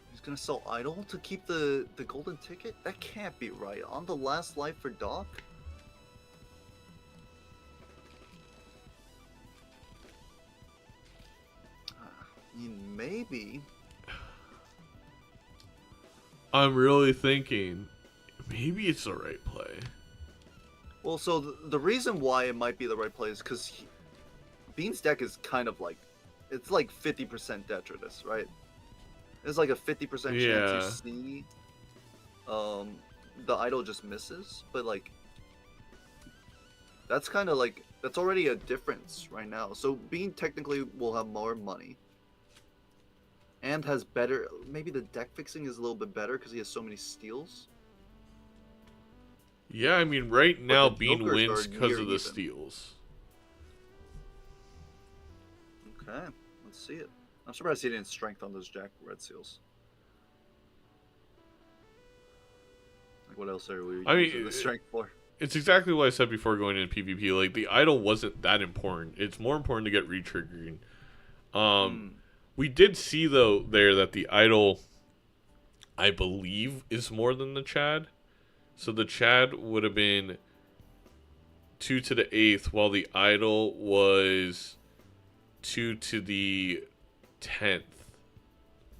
He's gonna sell idol to keep the golden ticket? That can't be right. On the last life for Doc? I mean, maybe. I'm really thinking maybe it's the right play. Well, so the reason why it might be the right play is because Bean's deck is kind of like, it's like 50% detritus, right? There's like a 50% chance you see the idol just misses, but like that's kind of like, that's already a difference right now. So Bean technically will have more money and has better, maybe the deck fixing is a little bit better because he has so many steals. Yeah, I mean, right now the Bean jokers wins are because near of the even. steals. Okay, let's see it. I'm surprised he didn't strength on those Jack Red Seals. Like, what else are we using the strength for? It's exactly what I said before going into PvP. Like, the idol wasn't that important. It's more important to get retriggering. We did see, though, there that the idol, I believe, is more than the Chad. So the Chad would have been 2 to the 8th, while the idol was 2 to the 10th.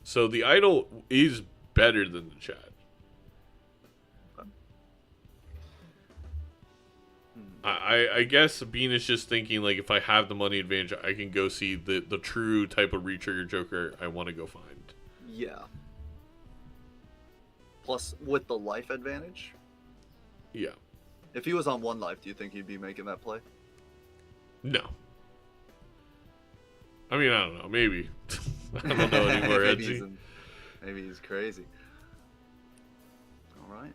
So the idol is better than the Chad. I guess Bean is just thinking, like, if I have the money advantage, I can go see the true type of retrigger joker I want to go find. Yeah. Plus, with the life advantage, Yeah. If he was on one life, do you think he'd be making that play? No. I mean, I don't know. Maybe. I don't know anymore, Edzy. Maybe he's crazy. All right.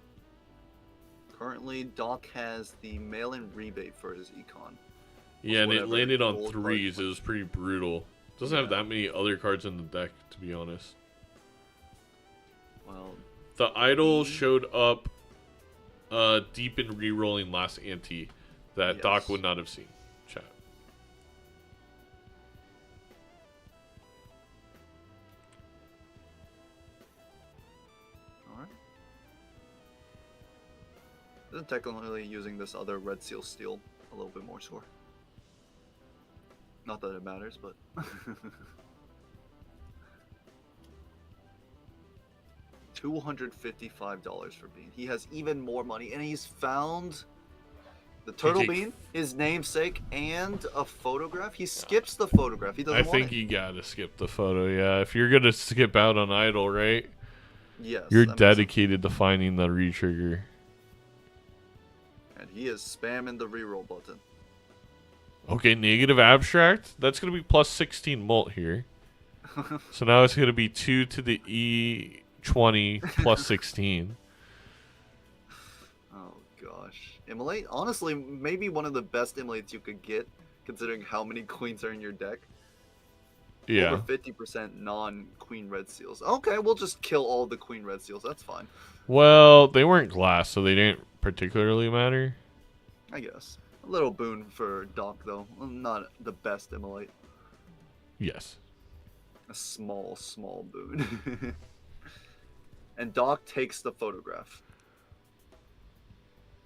Currently, Doc has the mail-in rebate for his econ. Yeah, and it Whatever landed on gold 3s. card. It was pretty brutal. Doesn't have that many other cards in the deck, to be honest. Well, The idol showed up deep in re-rolling last ante that Doc would not have seen. Chat. all right. Isn't technically using this other red seal steel a little bit more sore? Not that it matters, but $255 for Bean. He has even more money, and he's found the turtle bean, his namesake, and a photograph. He skips the photograph. He doesn't I want think it. you gotta skip the photo, yeah. If you're gonna skip out on idol, right? Yes. You're that makes dedicated to finding the retrigger. sense. And he is spamming the reroll button. Okay, negative abstract. That's gonna be plus 16 mult here. So now it's gonna be 2 to the E20 plus 16. Oh gosh. Immolate? Honestly, maybe one of the best immolates you could get, considering how many queens are in your deck. Yeah. Over 50% non-queen red seals. Okay, we'll just kill all the queen red seals. That's fine. Well, they weren't glass, so they didn't particularly matter. I guess. A little boon for Doc, though. Not the best immolate. Yes. A small, small boon. And Doc takes the photograph.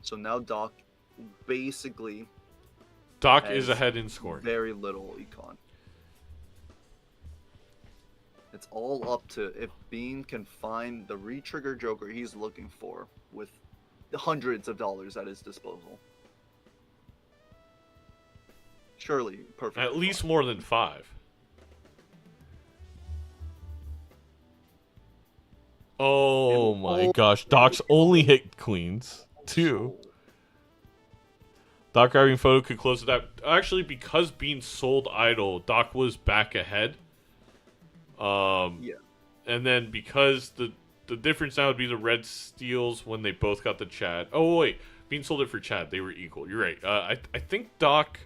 So now Doc basically Doc has is ahead in scoring. very little econ. It's all up to if Bean can find the retrigger Joker he's looking for with hundreds of dollars at his disposal. Surely, perfect. At least more than 5. Oh my gosh. Doc's only hit queens. 2. Doc grabbing photo could close it out. Actually, because Bean sold idol, Doc was back ahead. Yeah. And then because the difference now would be the red steals when they both got the Chad. Oh wait, Bean sold it for Chad. They were equal. You're right. I think Doc.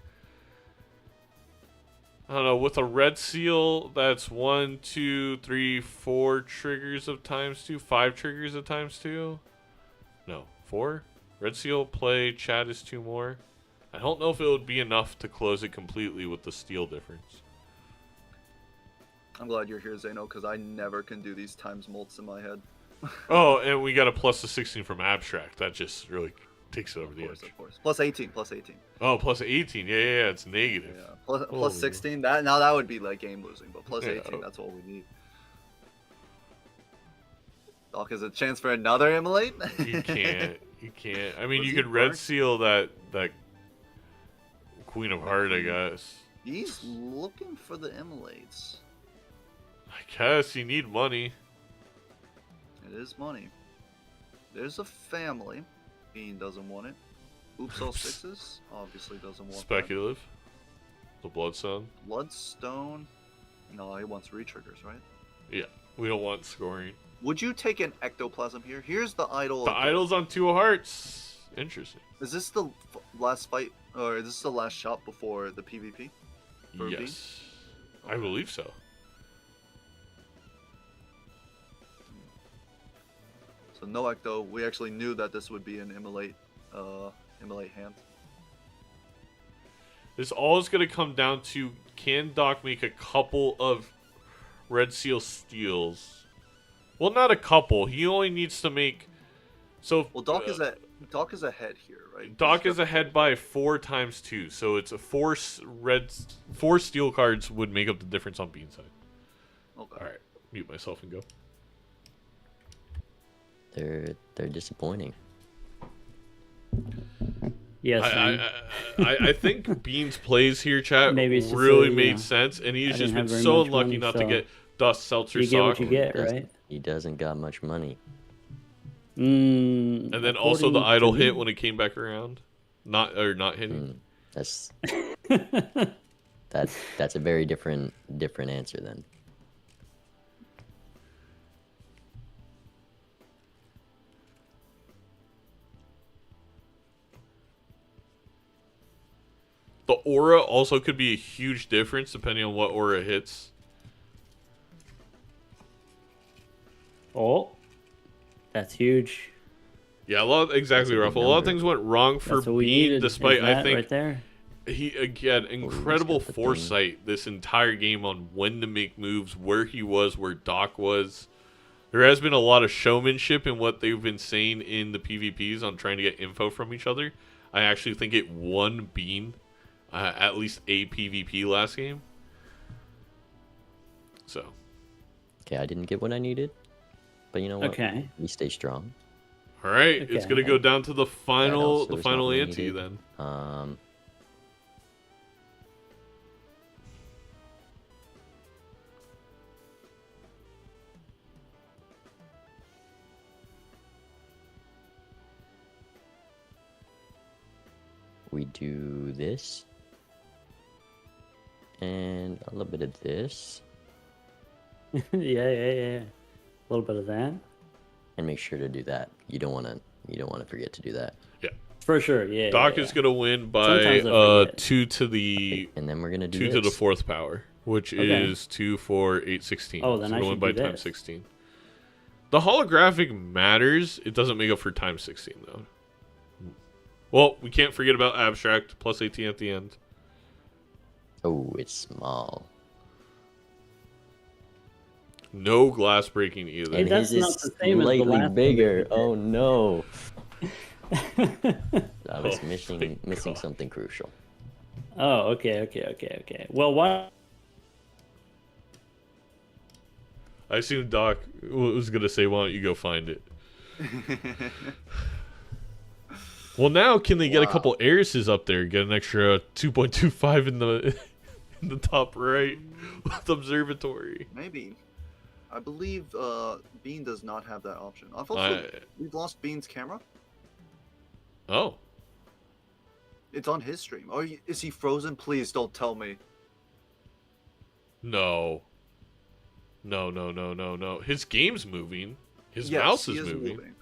I don't know. With a red seal, that's 1, 2, 3, 4 triggers of ×2, 5 triggers of ×2. No, 4. Red seal play. Chad is 2 more. I don't know if it would be enough to close it completely with the steal difference. I'm glad you're here, Zeno, because I never can do these times mults in my head. Oh, and we got a plus 16 from abstract. That just really takes it over the edge. Of course. Plus 18, plus 18. Oh, plus 18. Yeah, it's negative. Yeah. Plus 16. That would be like game losing, but plus 18, that's what we need. Doc has a chance for another immolate? You can't. I mean, Was you he could red burnt? seal that Queen of Heart, I guess. He's looking for the immolates. I guess you need money. It is money. There's a family. Bean doesn't want it. Oops, all sixes. Obviously doesn't want Speculative. The Bloodstone. that. Bloodstone. No, he wants retriggers, right? Yeah, we don't want scoring. Would you take an ectoplasm here? Here's the idol. The idol's on 2 hearts. Interesting. Is this the last fight, or is this the last shot before the PvP? For Bean? Yes. I believe so. So no ecto. We actually knew that this would be an immolate hand. This all is going to come down to, can Doc make a couple of red seal steals? Well, not a couple. He only needs to make. So Well, Doc is ahead here, right? Doc is ahead by 4 times 2, so it's a 4 steel cards would make up the difference on Bean's side. Okay. All right, mute myself and go. They're disappointing. Yes. I think Bean's plays here, chat, Maybe it's just really a, made sense, and he's I just didn't been have very so much unlucky money, not to so get Dust Seltzer you get what Sock. you get, Doesn't- right? He doesn't got much money. And then also the according idle to hit me- when it came back around. Not hitting. That's that's a very different answer then. The aura also could be a huge difference depending on what aura hits. Oh, that's huge. Yeah, exactly, That's a big Ruffle. A lot of number. things went wrong for That's what we Bean, needed. despite Is I that think right there. he again incredible got the thing. foresight this entire game on when to make moves, where he was, where Doc was. There has been a lot of showmanship in what they've been saying in the PvPs on trying to get info from each other. I actually think it won Bean at least a PvP last game. So Okay, I didn't get what I needed, but you know what? Okay. We stay strong. all right, it's Okay. gonna go down to the final also is not what I ante needed. then. We do this, and a little bit of this, Yeah. A little bit of that. and make sure to do that. You don't want to forget to do that. For sure, yeah. Doc yeah, is gonna win by Sometimes I forget. 2 to the And then we're gonna do 2 this. to the 4th power, which Okay. is 2, 4, 8, 16. Oh, then so I it'll should win by do times this. 16. The holographic matters. It doesn't make up for times 16 though. Well, we can't forget about abstract plus 18 at the end. Oh, it's small. No glass breaking either. And that's his not is the same as the slightly last one. bigger. Oh no. I was Oh missing my God. something crucial. Oh, okay. Well, why? I assume Doc was gonna say, "Why don't you go find it?" Well, now can they get a couple Arises up there? Get an extra 2.25 in the in the top right with observatory. Maybe. I believe Bean does not have that option. I've also we've lost Bean's camera. Oh, It's on his stream. Is he frozen? Please don't tell me. no. No. His game's moving. His Yes, mouse he is moving.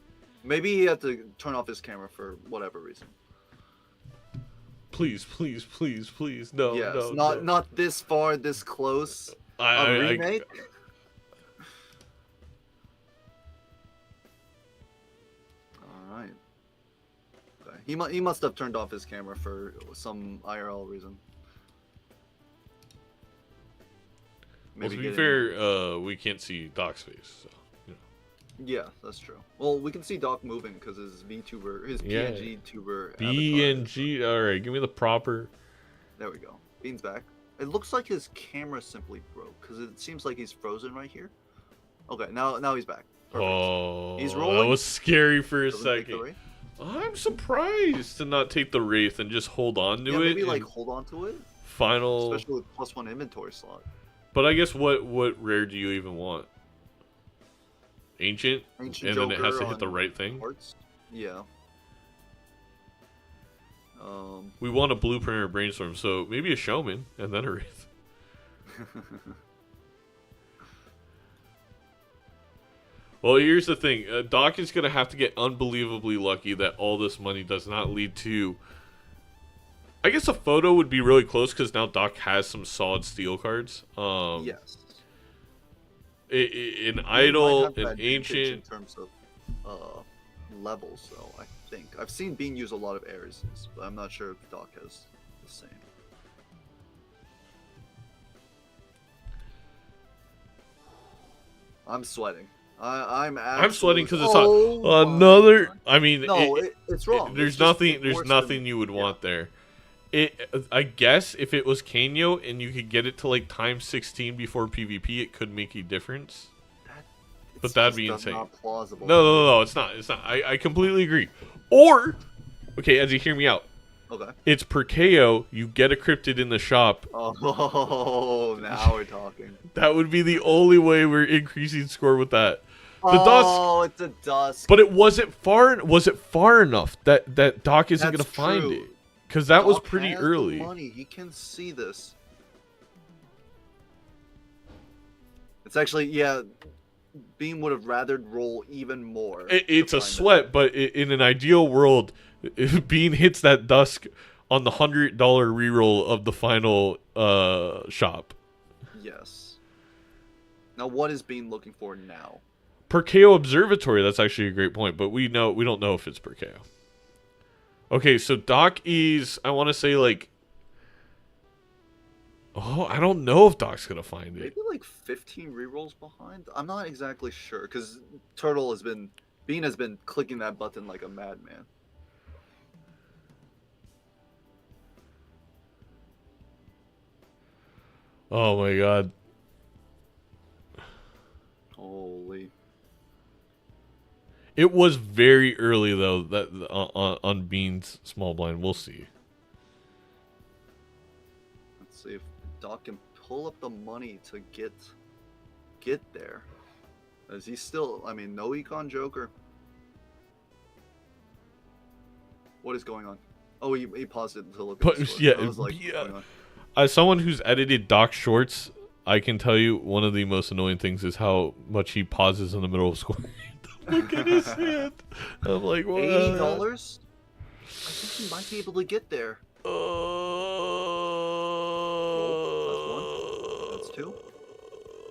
Maybe he had to turn off his camera for whatever reason. Please. No, Yes, no. not this far, this close. A remake? Alright. Okay. He must have turned off his camera for some IRL reason. Well, to be getting- fair, we can't see Doc's face. So, you know. Yeah, that's true. Well, we can see Doc moving because his VTuber, his Yeah. PNG tuber. BNG. All right, give me the proper. There we go. Bean's back. It looks like his camera simply broke because it seems like he's frozen right here. Okay, now he's back. Perfect. Oh, He's that rolling. was scary for a Doesn't take the second. Wraith. I'm surprised to not take the Wraith and just hold on to Yeah, it. maybe like and hold on to it, final. especially with +1 inventory slot. But I guess what rare do you even want? Ancient, Ancient and then it has Joker to hit the on right thing. Hearts. Yeah. We want a blueprint or brainstorm, so maybe a showman and then a Wraith. Well, here's the thing. Doc is going to have to get unbelievably lucky that all this money does not lead to... I guess a photo would be really close because now Doc has some solid steel cards. Yes. An He might idol, have an that advantage ancient... in terms of levels, though. I think I've seen Bean use a lot of Arises, but I'm not sure if Doc has the same. I'm sweating. I'm sweating because it's Oh hot. my Another... God. I mean... No, it's wrong. There's It's just nothing. There's worse nothing than- you would yeah. want there. I guess if it was Kanyo and you could get it to like times 16 before PvP, it could make a difference. But It's that'd just be does insane. not plausible. No, it's not. It's not. I completely agree. Or, okay, Edzy, hear me out. Okay. It's per KO. You get a cryptid in the shop. Oh, now we're talking. That would be the only way we're increasing score with that. Oh, it's a dusk. But it wasn't far. Was it far enough that Doc isn't That's gonna find true. it? Because that was Doc pretty has the early. money. He can see this. It's actually, yeah, Beam would have rather roll even more. It's to a find sweat, but in an ideal world, if Bean hits that dusk on the $100 reroll of the final shop. it. Yes. Now, what is Beam looking for now? Perkeo Observatory, that's actually a great point, but we don't know if it's Perkeo. Okay, so Doc is, I want to say, like, oh, I don't know if Doc's gonna find it. Maybe like 15 rerolls behind? I'm not exactly sure, because Bean has been clicking that button like a madman. Oh my god. Holy. It was very early though that on Bean's small blind. We'll see. Let's see if Doc can pull up the money to get there. Is he still, I mean, no econ Joker. What is going on? Oh, he paused it to look at the score. Yeah, I was like, what's yeah. going on? As someone who's edited Doc shorts, I can tell you one of the most annoying things is how much he pauses in the middle of scoring. Look at his hand. I'm like, what? $80? I think he might be able to get there. That's two.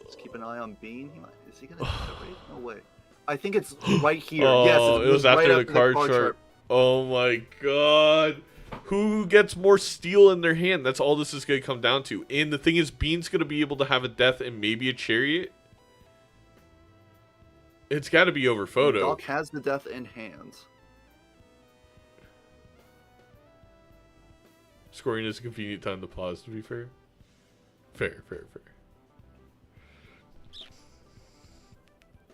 Let's keep an eye on Bean. Is he gonna get it right? No way. I think it's right here. Oh, yes, it was after right the card chart. Oh my god. Who gets more steel in their hand? That's all this is going to come down to. And the thing is, Bean's going to be able to have a death and maybe a chariot. It's got to be over photo. Doc has the death in hand. Scoring is a convenient time to pause, to be fair. Fair.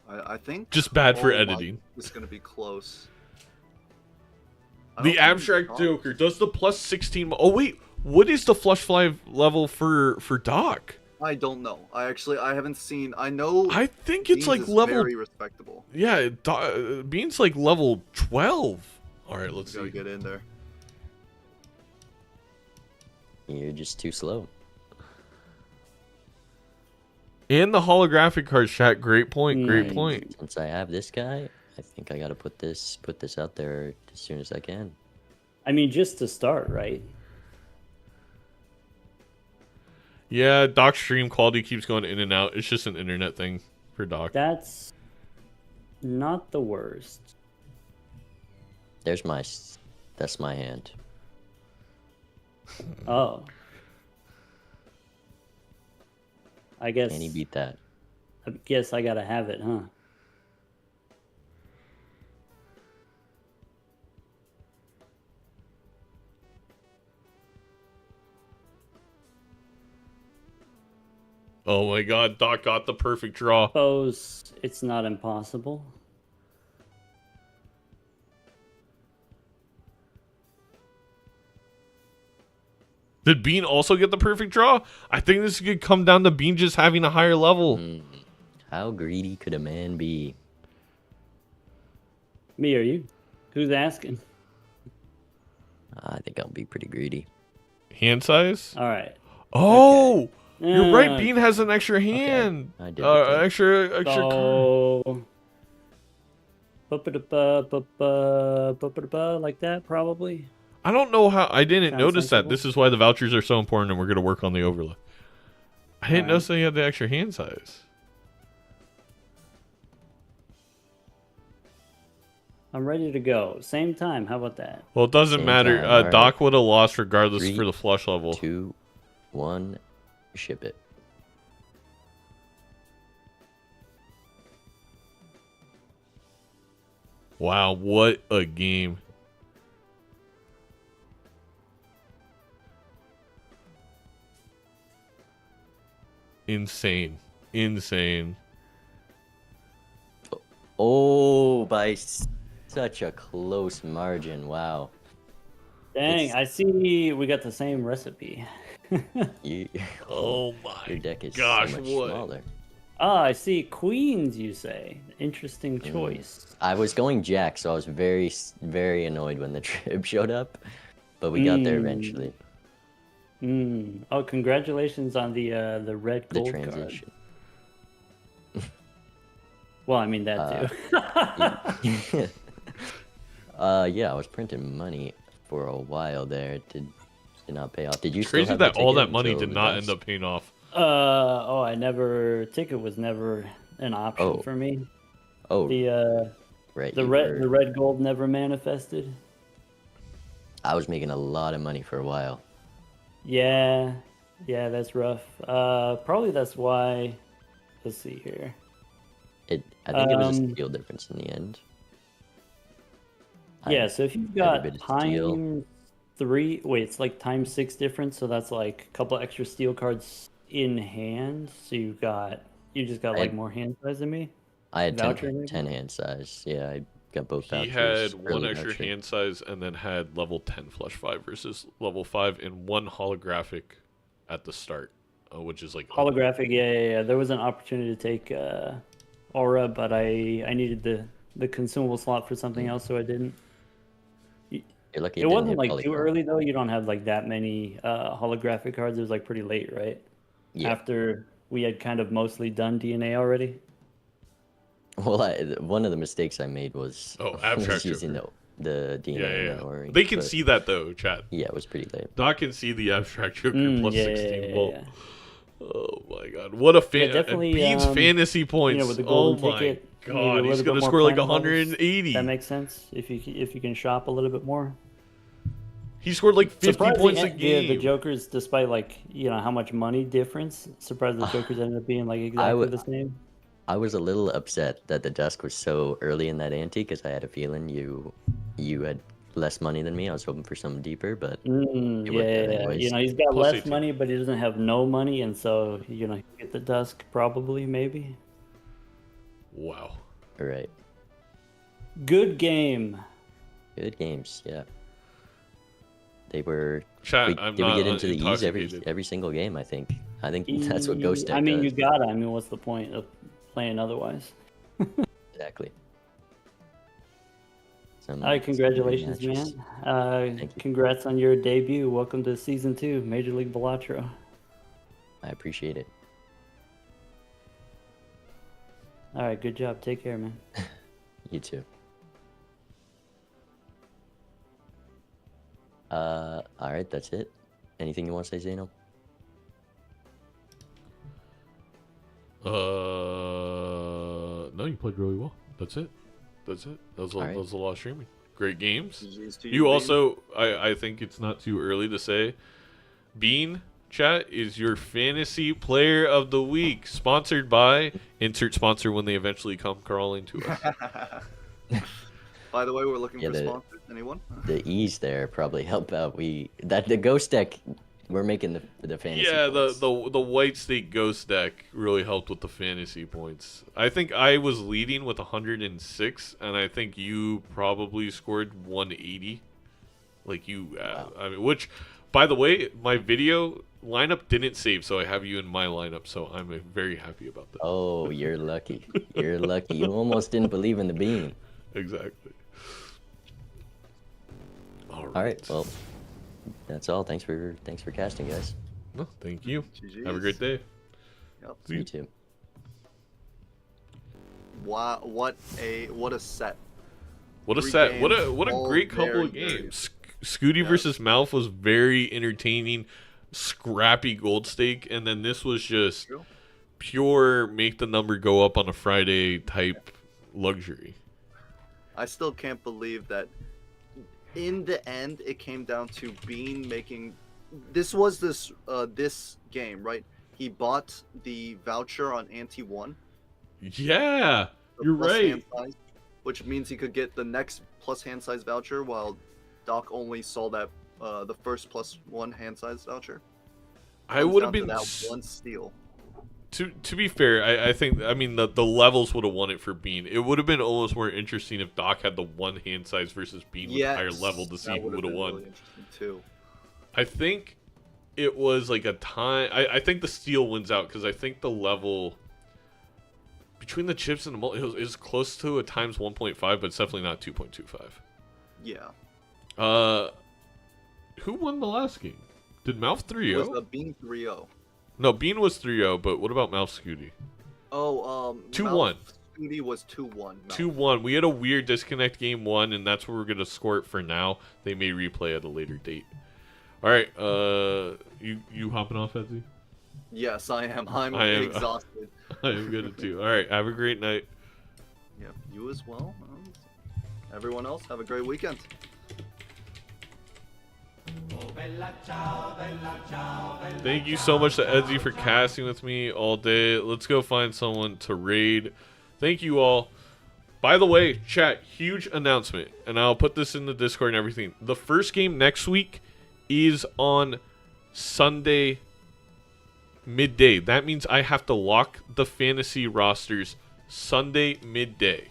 I think... Just bad for editing. It's going to be close. The abstract Joker does the plus 16. Oh wait, what is the flush fly level for Doc? I don't know. I haven't seen. I know. I think it's Beans like is level. very respectable. Yeah, Bean's like level 12. All right, let's see. Get in there. You're just too slow. And the holographic card chat. Great point. Great point. Since I have this guy, I think I gotta put this out there as soon as I can. I mean, just to start, right? Yeah, Doc's stream quality keeps going in and out. It's just an internet thing for Doc. That's not the worst. That's my hand. Oh. I guess. Can he beat that? I guess I gotta have it, huh? Oh my god, Doc got the perfect draw. Suppose it's not impossible. Did Bean also get the perfect draw? I think this could come down to Bean just having a higher level. How greedy could a man be? Me or you? Who's asking? I think I'll be pretty greedy. Hand size? All right. Oh! Okay. You're right, Bean has an extra hand. I did. Extra card. So, like that, probably. I don't know how. I didn't Sounds notice sensible. that. This is why the vouchers are so important, and we're going to work on the overlay. I didn't notice that he had the extra hand size. I'm ready to go. Same time. How about that? Well, it doesn't Same matter. time, alright. Doc would have lost regardless 3, for the flush level. 2, 1, ship it. Wow, what a game. Insane. Insane. Oh, by such a close margin. Wow. Dang, I see we got the same recipe. You, Oh your my deck is gosh, so much what? smaller. Ah, I see. Queens, you say. Interesting choice. I was going Jack, so I was very annoyed when the trip showed up, but we got there eventually. Oh, congratulations on the red The gold card. transition. Well, I mean that too. Yeah, I was printing money for a while there. It did not pay off. Did you It's still crazy have the that all ticket that money until did the not dusk? end up paying off. Ticket was never an option Oh. for me. Oh, The right. the you red were- the red gold never manifested. I was making a lot of money for a while. Yeah, that's rough. Probably that's why. Let's see here. I think it was a Um, steel difference in the end. Yeah, so if you've every got bit of steel. it's like times 6 difference, so that's like a couple extra steel cards in hand. So you just got I like had- more hand size than me. I had Voucher, maybe? 10 hand size. Yeah, I got both He vouchers. had one early extra voucher. hand size and then had level 10 flush 5 versus level 5 and one holographic at the start, which is like Holographic, yeah. There was an opportunity to take aura, but I needed the consumable slot for something else, so I didn't. You're lucky It didn't wasn't hit like too polygon. early though. You don't have like that many holographic cards. It was like pretty late, right? Yeah. After we had kind of mostly done DNA already. Well, one of the mistakes I made was, abstract was using Joker. the DNA Yeah, and yeah. the O-ring, They can but see that though, chat. Yeah, it was pretty late. Doc can see the abstract Joker plus Yeah, 16 volt. yeah. Oh my god. What a fan. definitely, Beans fantasy points. With the Oh golden my ticket, you need a god. little He's bit going to more score like plant levels. 180. That makes sense if you can shop a little bit more. He scored like 50 Surprised points a the game. Jokers, despite like how much money difference, surprised the Jokers ended up being like exactly the same. I was a little upset that the dusk was so early in that ante because I had a feeling you had less money than me. I was hoping for something deeper, but it worked out anyways. He's got Plus less 18. money, but he doesn't have no money, and so he get the dusk probably maybe. Wow. All right. Good game. Good games, yeah. They were. Chat, Did we get into the ease every single game? I think that's what Ghost Deck I mean, does. you gotta. I mean, what's the point of playing otherwise? Exactly. All right, congratulations, man. Thank you. Congrats on your debut. Welcome to Season 2, Major League Balatro. I appreciate it. All right, good job. Take care, man. You too. All right, that's it. Anything you want to say, Zeno? No, you played really well. That's it. That was a lot of streaming. Great games. GG's to You Bean. also, I think it's not too early to say, Bean, chat, is your fantasy player of the week. Sponsored by, insert sponsor when they eventually come crawling to us. By the way, we're looking Yeah, for the- sponsors. Anyone? The ease there probably helped out. The Ghost Deck, we're making the fantasy. Yeah, points. the White State Ghost deck really helped with the fantasy points. I think I was leading with 106, and I think you probably scored 180. Like you, Wow. I mean, which, by the way, my video lineup didn't save, so I have you in my lineup. So I'm very happy about that. Oh, you're lucky. You're lucky. You almost didn't believe in the beam. Exactly. All right. Well, that's all. Thanks for casting, guys. No, thank you. GG's. Have a great day. Yep. See You you. too. Wow, what a set. What a Three set! What games, a all great couple very of good. games. Scooty Yes. versus Mouth was very entertaining, scrappy gold stake, and then this was just True. pure make the number go up on a Friday type luxury. I still can't believe that in the end it came down to Bean making this game, right? He bought the voucher on Ante 1. Yeah, the you're plus right. hand size, which means he could get the next plus hand size voucher while Doc only saw that the first +1 hand size voucher. I Comes would have down to been that one steal. to be fair. I think the levels would have won it for Bean. It would have been almost more interesting if Doc had the one hand size versus Bean with higher level to see that who would have been won. really interesting too. I think it was like a time. I think the steal wins out because I think the level between the chips and the multi, it was close to a times 1.5, but it's definitely not 2.25. Yeah. Who won the last game? Did Mouth 3-0? It was a Bean 3-0. No, Bean was 3-0, but what about Mouth Scooty? Oh, 2-1. Scooty was 2-1. 2-1. We had a weird disconnect game 1, and that's where we're gonna score it for now. They may replay at a later date. All right, you hopping off, Edzy? Yes, I am. I'm exhausted. I am good too. All right, have a great night. Yeah, you as well. Everyone else, have a great weekend. Thank you so much to Edzy for casting with me all day. Let's go find someone to raid. Thank you all. By the way, chat, huge announcement, and I'll put this in the Discord and everything. The first game next week is on Sunday midday. That means I have to lock the fantasy rosters Sunday midday.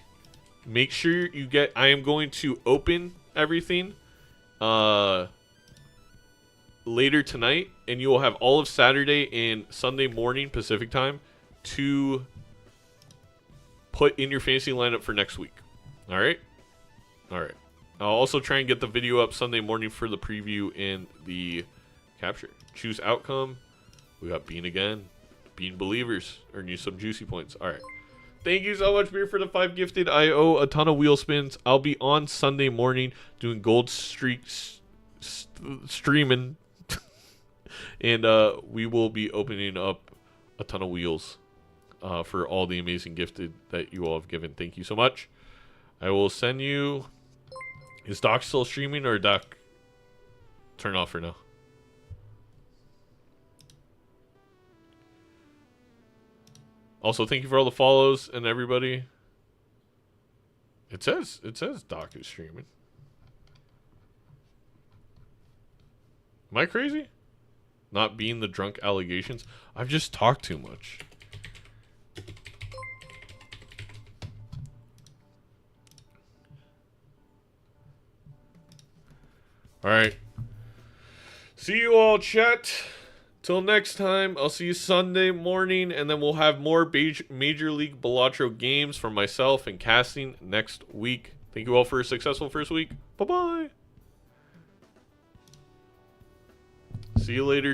Make sure you get... I am going to open everything later tonight, and you will have all of Saturday and Sunday morning Pacific time to put in your fantasy lineup for next week. All right? All right. I'll also try and get the video up Sunday morning for the preview and the capture. Choose outcome. We got Bean again. Bean believers. Earn you some juicy points. All right. Thank you so much, Beer, for the 5 gifted. I owe a ton of wheel spins. I'll be on Sunday morning doing gold streaks streaming. And we will be opening up a ton of wheels for all the amazing gifted that you all have given. Thank you so much. I will send you... Is Doc still streaming, or Doc turn off for now? Also, thank you for all the follows and everybody. It says Doc is streaming. Am I crazy? Not being the drunk allegations? I've just talked too much. Alright. See you all, chat. Till next time, I'll see you Sunday morning, and then we'll have more Major League Balatro games from myself and casting next week. Thank you all for a successful first week. Bye-bye. See you later.